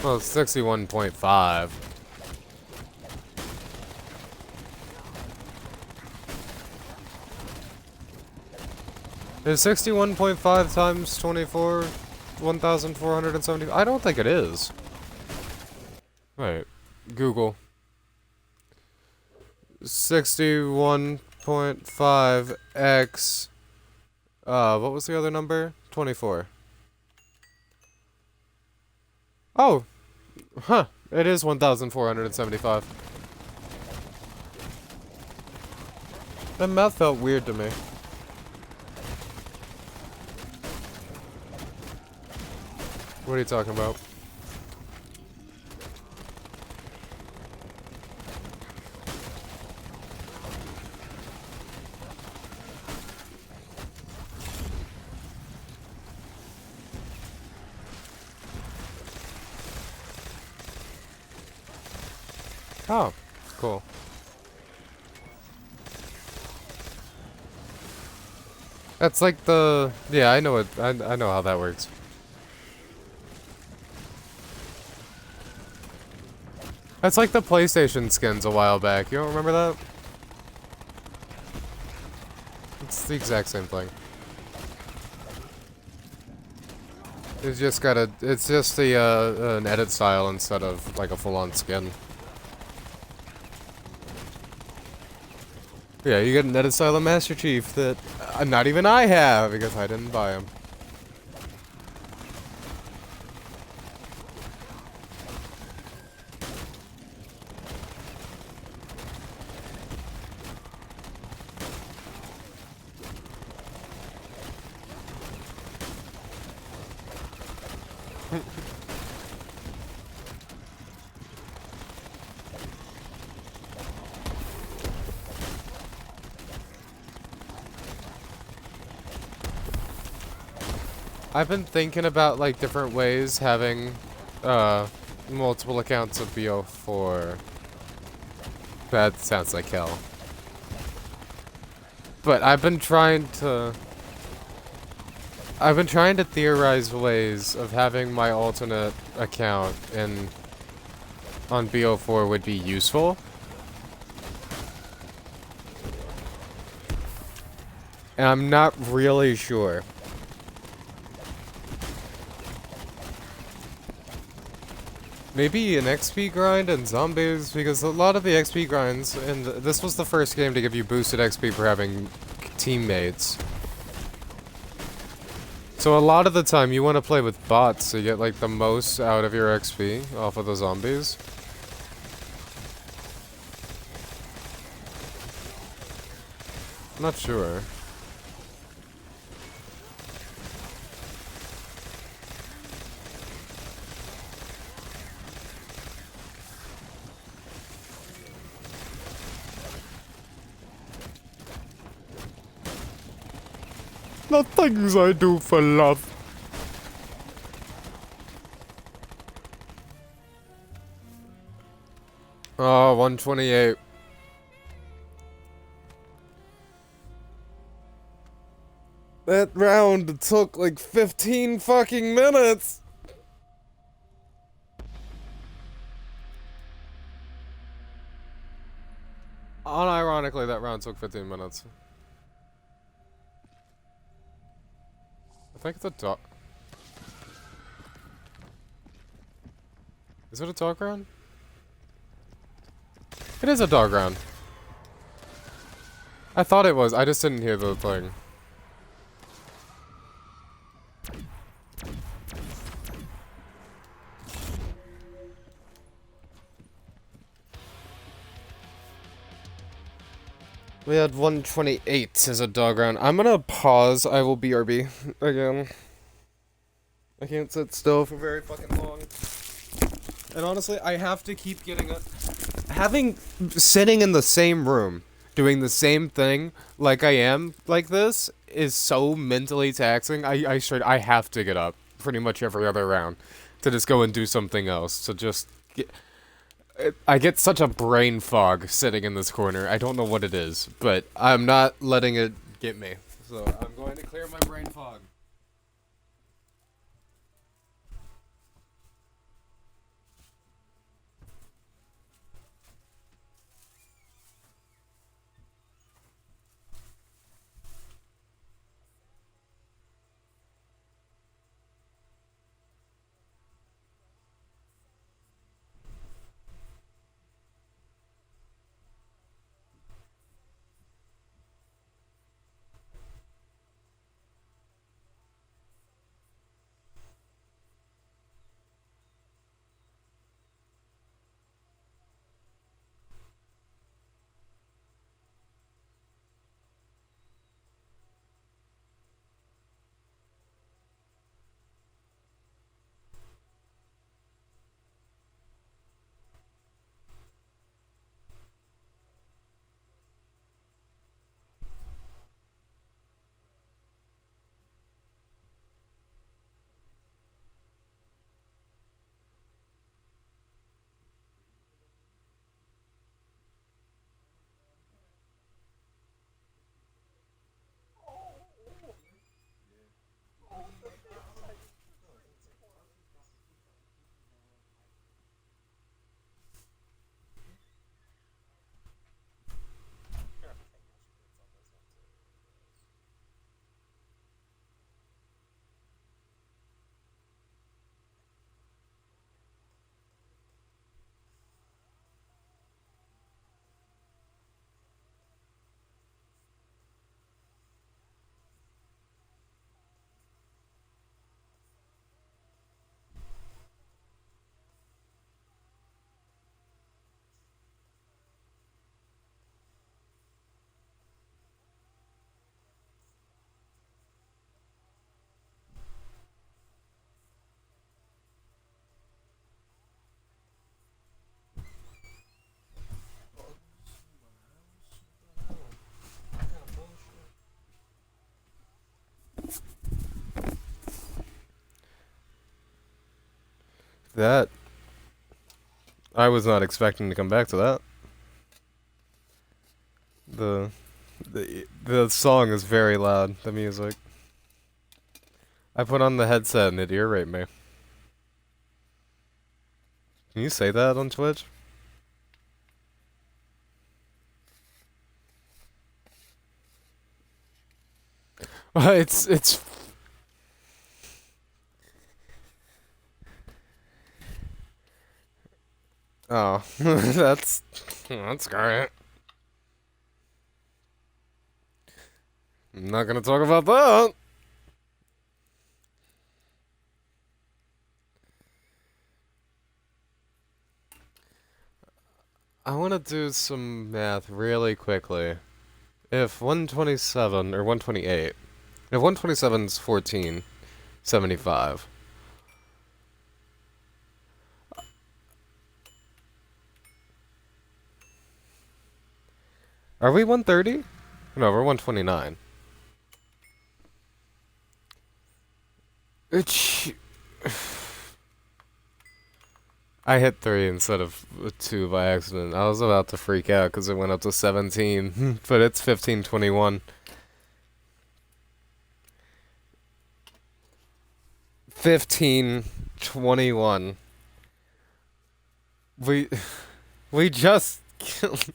Well, it's 61.5. Is 61.5 times 24 1,470? I don't think it is. Wait, Google. 61.5 x. What was the other number? 24. Oh, huh. It is 1,475. That math felt weird to me. What are you talking about? Oh, cool. That's like the... Yeah, I know it. I know how that works. That's like the PlayStation skins a while back. You don't remember that? It's the exact same thing. It's just got a... It's just the, an edit style instead of, like, a full-on skin. Yeah, you get an edit style of Master Chief that not even I have, because I didn't buy him. I've been thinking about, like, different ways having, multiple accounts of BO4. That sounds like hell. But I've been trying to theorize ways of having my alternate account on BO4 would be useful. And I'm not really sure. Maybe an XP grind and zombies, because a lot of the XP grinds, and this was the first game to give you boosted XP for having teammates. So a lot of the time you want to play with bots to get like the most out of your XP off of the zombies. not sure. The things I do for love. Oh, 128. That round took like 15 fucking minutes. Unironically, that round took 15 minutes. I think it's a dog. Is it a dog round? It is a dog round. I thought it was. I just didn't hear the thing. We had 128 as a dog round. I'm gonna pause. I will BRB again. I can't sit still for very fucking long. And honestly, I have to keep getting a... Sitting in the same room, doing the same thing like I am, like this, is so mentally taxing. I have to get up pretty much every other round to just go and do something else. To just get... I get such a brain fog sitting in this corner. I don't know what it is, but I'm not letting it get me. So I'm going to clear my brain fog. That... I was not expecting to come back to that. The song is very loud, the music. I put on the headset and it ear raped me. Can you say that on Twitch? It's... Oh, that's great. I'm not gonna talk about that. I want to do some math really quickly if 127 or 128, if 127 is 1475. Are we 130? No, we're 129. I hit 3 instead of 2 by accident. I was about to freak out because it went up to 17, but it's 1521. 1521. We just killed.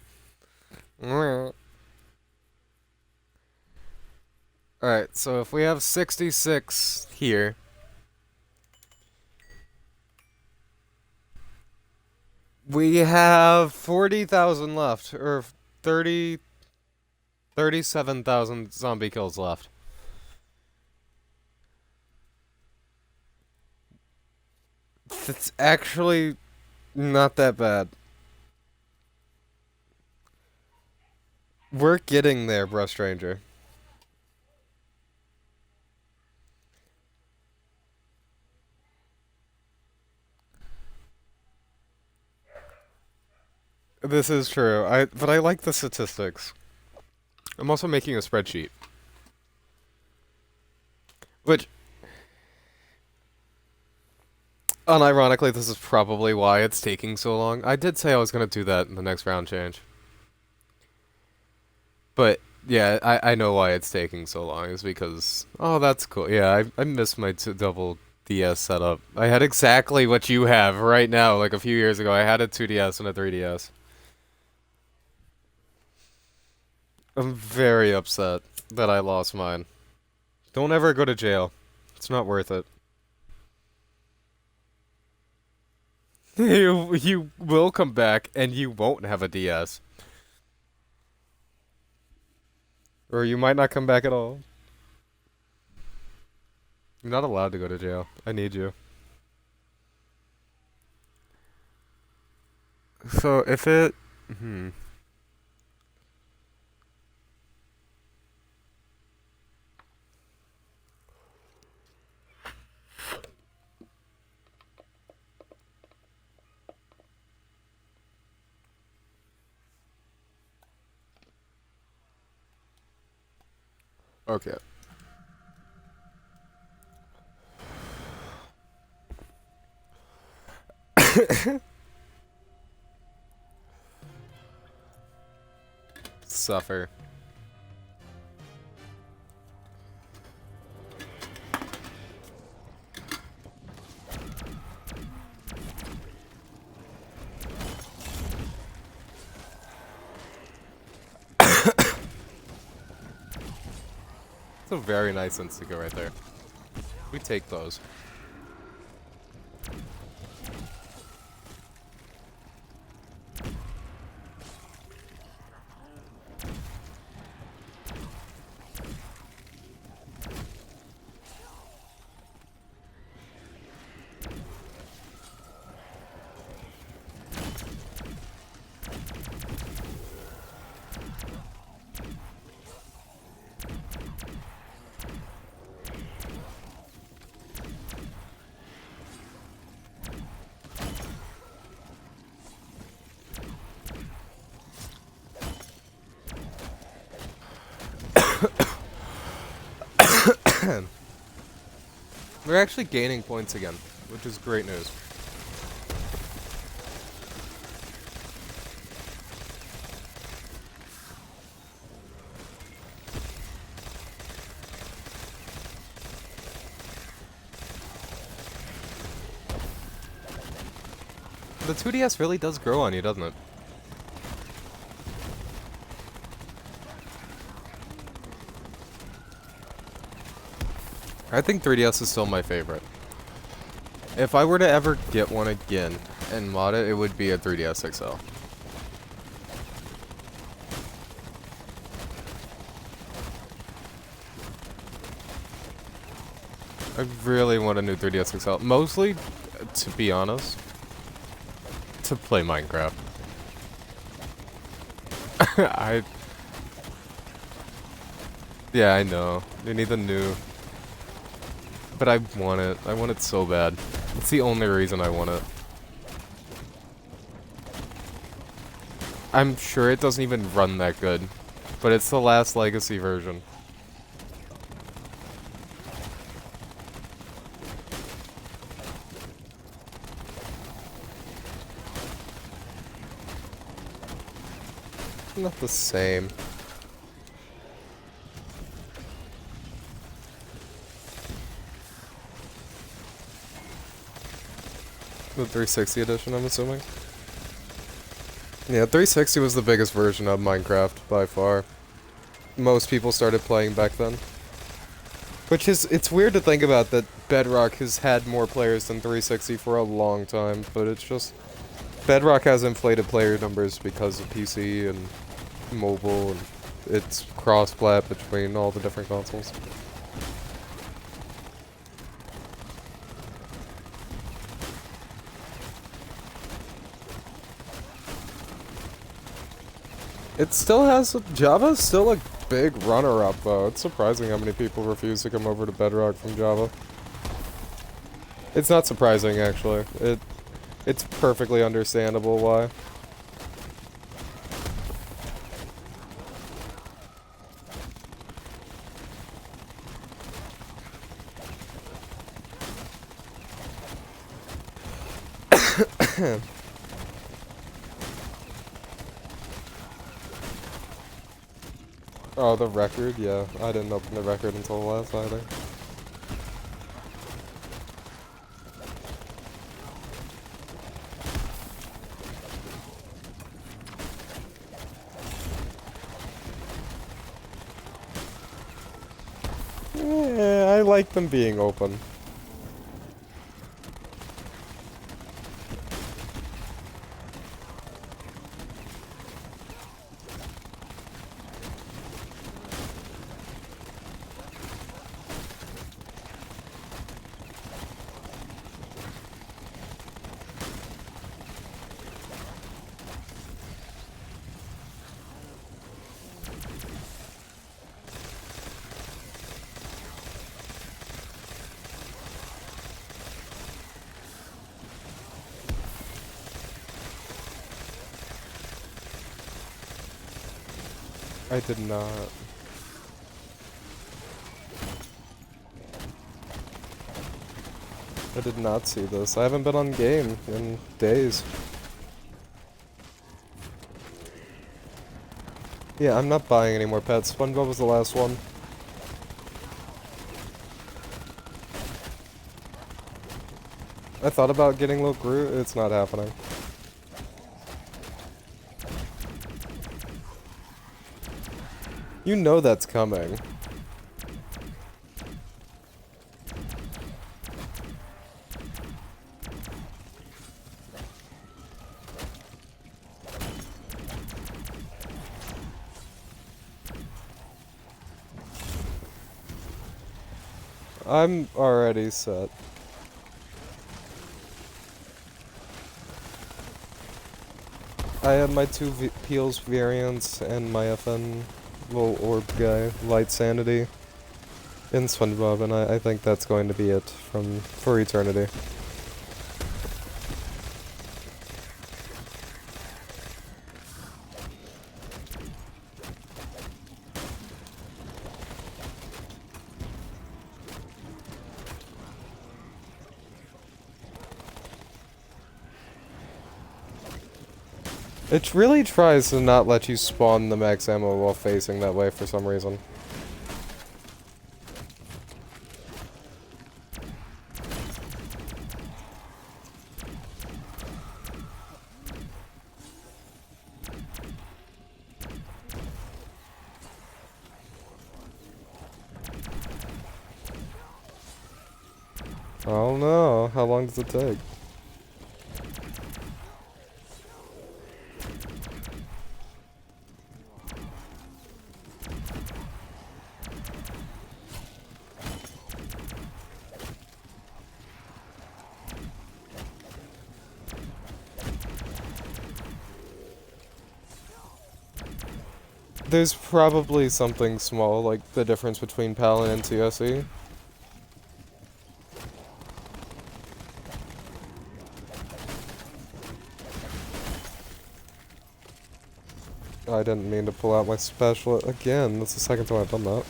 Alright, so if we have 66 here. We have 40,000 left, or 37,000 zombie kills left. It's actually not that bad. We're getting there, Brush Stranger. This is true. But I like the statistics. I'm also making a spreadsheet. Which, unironically, this is probably why it's taking so long. I did say I was going to do that in the next round change. But, yeah, I know why it's taking so long. Is because, oh, that's cool. Yeah, I missed my double DS setup. I had exactly what you have right now, like a few years ago. I had a 2DS and a 3DS. I'm very upset that I lost mine. Don't ever go to jail. It's not worth it. You will come back and you won't have a DS. Or you might not come back at all. You're not allowed to go to jail. I need you. So if it... Okay. Suffer. It's a very nice Instago right there. We take those. We're actually gaining points again, which is great news. The 2DS really does grow on you, doesn't it? I think 3DS is still my favorite. If I were to ever get one again and mod it, it would be a 3DS XL. I really want a new 3DS XL. Mostly, to be honest, to play Minecraft. Yeah, I know. They need the new. But I want it. I want it so bad. It's the only reason I want it. I'm sure it doesn't even run that good. But it's the last Legacy version. Not the same. The 360 edition, I'm assuming. Yeah, 360 was the biggest version of Minecraft, by far. Most people started playing back then. Which is, it's weird to think about that Bedrock has had more players than 360 for a long time, but it's just... Bedrock has inflated player numbers because of PC and mobile, and it's cross-plat between all the different consoles. It still has... Java's still a big runner-up, though. It's surprising how many people refuse to come over to Bedrock from Java. It's not surprising, actually. It's perfectly understandable why. Oh, the record? Yeah, I didn't open the record until last either. Yeah, I like them being open. I did not. I did not see this. I haven't been on game in days. Yeah, I'm not buying any more pets. SpongeBob was the last one. I thought about getting Lil Groot. It's not happening. You know that's coming. I'm already set. I have my two Peels variants and my FN little orb guy, Light Sanity, in SpongeBob, and I think that's going to be it for eternity. It really tries to not let you spawn the max ammo while facing that way for some reason. I don't know. How long does it take? There's probably something small, like the difference between PAL and NCSE. I didn't mean to pull out my special again. That's the second time I've done that.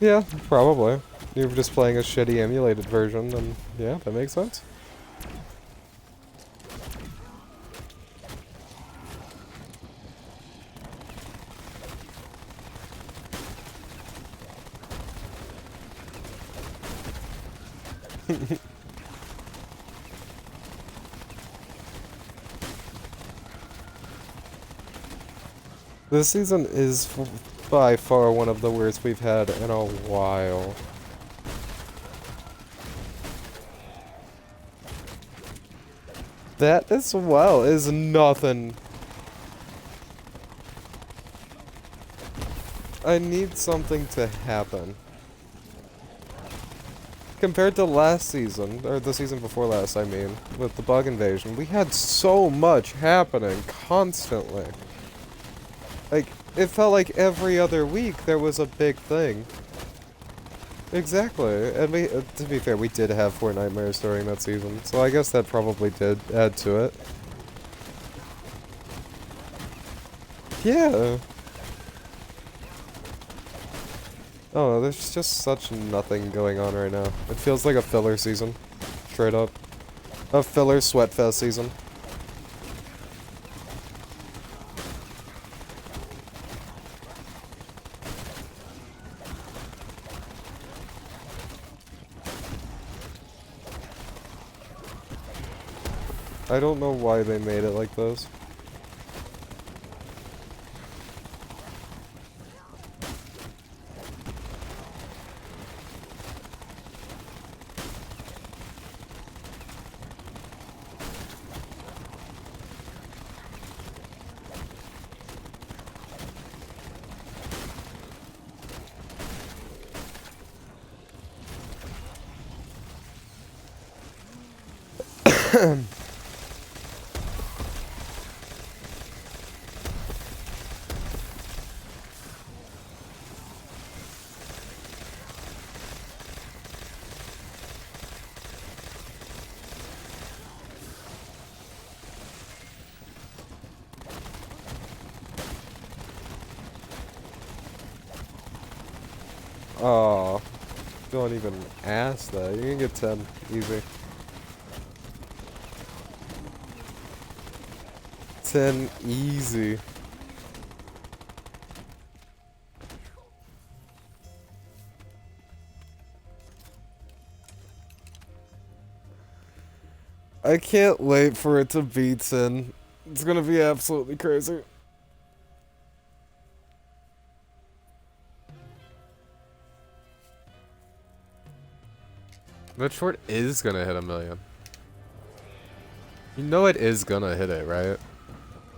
Yeah, probably. You're just playing a shitty emulated version, then yeah, that makes sense. This season is by far one of the worst we've had in a while. That as well is nothing. I need something to happen. Compared to last season, or the season before last, I mean, with the bug invasion, we had so much happening constantly. Like, it felt like every other week there was a big thing. Exactly, and we, to be fair, we did have Fort Nightmares during that season, so I guess that probably did add to it. Yeah. Oh, there's just such nothing going on right now. It feels like a filler season. Straight up. A filler Sweatfest season. I don't know why they made it like this. Oh, don't even ask that. You can get 10. Easy. 10 easy. I can't wait for it to be 10. It's gonna be absolutely crazy. That short is gonna hit 1 million. You know it is gonna hit it, right?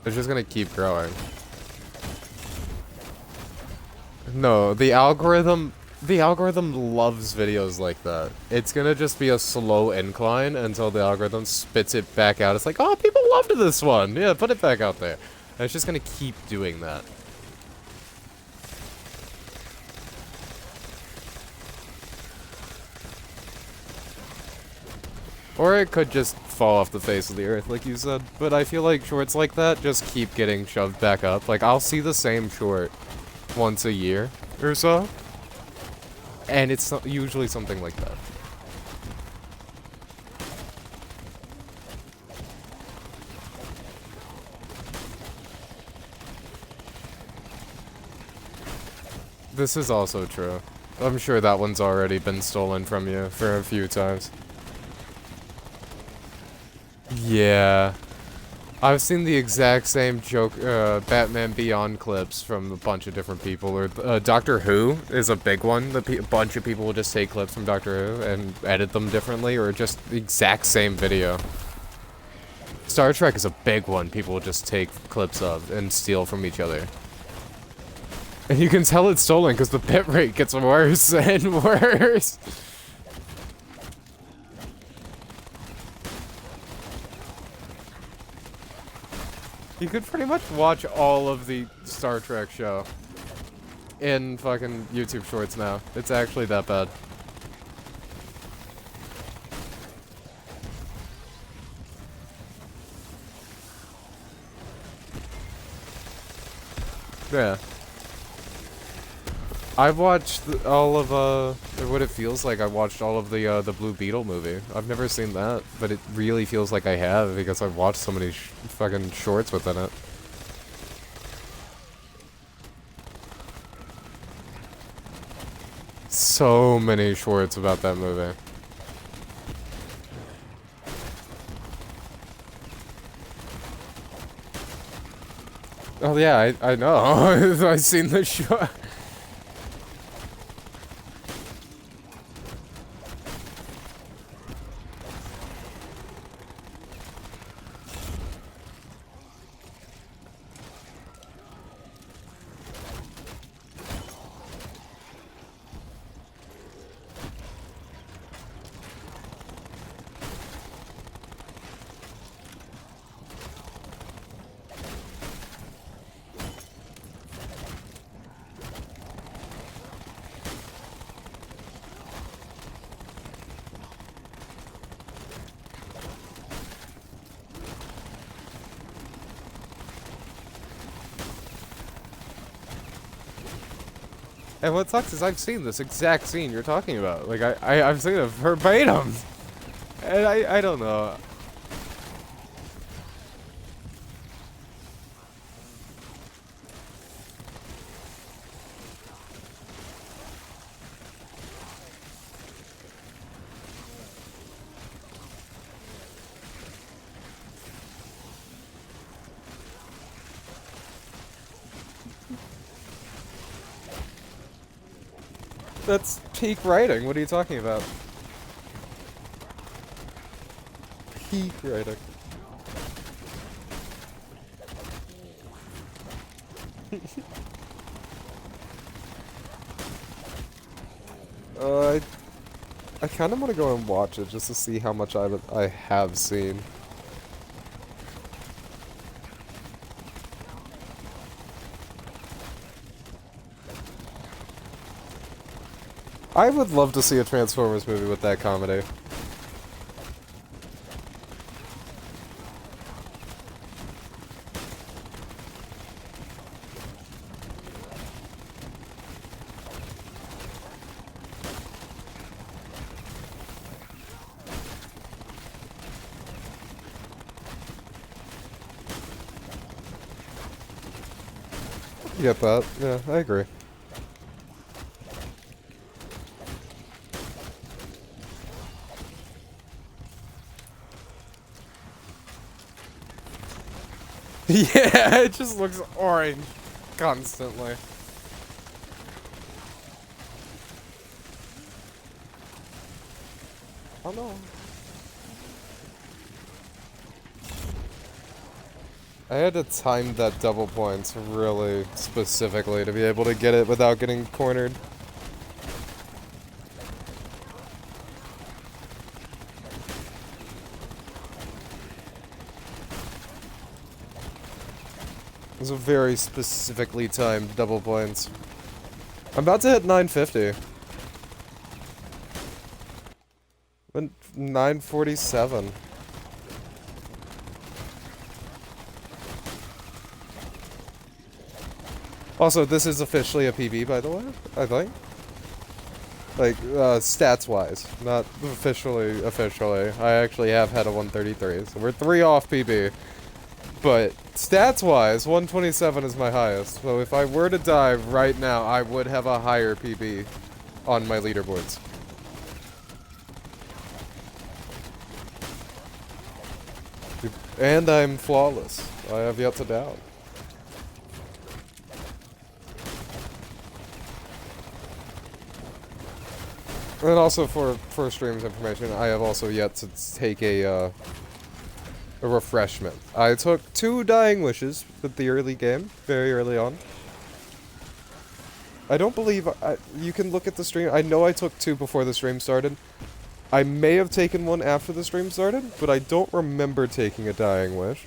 It's just gonna keep growing. No, the algorithm loves videos like that. It's gonna just be a slow incline until the algorithm spits it back out. It's like, oh, people loved this one. Yeah, put it back out there. And it's just gonna keep doing that. Or it could just fall off the face of the earth, like you said. But I feel like shorts like that just keep getting shoved back up. Like, I'll see the same short once a year or so. And it's usually something like that. This is also true. I'm sure that one's already been stolen from you for a few times. Yeah. I've seen the exact same joke, Batman Beyond clips from a bunch of different people. Or Doctor Who is a big one. A bunch of people will just take clips from Doctor Who and edit them differently, or just the exact same video. Star Trek is a big one people will just take clips of and steal from each other. And you can tell it's stolen because the bitrate gets worse and worse. You could pretty much watch all of the Star Trek show in fucking YouTube Shorts now. It's actually that bad. Yeah. I've watched all of, what it feels like I watched all of the Blue Beetle movie. I've never seen that, but it really feels like I have because I've watched so many fucking shorts within it. So many shorts about that movie. Oh yeah, I know. I've seen the show. And what sucks is I've seen this exact scene you're talking about. Like, I've seen it verbatim. And I don't know. That's peak writing. What are you talking about? Peak writing. I kind of want to go and watch it just to see how much I have seen. I would love to see a Transformers movie with that comedy. Get that. Yeah, I agree. Yeah, it just looks orange constantly. Oh no. I had to time that double points really specifically to be able to get it without getting cornered. It was a very specifically timed double points. I'm about to hit 950. Then 947. Also, this is officially a PB, by the way, I think. Like, stats-wise, not officially. I actually have had a 133, so we're 3 off PB. But stats-wise, 127 is my highest. So if I were to die right now, I would have a higher PB on my leaderboards. And I'm flawless. I have yet to doubt. And also for streams information, I have also yet to take a a refreshment. I took 2 Dying Wishes with the early game, very early on. I don't believe, you can look at the stream, I know I took 2 before the stream started. I may have taken 1 after the stream started, but I don't remember taking a Dying Wish.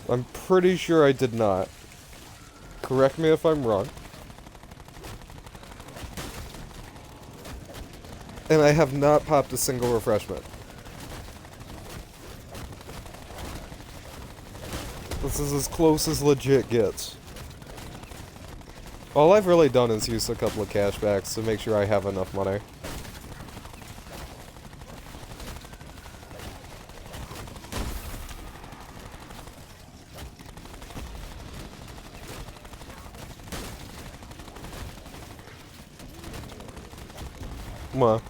I'm pretty sure I did not. Correct me if I'm wrong. And I have not popped a single refreshment. This is as close as legit gets. All I've really done is use a couple of cashbacks to make sure I have enough money. What?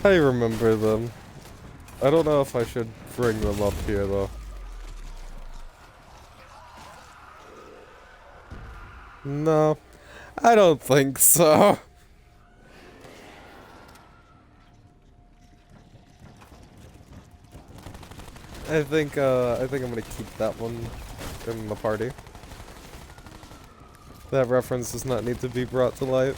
I remember them. I don't know if I should bring them up here, though. No, I don't think so. I think I'm gonna keep that one in the party. That reference does not need to be brought to light.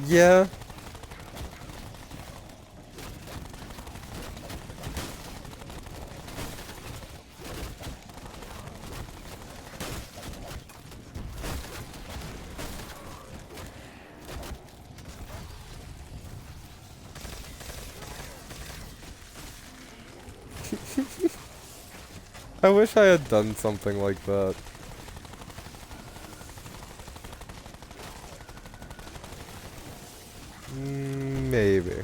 Yeah. I wish I had done something like that. Maybe.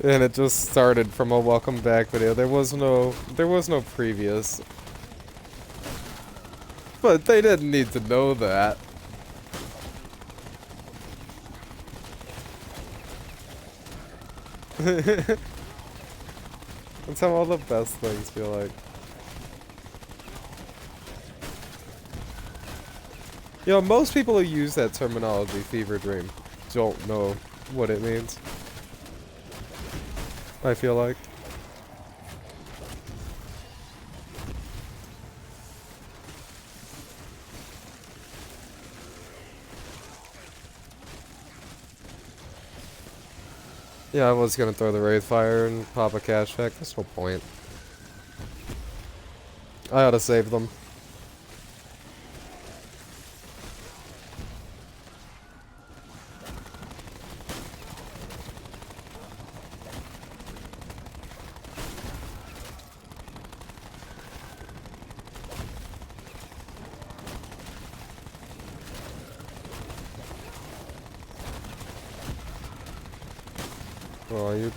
And it just started from a welcome back video. There was no previous. But they didn't need to know that. That's how all the best things feel like. You know, most people who use that terminology, fever dream, don't know what it means. I feel like. Yeah, I was gonna throw the Wraith Fire and pop a cash back. There's no point. I ought to save them. Oh, you...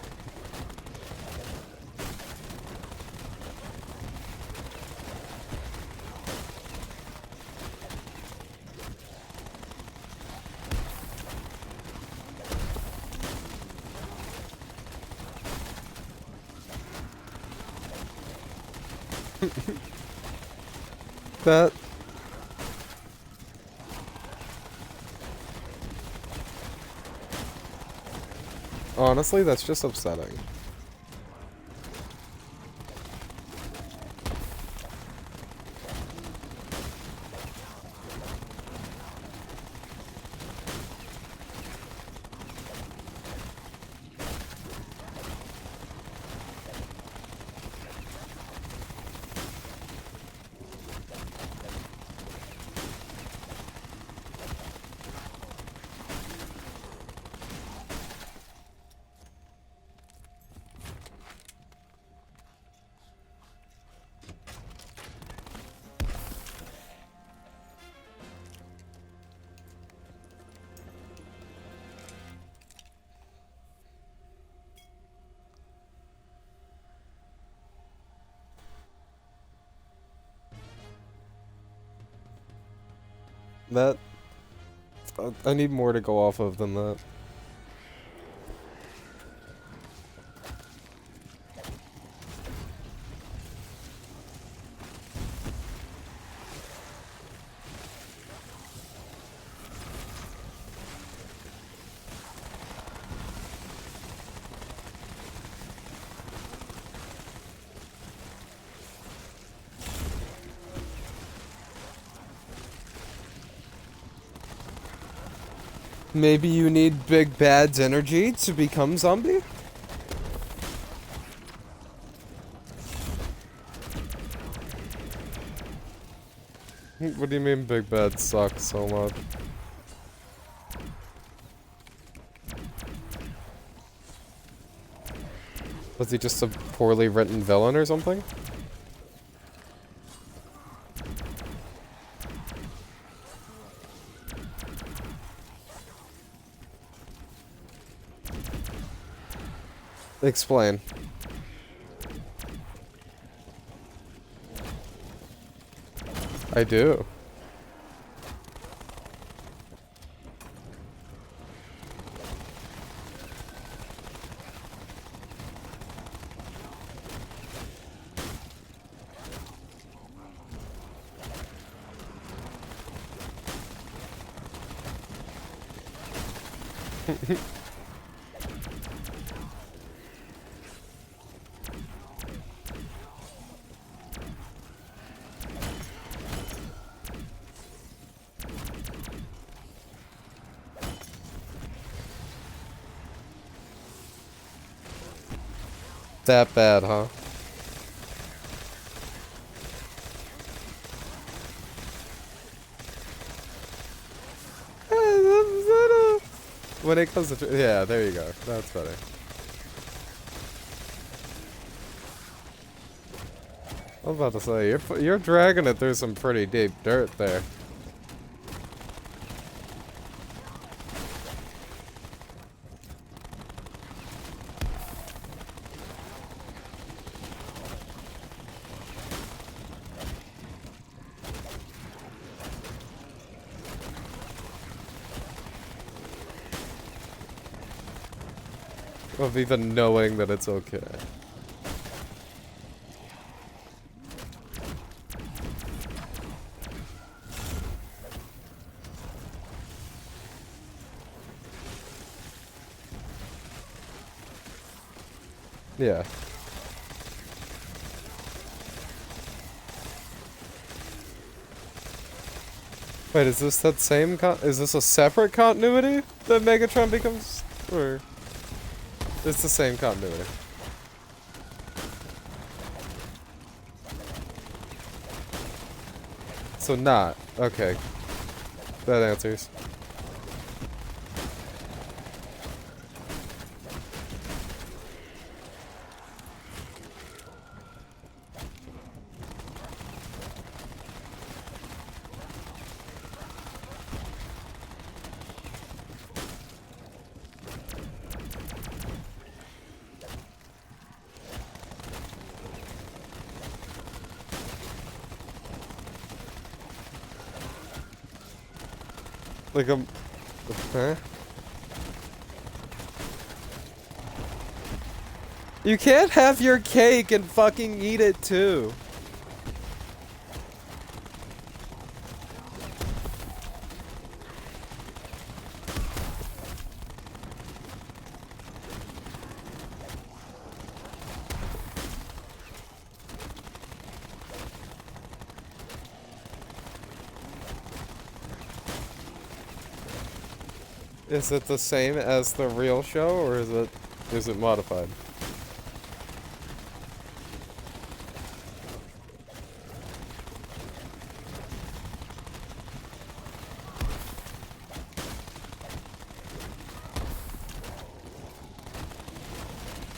that... Honestly, that's just upsetting. That... I need more to go off of than that. Maybe you need Big Bad's energy to become zombie? What do you mean Big Bad sucks so much? Was he just a poorly written villain or something? Explain. I do. That bad, huh? When it comes to... Yeah, there you go. That's better. I was about to say, you're dragging it through some pretty deep dirt there. Of even knowing that it's okay. Yeah. Wait, is this that same is this a separate continuity that Megatron becomes, or it's the same continuity? So not. Okay. That answers. Like a... Huh? You can't have your cake and fucking eat it too. Is it the same as the real show, or is it modified?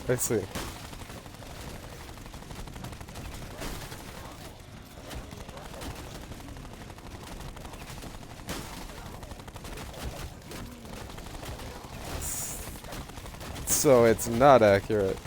I see. So it's not accurate.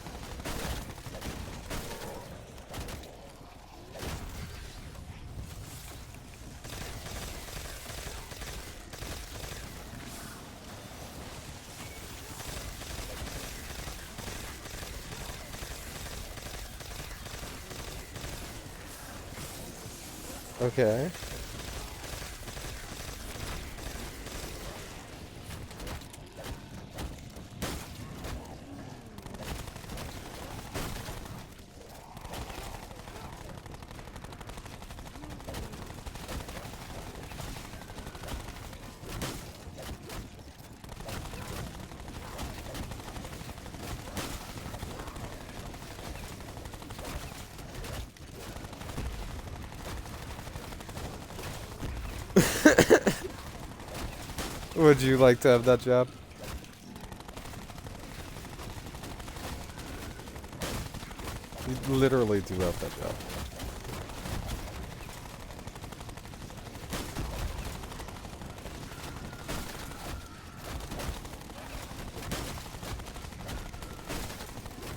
Okay. Would you like to have that job? You literally do have that job.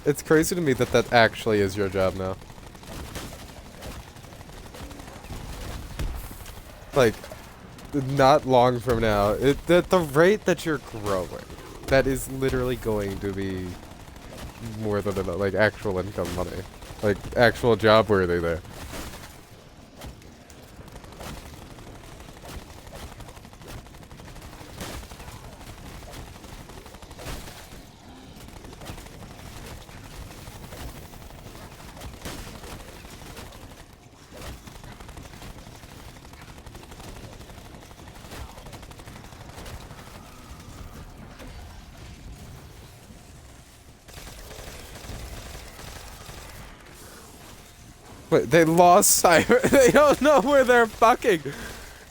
It's crazy to me that that actually is your job now. Like, not long from now, at the rate that you're growing, that is literally going to be more than enough, like actual income money, like actual job worthy there. But they lost cyber. They don't know where they're fucking.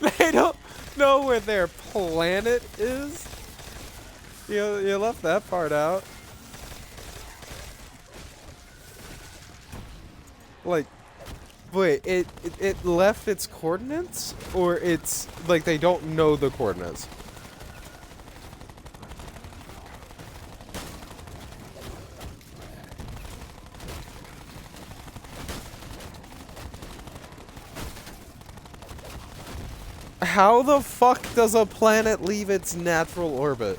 They don't know where their planet is. You left that part out. Like, wait, it left its coordinates, or it's like they don't know the coordinates. How the fuck does a planet leave its natural orbit?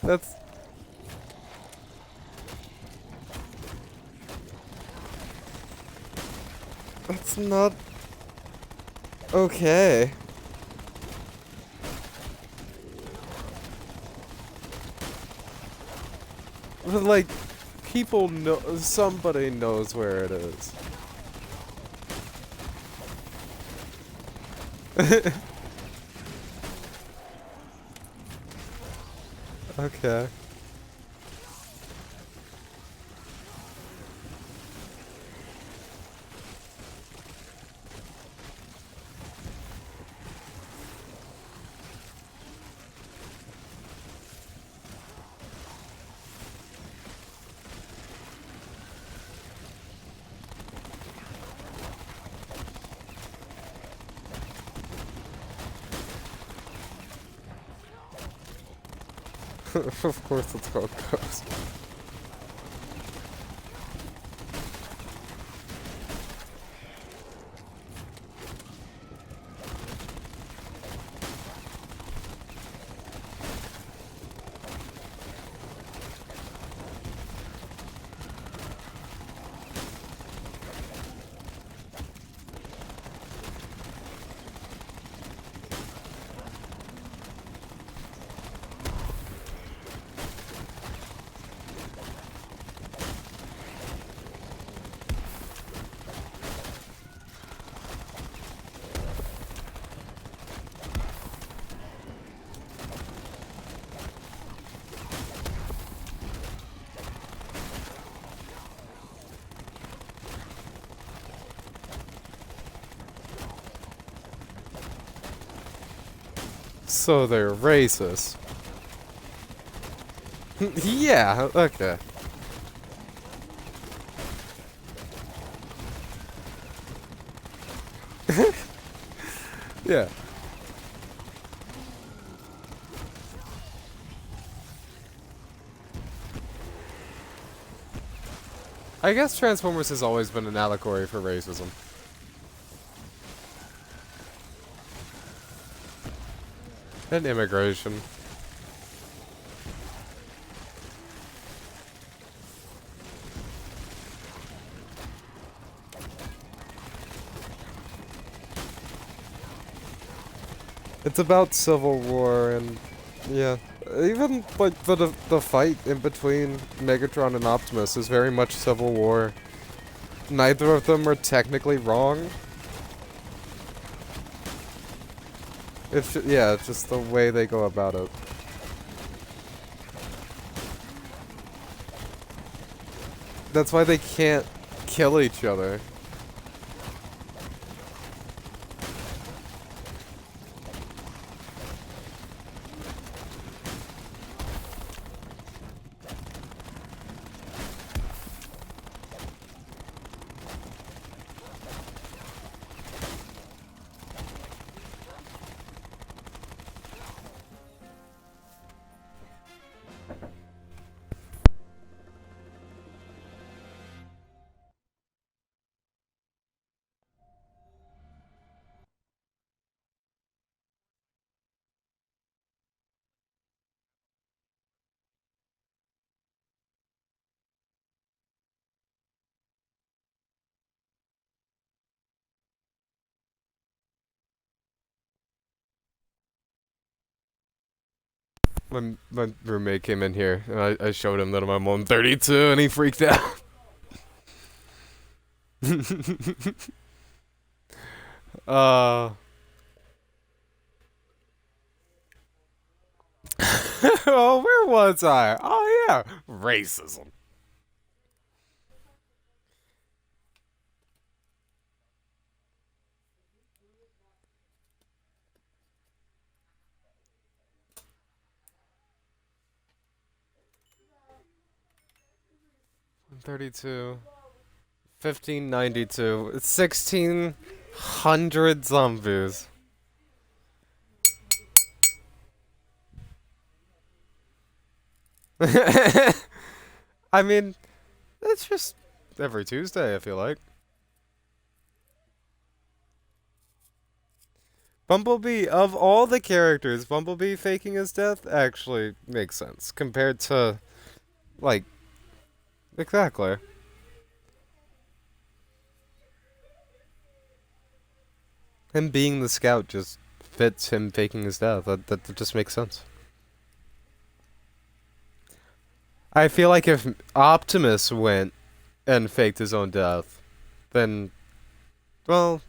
That's not okay. But like, people know, somebody knows where it is. Okay. Of course that's how it goes. So they're racist. Yeah, okay. Yeah. I guess Transformers has always been an allegory for racism. And immigration. It's about Civil War and yeah, even like the fight in between Megatron and Optimus is very much Civil War. Neither of them are technically wrong. It's just the way they go about it. That's why they can't kill each other. My roommate came in here, and I showed him that I'm on 32, and he freaked out. uh... oh, where was I? Oh, yeah. Racism. $32. 1592. 1600 zombies. I mean, it's just every Tuesday, I feel like. Bumblebee, of all the characters, Bumblebee faking his death actually makes sense compared to, like, exactly. Him being the scout just fits him faking his death. That just makes sense. I feel like if Optimus went and faked his own death, then, well,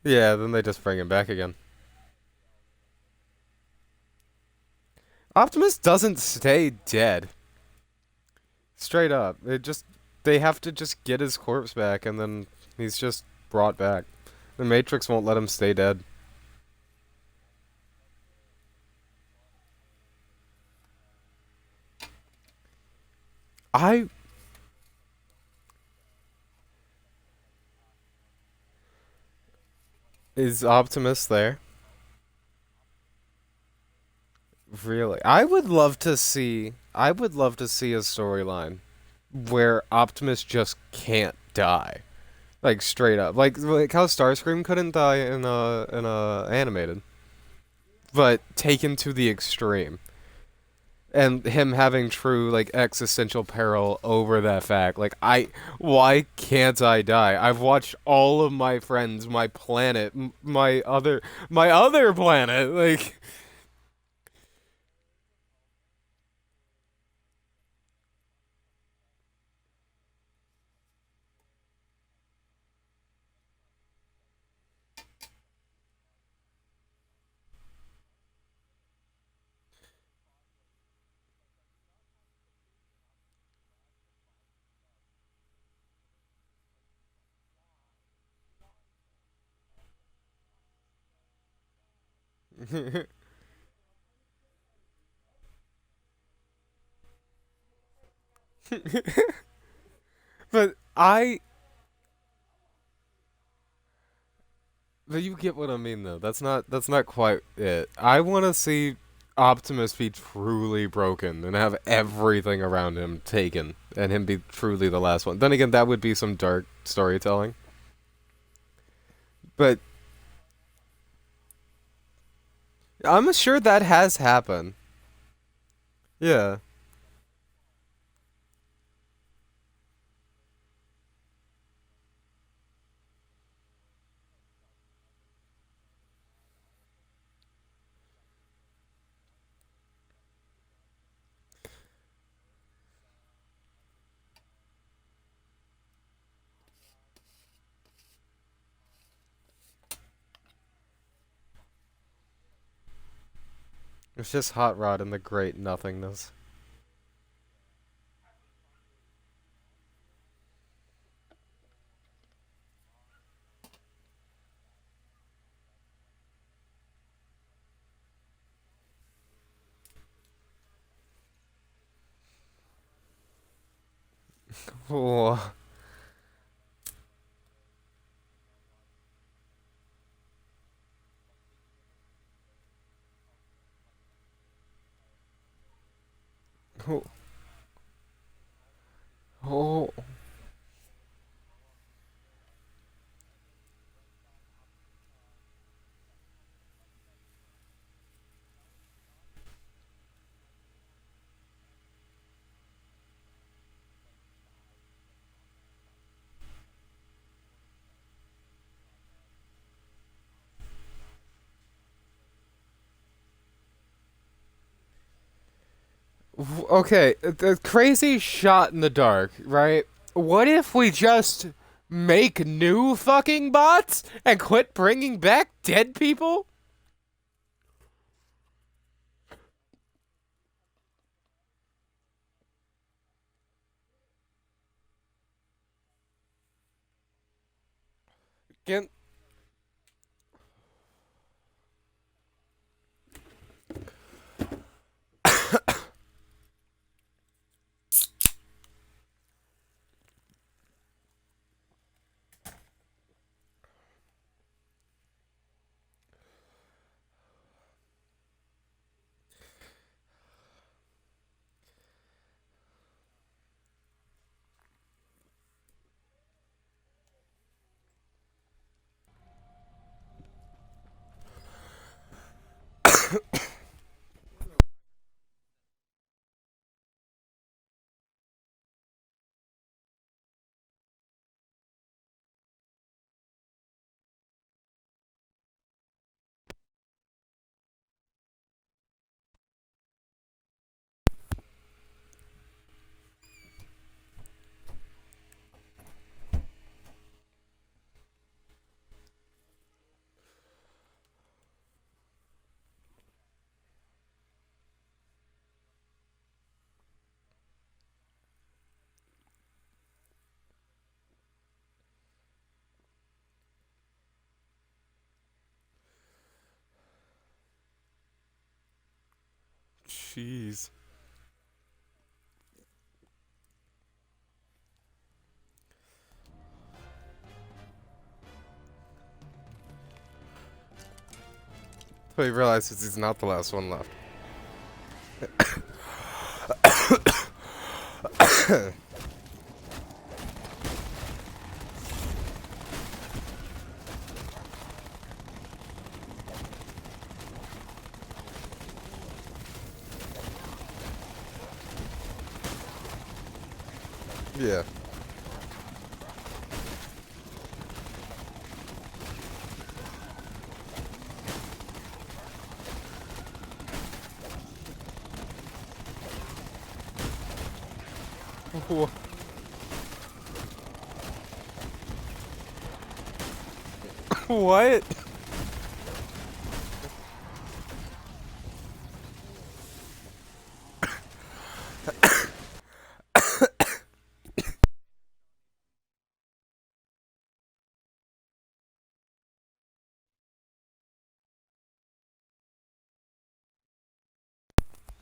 yeah, then they just bring him back again. Optimus doesn't stay dead. Straight up. They have to just get his corpse back and then he's just brought back. The Matrix won't let him stay dead. I Is Optimus there? Really? I would love to see a storyline where Optimus just can't die. Like straight up. Like how Starscream couldn't die in a animated. But taken to the extreme. And him having true like existential peril over that fact. Why can't I die? I've watched all of my friends, my planet, my other planet, like but you get what I mean though. That's not quite it. I want to see Optimus be truly broken and have everything around him taken and him be truly the last one. Then again, that would be some dark storytelling. But I'm sure that has happened. Yeah. It's just Hot Rod and the Great Nothingness. Oh. Oh. Oh. Okay, the crazy shot in the dark, right? What if we just make new fucking bots and quit bringing back dead people? Can Jeez. But he realizes he's not the last one left. Yeah. What?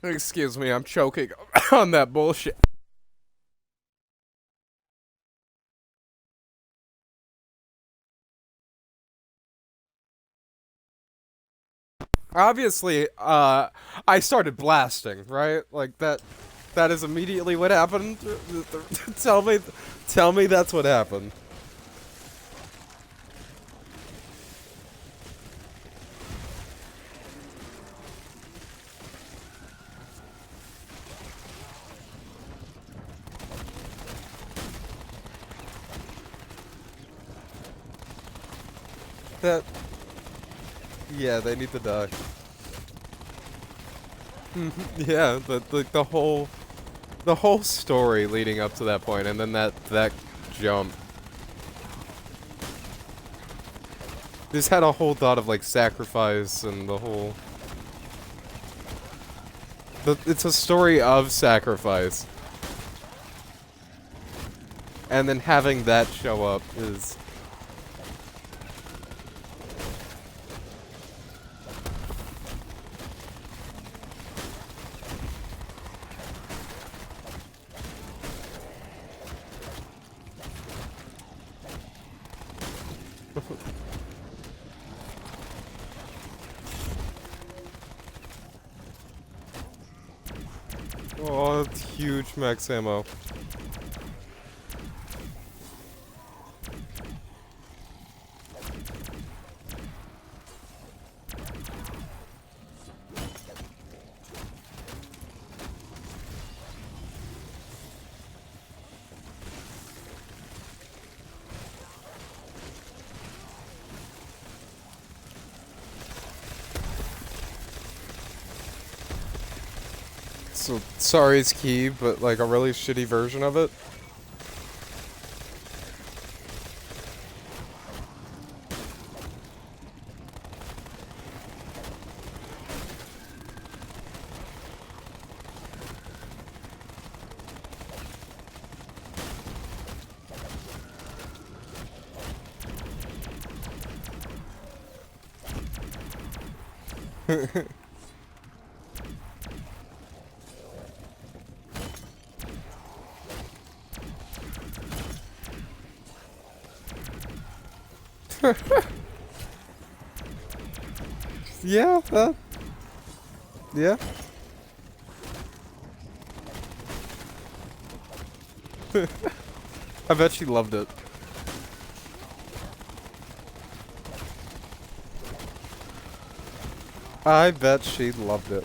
Excuse me, I'm choking on that bullshit. Obviously, I started blasting, right? Like that is immediately what happened. Tell me that's what happened. That... Yeah, they need to die. Yeah, the whole story leading up to that point, and then that jump. This had a whole thought of like sacrifice and the whole. It's a story of sacrifice, and then having that show up is. Oh, that's huge max ammo. So, sorry it's key, but like a really shitty version of it. Yeah, yeah. I bet she loved it. I bet she loved it.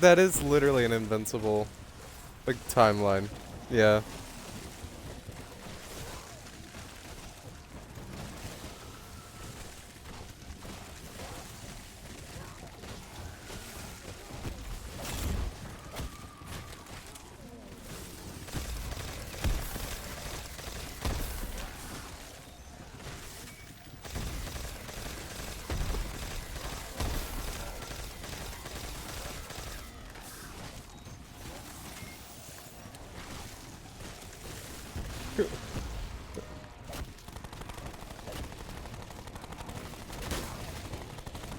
That is literally an invincible, like, timeline. Yeah.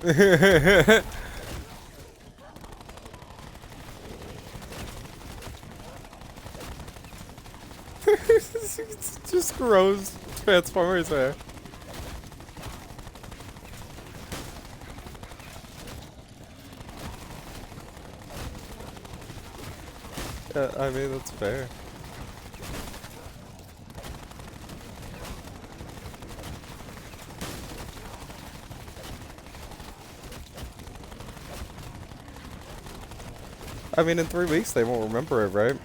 It just grows Transformers hair. I mean, that's fair. I mean, in 3 weeks they won't remember it, right?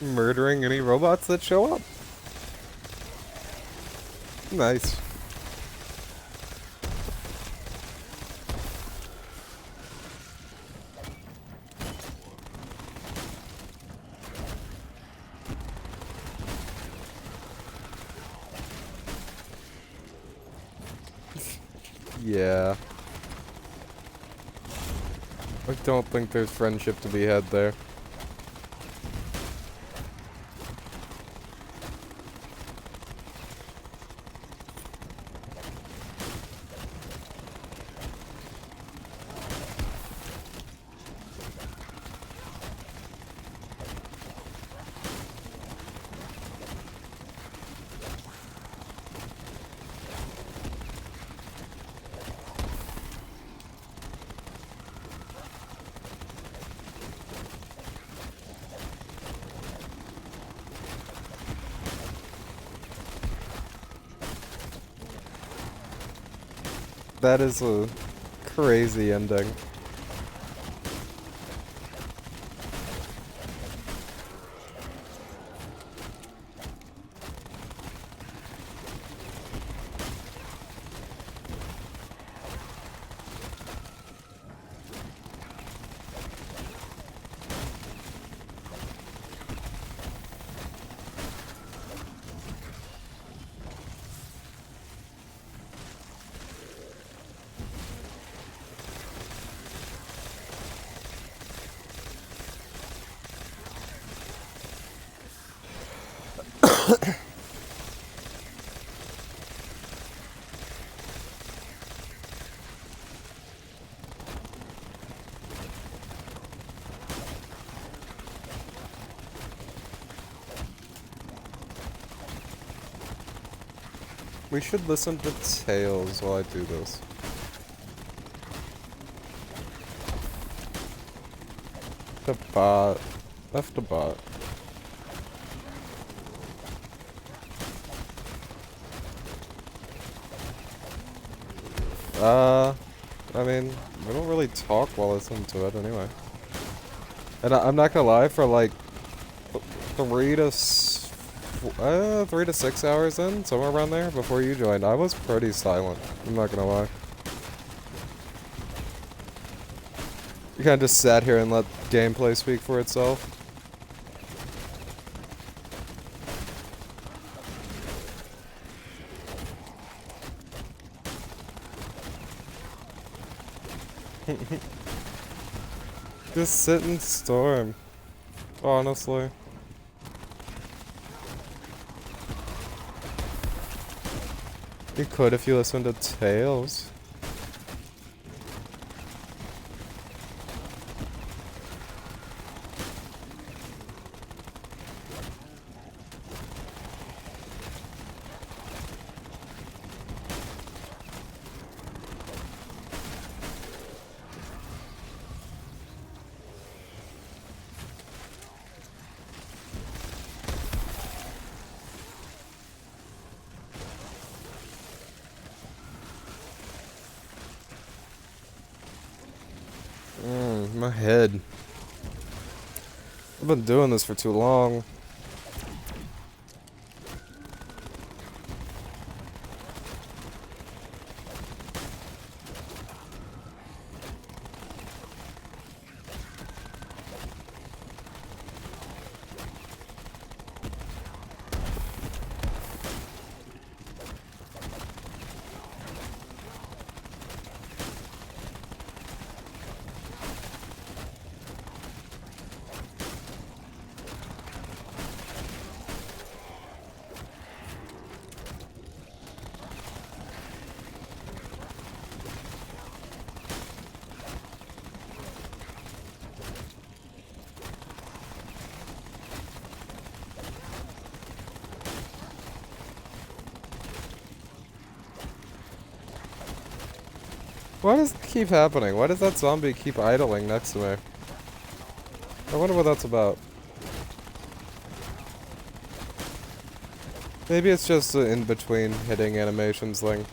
Murdering any robots that show up. Nice. Yeah. I don't think there's friendship to be had there. That is a crazy ending. We should listen to Tales while I do this. The bot. Left the bot. I mean, we don't really talk while listening to it anyway. And I'm not gonna lie, for like 3 to 6 hours in, somewhere around there, before you joined, I was pretty silent. I'm not gonna lie. You kinda just sat here and let gameplay speak for itself. Just sit and storm. Honestly. You could if you listened to Tales. My head. I've been doing this for too long. Why does it keep happening? Why does that zombie keep idling next to me? I wonder what that's about. Maybe it's just an in-between hitting animations thing.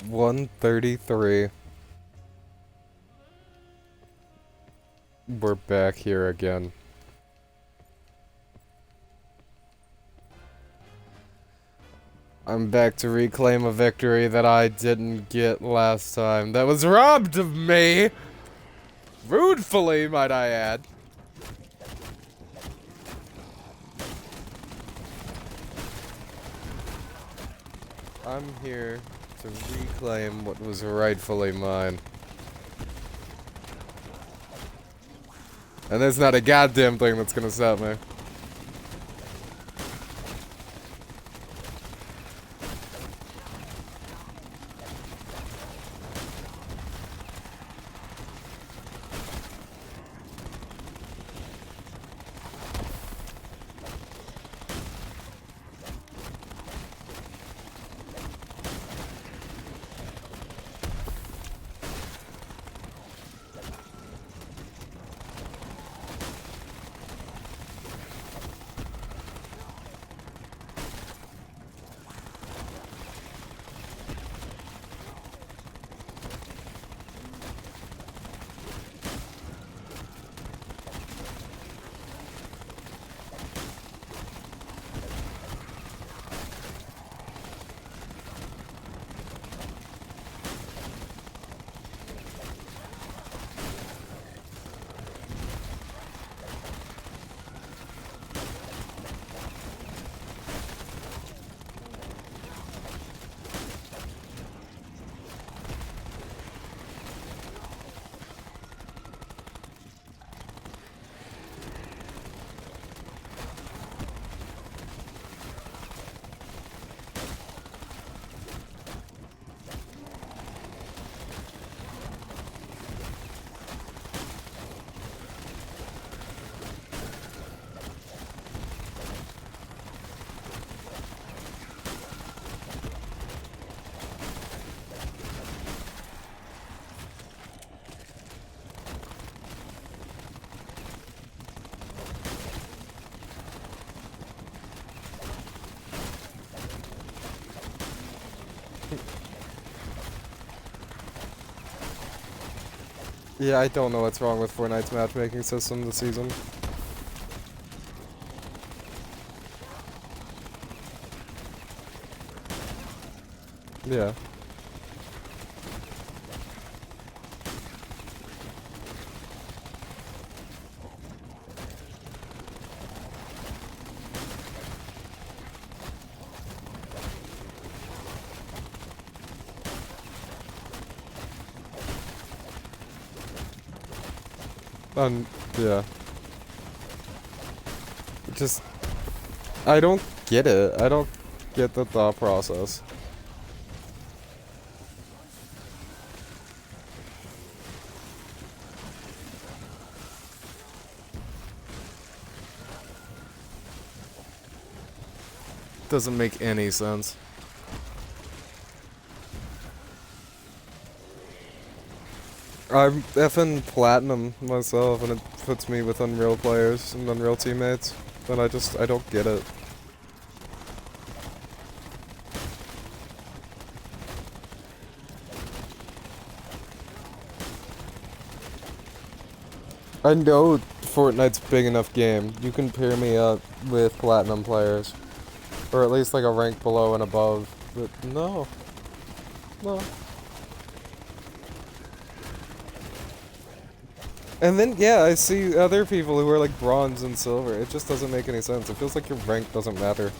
1:33. We're back here again. I'm back to reclaim a victory that I didn't get last time. That was robbed of me! Rudefully, might I add. I'm here to reclaim what was rightfully mine. And there's not a goddamn thing that's gonna stop me. Yeah, I don't know what's wrong with Fortnite's matchmaking system this season. Yeah. Yeah. Just, I don't get it. I don't get the thought process. Doesn't make any sense. I'm effing platinum myself, and it puts me with Unreal players and Unreal teammates. And I don't get it. I know Fortnite's a big enough game. You can pair me up with platinum players. Or at least like a rank below and above. But no. No. And then, yeah, I see other people who are like bronze and silver. It just doesn't make any sense. It feels like your rank doesn't matter.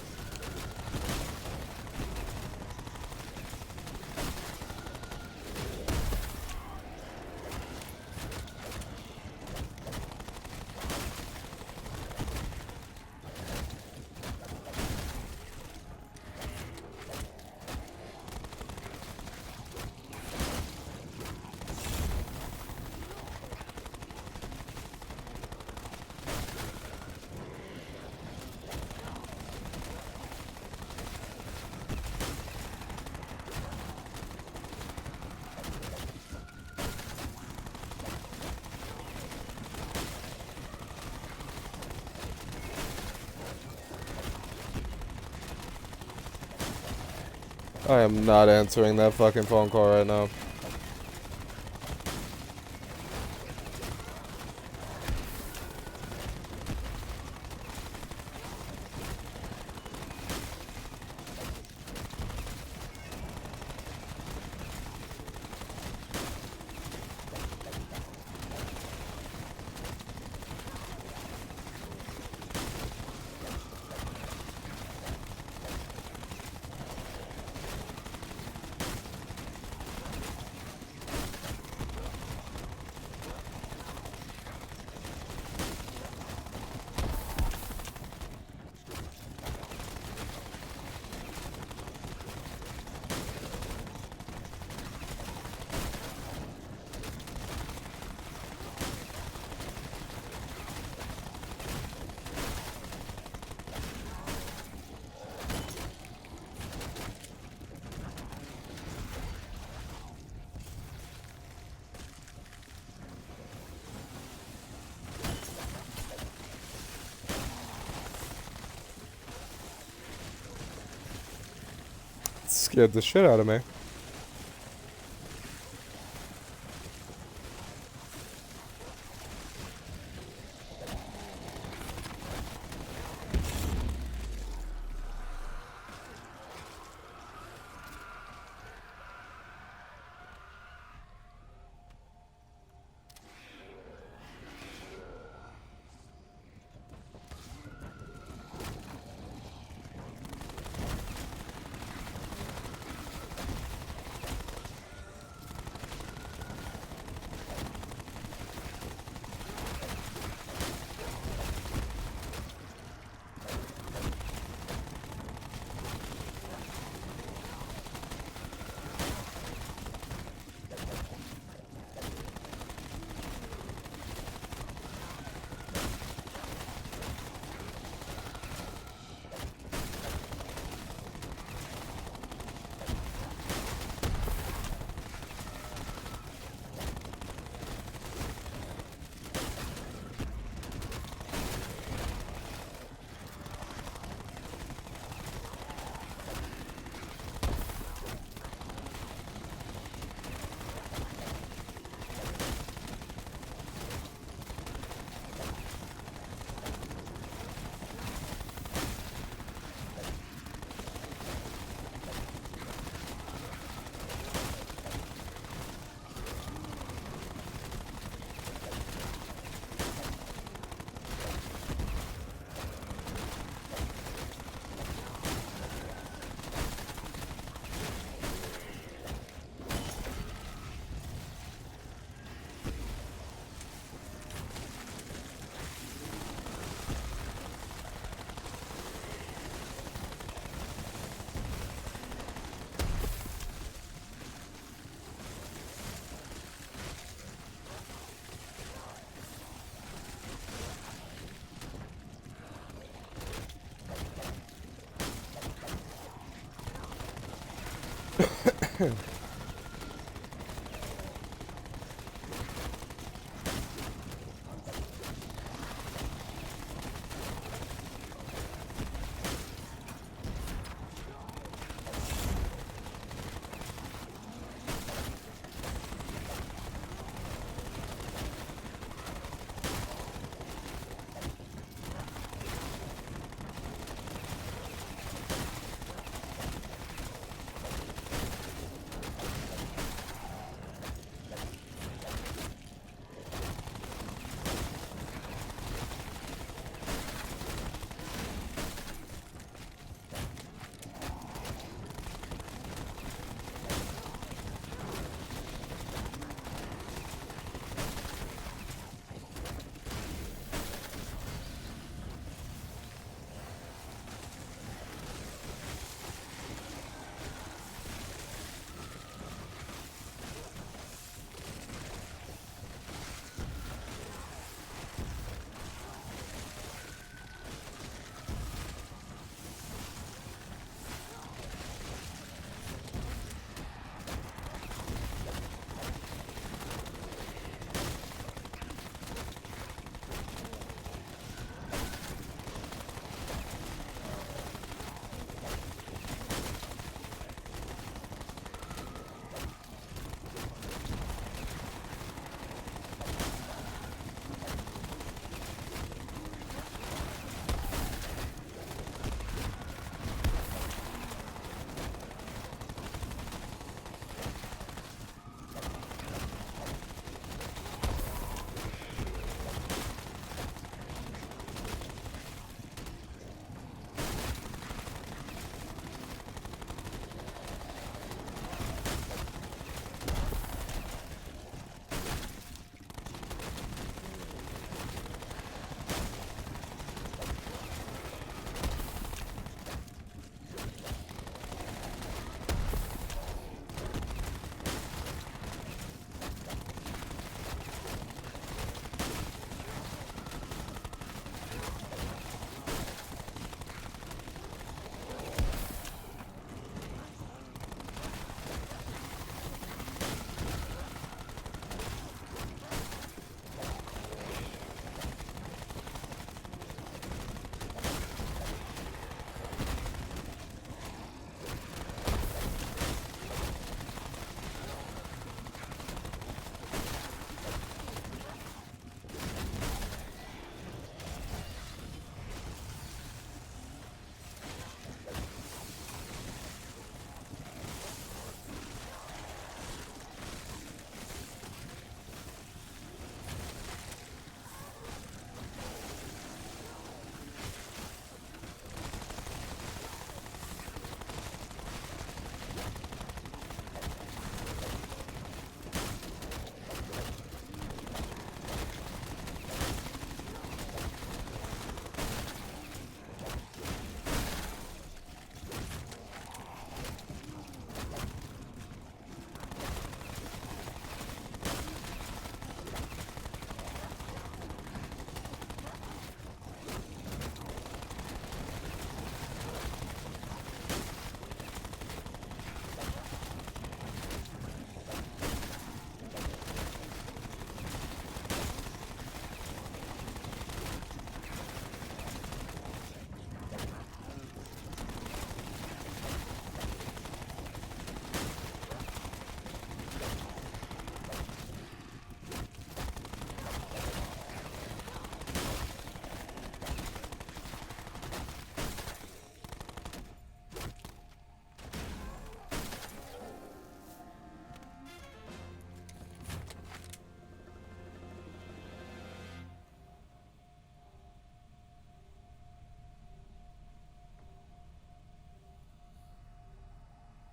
I am not answering that fucking phone call right now. Scared the shit out of me.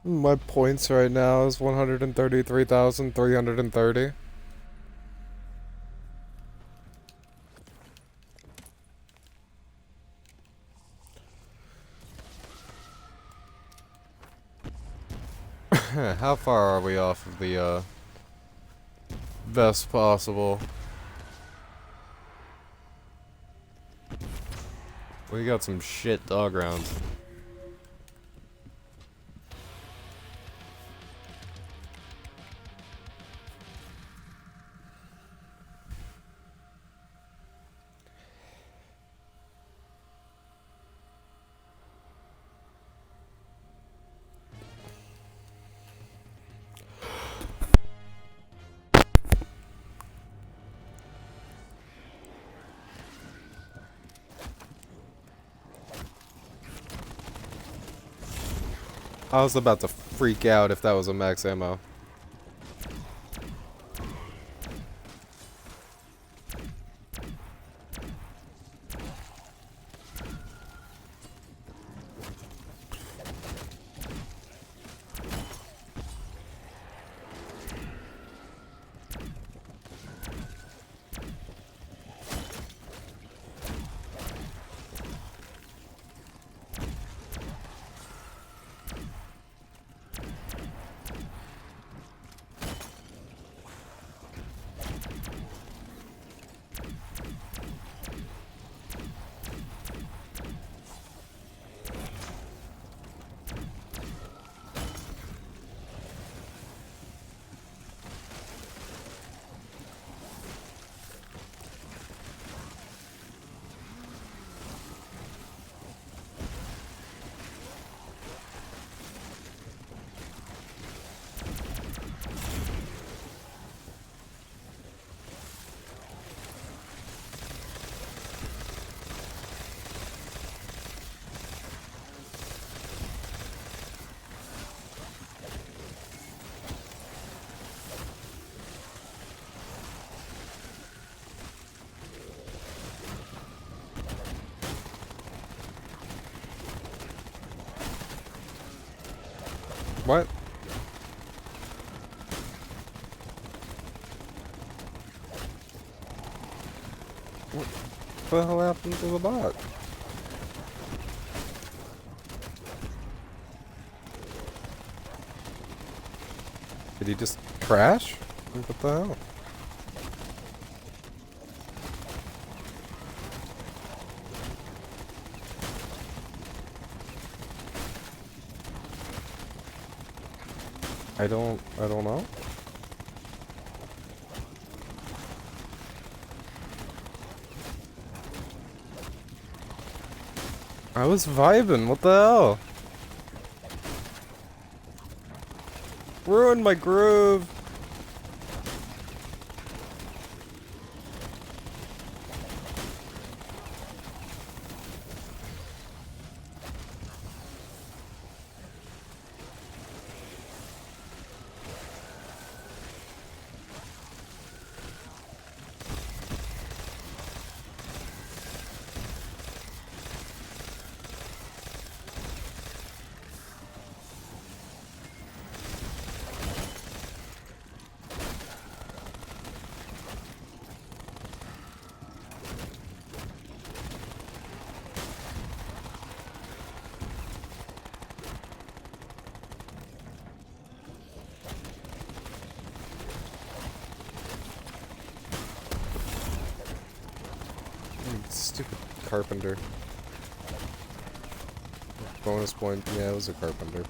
My points right now is 133,330. How far are we off of the, best possible? We got some shit dog rounds. I was about to freak out if that was a max ammo. What? What the hell happened to the bot? Did he just crash? What the hell? I don't know. I was vibing, what the hell? Ruined my groove. Stupid carpenter. Bonus point, yeah, it was a carpenter.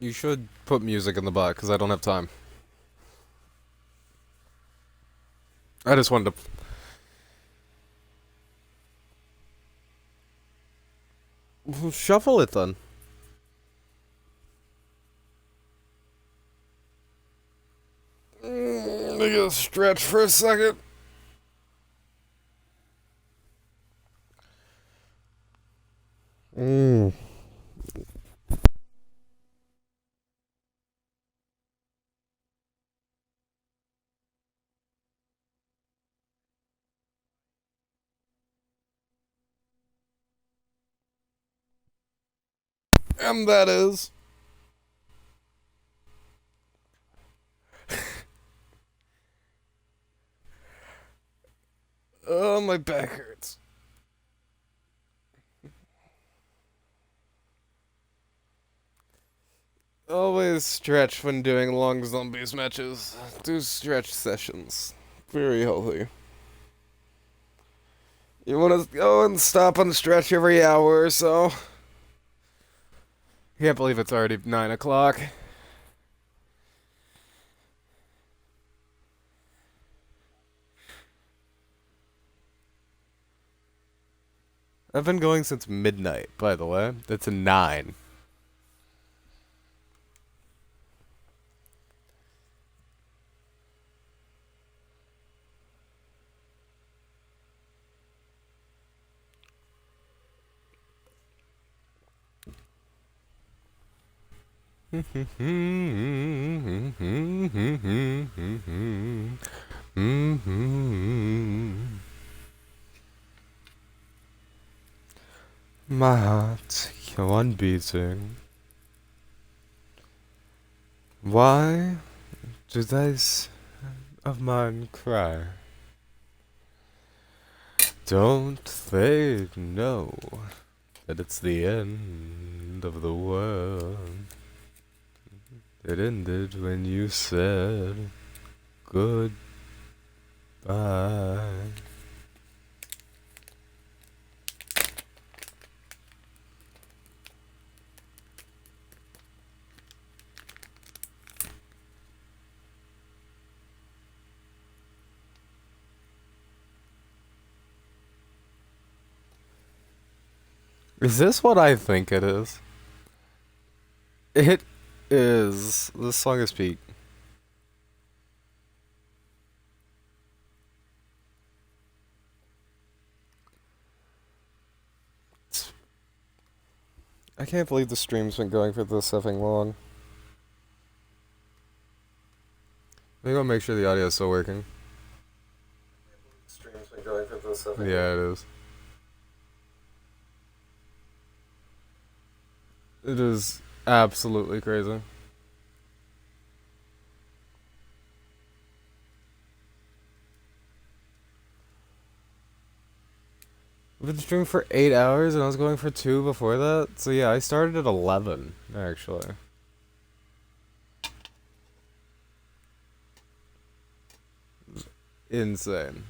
You should put music in the back, because I don't have time. I just wanted to... Shuffle it, then. Let me get a stretch for a second. And that is... Oh, my back hurts. Always stretch when doing long zombies matches. Do stretch sessions. Very healthy. You want to go and stop and stretch every hour or so. Can't believe it's already 9 o'clock. I've been going since midnight, by the way. It's a 9. My heart, go on beating. Why do these of mine cry? Don't they know that it's the end of the world? It ended when you said goodbye. Is this what I think it is? It is. This song is peak. I can't believe the stream's been going for this effing long. Let me go make sure the audio is still working. Stream's been going for this effing long. Yeah, it is. It is absolutely crazy. I've been streaming for 8 hours and I was going for 2 before that. So yeah, I started at 11, actually. Insane.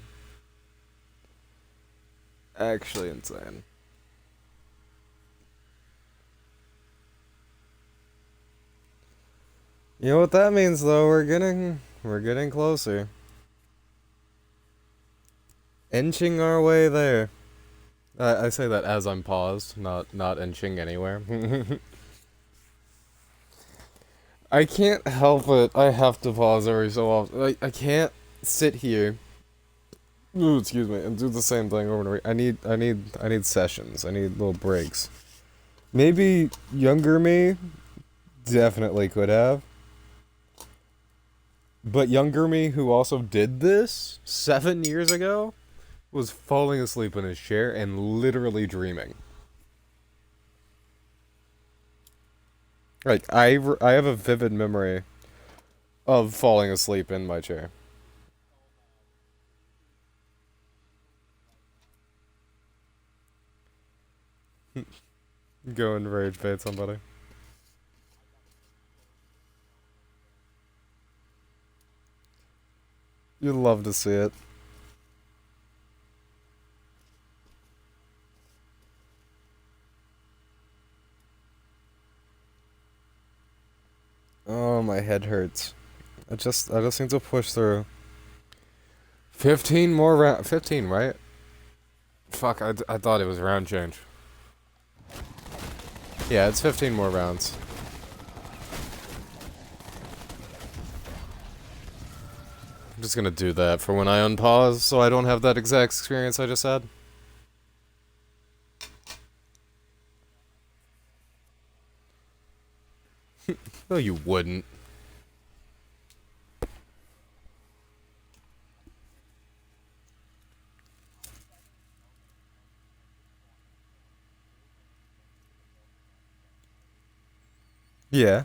Actually insane. You know what that means though? We're getting closer. Inching our way there. I say that as I'm paused, not inching anywhere. I can't help it. I have to pause every so often. I can't sit here. Ooh, excuse me, and do the same thing over and over. I need sessions. I need little breaks. Maybe younger me definitely could have. But younger me who also did this 7 years ago was falling asleep in his chair and literally dreaming. Like, I have a vivid memory of falling asleep in my chair. Go and rage bait somebody. You'd love to see it. My head hurts. I just need to push through. 15 more round. 15, right? Fuck, I thought it was round change. Yeah, it's 15 more rounds. I'm just gonna do that for when I unpause so I don't have that exact experience I just had. No, you wouldn't. Yeah.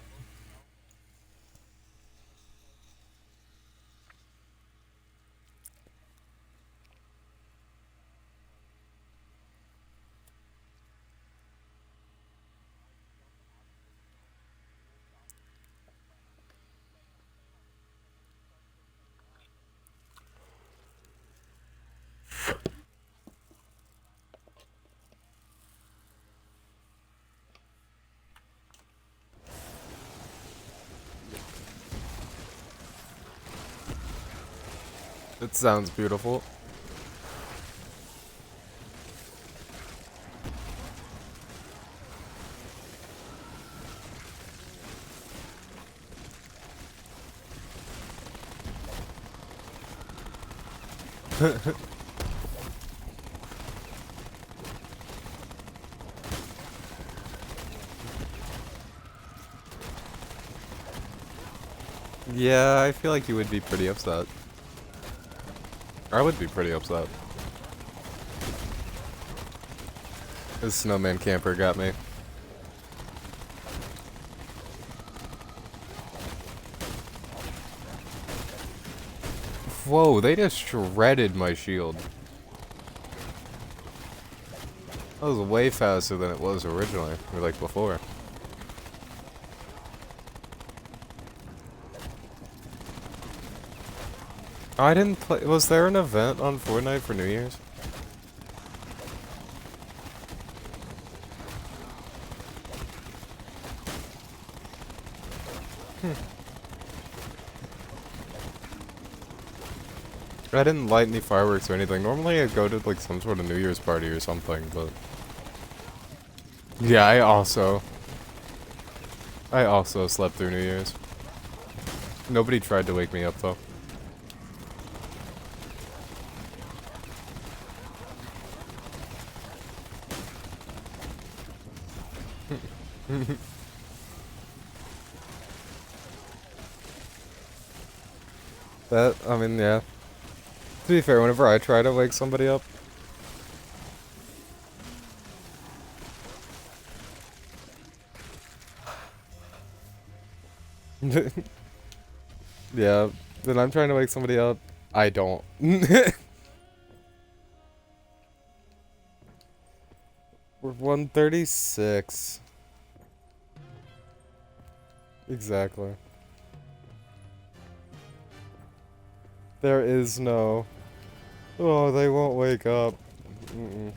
It sounds beautiful. Yeah, I feel like you would be pretty upset. I would be pretty upset. This snowman camper got me. Whoa, they just shredded my shield. That was way faster than it was originally, or like before. I didn't play. Was there an event on Fortnite for New Year's? I didn't light any fireworks or anything. Normally I'd go to like some sort of New Year's party or something, but... Yeah, I also slept through New Year's. Nobody tried to wake me up though. That, I mean, yeah. To be fair, whenever I try to wake somebody up, yeah, then I'm trying to wake somebody up, I don't. We're 136. Exactly. There is no... Oh, they won't wake up. Mm-mm.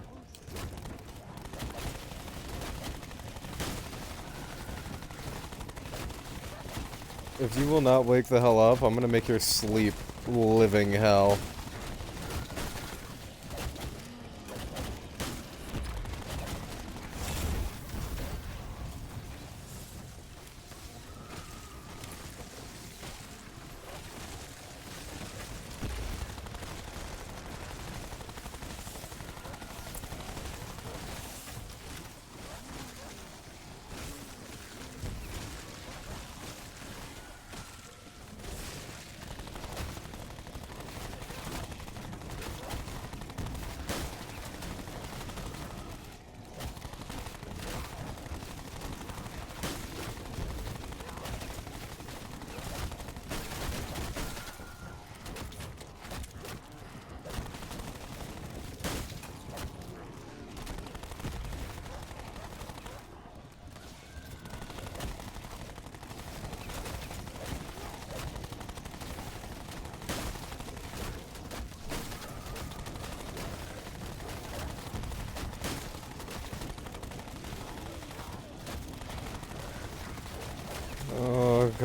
If you will not wake the hell up, I'm gonna make your sleep living hell.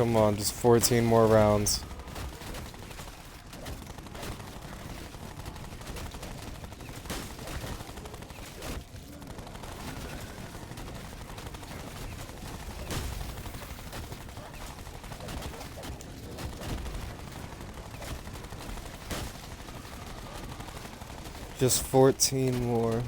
Come on, just 14 more rounds. Just 14 more.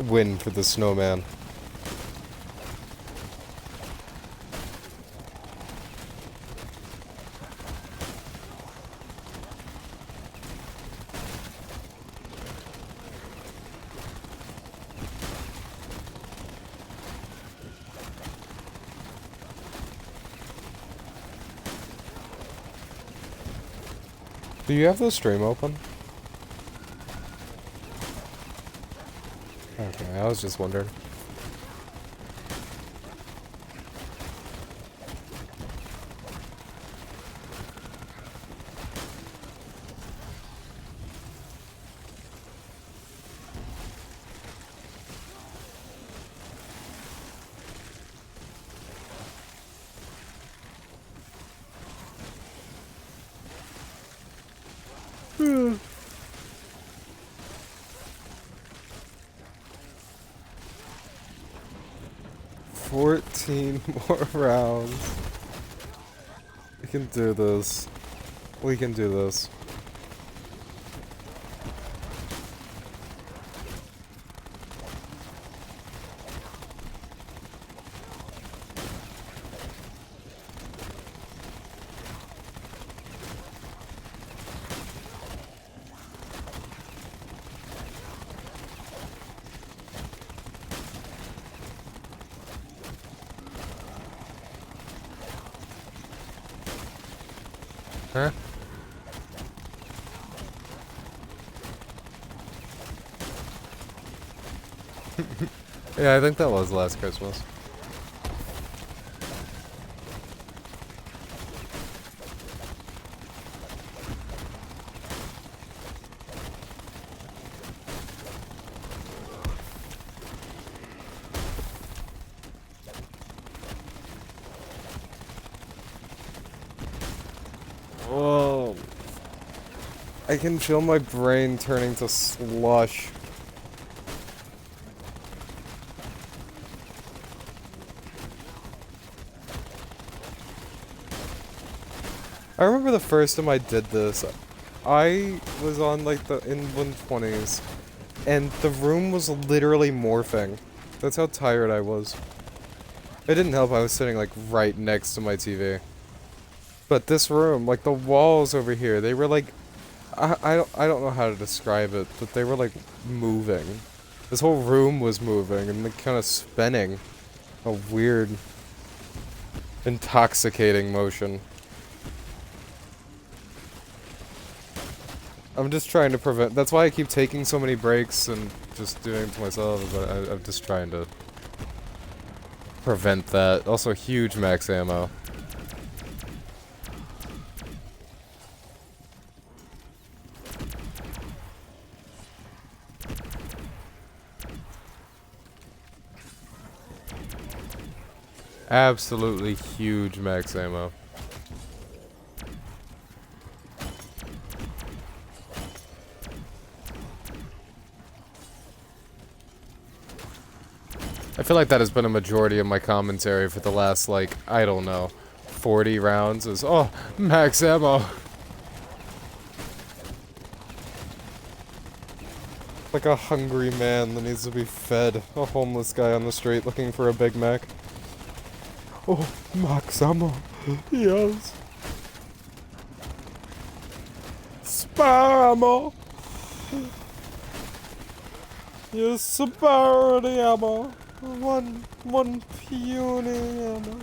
Win for the snowman. Do you have the stream open? Okay, I was just wondering. Hmm. 14 more rounds. We can do this. We can do this. Huh? Yeah, I think that was last Christmas. Whoa. I can feel my brain turning to slush. I remember the first time I did this, I was on like in 120s, and the room was literally morphing. That's how tired I was. It didn't help I was sitting like right next to my TV. But this room, like the walls over here, they were like, I don't know how to describe it, but they were like moving. This whole room was moving and like kind of spinning. A weird, intoxicating motion. I'm just trying to prevent. That's why I keep taking so many breaks and just doing it to myself. But I'm just trying to prevent that. Also, huge max ammo. Absolutely huge max ammo. I feel like that has been a majority of my commentary for the last, like, I don't know, 40 rounds is, oh, max ammo. Like a hungry man that needs to be fed. A homeless guy on the street looking for a Big Mac. Oh, max ammo. Yes. Spare ammo. Yes, spare the ammo. One puny ammo.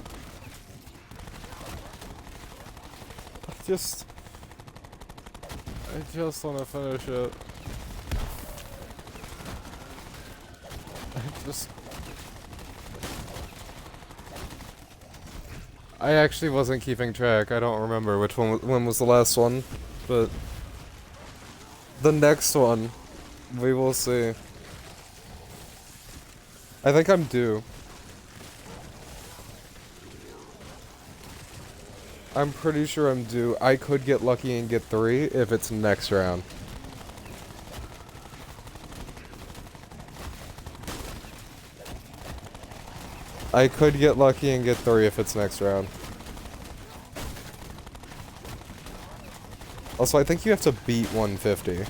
I just want to finish it. I actually wasn't keeping track. I don't remember which one. When was the last one? But the next one, we will see. I think I'm due. I'm pretty sure I'm due. I could get lucky and get 3 if it's next round. I could get lucky and get 3 if it's next round. Also, I think you have to beat 150.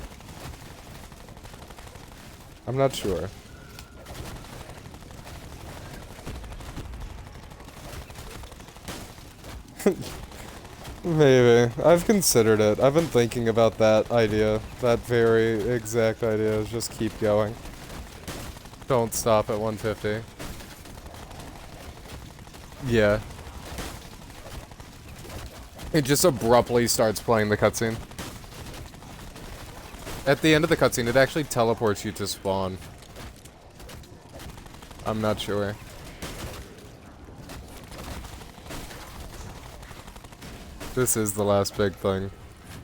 I'm not sure. Maybe. I've considered it. I've been thinking about that idea. That very exact idea is just keep going. Don't stop at 150. Yeah. It just abruptly starts playing the cutscene. At the end of the cutscene, it actually teleports you to spawn. I'm not sure. This is the last big thing.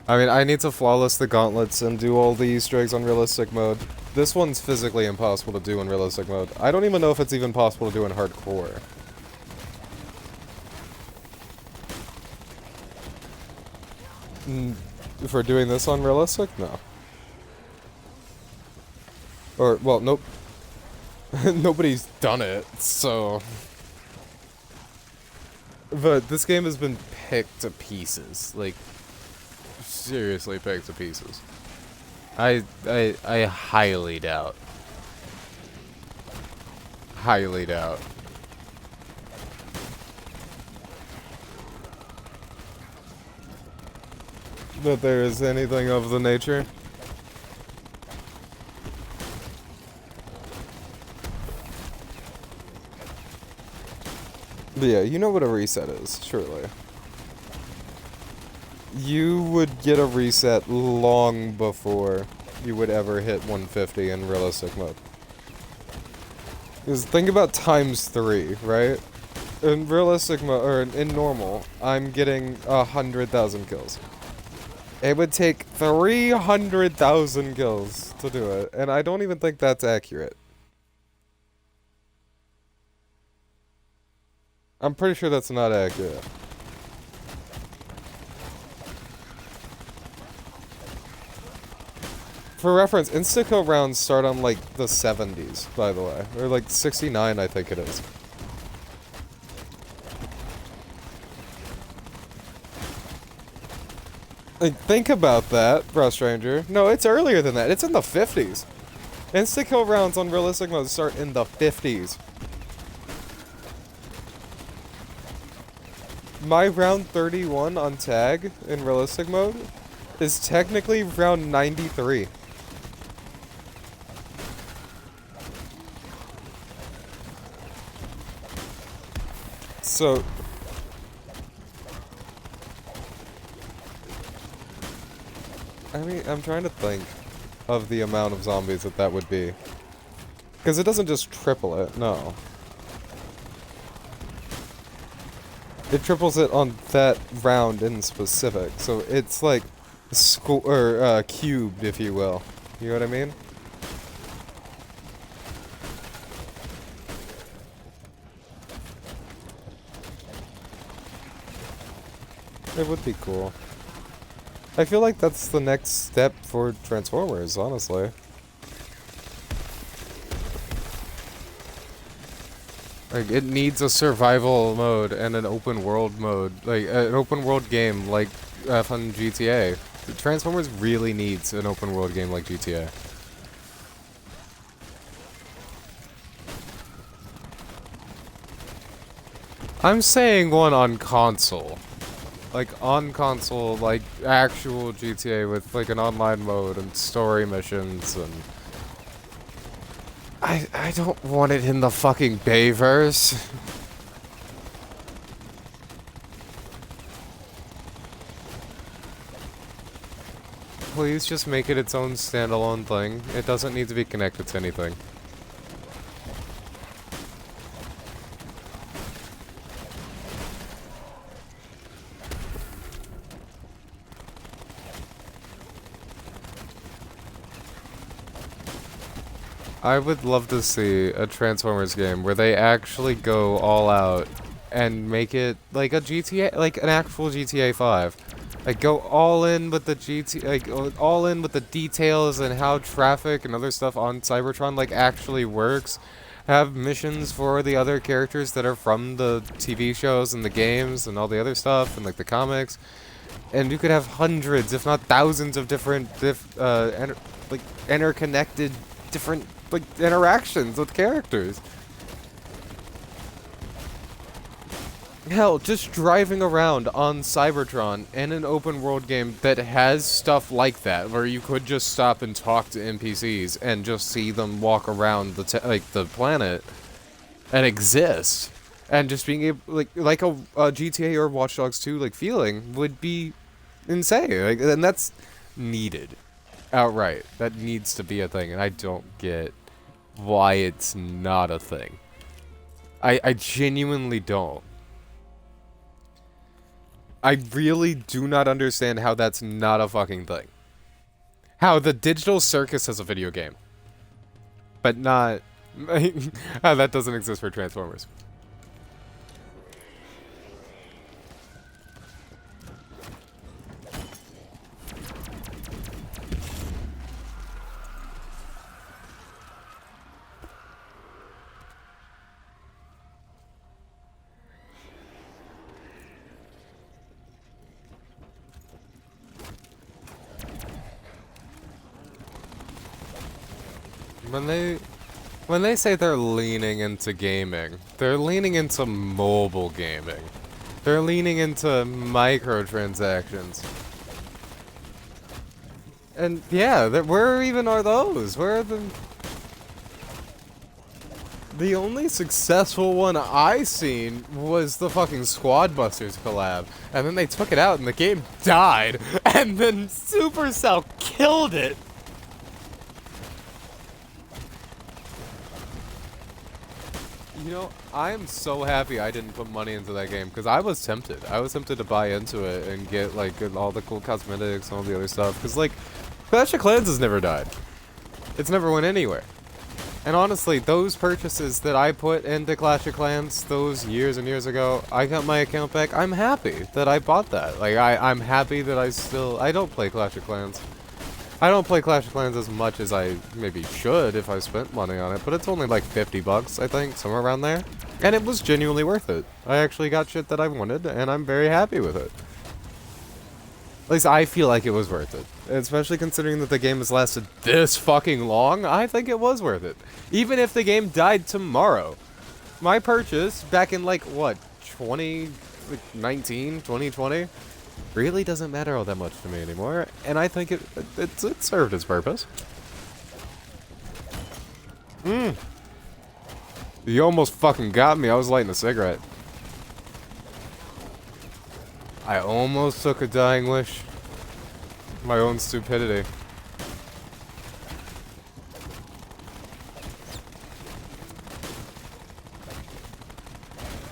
I mean, I need to flawless the gauntlets and do all the Easter eggs on realistic mode. This one's physically impossible to do in realistic mode. I don't even know if it's even possible to do in hardcore. For doing this on realistic? No. Or, well, nope. Nobody's done it, so... But this game has been picked to pieces. Like, seriously picked to pieces. I highly doubt. Highly doubt. That there is anything of the nature. But yeah, you know what a reset is, surely. You would get a reset long before you would ever hit 150 in realistic mode. Because think about ×3, right? In realistic mode, or in normal, I'm getting 100,000 kills. It would take 300,000 kills to do it, and I don't even think that's accurate. I'm pretty sure that's not accurate. For reference, insta-kill rounds start on like the 70s, by the way. Or like 69, I think it is. Like, think about that, Rust Ranger. No, it's earlier than that. It's in the 50s. Insta-kill rounds on realistic mode start in the 50s. My round 31 on tag in realistic mode is technically round 93. So... I mean, I'm trying to think of the amount of zombies that would be. Because it doesn't just triple it, no. It triples it on that round in specific, so it's like cubed, if you will. You know what I mean? It would be cool. I feel like that's the next step for Transformers, honestly. Like, it needs a survival mode and an open world mode. Like, an open world game like F1 GTA. Transformers really needs an open world game like GTA. I'm saying one on console. Like, on console, like, actual GTA with, like, an online mode and story missions and... I don't want it in the fucking Bayverse. please just make it its own standalone thing. It doesn't need to be connected to anything. I would love to see a Transformers game where they actually go all out and make it like a GTA, like an actual GTA 5. Like go all in with the all in with the details and how traffic and other stuff on Cybertron like actually works. Have missions for the other characters that are from the TV shows and the games and all the other stuff and like the comics. And you could have hundreds, if not thousands, of different, interconnected, different interactions with characters. Hell, just driving around on Cybertron in an open world game that has stuff like that, where you could just stop and talk to NPCs and just see them walk around the planet and exist, and just being able like a GTA or Watch Dogs 2 feeling would be insane. And that's needed outright. That needs to be a thing, and I don't get why it's not a thing. I genuinely don't. I really do not understand how that's not a fucking thing. How the Digital Circus has a video game, but not how that doesn't exist for Transformers. When they say they're leaning into gaming, they're leaning into mobile gaming. They're leaning into microtransactions. And yeah, where even are those? Where are the... The only successful one I seen was the fucking Squad Busters collab. And then they took it out and the game died. And then Supercell killed it. You know, I am so happy I didn't put money into that game, because I was tempted. I was tempted to buy into it and get, all the cool cosmetics and all the other stuff. Because, Clash of Clans has never died. It's never went anywhere. And honestly, those purchases that I put into Clash of Clans those years and years ago, I got my account back. I'm happy that I bought that. I'm happy that I don't play Clash of Clans. I don't play Clash of Clans as much as I maybe should if I spent money on it, but it's only like $50, I think, somewhere around there. And it was genuinely worth it. I actually got shit that I wanted, and I'm very happy with it. At least I feel like it was worth it. Especially considering that the game has lasted this fucking long, I think it was worth it. Even if the game died tomorrow. My purchase back in 2019, 2020, really doesn't matter all that much to me anymore, and I think it served its purpose. You almost fucking got me. I was lighting a cigarette. I almost took a dying wish. My own stupidity.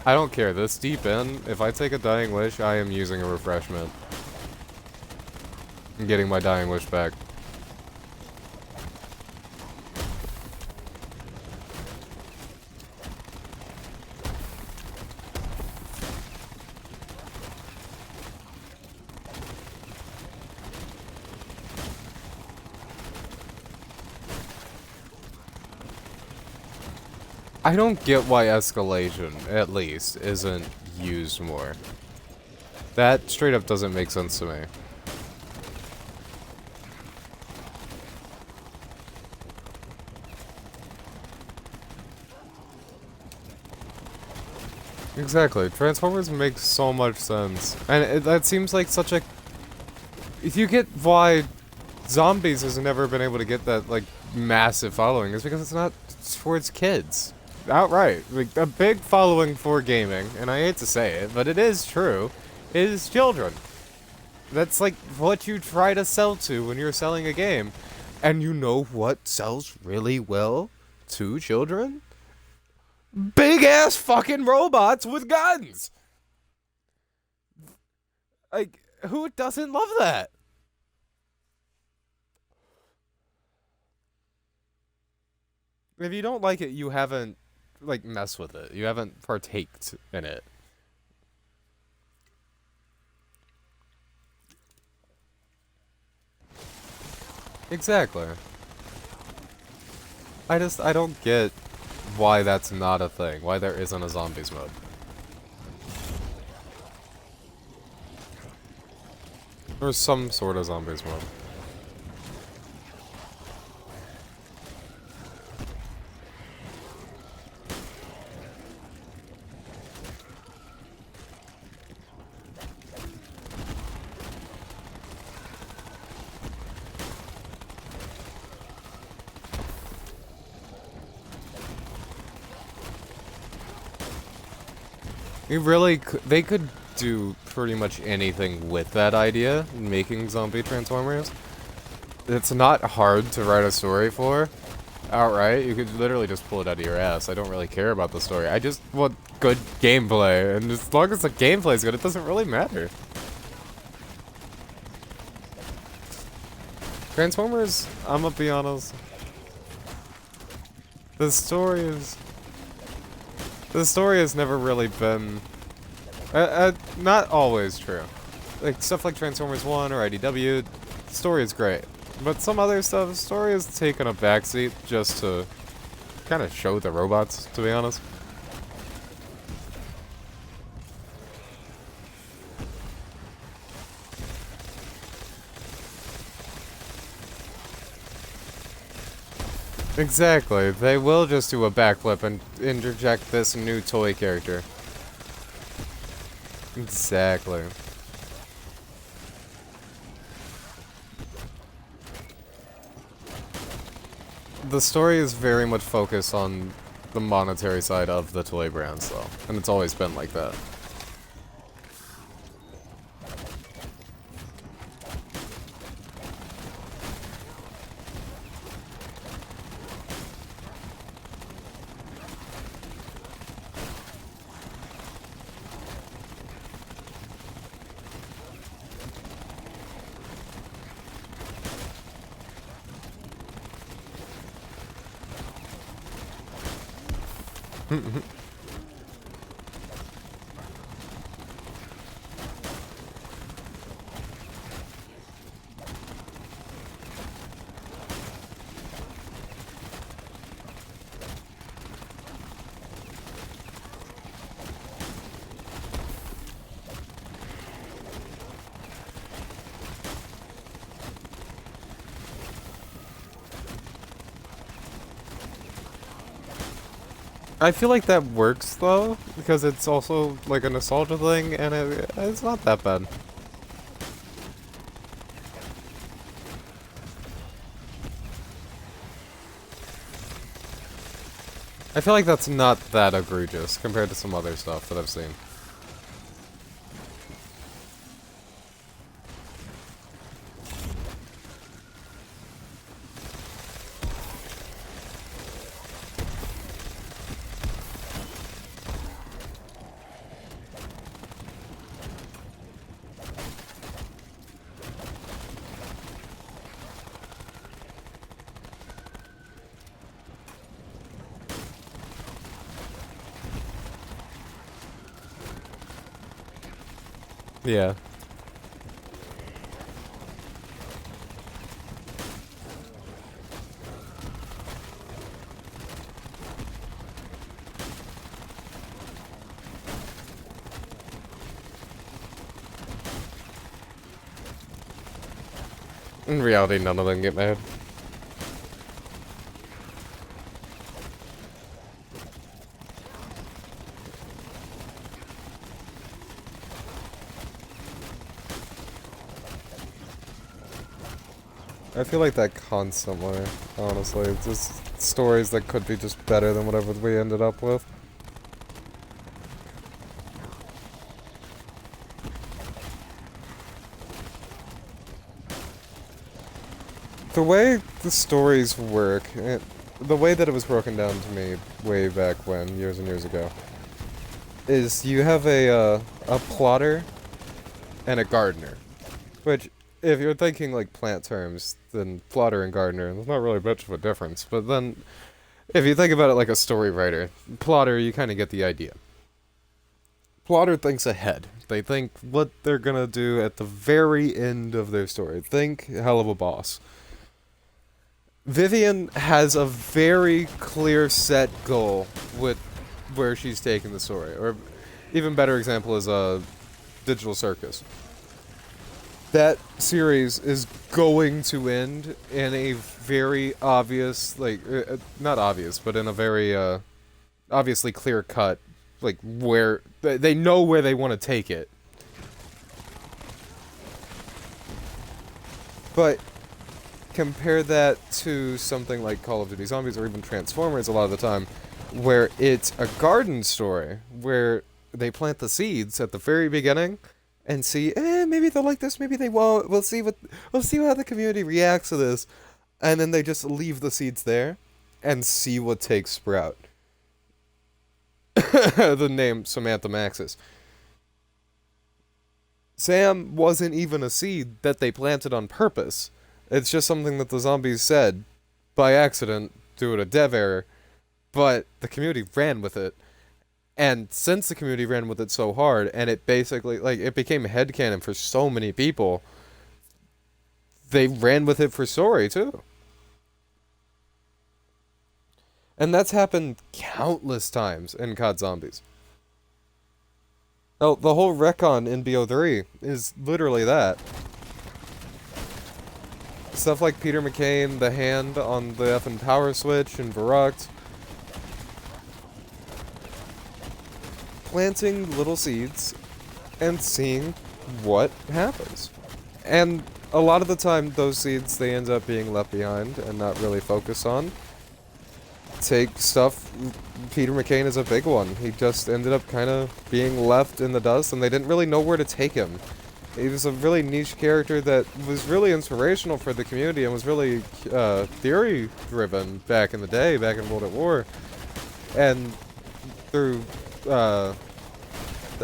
I don't care. This deep in, if I take a dying wish, I am using a refreshment. I'm getting my dying wish back. I don't get why escalation, at least, isn't used more. That straight up doesn't make sense to me. Exactly. Transformers make so much sense. And that seems like such a... If you get why Zombies has never been able to get that, massive following, is because it's not towards kids. Outright. A big following for gaming, and I hate to say it, but it is true, is children. That's like what you try to sell to when you're selling a game. And you know what sells really well to children? Big ass fucking robots with guns! Like, who doesn't love that? If you don't like it, you haven't, like, messed with it. You haven't partaked in it. Exactly. I don't get why that's not a thing. Why there isn't a zombies mode. Or some sort of zombies mode. They could do pretty much anything with that idea, making zombie Transformers. It's not hard to write a story for, outright. You could literally just pull it out of your ass. I don't really care about the story. I just want good gameplay, and as long as the gameplay is good, it doesn't really matter. Transformers, I'm gonna be honest. The story has never really been... not always true. Like, stuff like Transformers 1 or IDW, the story is great. But some other stuff, the story has taken a backseat just to kind of show the robots, to be honest. Exactly. They will just do a backflip and interject this new toy character. Exactly. The story is very much focused on the monetary side of the toy brands, though. And it's always been like that. I feel like that works, though, because it's also, like, a nostalgia thing, and it's not that bad. I feel like that's not that egregious compared to some other stuff that I've seen. Yeah. In reality, none of them get mad. I feel like that constantly, honestly. It's just stories that could be just better than whatever we ended up with. the way the stories work, the way that it was broken down to me way back when, years and years ago, is you have a plotter and a gardener. Which, if you're thinking like plant terms, then plotter and gardener, there's not really much of a difference. But then, if you think about it like a story writer, plotter, you kind of get the idea. Plotter thinks ahead. They think what they're gonna do at the very end of their story. Think hell of a boss. Vivian has a very clear set goal with where she's taking the story. Or even better example is Digital Circus. That series is going to end in a very obvious, like, not obvious, but in a very obviously clear cut, like, where they know where they want to take it. But compare that to something like Call of Duty Zombies or even Transformers a lot of the time, where it's a garden story, where they plant the seeds at the very beginning and see, maybe they'll like this, maybe they won't. We'll see how the community reacts to this, and then they just leave the seeds there and see what takes sprout. The name Samantha Maxis. Sam wasn't even a seed that they planted on purpose. It's just something that the zombies said by accident due to a dev error, but the community ran with it. And since the community ran with it so hard, and it basically, like, it became headcanon for so many people, they ran with it for story, too. And that's happened countless times in COD Zombies. Oh, the whole retcon in BO3 is literally that. Stuff like Peter McCain, the hand on the effing power switch in Verrucht. Planting little seeds and seeing what happens. And a lot of the time, those seeds, they end up being left behind and not really focused on. Take stuff, Peter McCain is a big one. He just ended up kind of being left in the dust, and they didn't really know where to take him. He was a really niche character that was really inspirational for the community and was really theory-driven back in the day, back in World at War. And through,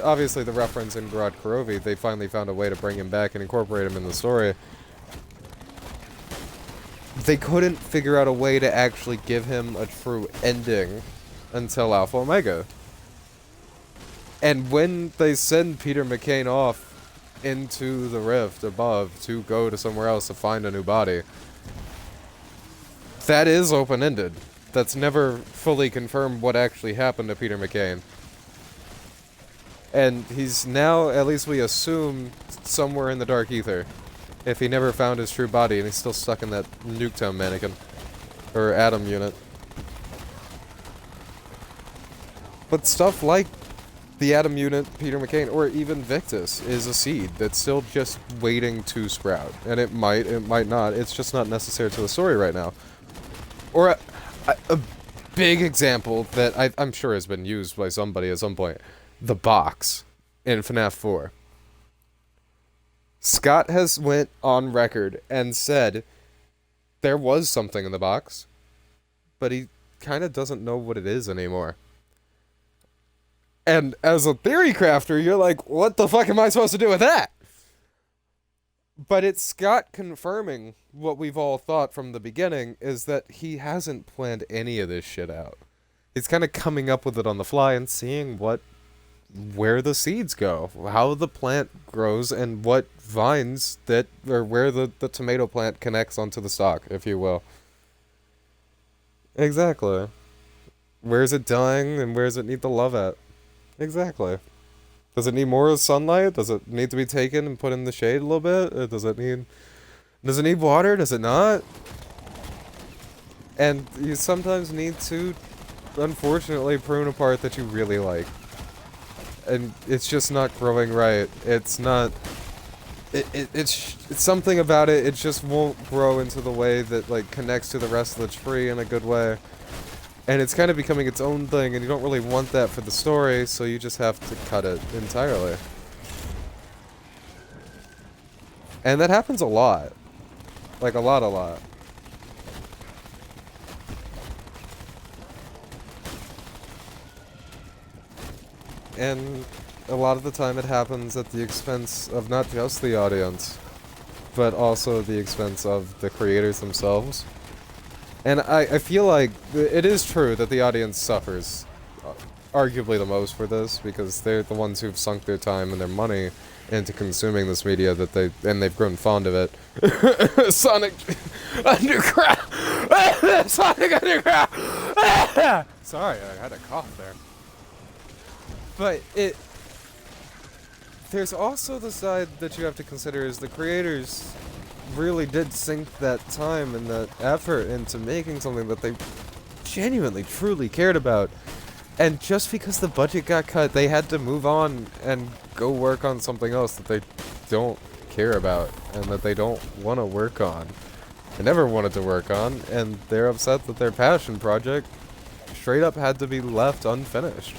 obviously the reference in Gorod Kurovi, they finally found a way to bring him back and incorporate him in the story. They couldn't figure out a way to actually give him a true ending until Alpha Omega. And when they send Peter McCain off into the rift above to go to somewhere else to find a new body, that is open-ended. That's never fully confirmed what actually happened to Peter McCain. And he's now, at least we assume, somewhere in the Dark Ether. If he never found his true body and he's still stuck in that Nuketown mannequin. Or Atom unit. But stuff like the Atom unit, Peter McCain, or even Victus is a seed that's still just waiting to sprout. And it might not. It's just not necessary to the story right now. Or a big example that I'm sure has been used by somebody at some point. The box in FNAF 4. Scott has went on record and said there was something in the box, but he kind of doesn't know what it is anymore. And as a theory crafter, you're like, what the fuck am I supposed to do with that? But it's Scott confirming what we've all thought from the beginning, is that he hasn't planned any of this shit out. He's kind of coming up with it on the fly and seeing where the seeds go, how the plant grows, and what vines that, or where the tomato plant connects onto the stalk, if you will. Exactly. Where is it dying, and where does it need the love at? Exactly. Does it need more sunlight? Does it need to be taken and put in the shade a little bit? Or does it need water? Does it not? And you sometimes need to, unfortunately, prune a part that you really like. And it's just not growing right. It's not... It's something about it, it just won't grow into the way that, like, connects to the rest of the tree in a good way. And it's kind of becoming its own thing, and you don't really want that for the story, so you just have to cut it entirely. And that happens a lot. Like, a lot. and a lot of the time it happens at the expense of not just the audience, but also the expense of the creators themselves. And I feel like it is true that the audience suffers arguably the most for this, because they're the ones who've sunk their time and their money into consuming this media that they've grown fond of it. Sonic Underground! Sonic Underground! Sorry, I had a cough there. But there's also the side that you have to consider is the creators really did sink that time and that effort into making something that they genuinely, truly cared about. And just because the budget got cut, they had to move on and go work on something else that they don't care about and that they don't want to work on. They never wanted to work on, and they're upset that their passion project straight up had to be left unfinished.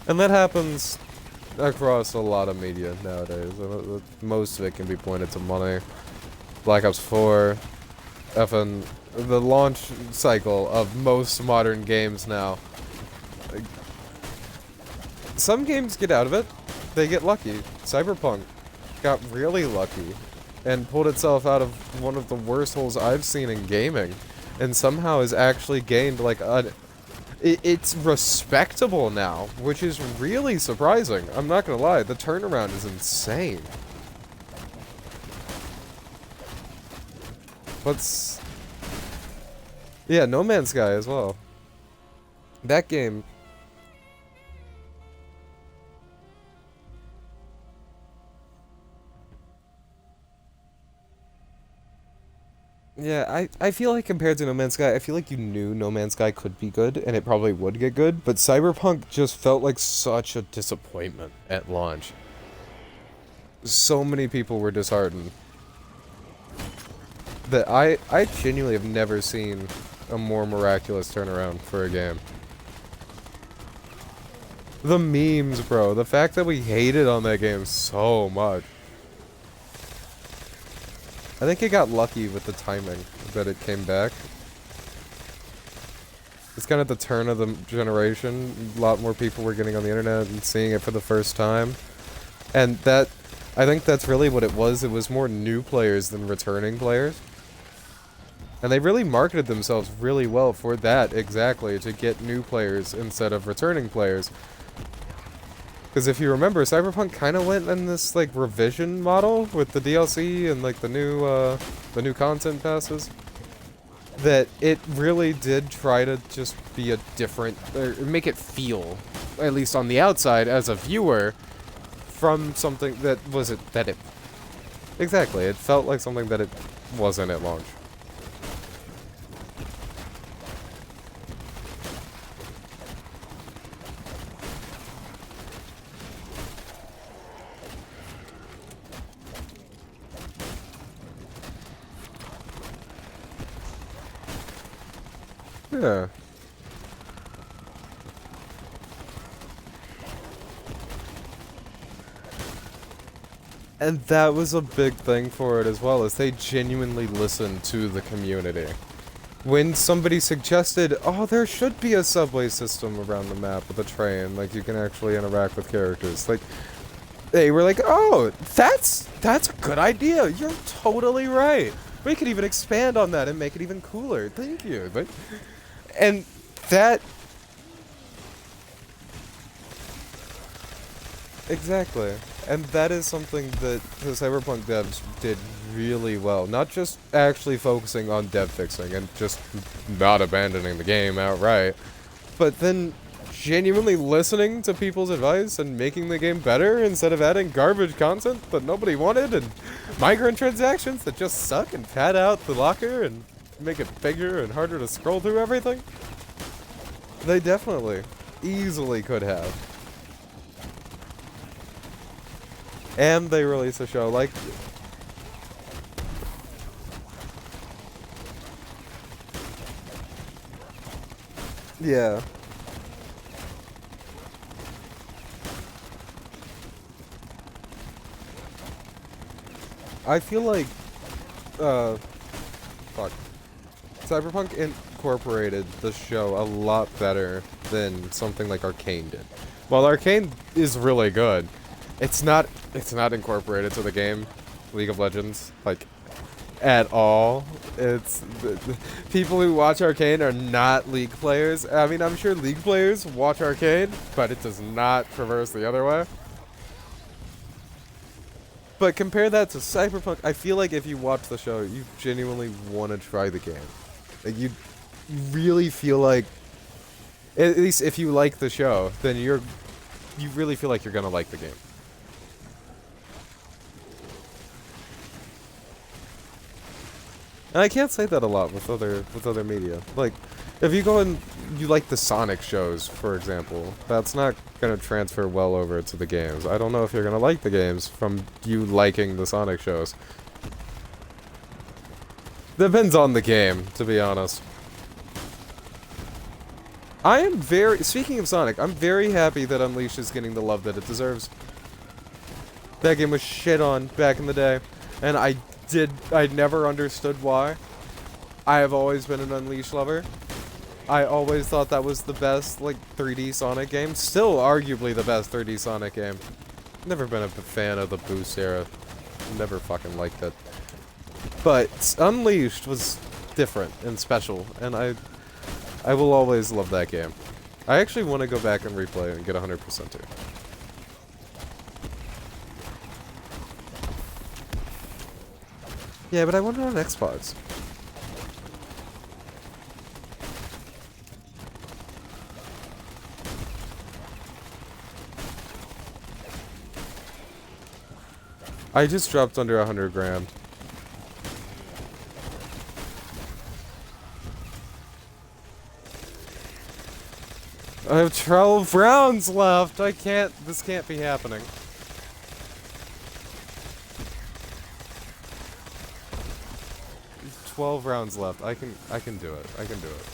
And that happens across a lot of media nowadays. Most of it can be pointed to money. Black Ops 4, effing the launch cycle of most modern games now. Like, some games get out of it. They get lucky. Cyberpunk got really lucky and pulled itself out of one of the worst holes I've seen in gaming, and somehow has actually gained like it's respectable now, which is really surprising. I'm not gonna lie, the turnaround is insane. Yeah, No Man's Sky as well. That game. Yeah, I feel like compared to No Man's Sky, I feel like you knew No Man's Sky could be good, and it probably would get good, but Cyberpunk just felt like such a disappointment at launch. So many people were disheartened. That I genuinely have never seen a more miraculous turnaround for a game. The memes, bro. The fact that we hated on that game so much. I think it got lucky with the timing that it came back. It's kind of the turn of the generation. A lot more people were getting on the internet and seeing it for the first time. And that, I think that's really what it was. It was more new players than returning players. And they really marketed themselves really well for that, exactly, to get new players instead of returning players. Because if you remember, Cyberpunk kind of went in this, like, revision model with the DLC and, like, the new content passes. That it really did try to just be a different, or make it feel, at least on the outside, as a viewer, from something that exactly, it felt like something that it wasn't at launch. Yeah. And that was a big thing for it as well, is they genuinely listened to the community. When somebody suggested, oh, there should be a subway system around the map with a train, like you can actually interact with characters, like, they were like, oh, that's a good idea, you're totally right. We could even expand on that and make it even cooler, thank you. But, and that... Exactly. And that is something that the Cyberpunk devs did really well. Not just actually focusing on dev fixing and just not abandoning the game outright, but then genuinely listening to people's advice and making the game better instead of adding garbage content that nobody wanted and microtransactions that just suck and pad out the locker and make it bigger and harder to scroll through everything. They definitely, easily could have. And they release a show like... Yeah. I feel like... Fuck. Cyberpunk incorporated the show a lot better than something like Arcane did. While Arcane is really good, it's not incorporated to the game, League of Legends, like, at all. It's the people who watch Arcane are not League players. I mean, I'm sure League players watch Arcane, but it does not traverse the other way. But compare that to Cyberpunk, I feel like if you watch the show, you genuinely want to try the game. Like, you really feel like, at least if you like the show, then you really feel like you're gonna like the game. And I can't say that a lot with other media. Like, if you go and you like the Sonic shows, for example, that's not gonna transfer well over to the games. I don't know if you're gonna like the games from you liking the Sonic shows. Depends on the game, to be honest. Speaking of Sonic, I'm very happy that Unleashed is getting the love that it deserves. That game was shit on back in the day, and I never understood why. I have always been an Unleashed lover. I always thought that was the best, like, 3D Sonic game. Still arguably the best 3D Sonic game. Never been a fan of the Boost era. Never fucking liked it. But Unleashed was different and special, and I will always love that game. I actually want to go back and replay it and get 100% too. Yeah, but I want it on Xbox. I just dropped under 100 grand. I have 12 rounds left. This can't be happening. There's 12 rounds left. I can do it. I can do it.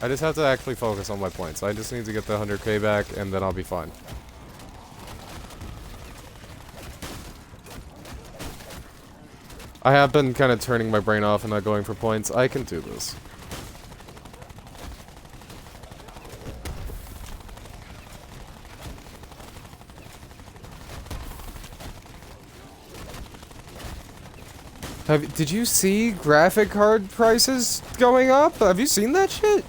I just have to actually focus on my points. I just need to get the 100k back and then I'll be fine. I have been kind of turning my brain off and not going for points. I can do this. Did you see graphic card prices going up? Have you seen that shit?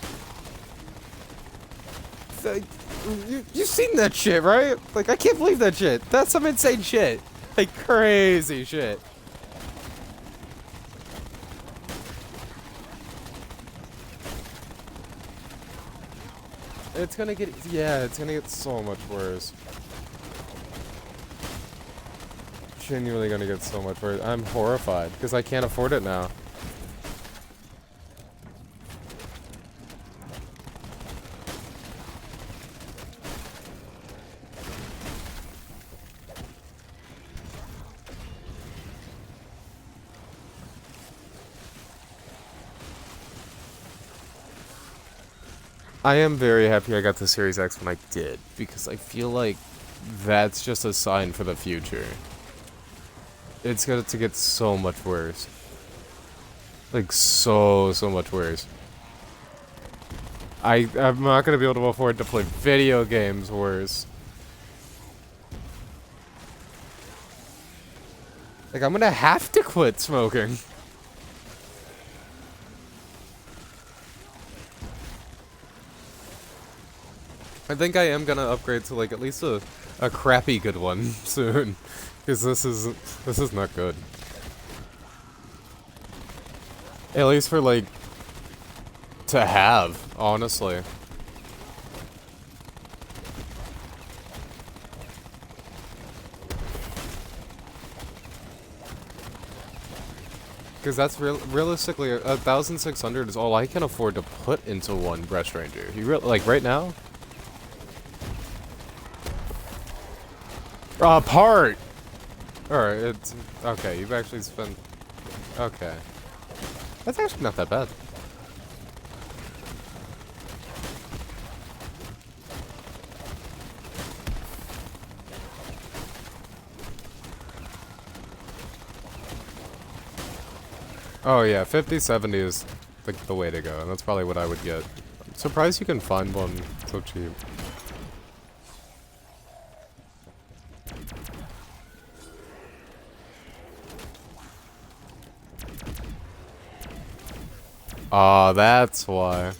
You've seen that shit, right? Like, I can't believe that shit. That's some insane shit. Like, crazy shit. It's gonna get so much worse. Genuinely gonna get so much worse. I'm horrified because I can't afford it now. I am very happy I got the Series X when I did, because I feel like that's just a sign for the future. It's going to get so much worse. Like, so much worse. I'm not going to be able to afford to play video games worse. Like, I'm going to have to quit smoking. I think I am going to upgrade to, like, at least a crappy good one soon. Because this is not good. At least for, like, to have, honestly. Because that's realistically, 1,600 is all I can afford to put into one Breast Ranger. Like, right now? Part! Alright, it's... Okay, you've actually spent... Okay. That's actually not that bad. Oh yeah, 50-70 is the way to go, and that's probably what I would get. I'm surprised you can find one so cheap. Ah, that's why.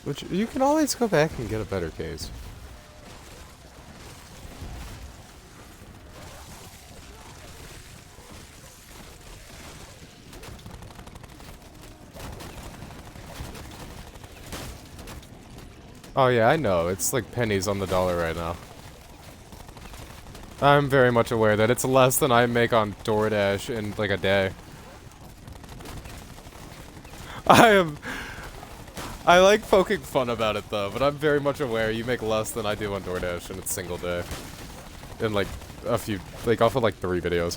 Which, you can always go back and get a better case. Oh yeah, I know. It's like pennies on the dollar right now. I'm very much aware that it's less than I make on DoorDash in like a day. I like poking fun about it though, but I'm very much aware you make less than I do on DoorDash in a single day. In like a few, like off of like 3 videos.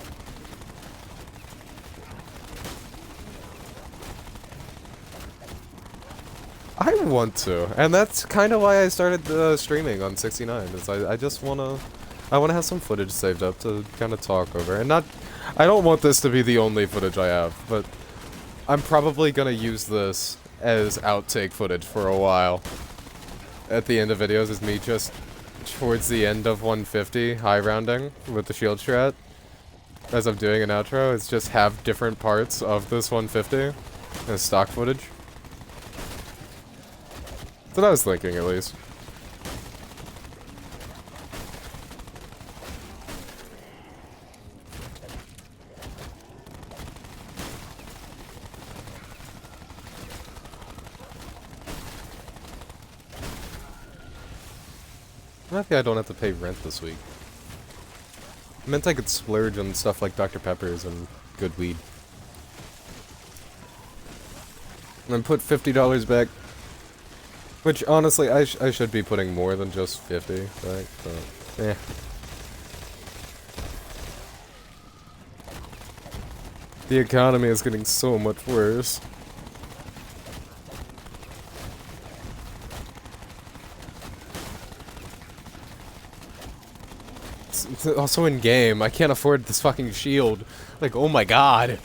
I want to, and that's kind of why I started streaming on 69. Is I just wanna have some footage saved up to kind of talk over, and not. I don't want this to be the only footage I have, but I'm probably gonna use this as outtake footage for a while. At the end of videos is me just towards the end of 150 high rounding with the shield strat. As I'm doing an outro, it's just have different parts of this 150 as stock footage. That's what I was thinking, at least. I'm happy I don't have to pay rent this week. It meant I could splurge on stuff like Dr. Pepper's and good weed. And then put $50 back. Which, honestly, I should be putting more than just 50 back, but, eh. The economy is getting so much worse. It's also in game, I can't afford this fucking shield. Like, oh my god.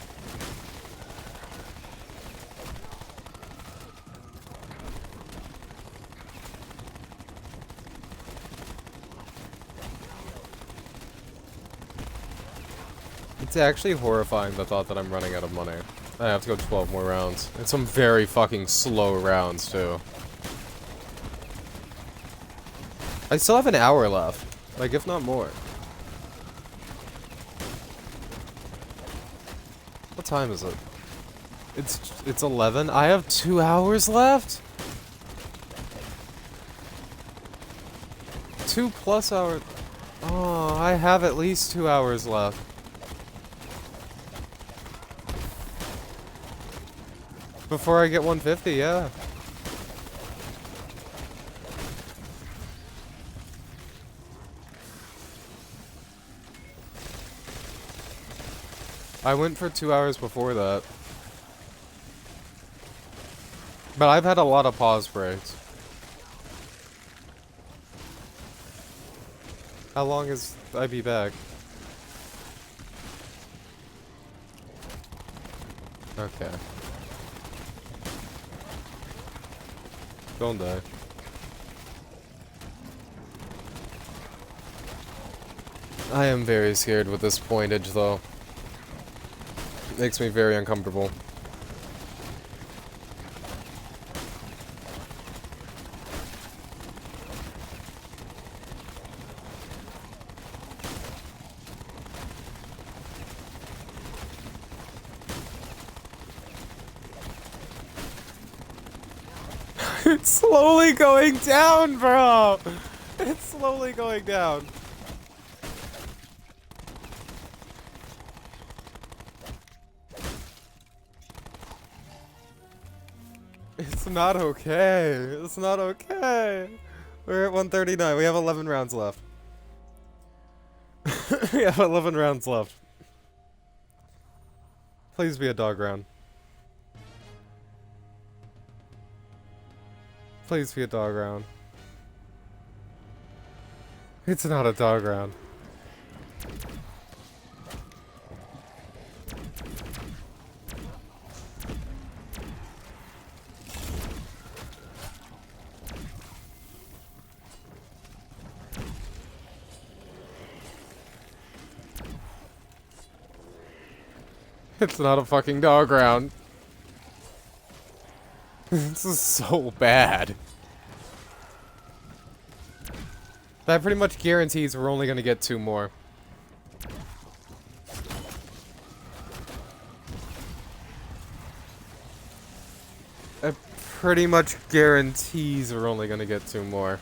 It's actually horrifying, the thought that I'm running out of money. I have to go 12 more rounds. And some very fucking slow rounds, too. I still have an hour left. Like, if not more. What time is it? It's 11? I have 2 hours left? 2+ hours. Oh, I have at least 2 hours left. Before I get 150, yeah. I went for 2 hours before that. But I've had a lot of pause breaks. How long is I be back? Okay. Don't die. I am very scared with this pointage, though. Makes me very uncomfortable. It's slowly going down, bro! It's slowly going down. It's not okay. It's not okay. We're at 139. We have 11 rounds left. We have 11 rounds left. Please be a dog round. Please be a dog round. It's not a dog round. It's not a fucking dog round. This is so bad. That pretty much guarantees we're only gonna get 2 more. That pretty much guarantees we're only gonna get 2 more.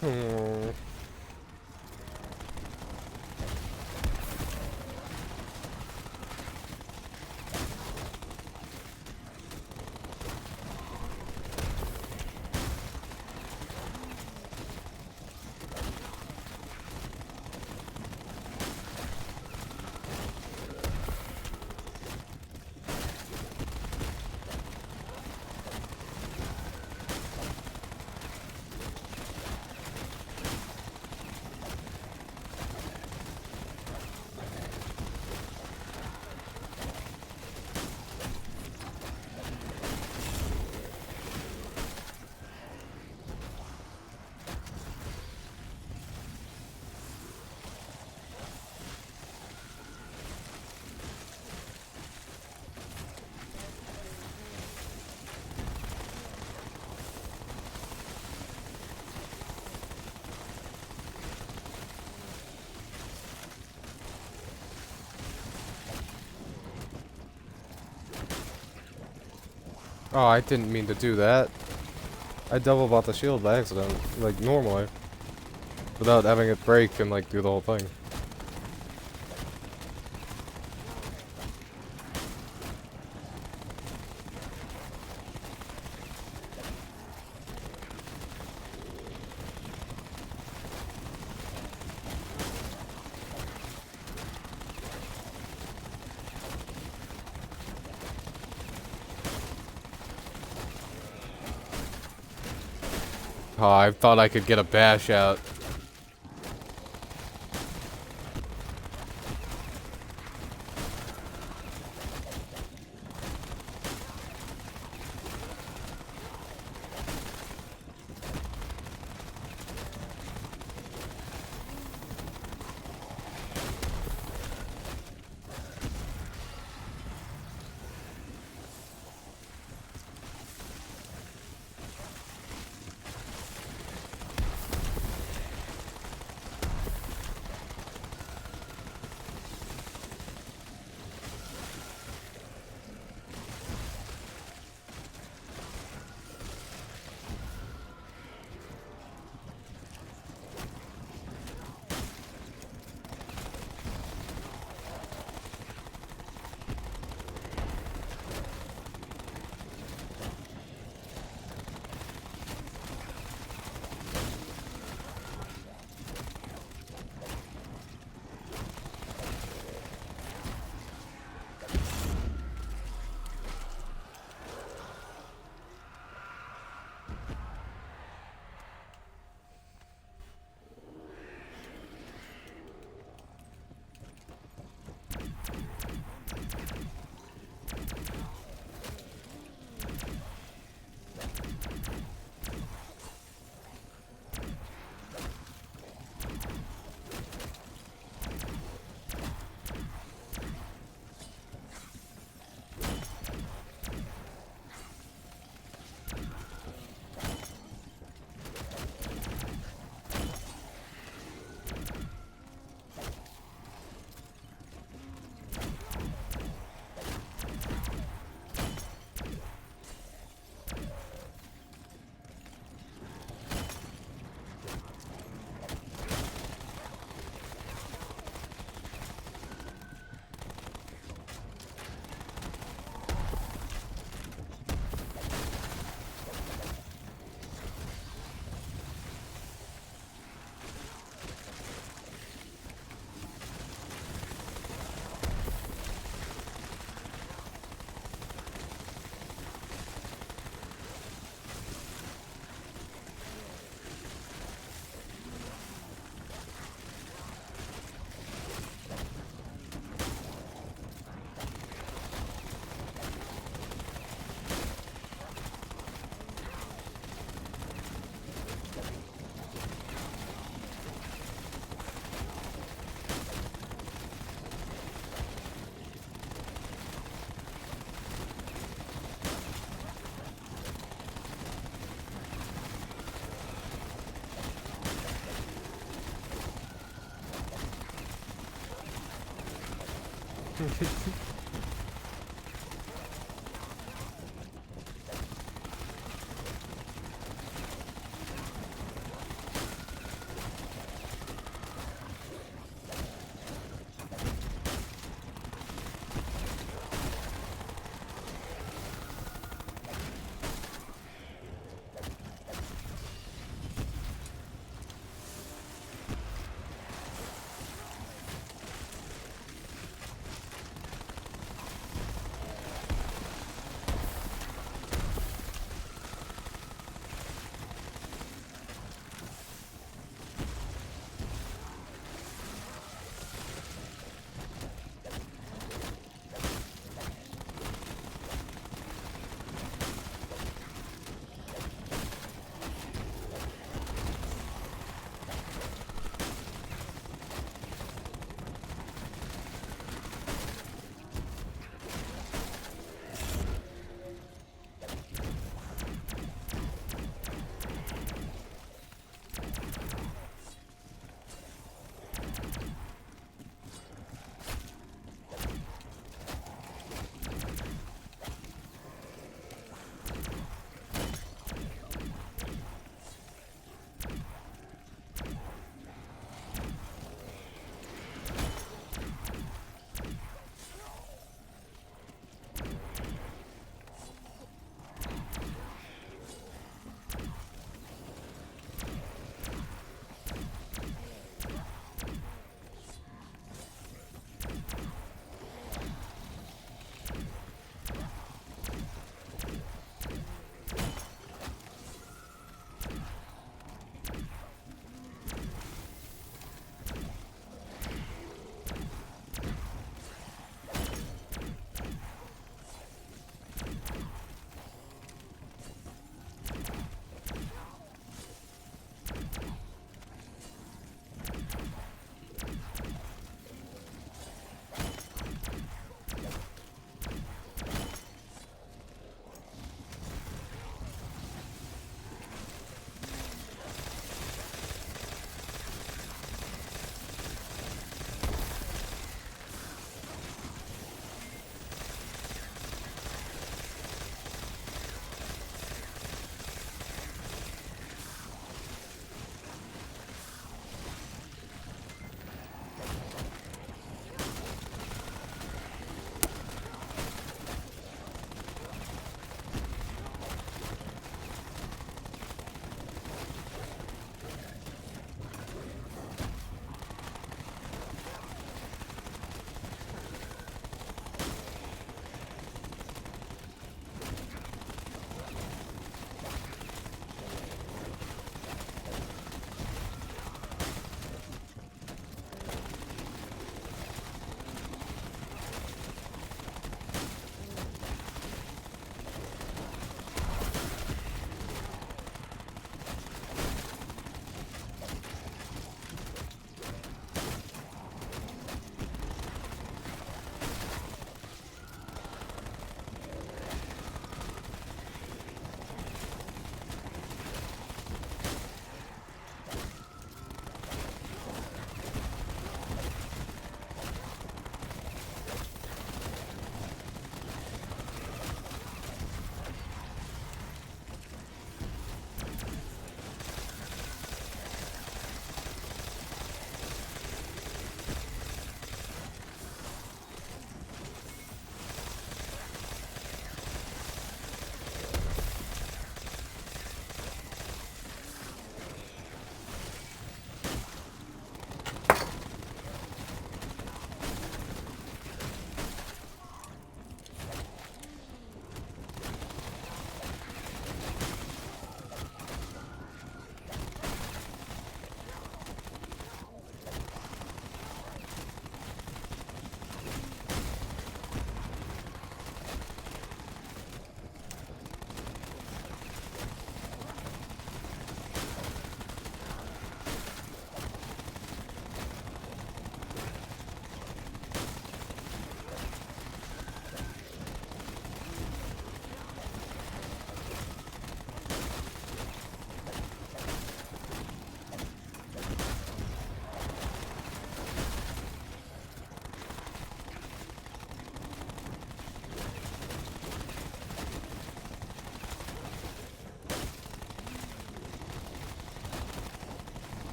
Hmm. Oh, I didn't mean to do that. I double bought the shield by accident, like normally. Without having it break and like do the whole thing. Oh, I thought I could get a bash out.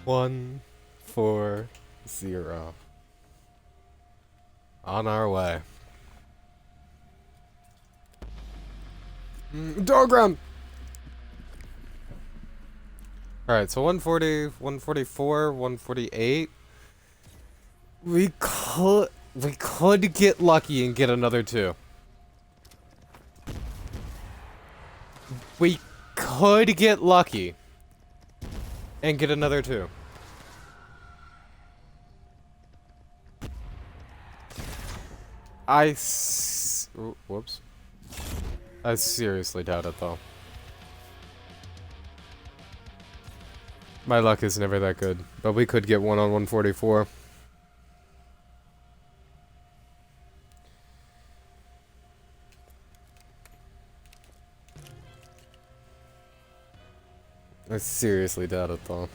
140. On our way. Diagram! Alright, so 140, 144, 148. We could get lucky and get another 2. We could get lucky and get another 2. Whoops. I seriously doubt it, though. My luck is never that good, but we could get one on 144. I seriously doubt it, though.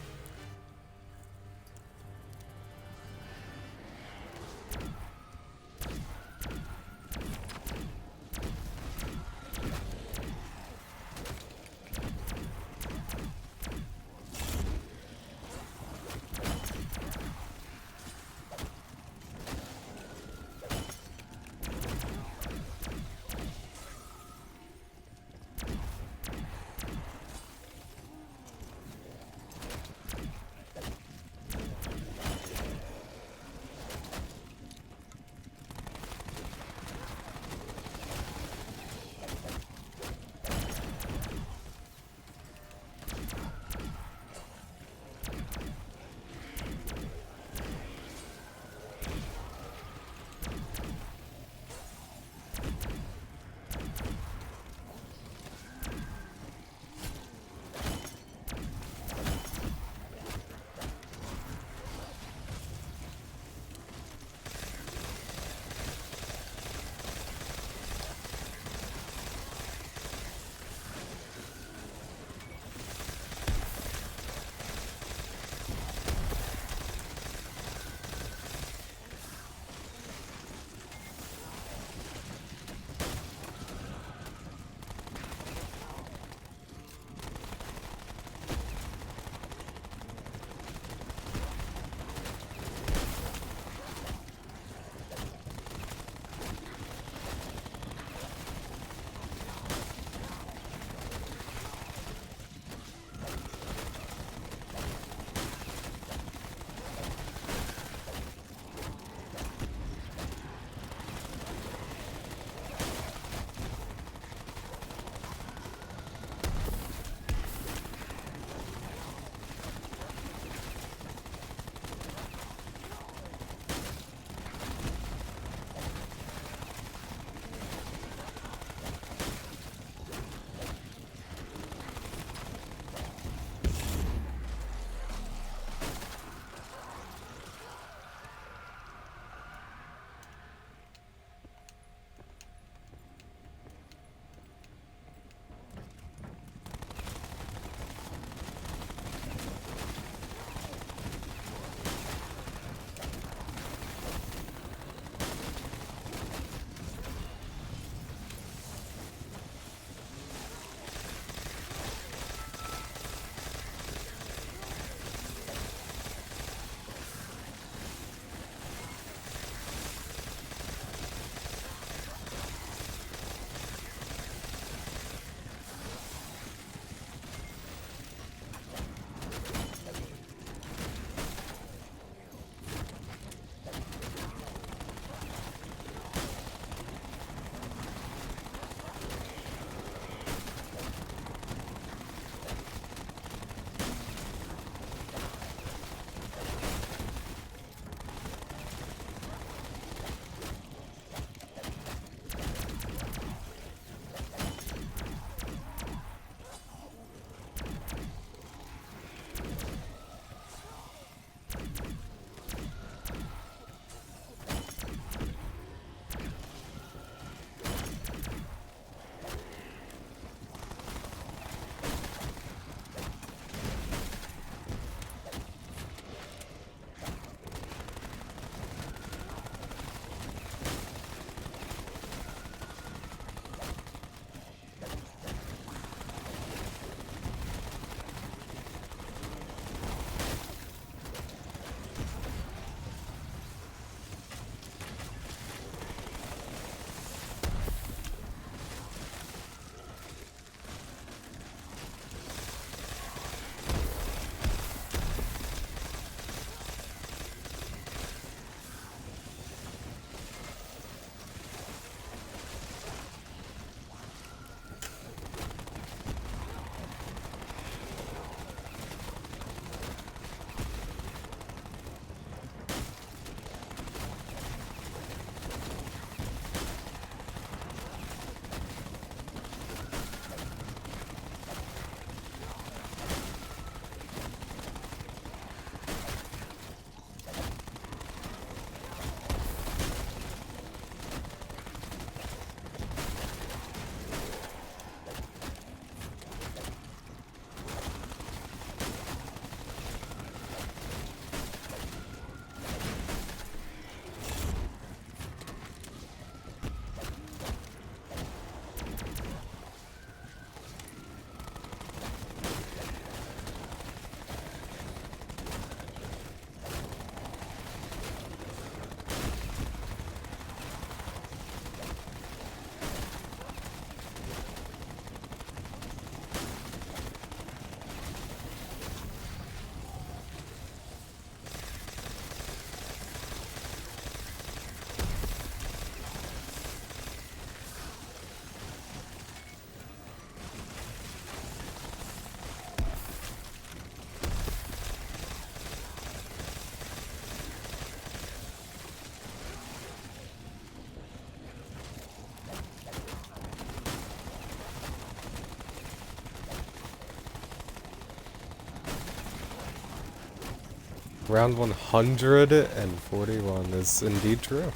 Round 141 is indeed true.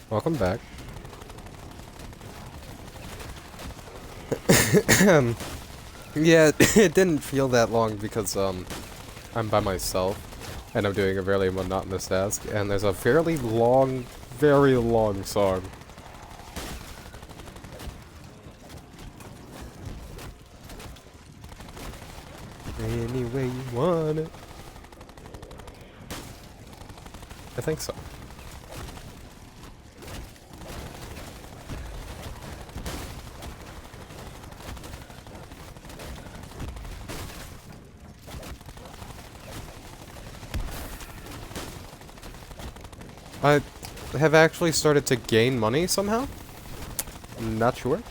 Welcome back. Yeah, it didn't feel that long because, I'm by myself, and I'm doing a fairly monotonous task, and there's a fairly long, very long song. Any way you want it. I think so. I have actually started to gain money somehow. I'm not sure.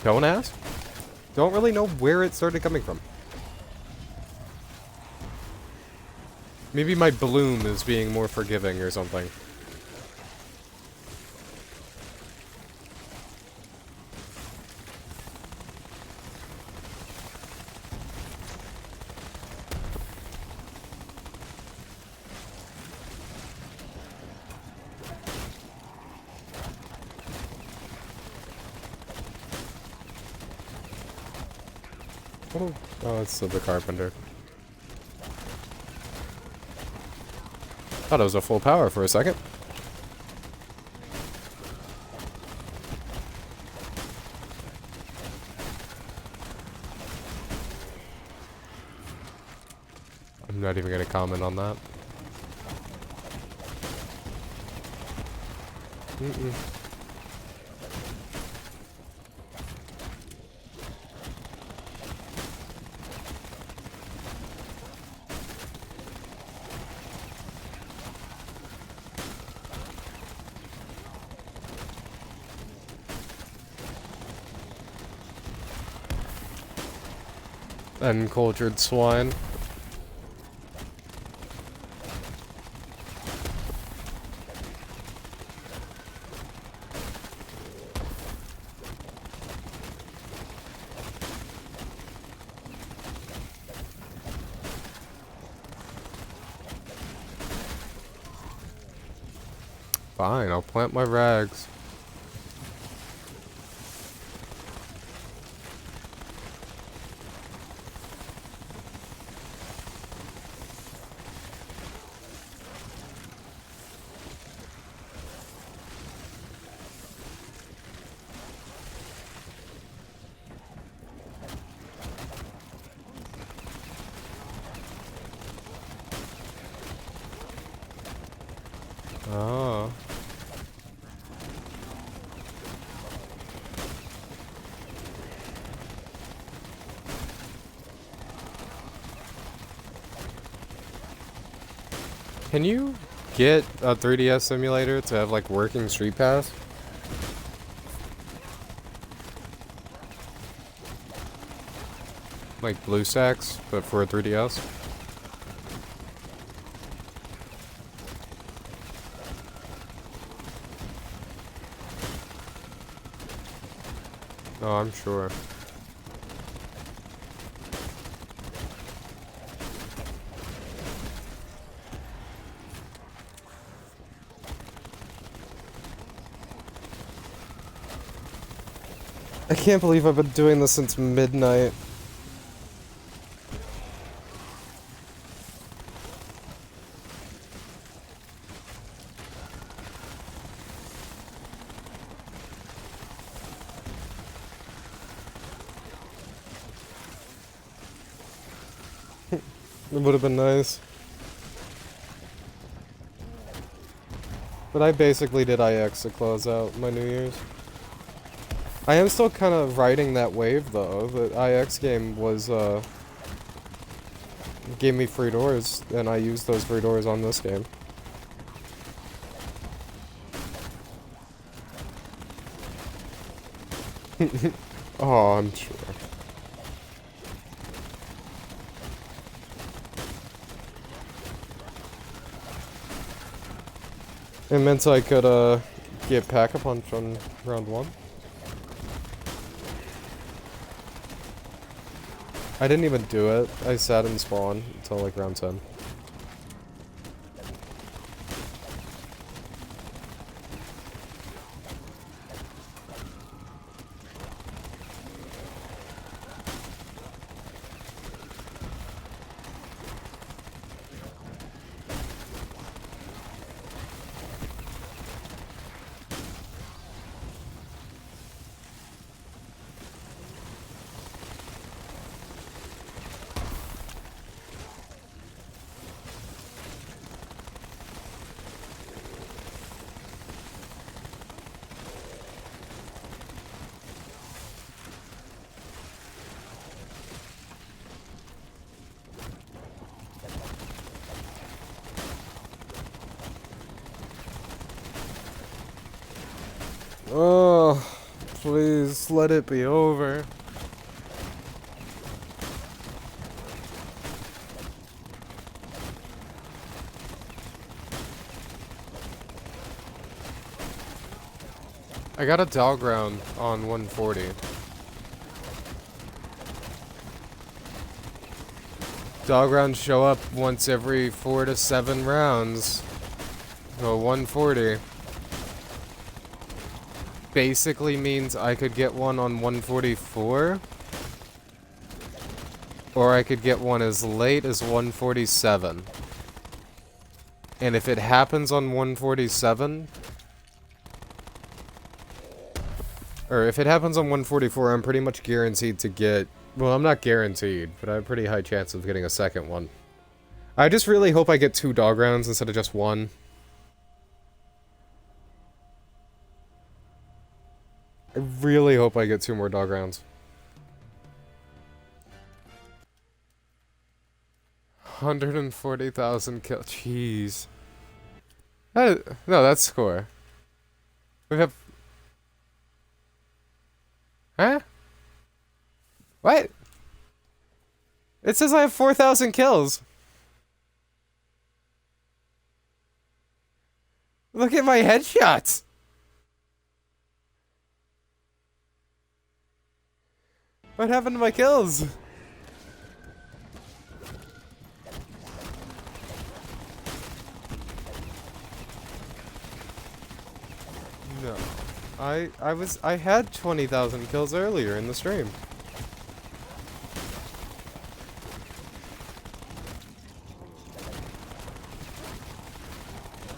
Don't ask. Don't really know where it started coming from. Maybe my bloom is being more forgiving or something. Oh, it's the carpenter. Thought it was a full power for a second. I'm not even gonna comment on that. Uncultured swine. Fine, I'll plant my rags. Oh. Can you get a 3DS simulator to have like working Street Pass? Like BlueStacks, but for a 3DS? Oh, I'm sure. I can't believe I've been doing this since midnight. It would have been nice. But I basically did IX to close out my New Year's. I am still kind of riding that wave, though. The IX game was, gave me free doors, and I used those free doors on this game. Oh, I'm sure. It meant I could, get Pack-a-Punch on round 1. I didn't even do it. I sat in spawn until like round 10. Oh, please let it be over. I got a dog round on 140. Dog rounds show up once every 4 to 7 rounds. So 140 basically means I could get one on 144. Or I could get one as late as 147. And if it happens on 147... Or if it happens on 144, I'm pretty much guaranteed to get... Well, I'm not guaranteed, but I have a pretty high chance of getting a second one. I just really hope I get 2 dog rounds instead of just 1. I really hope I get 2 more dog rounds. 140,000 kill. Jeez. No, that's score. We have... Huh? What? It says I have 4,000 kills. Look at my headshots. What happened to my kills? No. I had 20,000 kills earlier in the stream.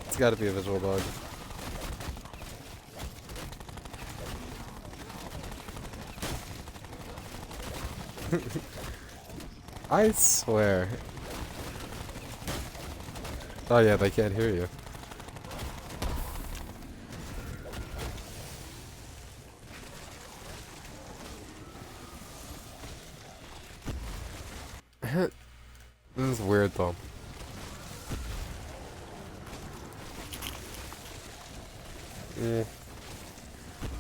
It's gotta be a visual bug. I swear. Oh yeah, they can't hear you. This is weird though.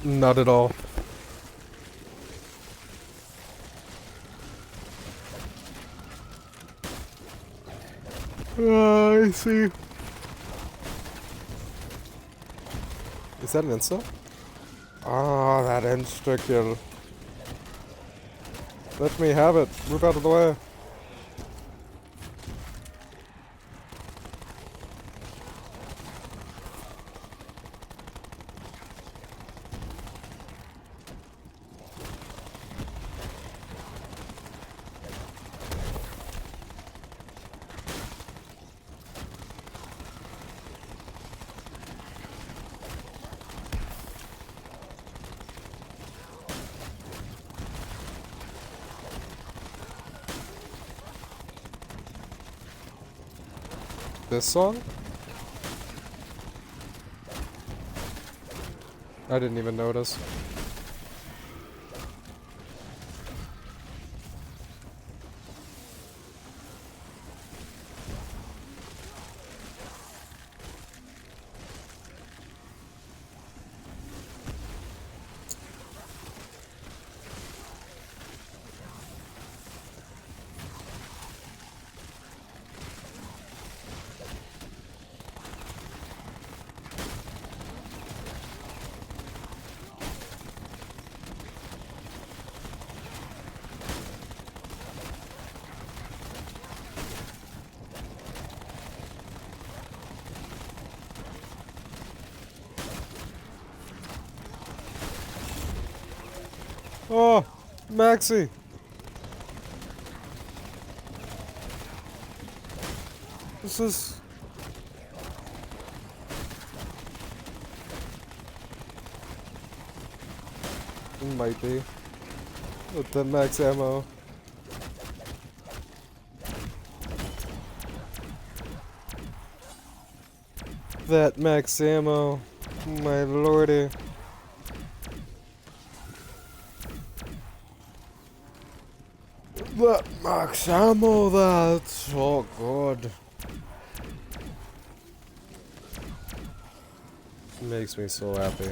Not at all. I see. Is that an insta? Ah, that insta kill. Let me have it. Move out of the way. This song? I didn't even notice. Oh, Maxi. This is... It might be. With the max ammo. That max ammo. My lordy. That max ammo, that's so good. Makes me so happy.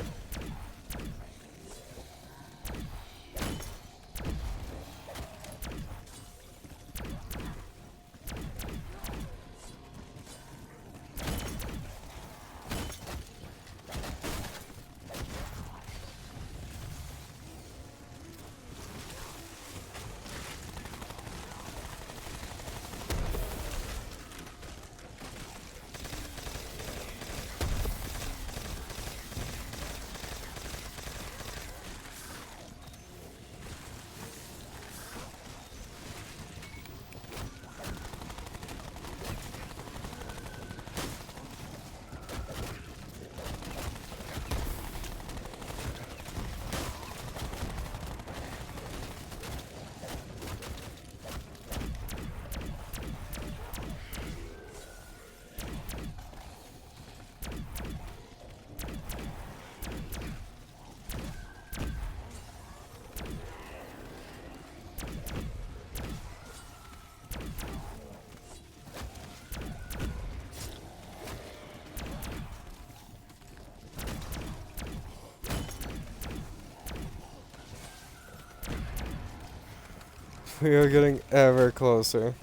We are getting ever closer.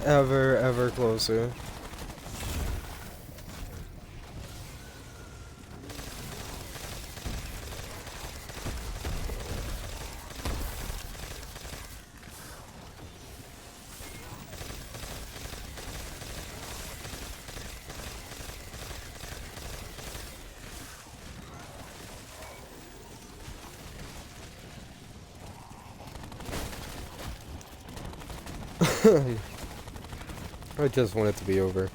Ever closer. I just want it to be over.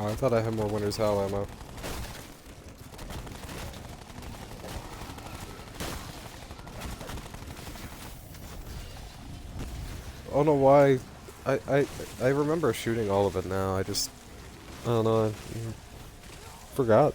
Oh, I thought I had more Winter's Hell ammo. I don't know why. I remember shooting all of it now. I don't know. I forgot.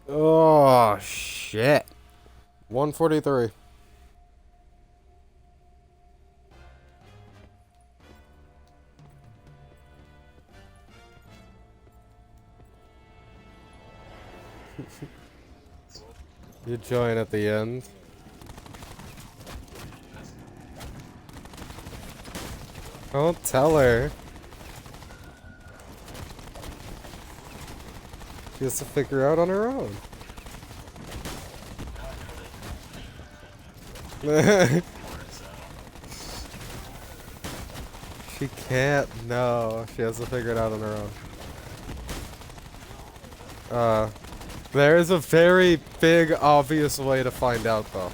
Oh, shit. 143. You join at the end. Don't tell her. She has to figure out on her own. She can't. No, she has to figure it out on her own. There is a very big, obvious way to find out, though.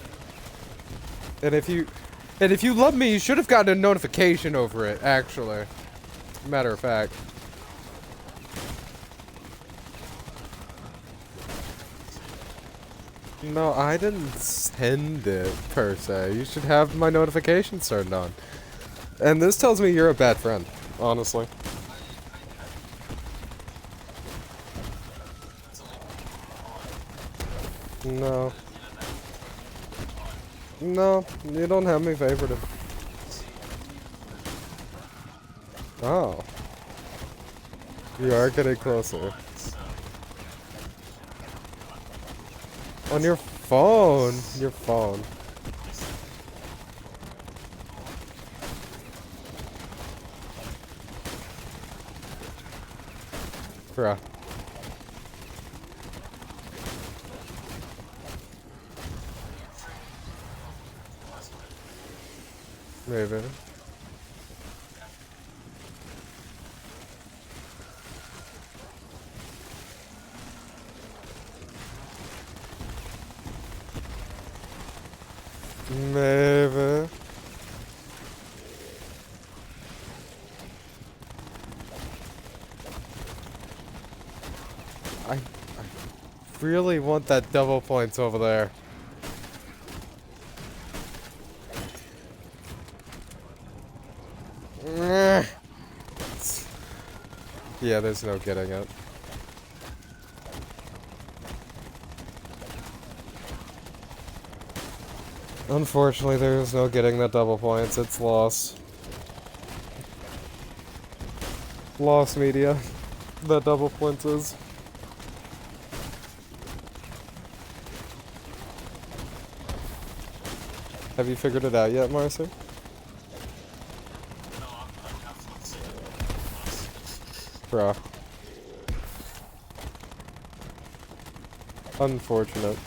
And if you love me, you should have gotten a notification over it, actually. Matter of fact. No, I didn't send it, per se. You should have my notifications turned on. And this tells me you're a bad friend, honestly. No. No, you don't have me favorited. Oh. You are getting closer. On your phone. Your phone. Bruh. Maybe. Maybe. I really want that double points over there. Yeah, there's no getting it. Unfortunately, there is no getting that double points. It's lost. Lost media. That double points is. Have you figured it out yet, Marcy? Bruh. Unfortunate.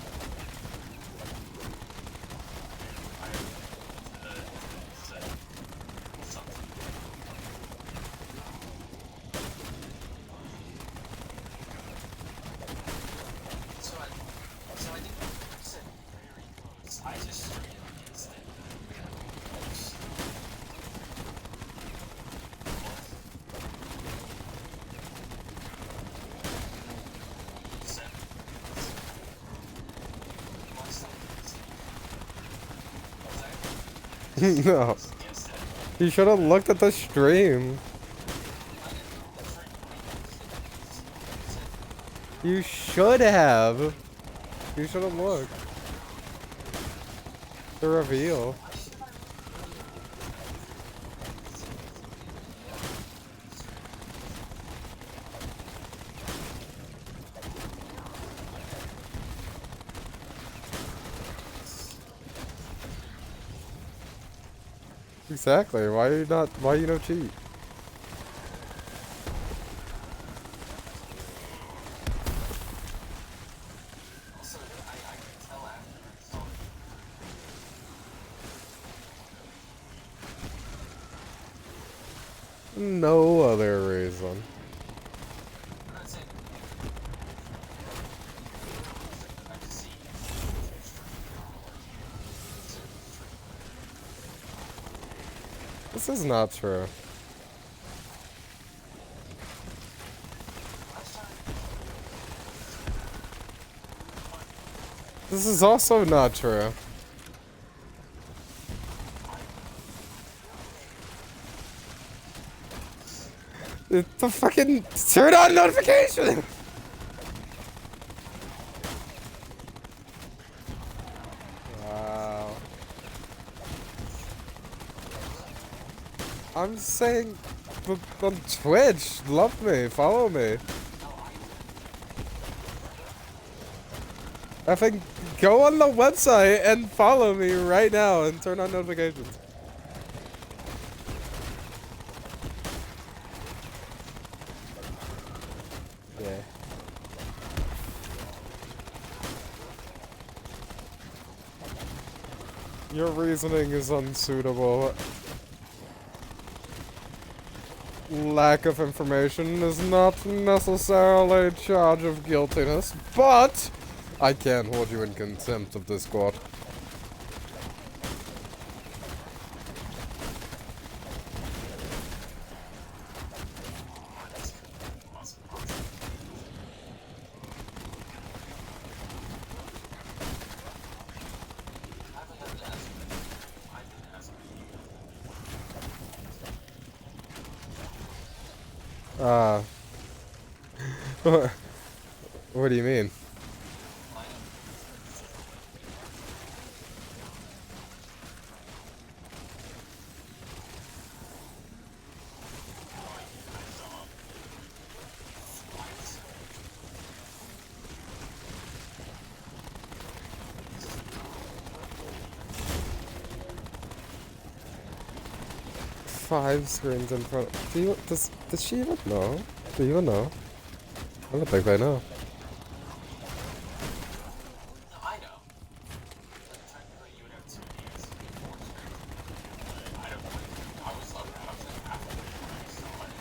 No. You should have looked at the stream. You should have. You should have looked. The reveal. Exactly. Why you don't cheat? No other reason. This is not true. This is also not true. The fucking turn on notification! I'm saying on Twitch. Love me. Follow me. I think go on the website and follow me right now and turn on notifications. Yeah. Your reasoning is unsuitable. Lack of information is not necessarily a charge of guiltiness, but I can hold you in contempt of this court. What do you mean? Five screens in front. Does she even know? Do you even know? I don't think they know. I know. But technically, you would have 2 years before screen. I don't know. I was like halfway when I saw it.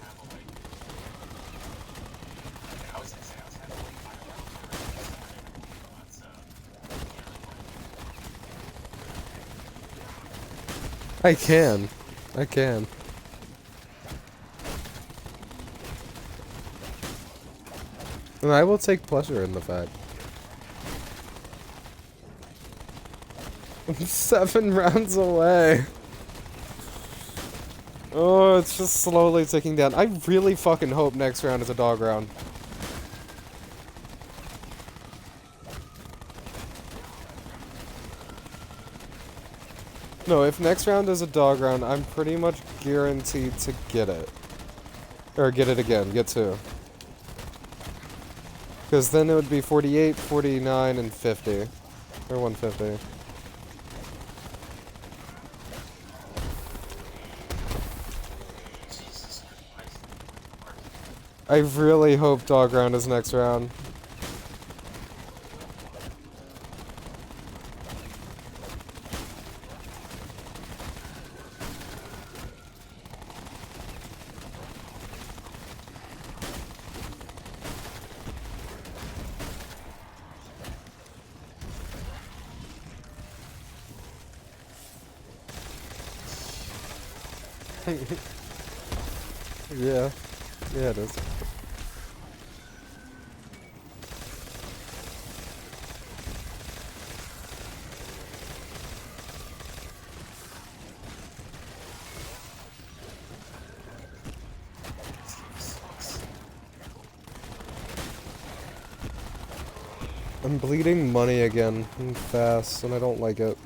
Kind of like. I was gonna say I was kind of like, I don't know. I can. I can. And I will take pleasure in the fact. 7 rounds away. Oh, it's just slowly ticking down. I really fucking hope next round is a dog round. No, if next round is a dog round, I'm pretty much guaranteed to get it. Or get it again, get 2. Because then it would be 48, 49, and 50. Or 150. Jesus Christ. I really hope dog round is next round. Yeah. Yeah, it is. I'm bleeding money again, and fast, and I don't like it.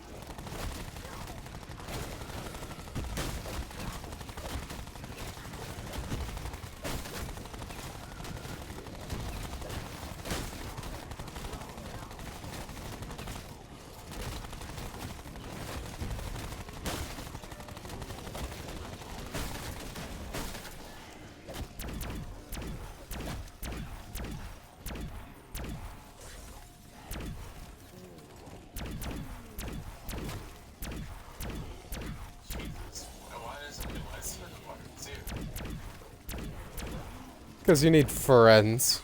Because you need friends.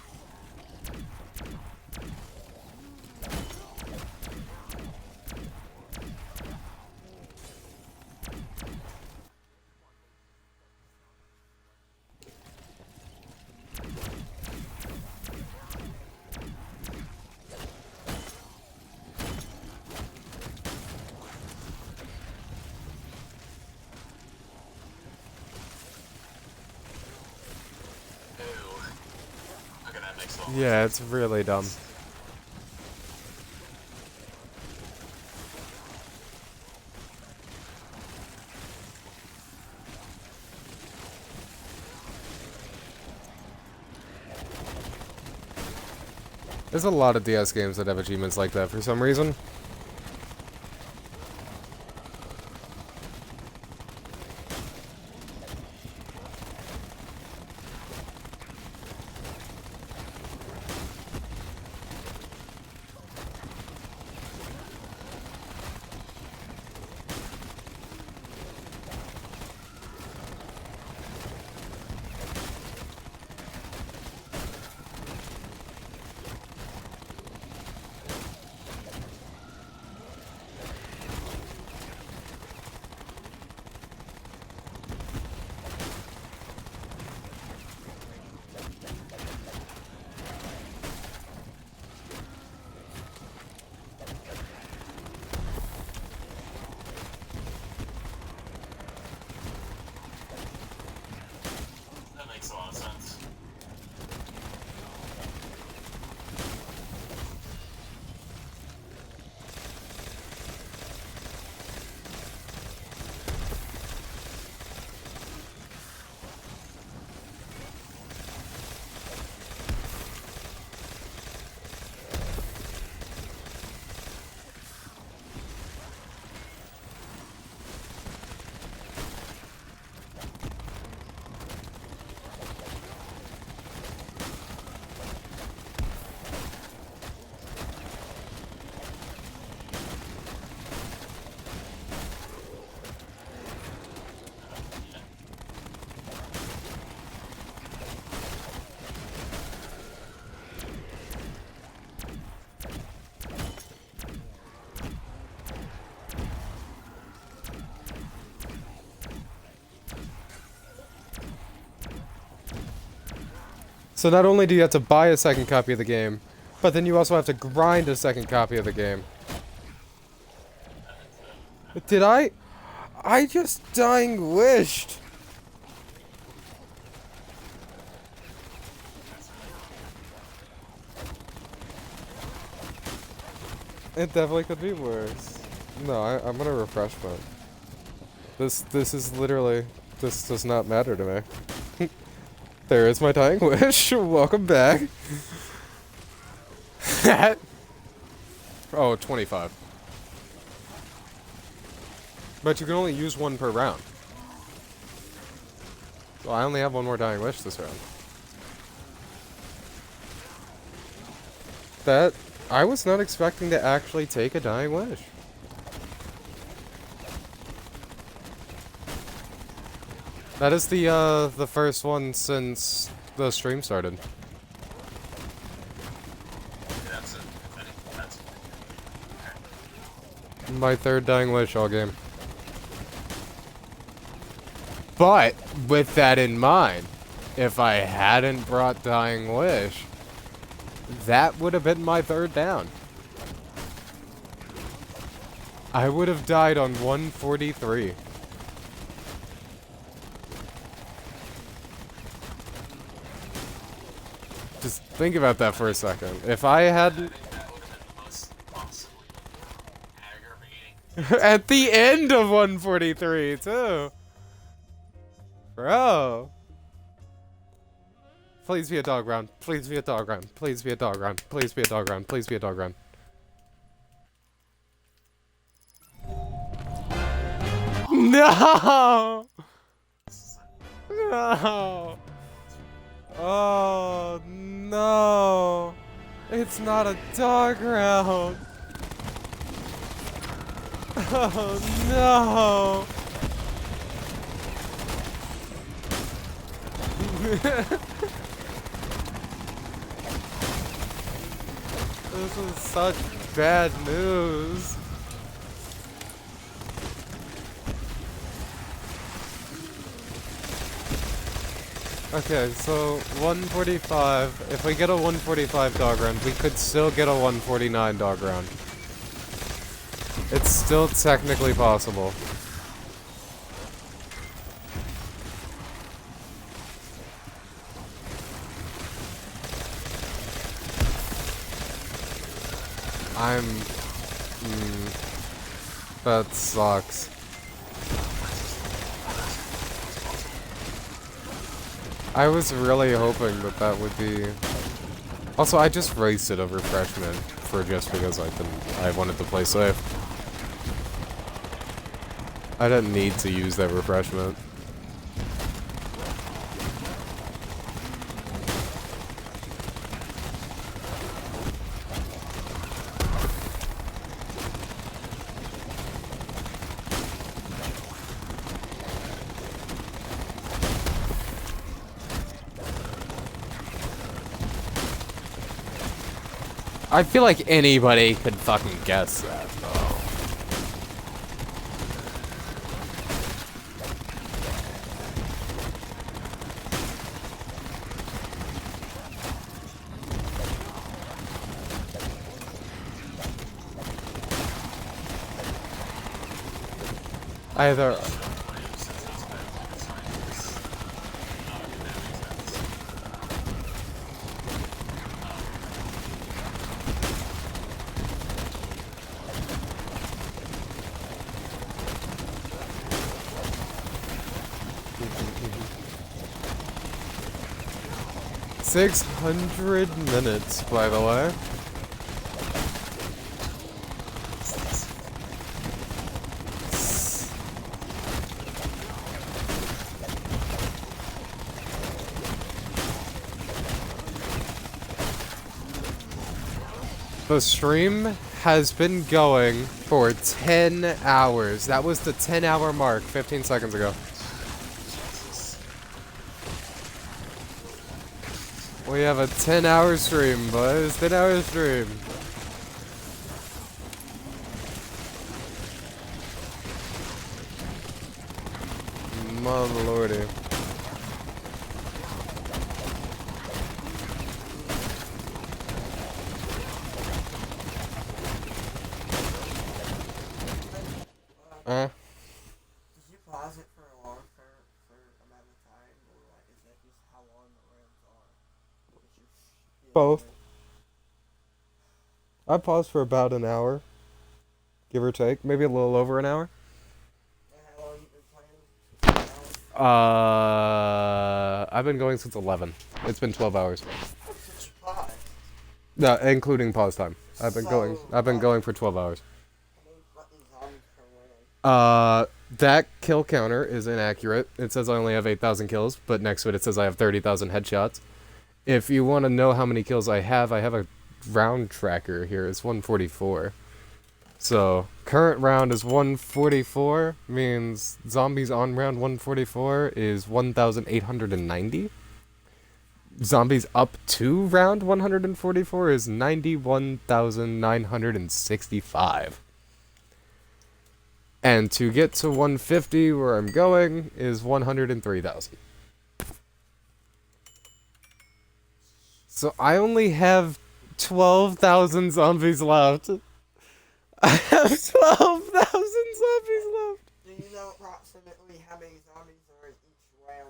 Yeah, it's really dumb. There's a lot of DS games that have achievements like that for some reason. That makes a lot of sense. So not only do you have to buy a second copy of the game, but then you also have to grind a second copy of the game. Did I? I just dying wished. It definitely could be worse. No, I'm gonna refresh mode. This is literally, this does not matter to me. There is my dying wish. Welcome back. Oh, 25. But you can only use one per round. Well, I only have one more dying wish this round. That, I was not expecting to actually take a dying wish. That is the first one since the stream started. That's it. That's My third dying wish all game. But, with that in mind, if I hadn't brought dying wish, that would have been my third down. I would have died on 143. Just think about that for a second. If I hadn't... that would have been the most possibly aggravating. At the end of 143, too. Bro. Please be a dog round. Please be a dog round. Please be a dog round. Please be a dog round. Please be a dog round. No! No! Oh, no! It's not a dog round! Oh, no! This is such bad news. Okay, so 145. If we get a 145 dog round, we could still get a 149 dog round. It's still technically possible. That sucks. I was really hoping that that would be Also, I just wasted a refreshment for just because I wanted to play safe. I didn't need to use that refreshment. I feel like anybody could fucking guess that, though. Either... $600 by the way. The stream has been going for 10 hours. That was the 10-hour mark 15 seconds ago. We have a 10-hour stream, boys. 10-hour stream. My lordy. Did you pause it for a long for amount of time, or like is that just how long the rounds are? Both. I paused for about an hour, give or take, maybe a little over an hour. And how long you been playing? I've been going since 11. It's been 12 hours. Since you paused. No, including pause time. I've been going for 12 hours. I mean, what these zombies per round? That kill counter is inaccurate. It says I only have 8,000 kills, but next to it says I have 30,000 headshots. If you want to know how many kills I have a round tracker here. It's 144. So, current round is 144, means zombies on round 144 is 1,890. Zombies up to round 144 is 91,965. And to get to 150, where I'm going, is 103,000. So I only have 12,000 zombies left. I have 12,000 zombies left. Do you know approximately how many zombies are in each round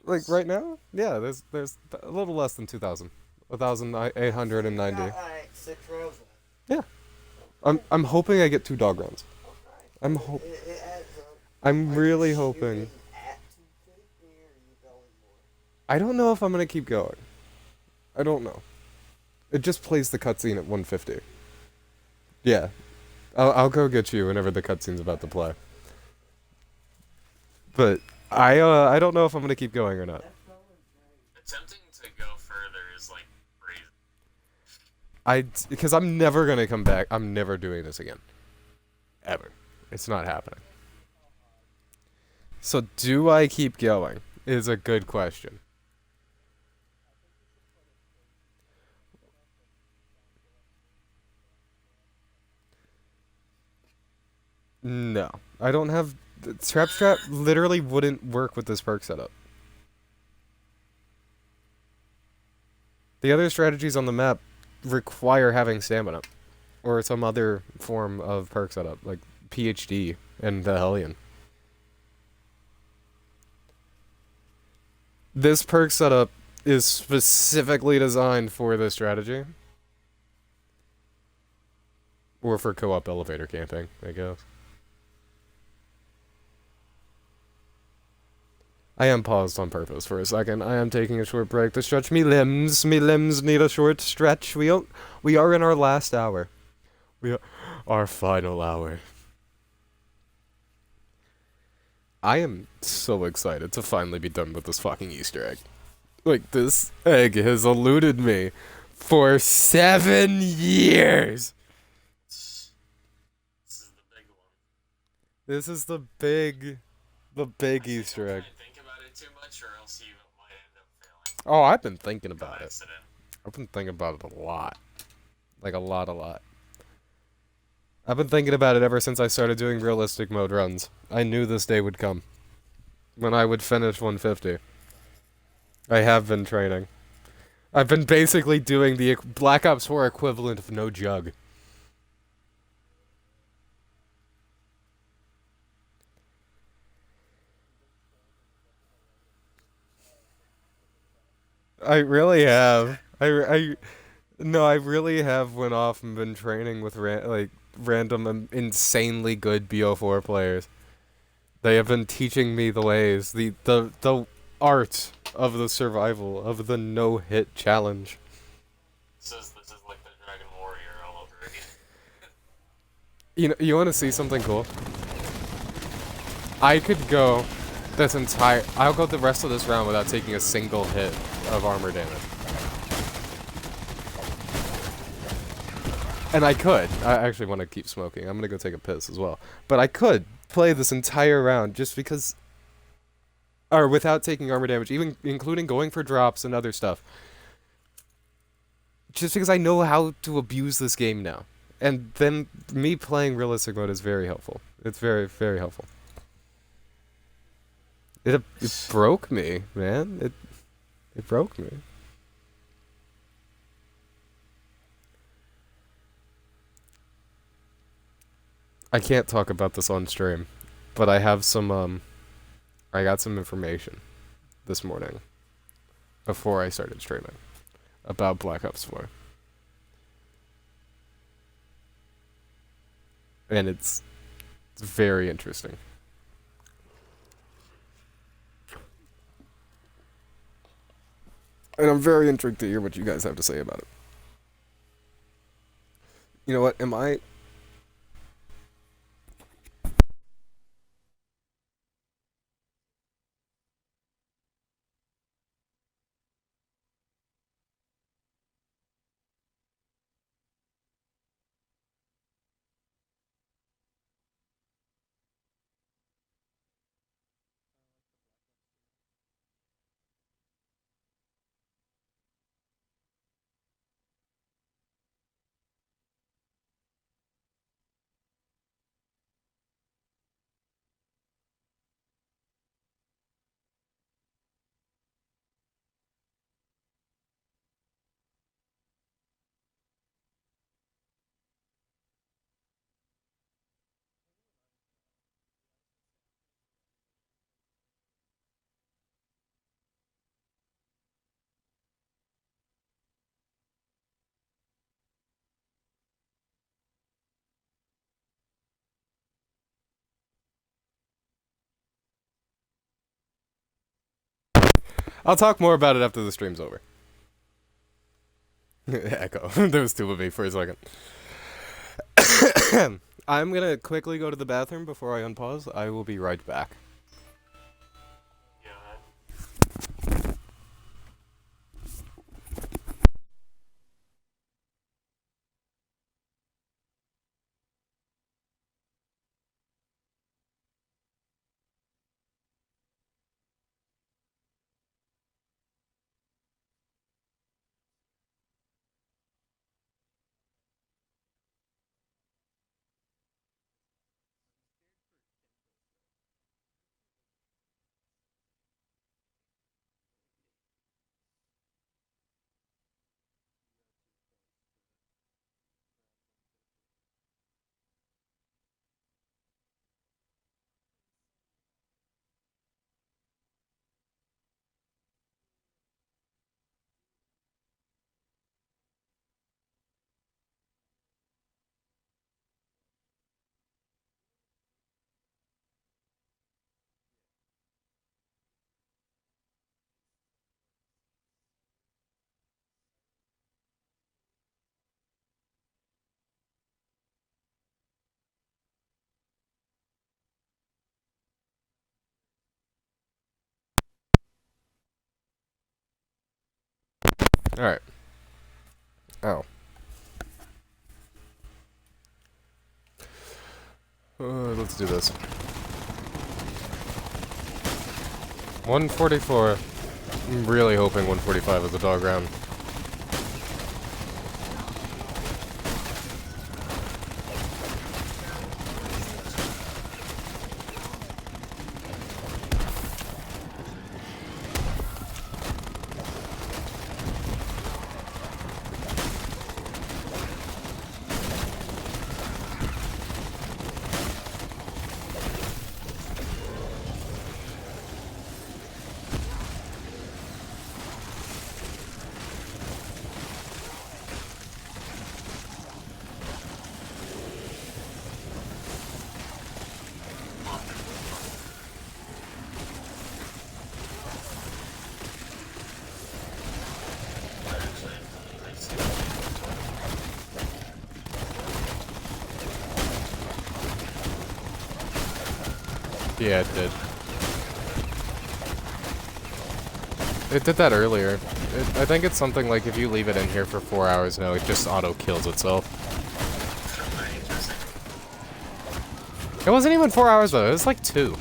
now? Like right now? Yeah, there's a little less than 2,000. 1,890. Got like 6 rounds left. Yeah. I'm hoping I get 2 dog rounds. I'm It adds up. I'm Are really you hoping. shooting at 250 or are you going more? I don't know if I'm gonna keep going. I don't know. It just plays the cutscene at 150. Yeah. I'll go get you whenever the cutscene's about to play. But I don't know if I'm gonna keep going or not. Attempting to go further is like crazy. Because I'm never gonna come back. I'm never doing this again. Ever. It's not happening. So do I keep going? Is a good question. No. I don't have... Trap Strap literally wouldn't work with this perk setup. The other strategies on the map require having stamina. Or some other form of perk setup, like PhD and the Hellion. This perk setup is specifically designed for this strategy. Or for co-op elevator camping, I guess. I am paused on purpose for a second. I am taking a short break to stretch me limbs. Me limbs need a short stretch. We are in our last hour. We are our final hour. I am so excited to finally be done with this fucking Easter egg. Like, this egg has eluded me for 7 years. This is the big one. This is the big Easter egg. Don't think about it too much, or else you might end up failing. Oh, I've been thinking By about it. accident. I've been thinking about it a lot. Like, a lot. I've been thinking about it ever since I started doing realistic mode runs. I knew this day would come. When I would finish 150. I have been training. I've been basically doing the Black Ops 4 equivalent of no jug. I really have. No, I really have went off and been training with random insanely good BO4 players. They have been teaching me the ways, the art of the survival of the no hit challenge. This is like the Dragon Warrior all over again. You want to see something cool? I could go I'll go the rest of this round without taking a single hit of armor damage. And I could. I actually want to keep smoking. I'm gonna go take a piss as well. But I could play this entire round just because, or without taking armor damage, even including going for drops and other stuff. Just because I know how to abuse this game now. And then me playing realistic mode is very helpful. It's very, very helpful. It broke me, man. It broke me. I can't talk about this on stream, but I have some I got some information this morning before I started streaming about Black Ops 4. And it's very interesting. And I'm very intrigued to hear what you guys have to say about it. You know what? I'll talk more about it after the stream's over. Echo. There was two of me for a second. I'm gonna quickly go to the bathroom before I unpause. I will be right back. Yeah. Alright. Oh. Let's do this. 144. I'm really hoping 145 is a dog round. Yeah, it did. It did that earlier. I think it's something like if you leave it in here for 4 hours now, it just auto-kills itself. It wasn't even 4 hours though, it was like 2.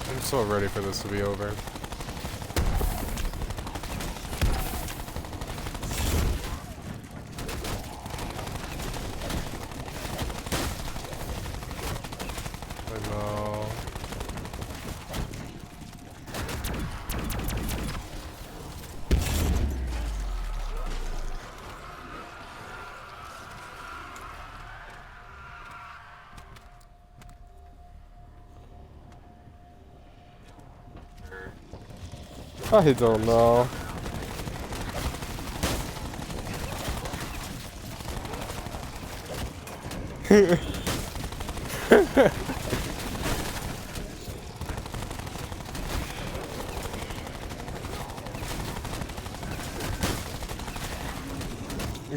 I'm so ready for this to be over. I know. I don't know.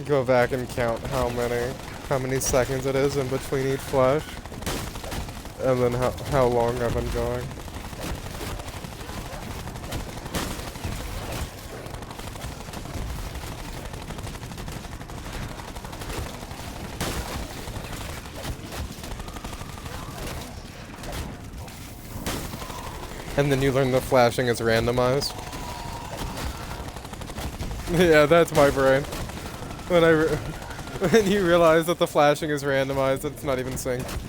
Go back and count how many seconds it is in between each flash, and then how long I've been going. And then you learn the flashing is randomized. Yeah, that's my brain. When you realize that the flashing is randomized, it's not even synced.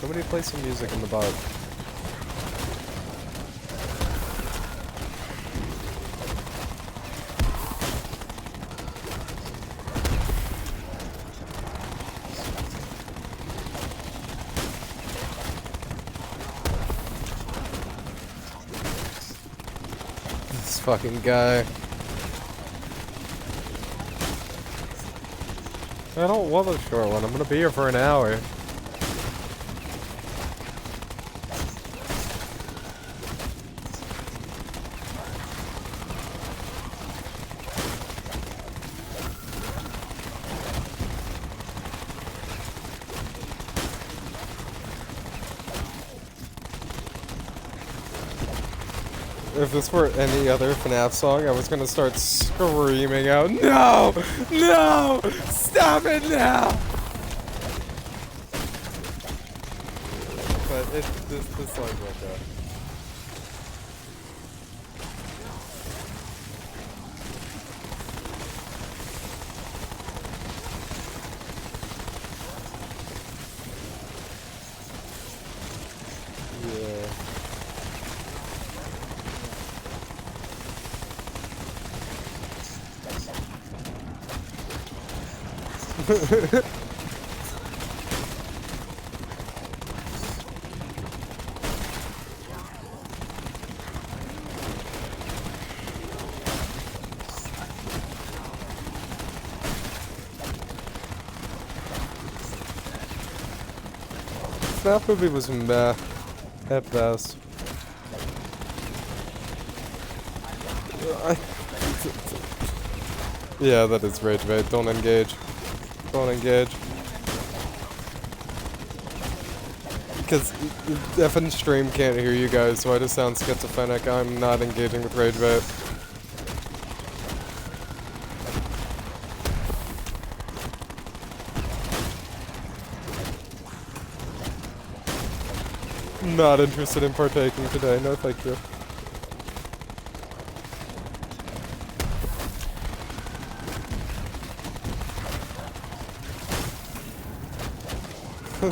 Somebody play some music in the bot. This fucking guy. I don't want a short one. I'm gonna be here for an hour. If this were any other FNAF song, I was gonna start screaming out, "No! No! Stop it now!" But this song worked out. Yeah. That movie was meh at best. Yeah, that is rage bait. Don't engage. Don't engage. Because effing stream can't hear you guys, so I just sound schizophrenic. I'm not engaging with rage bait. Not interested in partaking today. No, thank you.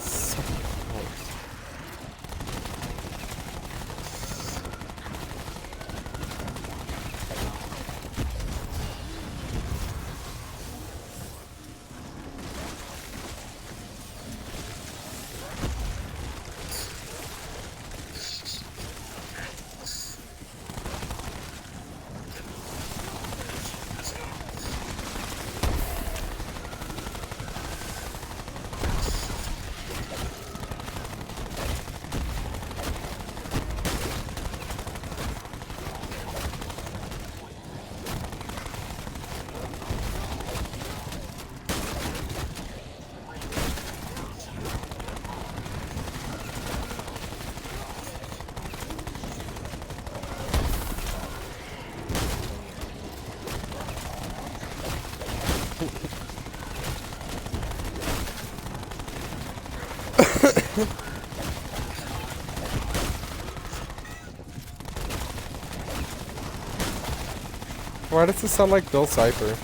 So close. Why does this sound like Bill Cipher?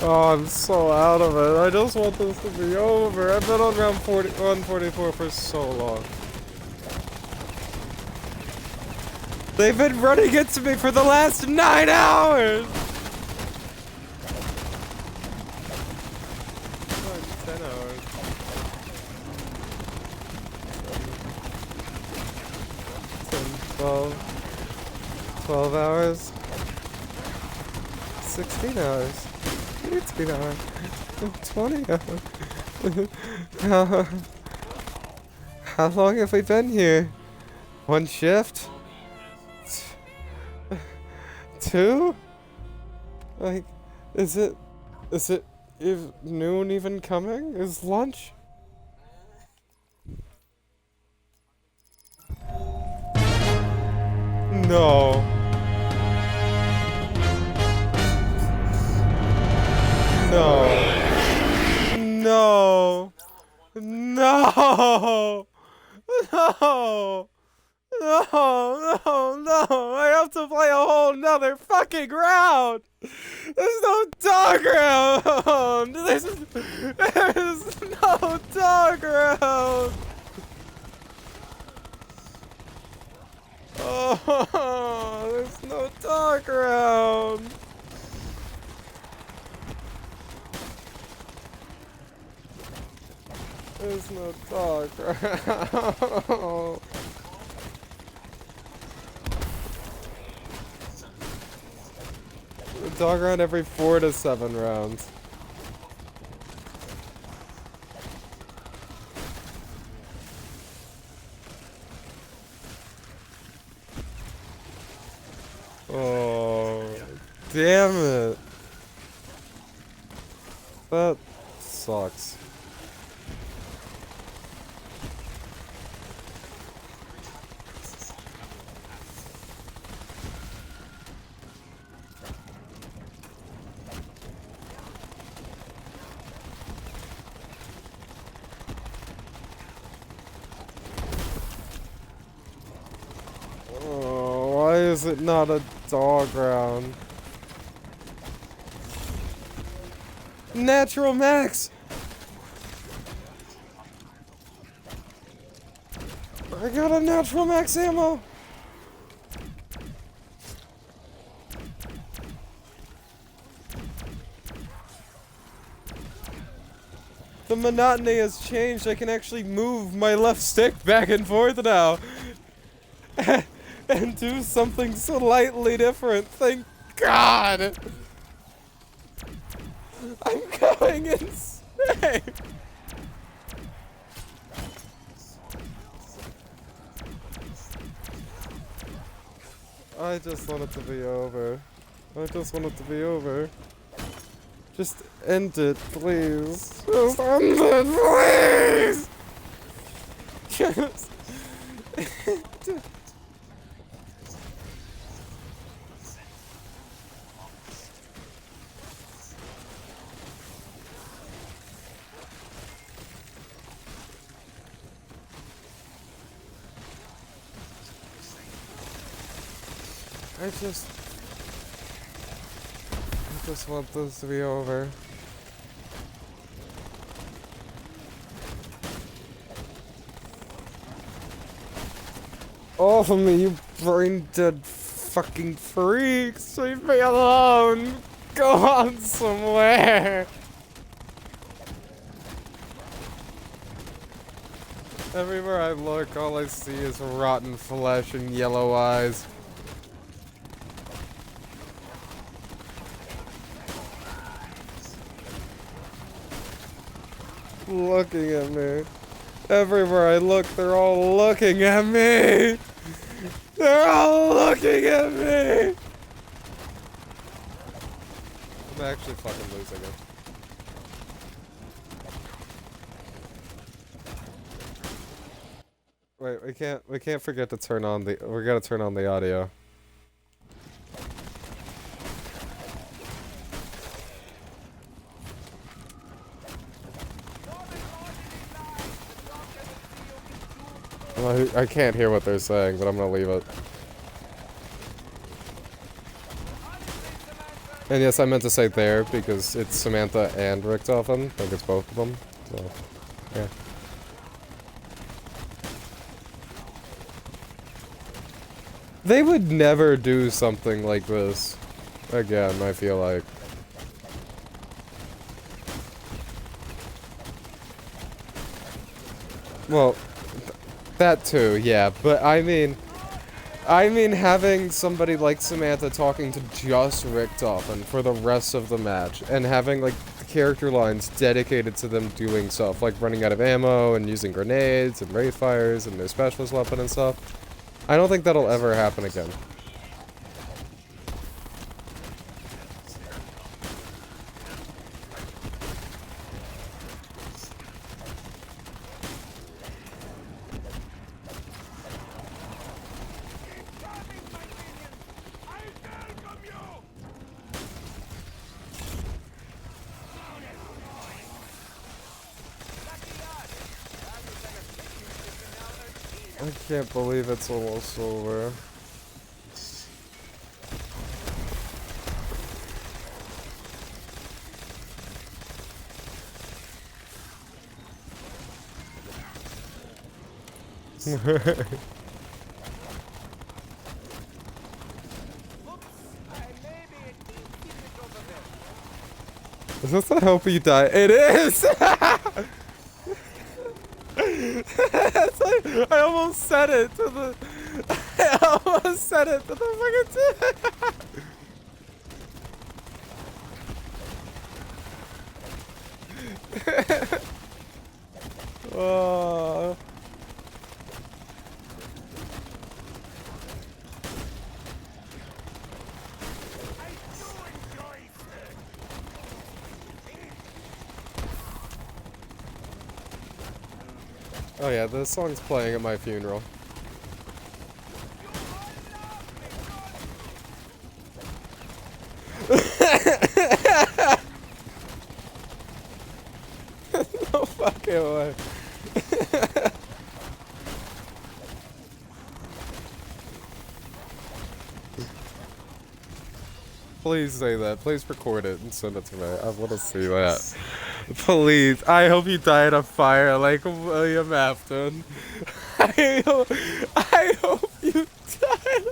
Oh, I'm so out of it. I just want this to be over. I've been on round 144 for so long. They've been running into me for the last 9 hours! 10 hours. 10, 12 hours. 16 hours. 18 hours. 20 hours. how, how long have we been here? One shift? Two? Like, is it noon even coming? Is lunch? No. No. No. No. No. No, no, no. I have to play a whole nother fucking round. There's no dog round. There's no dog round. Oh, there's no dog round. There's no dog round. Dog round every 4 to 7 rounds. Oh, damn it. That sucks. Why is it not a dog round? Natural max! I got a natural max ammo! The monotony has changed. I can actually move my left stick back and forth now. And do something slightly different. Thank God! I'm going insane! I just want it to be over. I just want it to be over. Just end it, please. Just end it, please! Just end it. I just want this to be over. Off of me, you brain dead fucking freaks! Leave me alone! Go on somewhere! Everywhere I look, all I see is rotten flesh and yellow eyes. Looking at me. Everywhere I look, they're all looking at me. They're all looking at me. I'm actually fucking losing it. Wait, we can't forget to turn on the, we gotta turn on the audio. I can't hear what they're saying, but I'm gonna leave it. And yes, I meant to say there because it's Samantha and Richtofen. I think it's both of them. So, yeah. They would never do something like this again, I feel like. Well, that too, yeah, but I mean, I mean having somebody like Samantha talking to just Richtofen for the rest of the match, and having like the character lines dedicated to them doing stuff, like running out of ammo and using grenades and wraith fires and their specialist weapon and stuff. I don't think that'll ever happen again. I can't believe it's almost over. Is this the hope you die? It is! It's like, I almost said it to the... I almost said it to the fucking... Oh. Oh yeah, this song's playing at my funeral. No fucking way. Please say that. Please record it and send it to me. I want to see that. Please. I hope you die in a fire like William Afton. I hope you die.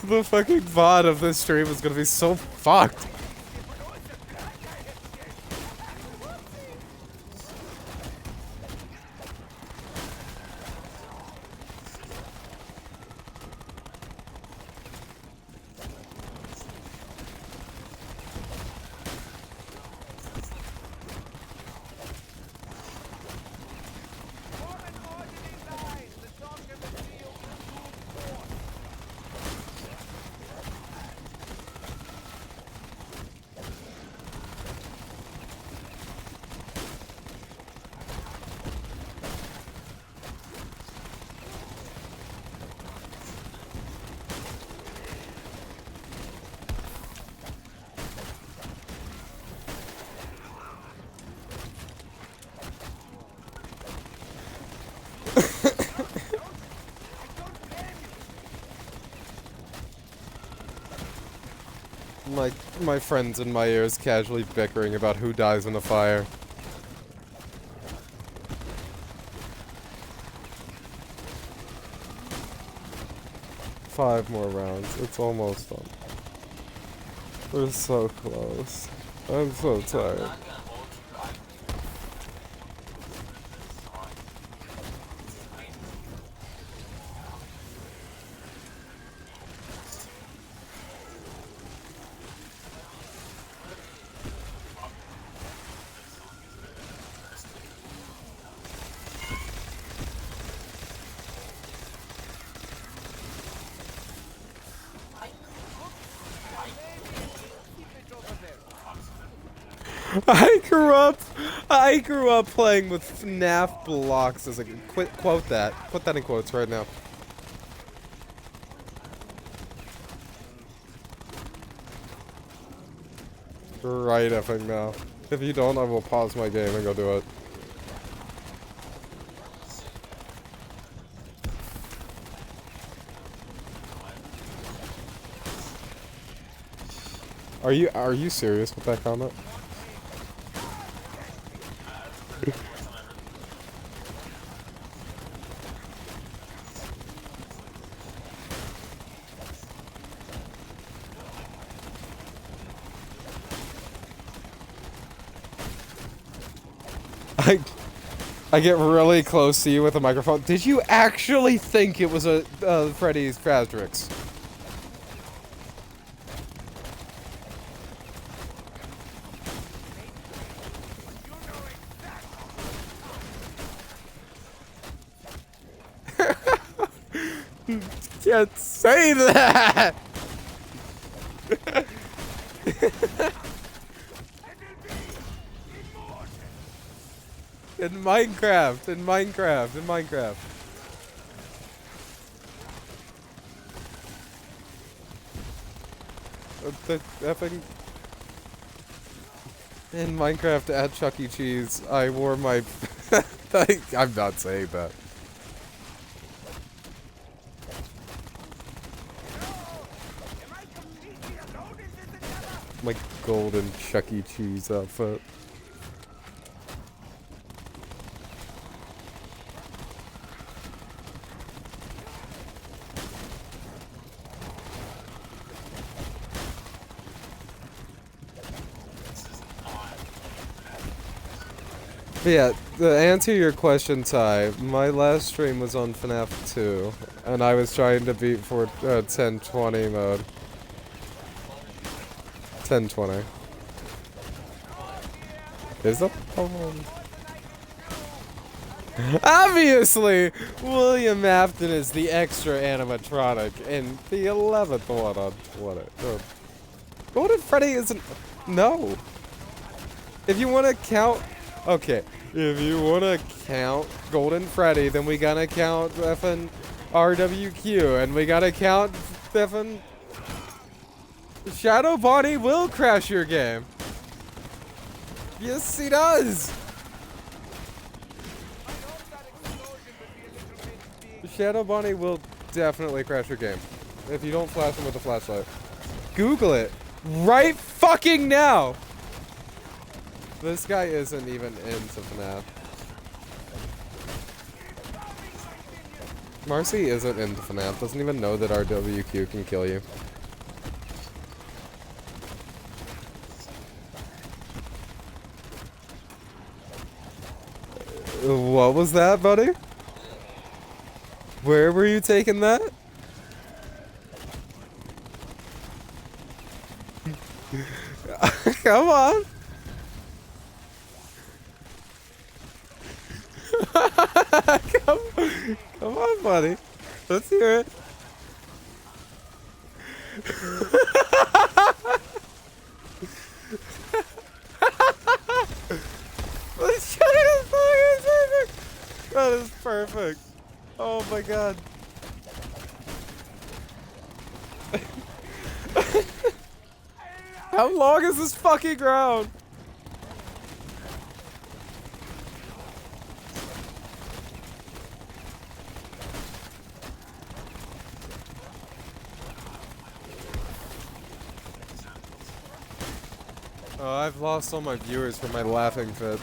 The fucking VOD of this stream is gonna be so fucked. My friends in my ears casually bickering about who dies in a fire. Five more rounds. It's almost done. We're so close. I'm so tired. I grew up playing with FNAF blocks as a quote that. Put that in quotes right now. Right effing now. If you don't, I will pause my game and go do it. Are you serious with that comment? I get really close to you with a microphone. Did you actually think it was a Freddy's Frastrix? Can't say that. In Minecraft, in Minecraft, in Minecraft. The effing... In Minecraft at Chuck E. Cheese, I wore my... I'm not saying that. My golden Chuck E. Cheese outfit. But yeah, to answer your question, Ty, my last stream was on FNAF 2, and I was trying to beat for 1020 mode. 1020. Is that one? Obviously, William Afton is the extra animatronic in the 11th one on Twitter. Golden Freddy isn't... No. If you want to count... Okay, if you want to count Golden Freddy, then we gotta count effing RWQ, and we gotta count effing... Shadow Bonnie will crash your game. Yes, he does. Shadow Bonnie will definitely crash your game if you don't flash him with a flashlight. Google it right fucking now. This guy isn't even into FNAF. Marcy isn't into FNAF. Doesn't even know that RWQ can kill you. What was that, buddy? Where were you taking that? Come on. Come on, buddy. Let's hear it. That is perfect. Oh my god. How long is this fucking round? Oh, I've lost all my viewers for my laughing fit.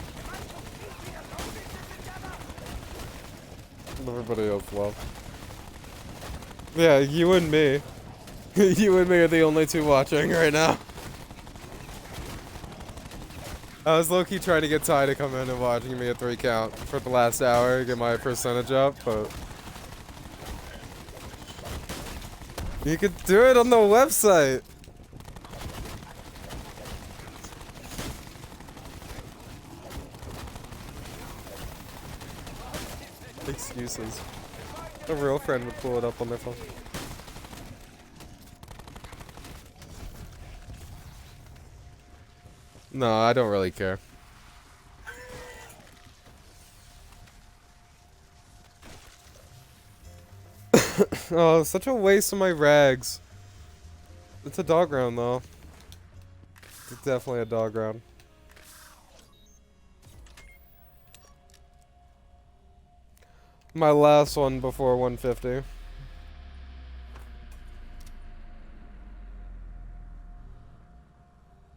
Everybody else left. Yeah, you and me. You and me are the only two watching right now. I was low-key trying to get Ty to come in and watching me at 3 count for the last hour, get my percentage up, but... You could do it on the website! Excuses. A real friend would pull it up on their phone. No, I don't really care. Oh, such a waste of my rags. It's a dog round, though. It's definitely a dog round. My last one before 150.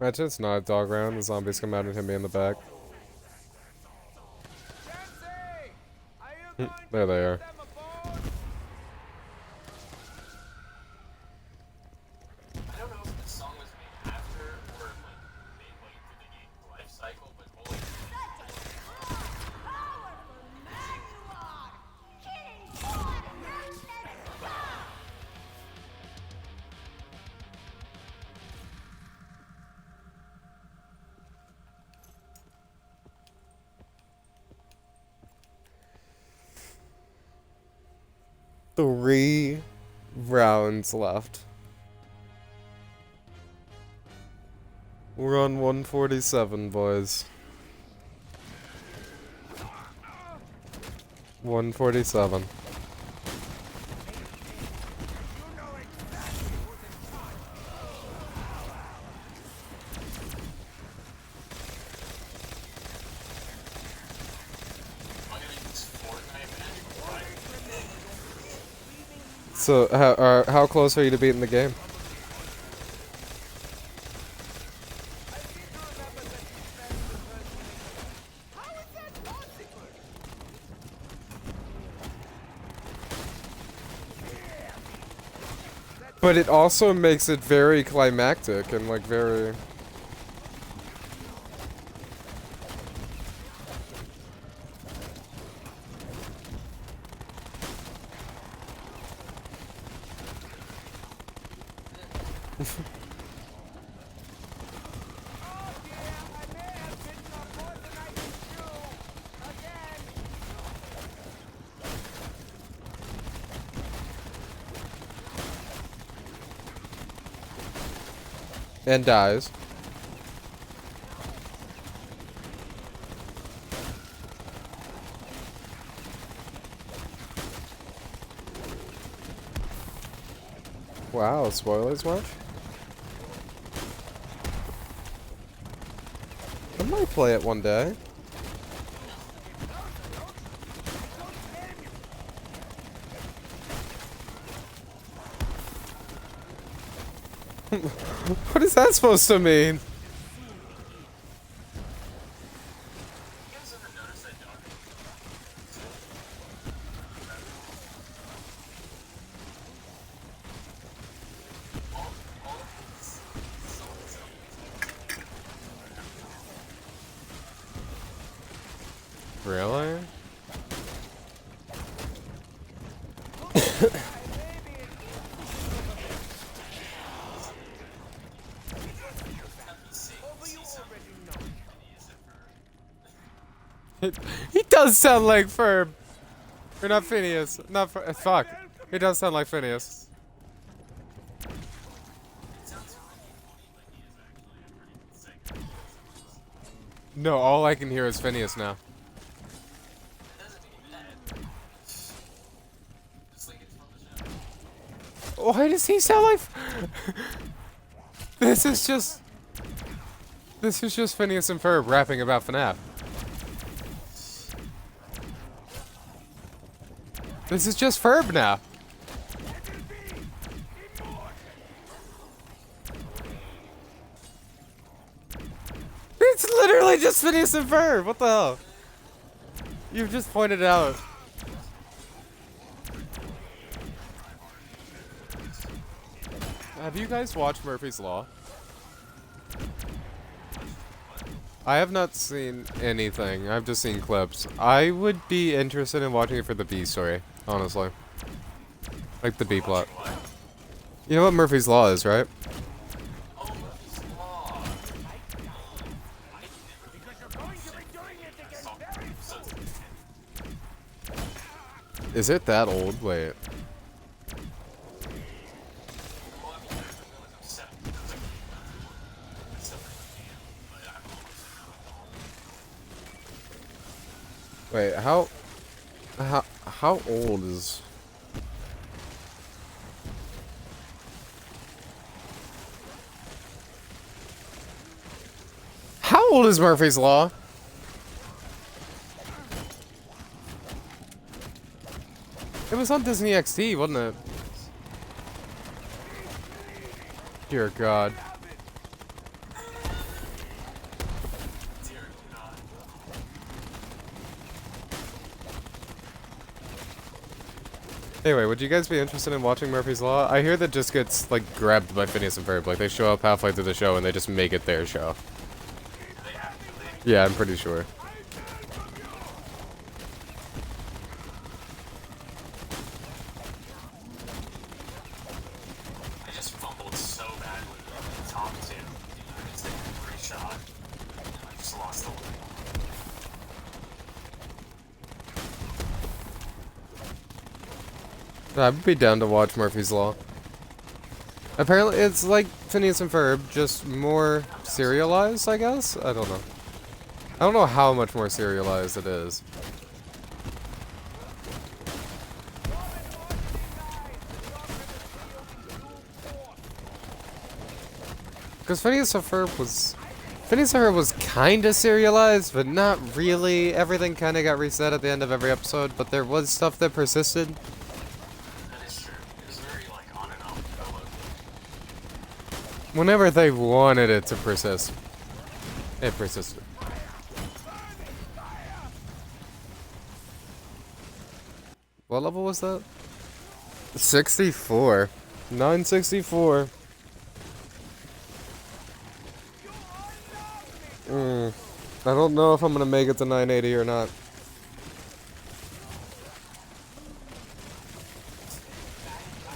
Imagine it's not a dog round, the zombies come out and hit me in the back. There they are. I don't know if this song was made after or like made like through the game life cycle, but holy. Three rounds left. We're on 147, boys. 147. I'm gonna use Fortnite magic. So, how close are you to beating the game? But it also makes it very climactic and like very... and dies. Wow, spoilers much? I might play it one day. What is that supposed to mean? You guys ever notice that dog? All of these songs. Really? He does sound like Ferb. Or not Phineas. Not fuck. He does sound like Phineas. No, all I can hear is Phineas now. Why does he sound like... This is just Phineas and Ferb rapping about FNAF. This is just Ferb now. It's literally just Phineas and Ferb. What the hell? You've just pointed out. Have you guys watched Murphy's Law? I have not seen anything. I've just seen clips. I would be interested in watching it for the B story, honestly. Like the B plot. You know what Murphy's Law is, right? Is it that old? Wait. Wait, how old is... How old is Murphy's Law? It was on Disney XD, wasn't it? Dear God. Anyway, would you guys be interested in watching Murphy's Law? I hear that just gets, like, grabbed by Phineas and Ferb. Like, they show up halfway through the show and they just make it their show. They actually. Yeah, I'm pretty sure. I just fumbled so badly. Top two. I just took a free shot. And I just lost the one. I'd be down to watch Murphy's Law. Apparently, it's like Phineas and Ferb, just more serialized, I guess? I don't know. I don't know how much more serialized it is. Because Phineas and Ferb was kinda serialized, but not really. Everything kinda got reset at the end of every episode, but there was stuff that persisted. That is true. It was very, like, on and off. Whenever they wanted it to persist, it persisted. What level was that? 64. 964. I don't know if I'm gonna make it to 980 or not. I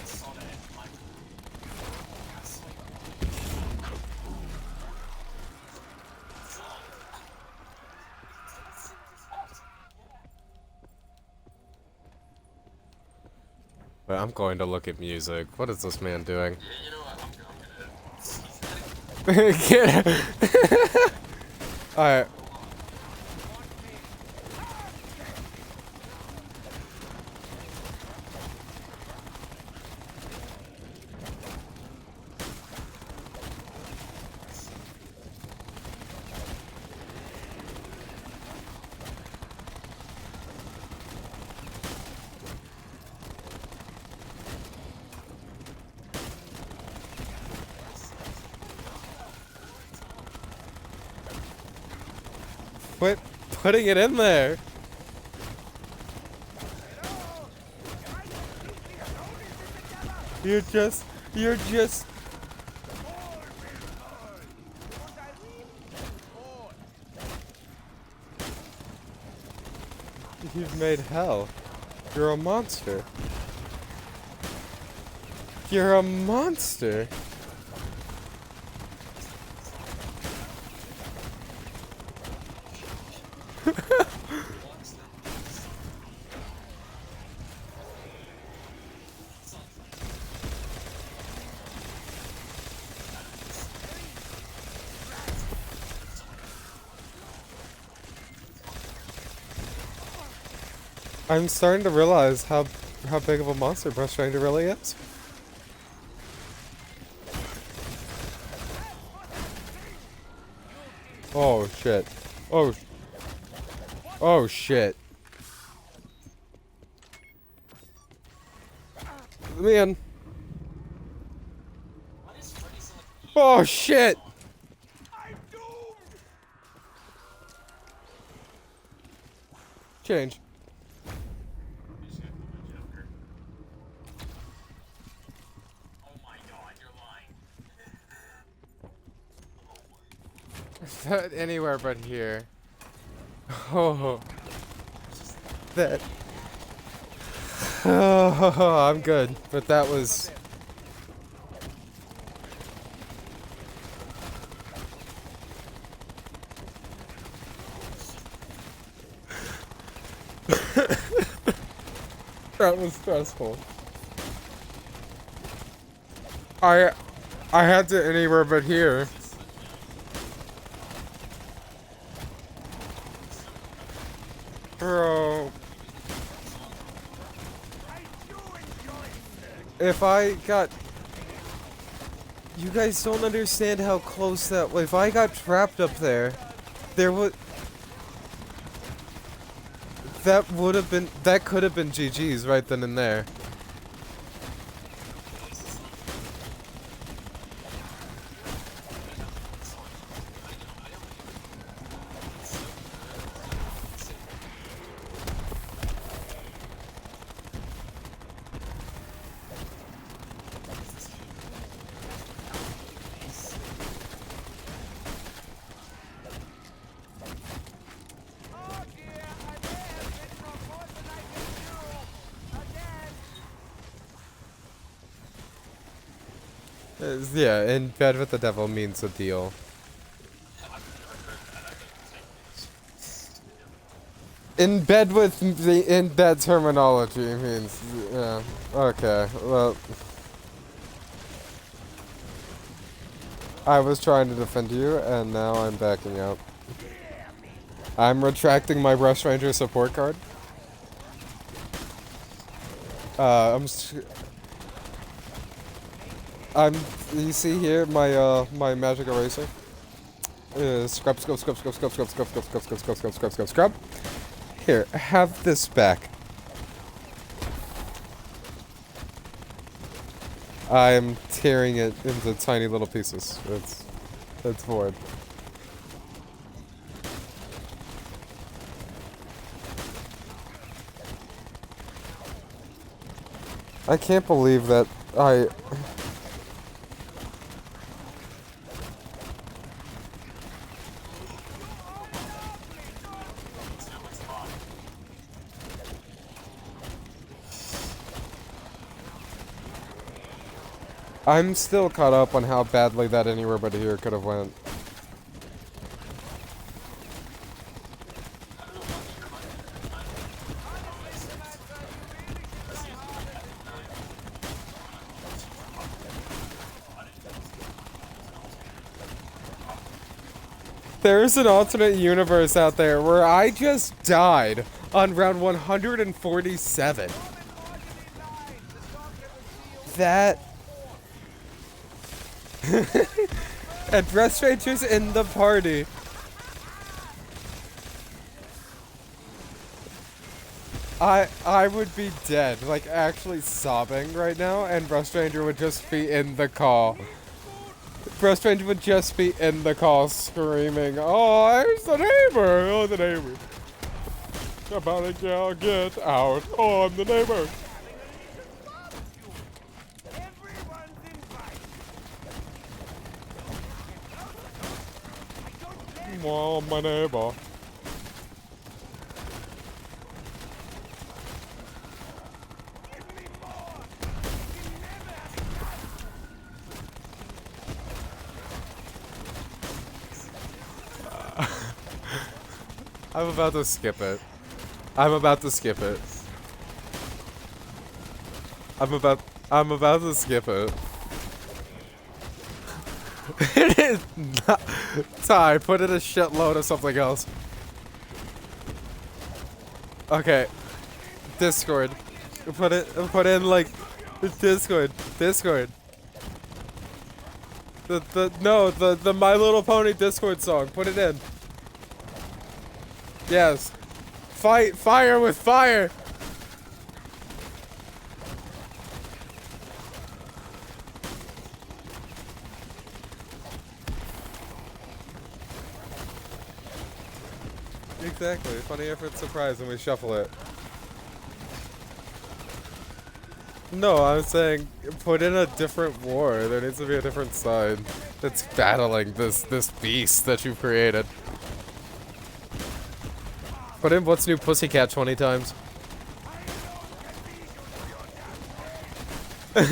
saw that, like, But I'm going to look at music. What is this man doing? you know what? I'm gonna. Get Alright. Quit putting it in there. You're just. You've made hell. You're a monster. You're a monster. I'm starting to realize how big of a monster Breath Stranger really is. Oh shit. Oh shit. Let me in. Oh shit. Change. Oh my god, you're lying. That anywhere but here. Oh. That. Oh, I'm good. But that was. That was stressful. I had to anywhere but here. Bro. If I got... You guys don't understand how close that... If I got trapped up there, there would... That would have been... That could have been GG's right then and there. Yeah, in bed with the devil means a deal. I've never heard that. I think it's In bed with the in that terminology means yeah. Okay. Well, I was trying to defend you, and now I'm backing out. I'm retracting my Brush Ranger support card. I'm. I'm. You see here my magic eraser. Scrub, scrub, scrub, scrub, scrub, scrub, scrub, scrub, scrub, scrub, scrub, scrub, scrub, scrub, scrub. Here, have this back. I'm tearing it into tiny little pieces. It's void. I can't believe that I. I'm still caught up on how badly that anywhere but here could have went. There's an alternate universe out there where I just died on round 147. That... and Breast Ranger's in the party. I would be dead, like actually sobbing right now, and Breast Ranger would just be in the call. Breast Ranger would just be in the call screaming, "Oh, there's the neighbor! Oh, the neighbor! About a gal, get out! Oh, I'm the neighbor!" Oh, my neighbor. I'm about to skip it. I'm about to skip it. I'm about to skip it. It is not. Ty, put in a shitload of something else. Okay. Discord. Put in like Discord. The My Little Pony Discord song. Put it in. Yes. Fight fire with fire. Exactly. Funny effort surprise when we shuffle it. No, I'm saying put in a different war. There needs to be a different side that's battling this beast that you've created. Put in What's New Pussycat 20 times. That's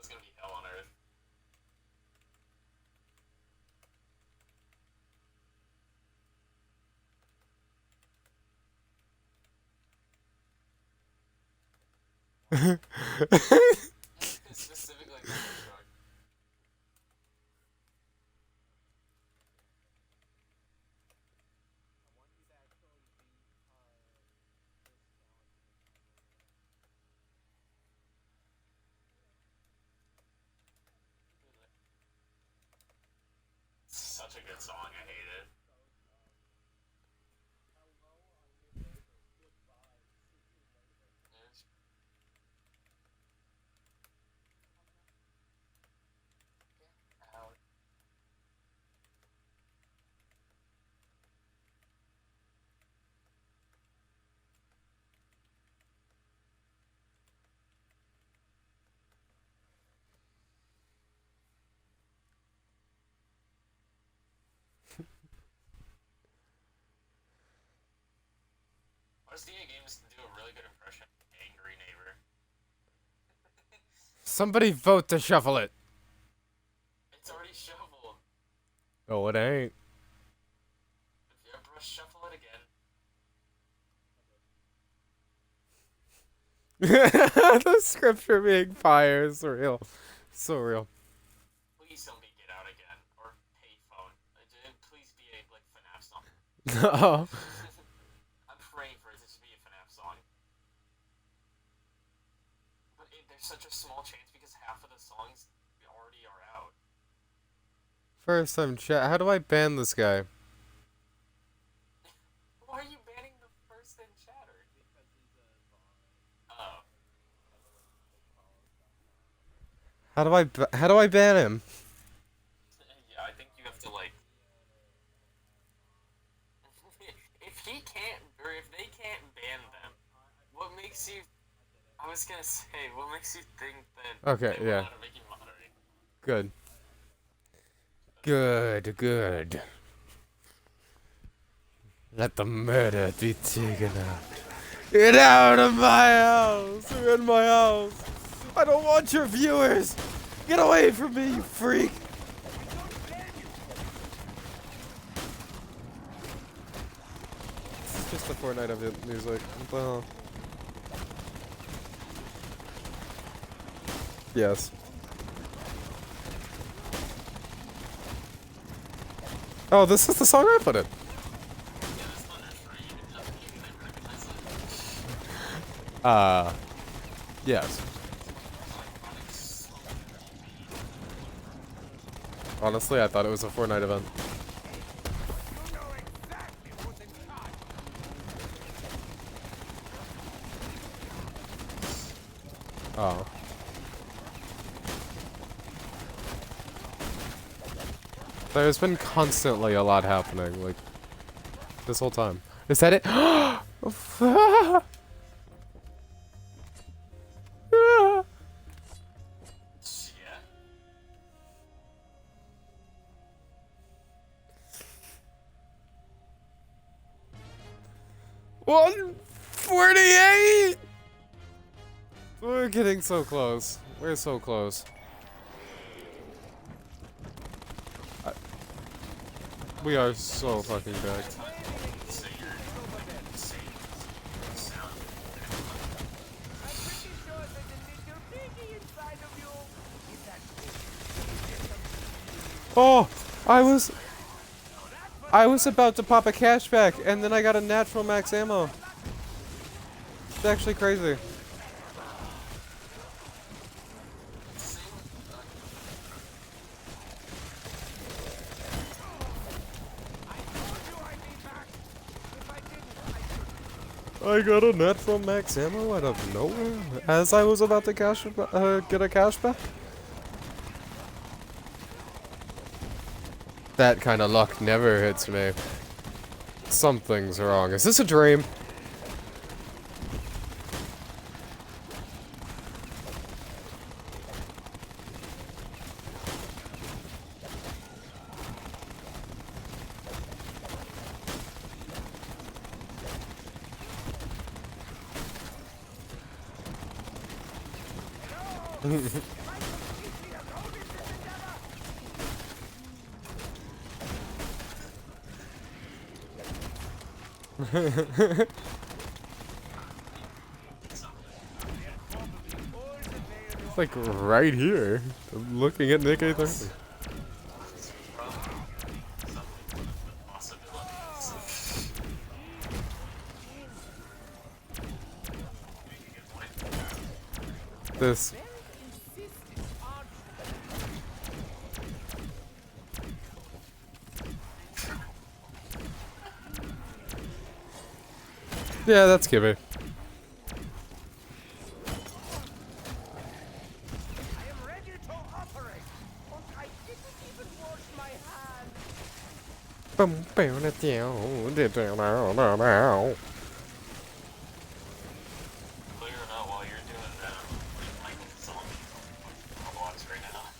gonna be hell on earth. Specifically like that. Such a good song, I hate it. Most EA games do a really good impression of angry neighbor. Somebody vote to shuffle it. It's already shuffled. Oh, it ain't. If you ever shuffle it again. The scripture being fire is real. So real. Please tell me Get Out again. Or Payphone. Please be a, like, FNAF song. Oh. I'm praying for it to be a FNAF song. But there's such a small chance because half of the songs already are out. First time chat. How do I ban this guy? Why are you banning the first in chatter? Oh. How do I ban him? Yeah, I think you have to, like... if he can't, or if they can't ban them, what makes you... I was gonna say, what makes you think that Okay, they will yeah. not make you moderate? Good. Good, good. Let the murder be taken out. Get out of my house! You're in my house! I don't want your viewers! Get away from me, you freak! This is just the Fortnite of it music. What the hell? Yes. Oh, this is the song I put in. Yeah, that's Thunderstruck. You can recognize it. Yes. Honestly, I thought it was a Fortnite event. Oh. There's been constantly a lot happening, like, this whole time. Is that it? Yeah. 148! We're getting so close. We're so close. We are so fucking backed. So you're like the same sound. Oh, I was about to pop a cashback, and then I got a natural max ammo. It's actually crazy. I got a natural max ammo out of nowhere as I was about to get a cashback. That kind of luck never hits me. Something's wrong. Is this a dream? It's like right here. I'm looking at Nick A30. This. Yeah, that's Gibby.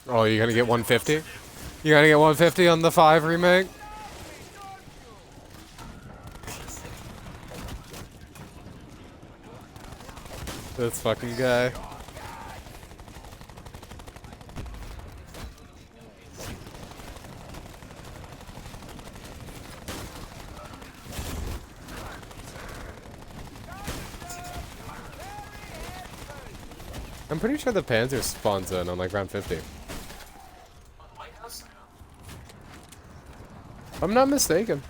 Oh, you gonna get 150? You gonna get 150 on the 5 remake? This fucking guy. I'm pretty sure the Panzer spawns in on like round 50. Lighthouse? If I'm not mistaken.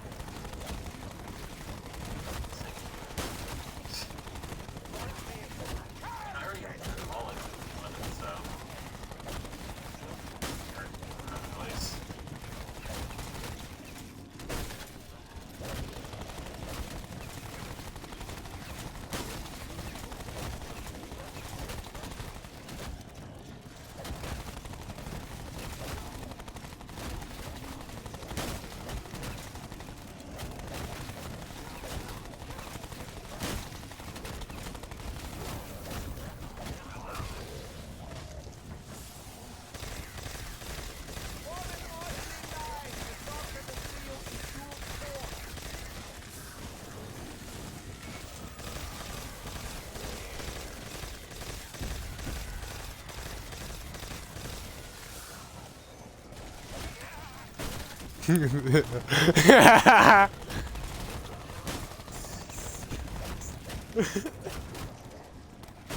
I already have all of it, so. Place.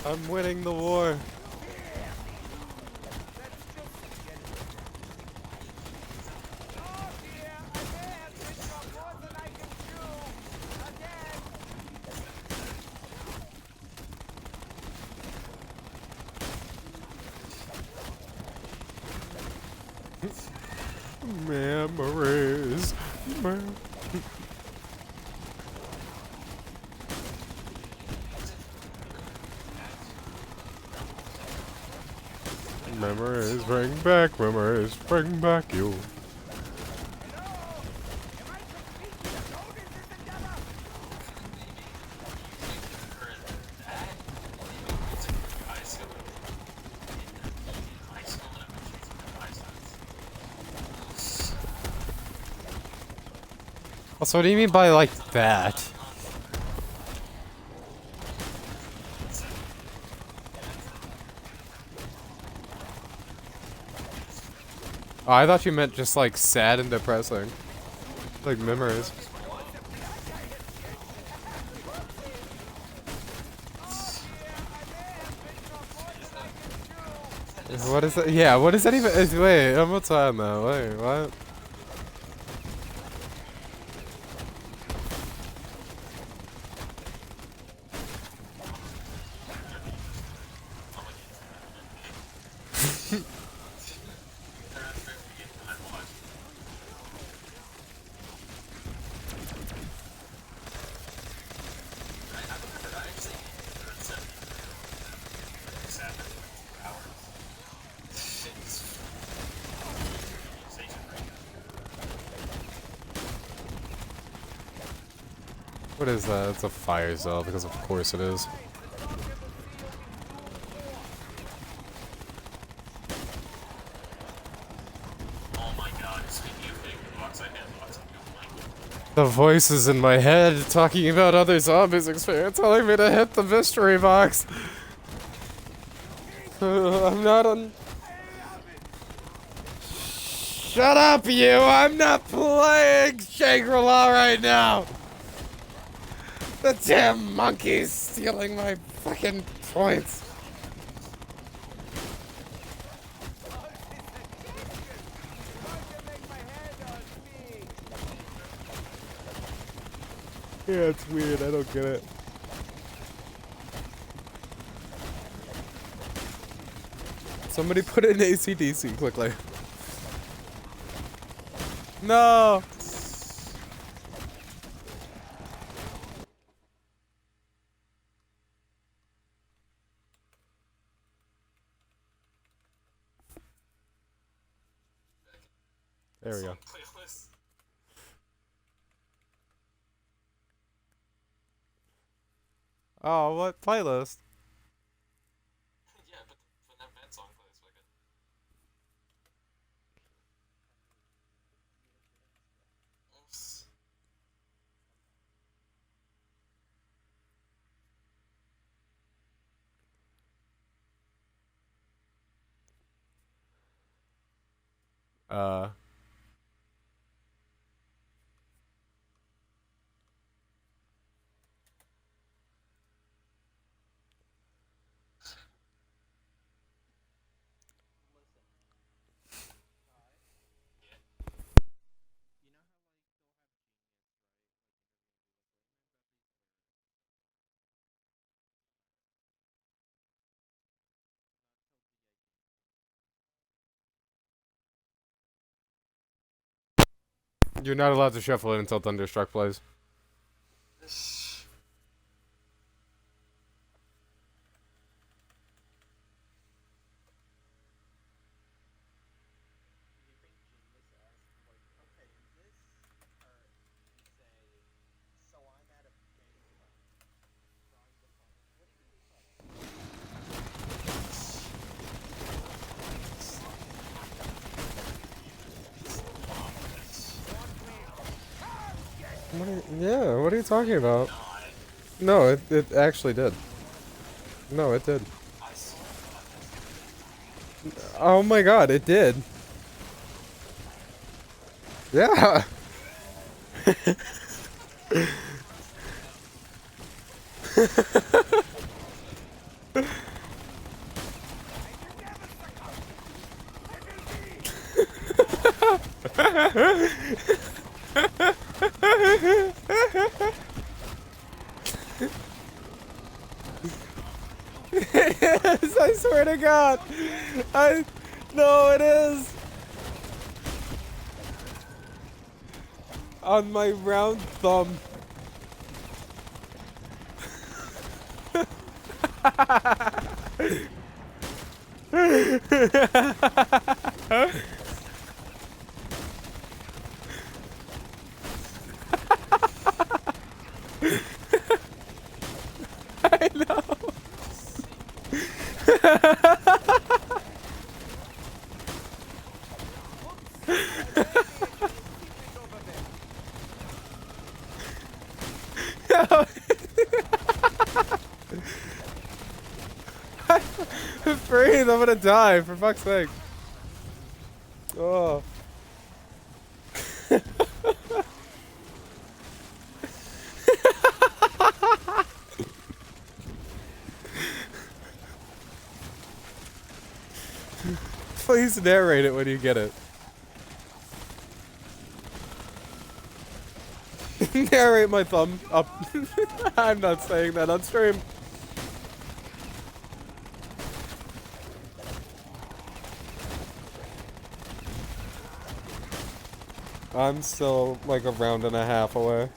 I'm winning the war. Memories. Memories, bring back memories, bring back you. Also, what do you mean by like that? Oh, I thought you meant just like sad and depressing. Like memories. What is that? Yeah, what is that even? Wait, I'm outside now. Wait, what? What is that? It's a fire cell, because of course it is. Oh my god, speaking of hitting the box, I hit the box and go blank. The voices in my head talking about other zombies experience telling me to hit the mystery box. I'm not on. Shut up, you! I'm not playing Shangri-La right now! The damn monkey's stealing my fucking points. Yeah, it's weird. I don't get it. Somebody put in AC/DC quickly. No! There we go. Playlist. Oh, what playlist? Yeah, but when that band song plays, wicked. Oops. Uh. You're not allowed to shuffle it until Thunderstruck plays. What are you talking about? No, it actually did. No, it did. Oh my god, it did. Yeah. Yes, I swear to God. No, it is. On my round thumb. I know. Breathe, I'm gonna die, for fuck's sake. Oh. Please narrate it when you get it. Narrate my thumb up. I'm not saying that on stream. I'm still like a round and a half away.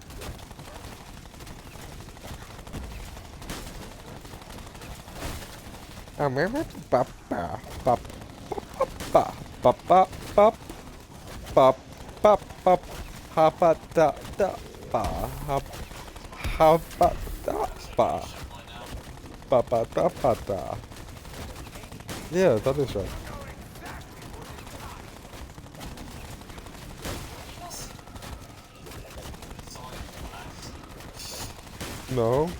Yeah, that is right. No.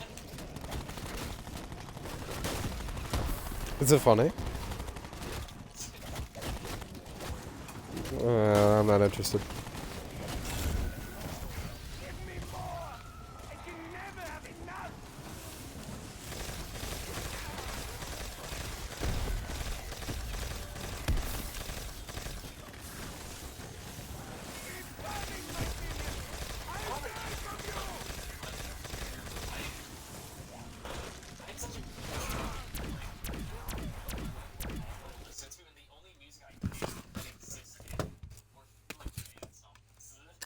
Is it funny? I'm not interested.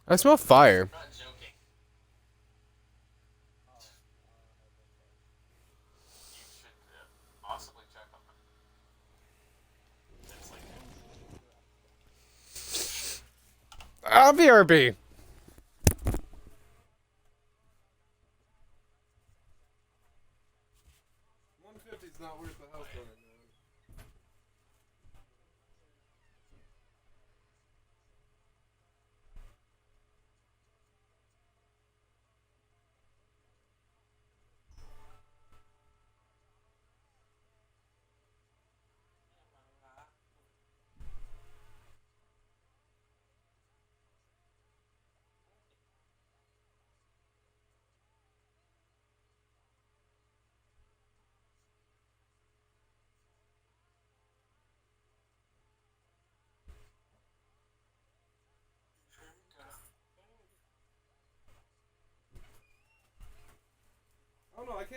I smell fire. Not joking. You should possibly check on them. It's like BRB. $150's not worth the house running.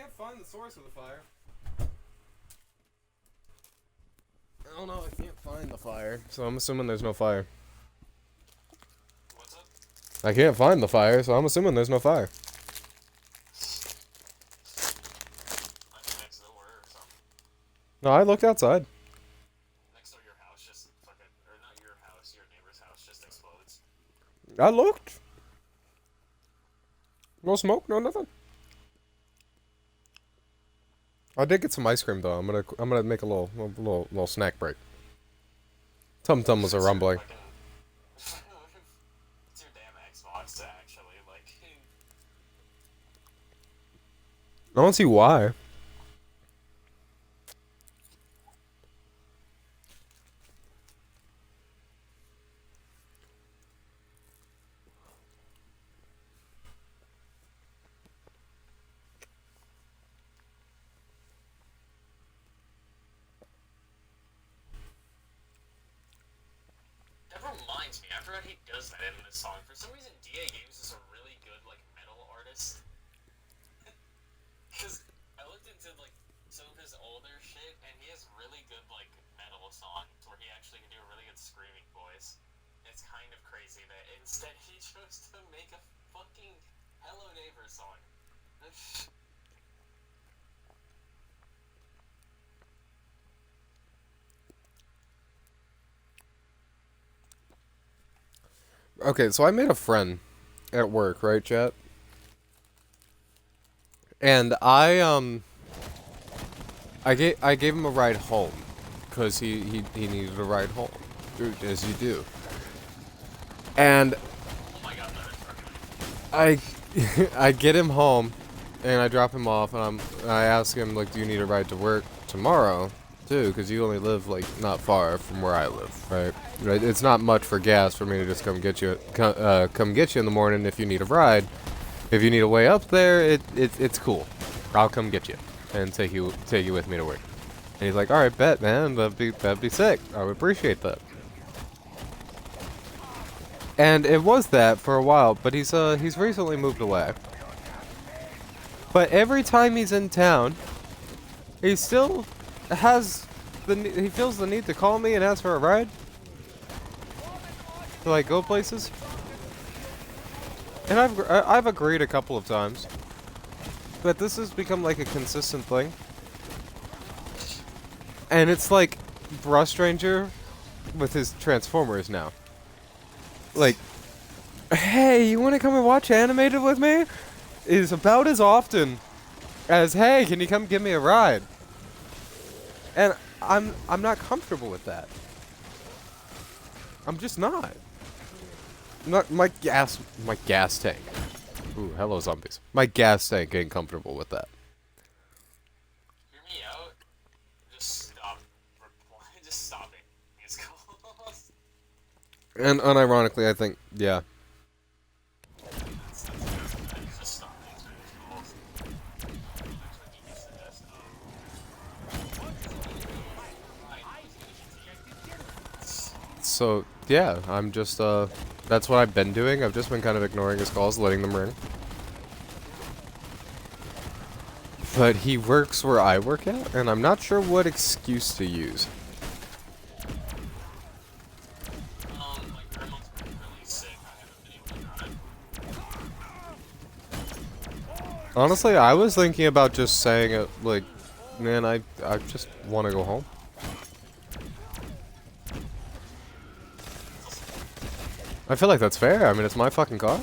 can't find the source of the fire. I don't know, I can't find the fire. So I'm assuming there's no fire. What's up? I can't find the fire, so I'm assuming there's no fire. Might be next door or something. No, I looked outside. Next door your house just fucking, or not your house, your neighbor's house just explodes. I looked. No smoke, no nothing. I did get some ice cream though. I'm gonna make a little snack break. Tum Tum was a rumbling. It's your damn Xbox, actually. Like, I don't see why. that reminds me, I forgot he does that in this song. For some reason, DA Games is a really good, like, metal artist. Because I looked into, like, some of his older shit, and he has really good, like, metal songs where he actually can do a really good screaming voice. It's kind of crazy that instead he chose to make a fucking Hello Neighbor song. Okay, so I made a friend at work, right, chat? And I gave him a ride home, cause he needed a ride home, as you do. And Oh my god, that is fucking... I get him home, and I drop him off, and I ask him like, do you need a ride to work tomorrow, too? Because you only live like not far from where I live, right? It's not much for gas for me to just come get you in the morning if you need a ride. If you need a way up there, it's cool. I'll come get you and take you with me to work. And he's like, all right, bet, man, that'd be sick. I would appreciate that. And it was that for a while, but he's recently moved away. But every time he's in town, he still has he feels the need to call me and ask for a ride. To like go places. And I've agreed a couple of times. But this has become like a consistent thing. And it's like Brush Ranger with his Transformers now. Like, hey, you want to come and watch animated with me? Is about as often as, hey, can you come give me a ride? And I'm not comfortable with that. I'm just not. Not my gas tank. Ooh, hello zombies. My gas tank ain't comfortable with that. Hear me out. Just stop. Just stop it. It's cool. And unironically, I think, yeah. Just stop it. So, yeah, I'm just, that's what I've been doing. I've just been kind of ignoring his calls, letting them ring. But he works where I work at, and I'm not sure what excuse to use. My grandma's been really sick. I haven't been able to drive. Honestly, I was thinking about just saying it, like, man, I just want to go home. I feel like that's fair. I mean, it's my fucking car.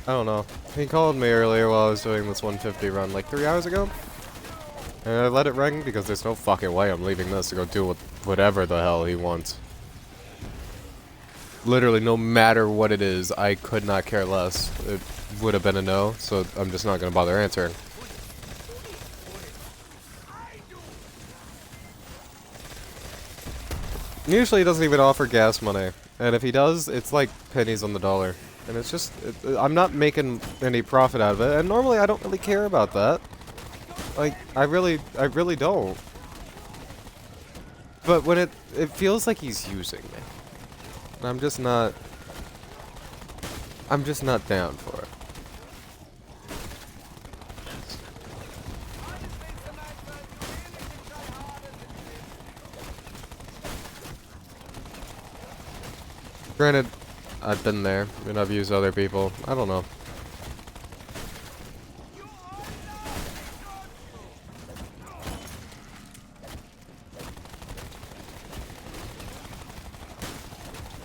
I don't know. He called me earlier while I was doing this 150 run, like 3 hours ago. And I let it ring because there's no fucking way I'm leaving this to go do whatever the hell he wants. Literally, no matter what it is, I could not care less. It would have been a no, so I'm just not going to bother answering. Usually he doesn't even offer gas money. And if he does, it's like pennies on the dollar. And it's just, I'm not making any profit out of it. And normally I don't really care about that. Like, I really don't. but when it feels like he's using me. And I'm just not down for it. Granted, I've been there, and I've used other people. I don't know.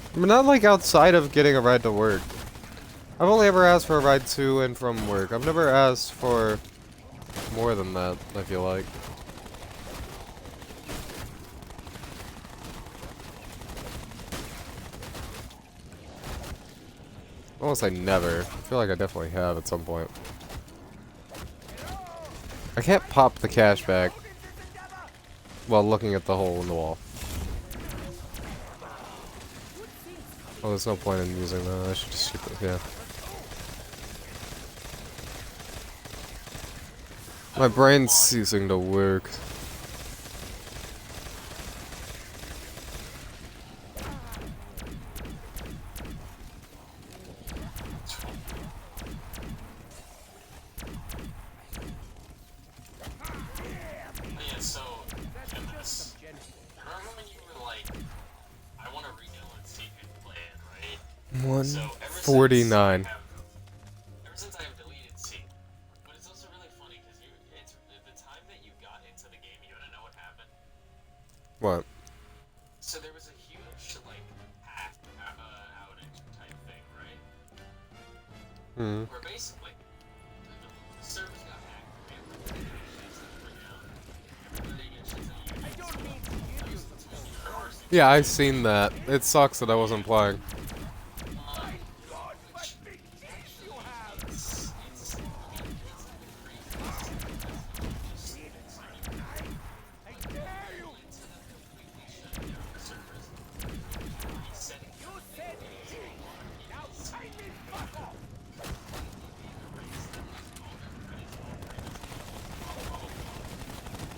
I mean, not like outside of getting a ride to work. I've only ever asked for a ride to and from work. I've never asked for more than that, I feel like. I won't say never. I feel like I definitely have at some point. I can't pop the cash back while looking at the hole in the wall. Oh, there's no point in using that. I should just shoot it, yeah. My brain's ceasing to work. Yeah, so, goodness. Remember when you were like, I want to redownload Secret Plan, right? So, ever since 149. Ever since I have deleted Seek, but it's also really funny because it's the time that you got into the game. You wanna know what happened? What? So there was a huge like hack outage type thing, right? Hmm. Where basically the servers got hacked. Everybody gets shit on you. Yeah, I've seen that. It sucks that I wasn't playing.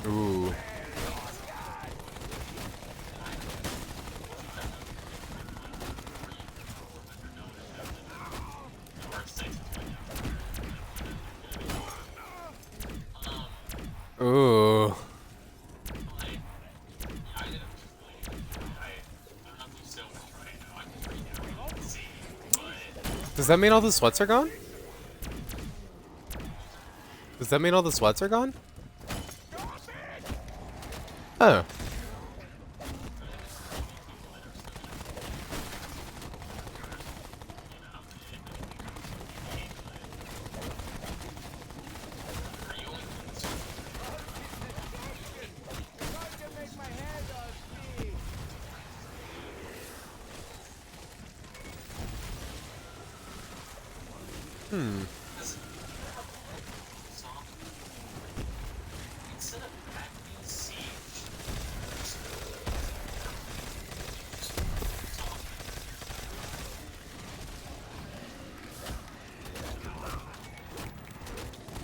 Ooh. Ooh. Does that mean all the sweats are gone? Does that mean all the sweats are gone? Oh. Hmm.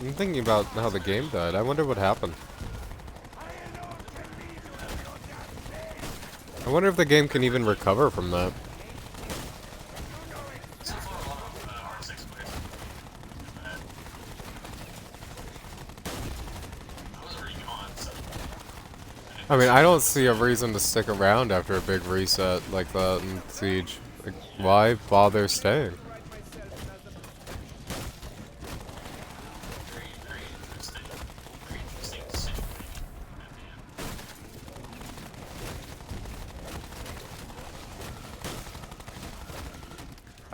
I'm thinking about how the game died. I wonder what happened. I wonder if the game can even recover from that. I mean, I don't see a reason to stick around after a big reset like that in Siege. Like, why bother staying?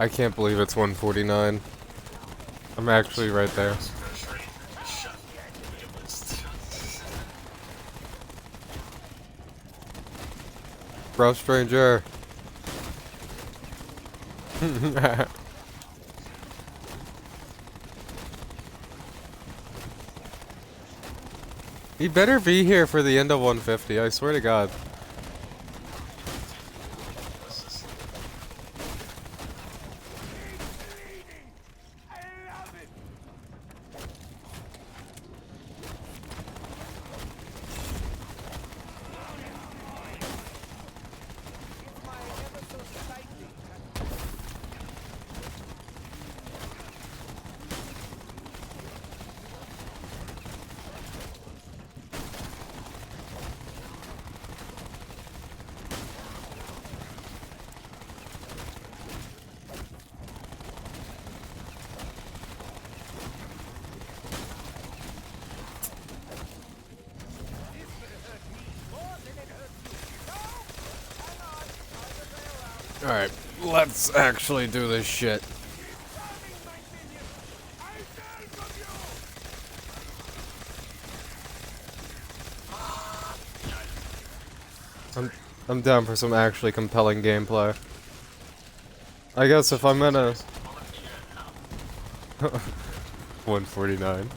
I can't believe it's 149. I'm actually right there. Bro, stranger. You better be here for the end of 150, I swear to God. Alright, let's actually do this shit. I'm down for some actually compelling gameplay. I guess if I'm gonna... 149.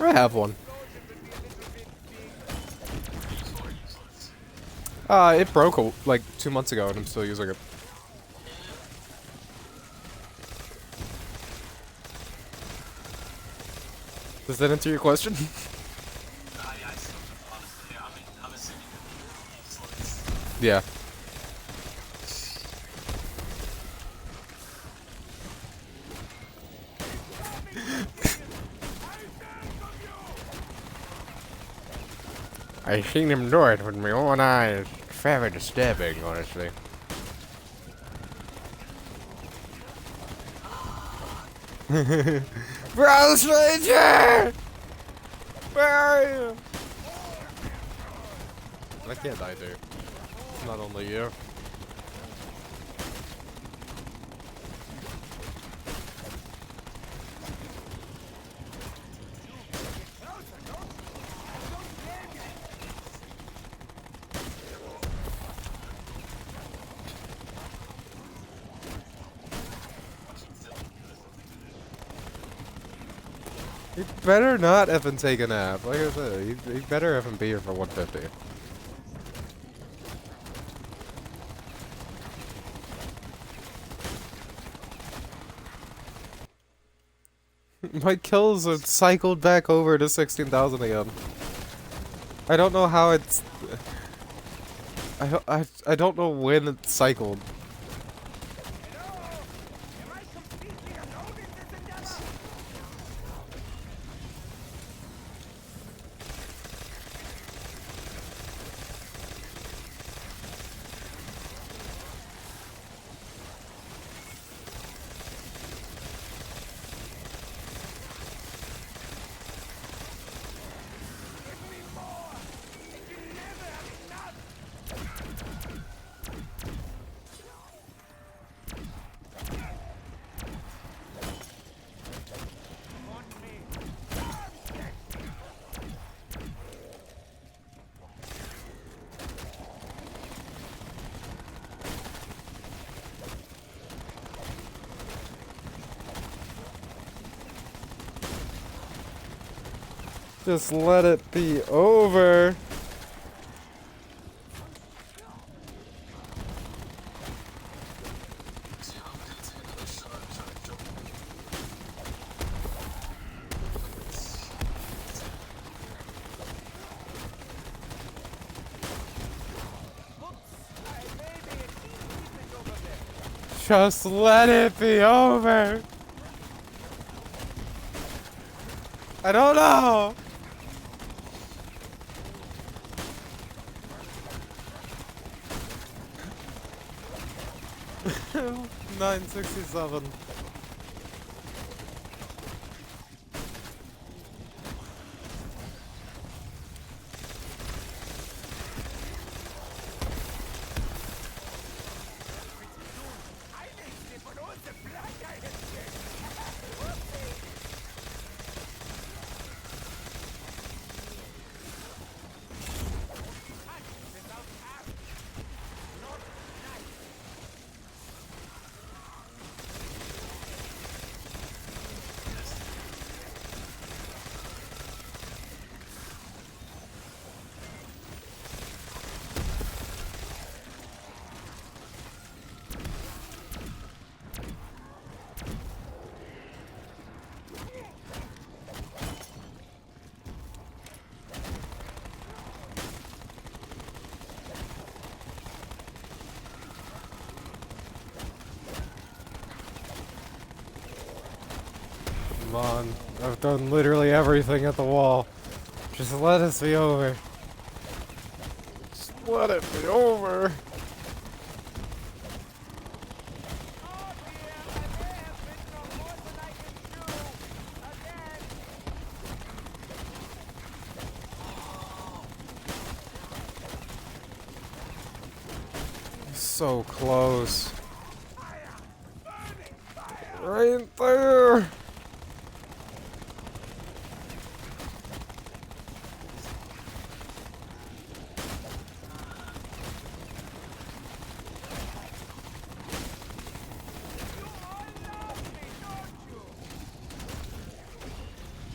I have one. It broke like 2 months ago and I'm still using it. Does that answer your question? Yeah. I seen him do it with my own eyes. Very disturbing, honestly. Bro Stranger! Where are you? I can't die, dude. It's not only you. You better not effing take a nap. Like I said, you better effing be here for 150. My kills have cycled back over to 16,000 again. I don't know how it's... I don't know when it cycled. Just let it be over. Just let it be over. I don't know. $967. Come on. I've done literally everything at the wall. Just let us be over. Just let it be over. So close. Right there.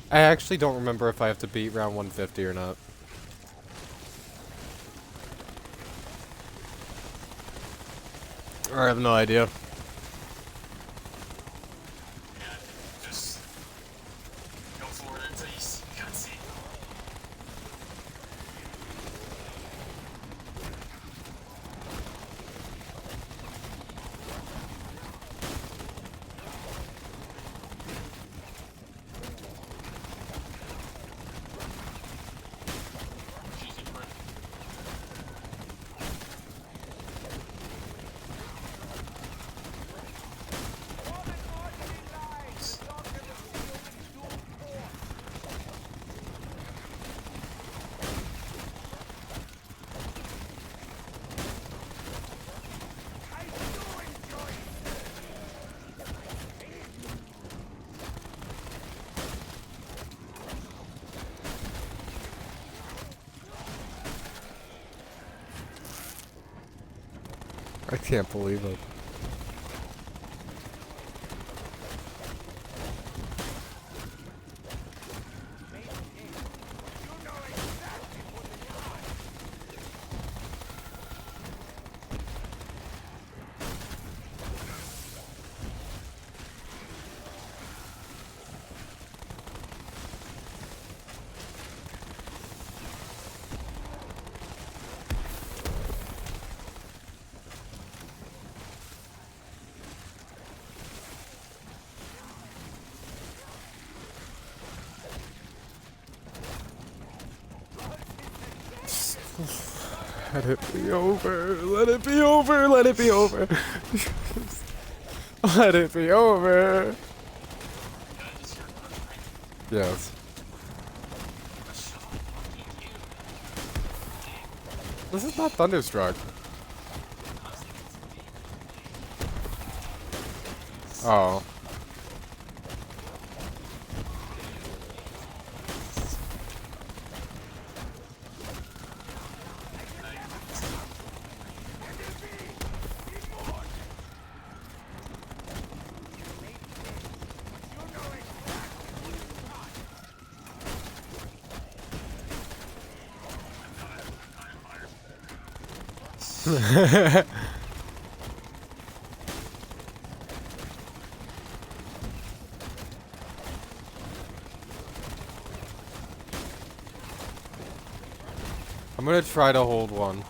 I actually don't remember if I have to beat round 150 or not. I have no idea. Yeah, just go for it until you see cutscene. Cheesy print. I can't believe it. Let it be over. Let it be over. Let it be over. Let it be over. Yes. This is not Thunderstruck. Oh. I'm gonna try to hold one.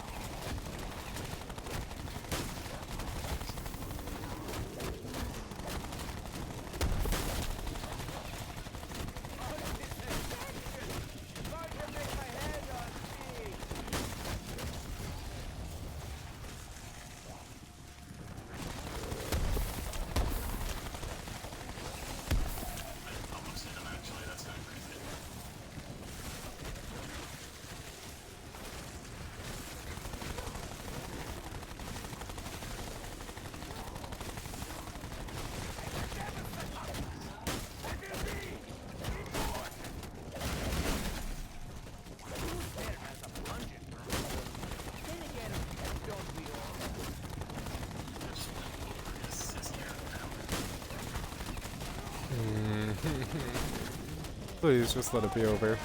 Please, just let it be over.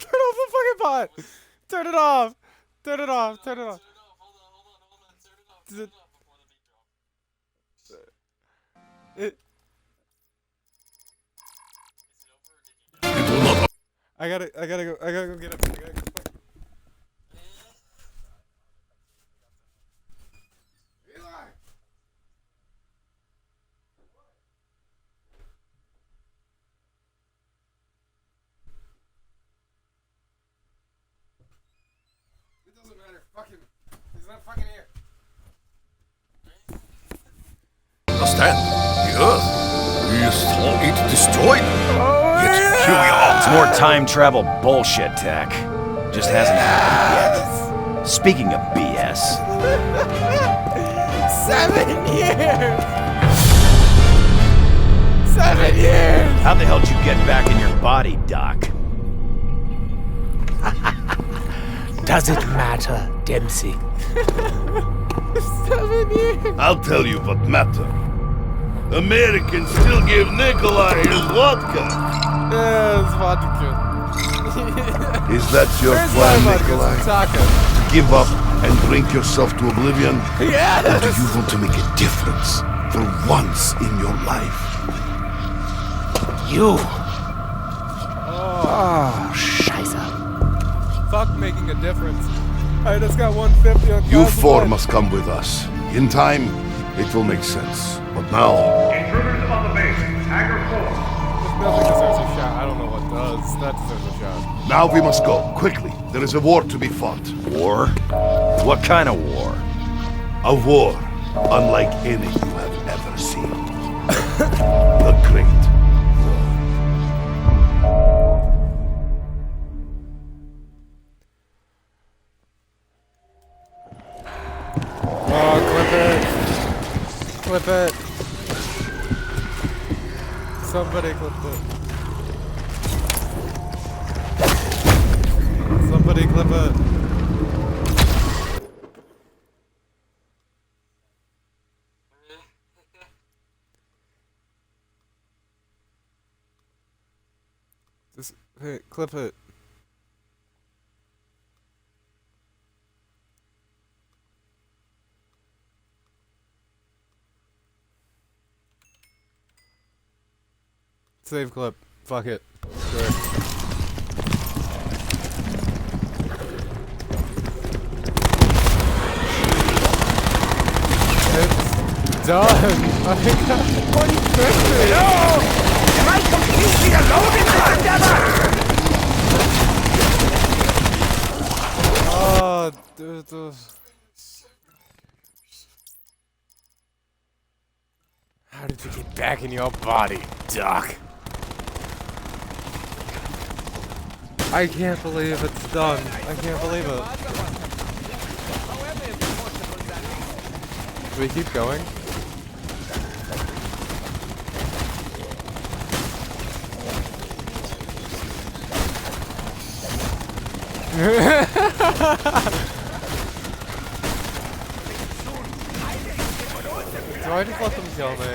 Turn off on! Turn it off! Turn it off! Turn it off! Hold on. Turn it off before the beat drops. It, Is it over or did you I gotta go get it. I gotta go quick. Eli! It doesn't matter. Fuck him. He's not fucking here. Understand? The Earth, we saw it destroyed. Yet here we are. It's more time travel bullshit, Tech. Just hasn't happened yet. Speaking of BS, 7 years! 7 years! how the hell did you get back in your body, Doc? Does it matter, Dempsey? 7 years! I'll tell you what matter. Americans still give Nikolai his vodka. Yes, vodka. Is that your Where's plan, my vodka? Nikolai? Taco. To give up and drink yourself to oblivion? Yes! Or do you want to make a difference for once in your life? You. Oh, Scheiße. fuck making a difference. I just got 150 on You class four one. must come with us. In time, it will make sense. But now, Intruders on the base. Hanger 4. If nothing deserves a shot, I don't know what does. That deserves a shot. now we must go, quickly. There is a war to be fought. War? What kind of war? A war unlike any you have ever seen. The Great War. Oh, clip it. Clip it. Somebody clip it. Somebody clip it. Just, hey, clip it. Save clip. Fuck it. Sure. It's done. I got 150. Am I completely alone in this endeavor? Oh, dude. How did you get back in your body, Doc? I can't believe it's done. I can't believe it. Do we keep going? Do I just let them kill me?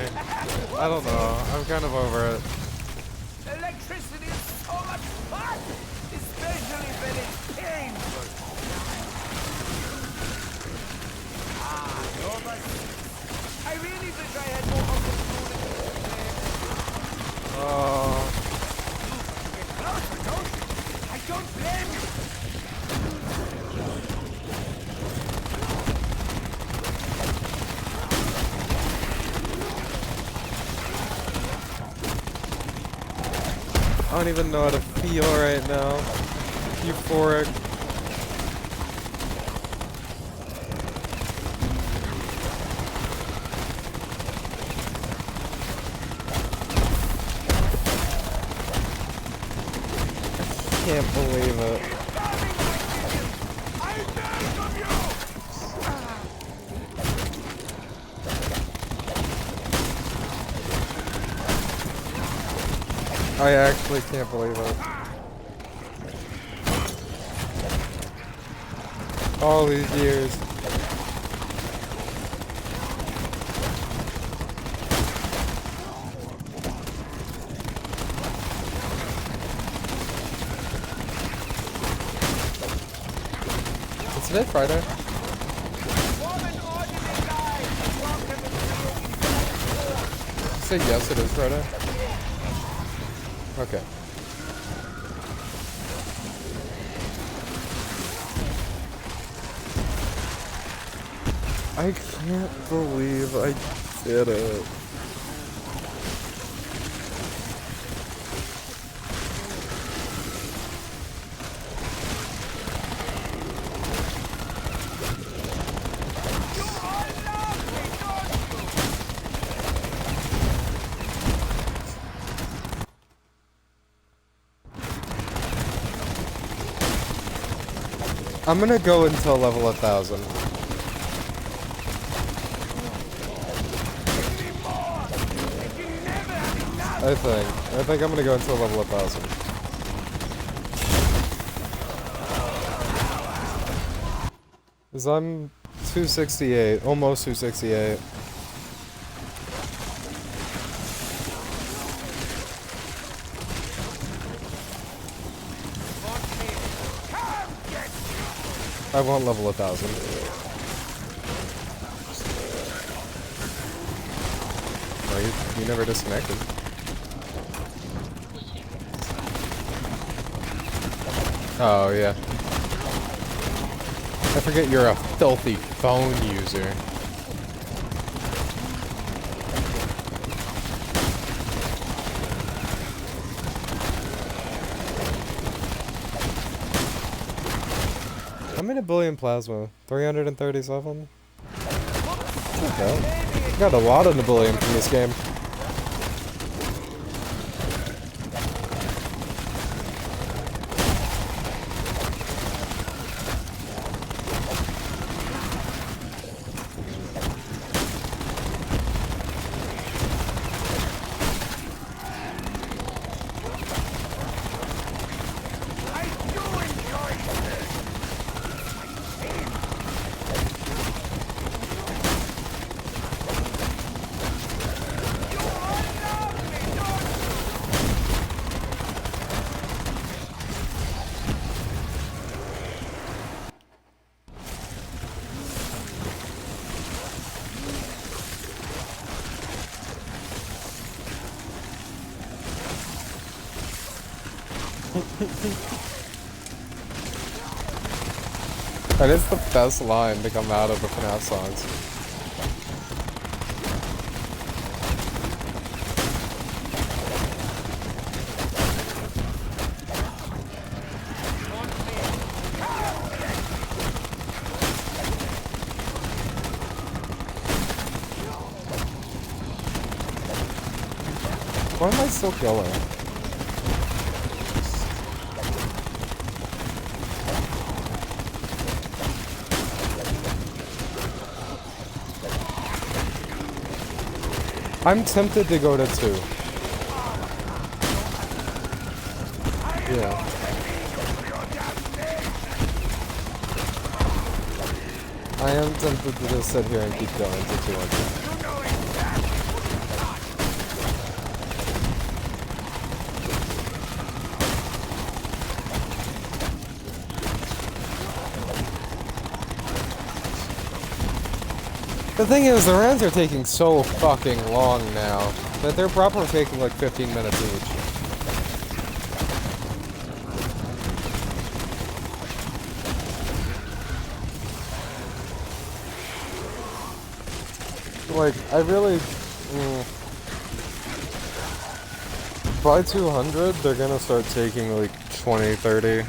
I don't know. I'm kind of over it. Electricity is so much fun, especially when it's painful. I really wish I had more opportunity. Oh. I don't blame you. I don't even know how to feel right now. Euphoric. I can't believe it. I actually can't believe it. All these years. Is today Friday? Say yes, it is Friday. Okay. I can't believe I did it. I'm gonna go until level 1000. I think I'm gonna go until level 1000. Cause I'm 268, almost 268. I won't level 1000. No, you never disconnected. Oh, yeah. I forget you're a filthy phone user. I'm in a billion plasma. 337? Okay. Got a lot of Nabillion from this game. That is the best line to come out of the FNAF songs. Why am I still going? I'm tempted to go to 2. Yeah. I am tempted to just sit here and keep going to 200. The thing is, the rounds are taking so fucking long now that they're probably taking like 15 minutes each. Like, I really... by 200, they're gonna start taking like 20, 30.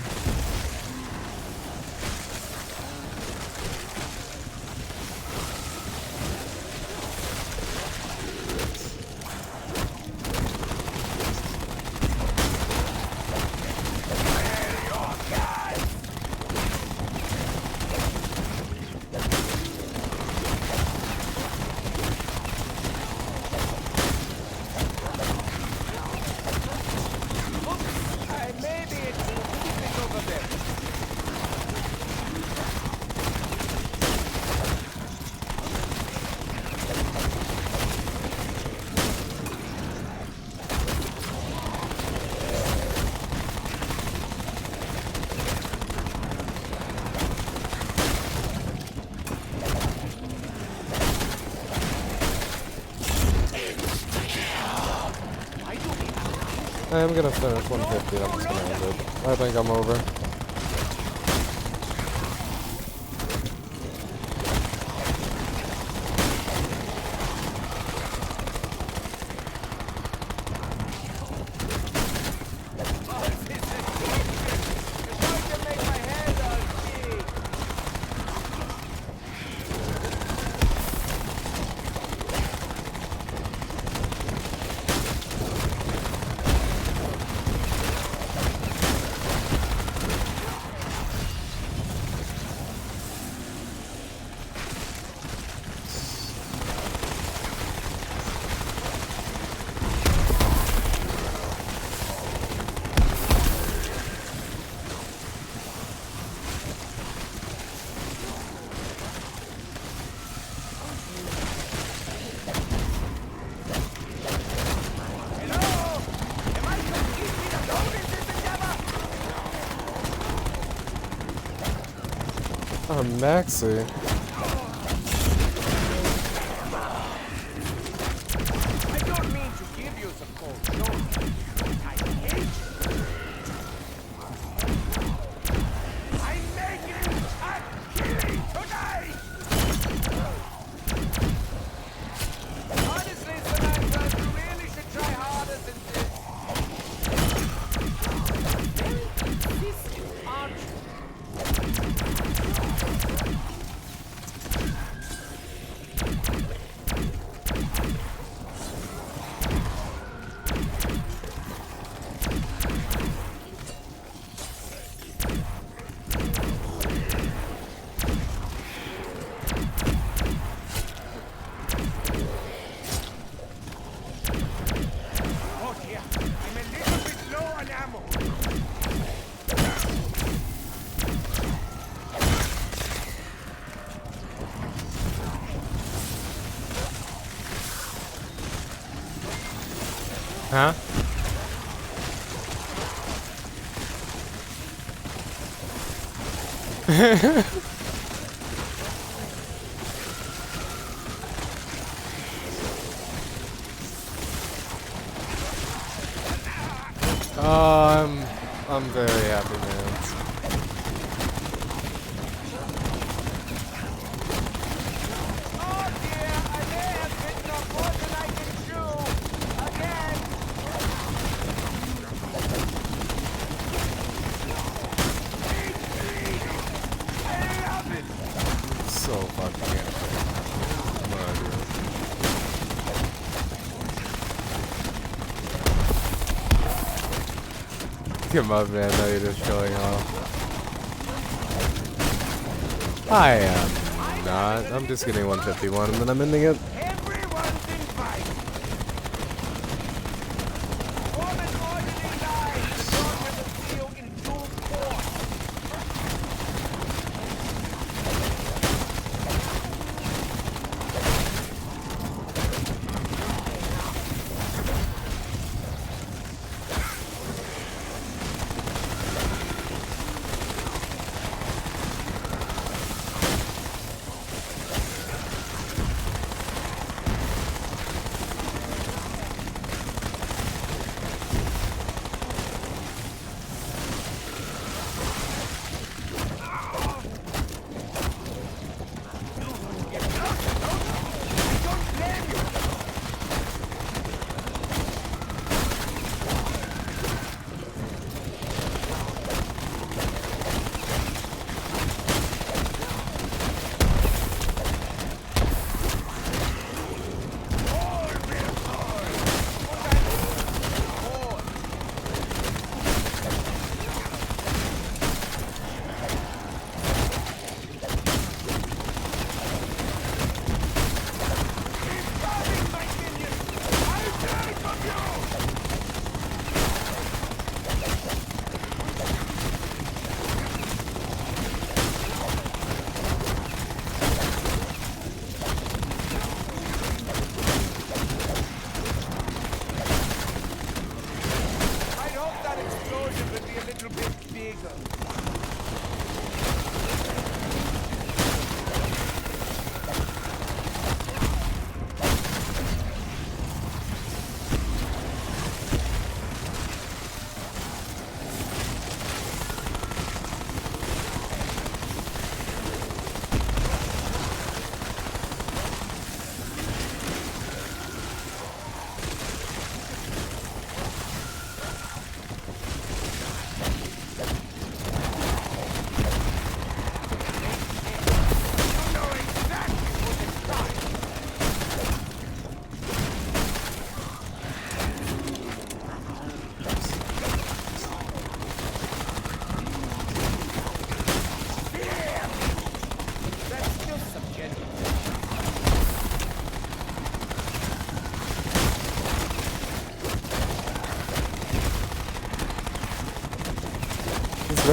I am gonna finish 150. I'm just gonna end it. I think I'm over. Oh, Maxie. I don't mean to give you some cold shoulder. I hate you. I'm making you start killing tonight! Honestly, Samantha, you really should try harder than this. Very consistent, aren't you? Oh dear, I'm a little bit low on ammo. Huh? I'm very happy, man. Oh dear, I may have bitten off more than I can chew. Again. I love it. So fucking epic. Come on, dude. Come on, man. Now you're just showing off. I am not. I'm just getting 151 and then I'm ending it. Everyone's invited. Form an orderly line to talk with the seal in due course.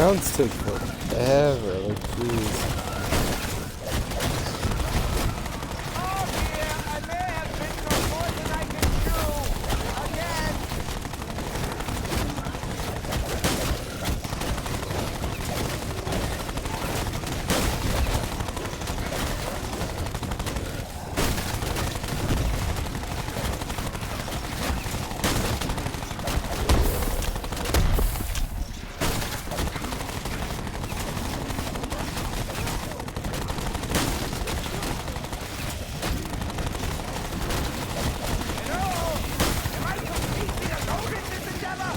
rounds take forever, like, jeez. Oh dear, I may have bitten off more than I can chew. Again. Am I completely alone in this endeavor?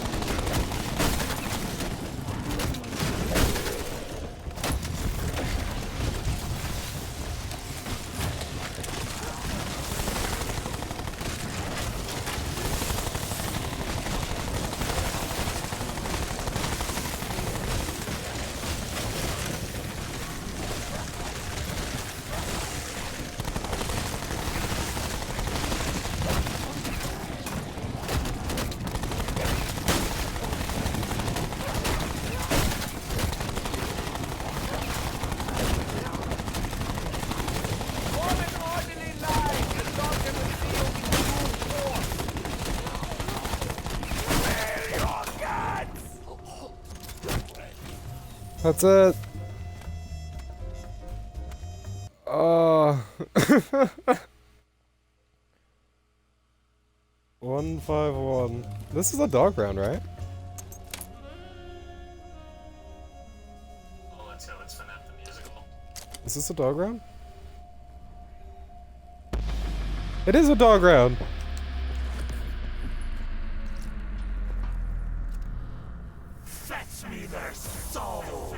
Form an orderly line. The doctor will see you in due course. Spare your guts! That's it. Oh. 151. This is a dog round, right? Oh, let's go. It's FNAF the musical. Is this a dog round? It is a dog round. Fetch me their souls.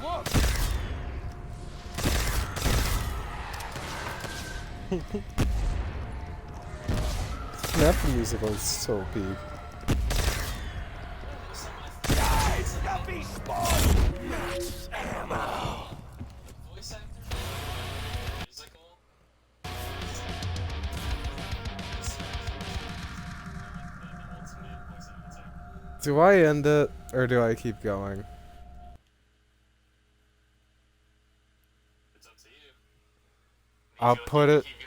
Look! Snap the musical is so peak. Stuffy spawn. Max ammo. Voice actor? Musical? The ultimate voice actor. Do I end it or do I keep going? It's up to you. I'll put it. Keep going.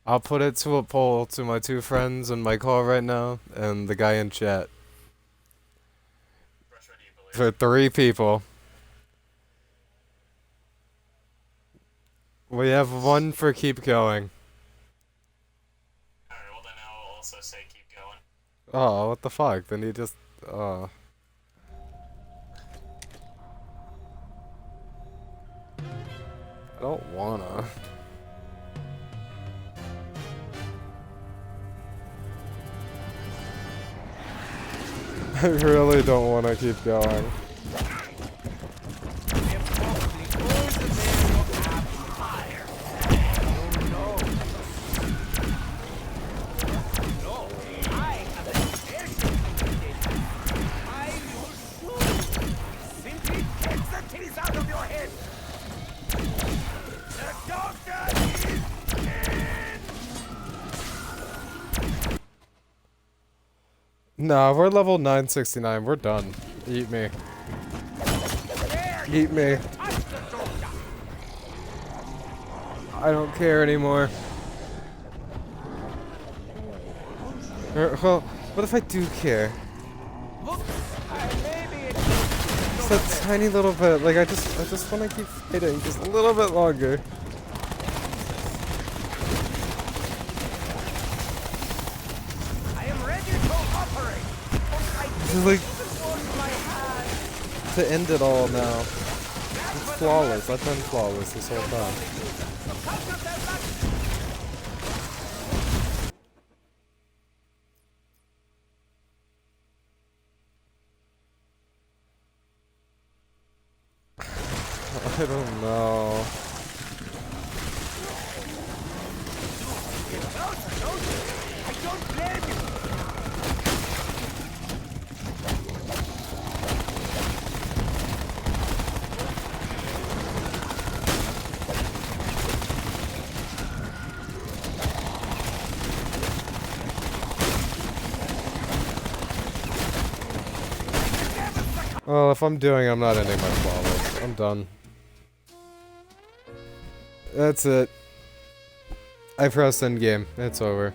I'll put it to a poll to my two friends in my call right now and the guy in chat. Brush ready, you believe. For 3 people. We have 1 for keep going. Alright, well then I'll also say keep going. Oh, what the fuck? Then you just. I don't wanna. I really don't wanna keep going. Simply take the teeth out of your head! The doctor is in! Nah, we're level 969. We're done. Eat me. Eat me. I don't care anymore. Well, what if I do care? Just that tiny little bit. Like I just want to keep fighting just a little bit longer. I am ready to operate! Like to end it all now. It's flawless. I've been flawless this whole time. I don't know. I don't blame you! Well, if I'm doing, I'm not ending my flawless. I'm done. That's it. I pressed end game. It's over.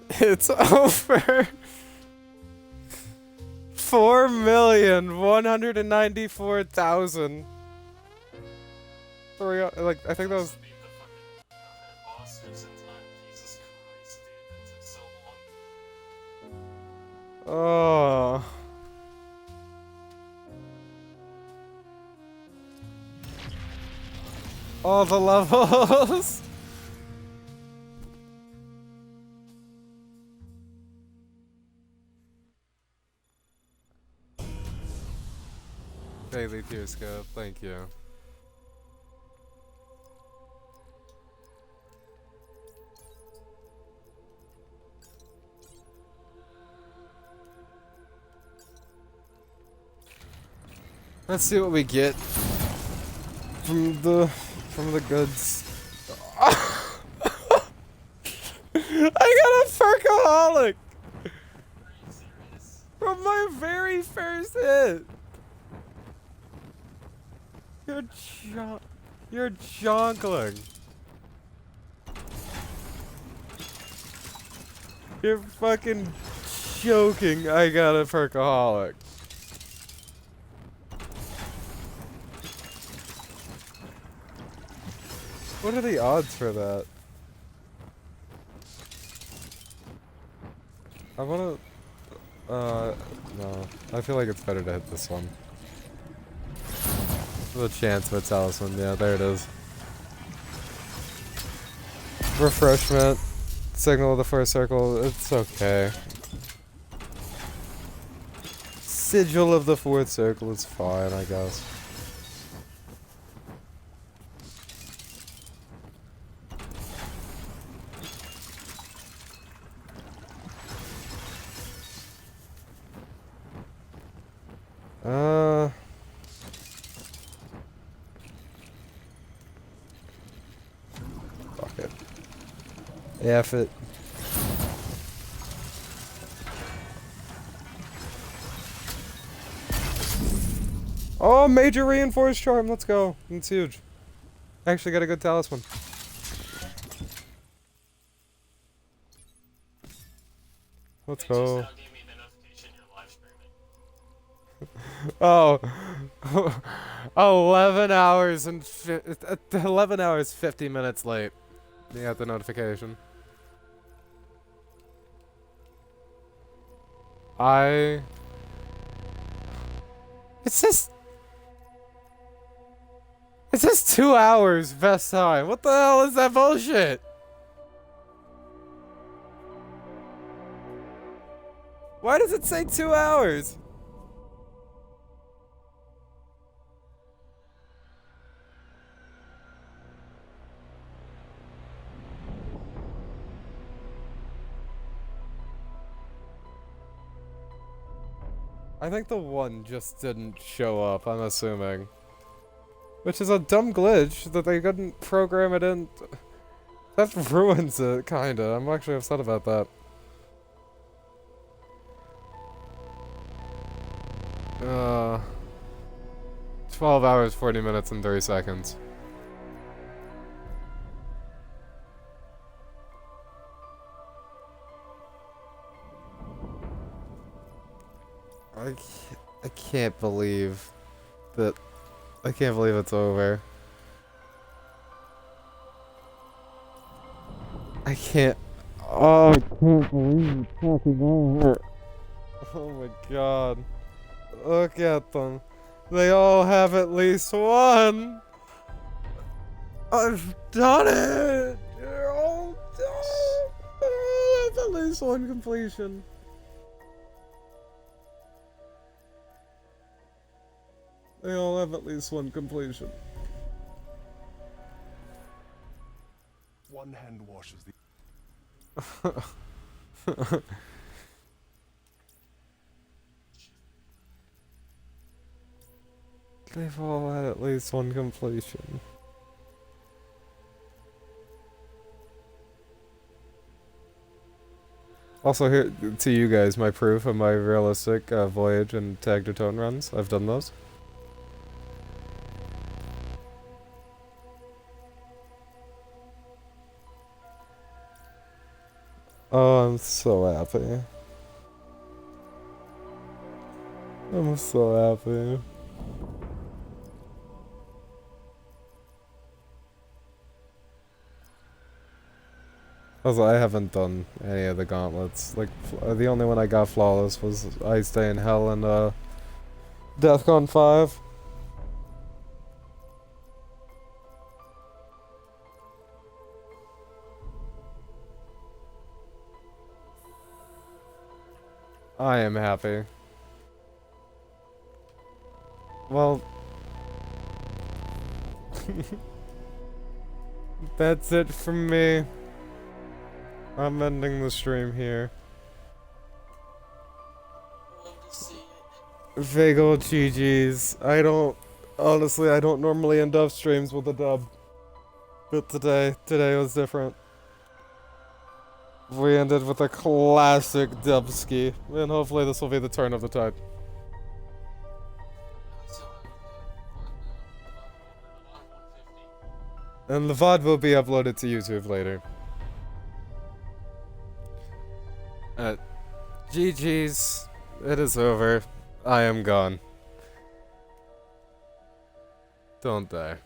It's over. 4,194,000. Like, I think that was. Beat the fucking boss in time. Jesus Christ, dude, that took so long. Oh. All the levels. Daily tier scope, thank you. Let's see what we get from the goods. I got a Perkaholic from my very first hit. You're jonkling. You're fucking joking. I got a Perkaholic. What are the odds for that? I wanna... no. I feel like it's better to hit this one. The chance of a talisman, yeah, there it is. Refreshment. Signal of the first circle, it's okay. Sigil of the fourth circle is fine, I guess. Fuck it. Yeah, if it... Oh, major reinforced charm, let's go. It's huge. Actually got a good talisman. Let's go. Just now gave me the notification you're live streaming. Oh, 11 hours and 11 hours 50 minutes late. You got the notification. It says 2 hours best time. What the hell is that bullshit? Why does it say 2 hours? I think the one just didn't show up, I'm assuming. Which is a dumb glitch that they couldn't program it in. That ruins it, kinda. I'm actually upset about that. 12 hours, 40 minutes, and 30 seconds. I can't believe that. I can't believe it's over. I can't. Oh, I can't believe it's fucking over. Oh my god. Look at them. They all have at least one. I've done it. They're all done. They all have at least one completion. They all have at least one completion. One hand washes the... They've all had at least one completion. Also, here to you guys, my proof of my realistic voyage and tag to tone runs. I've done those. Oh, I'm so happy. I'm so happy. Also, I haven't done any of the gauntlets. Like, the only one I got flawless was I Stay in Hell and, DEFCON 5. I am happy. Well... that's it from me. I'm ending the stream here. Love to see it. Vago GG's. Honestly, I don't normally end up streams with a dub. But today was different. We ended with a classic dubski. And hopefully this will be the turn of the tide. And the VOD will be uploaded to YouTube later. GG's. It is over. I am gone. Don't die.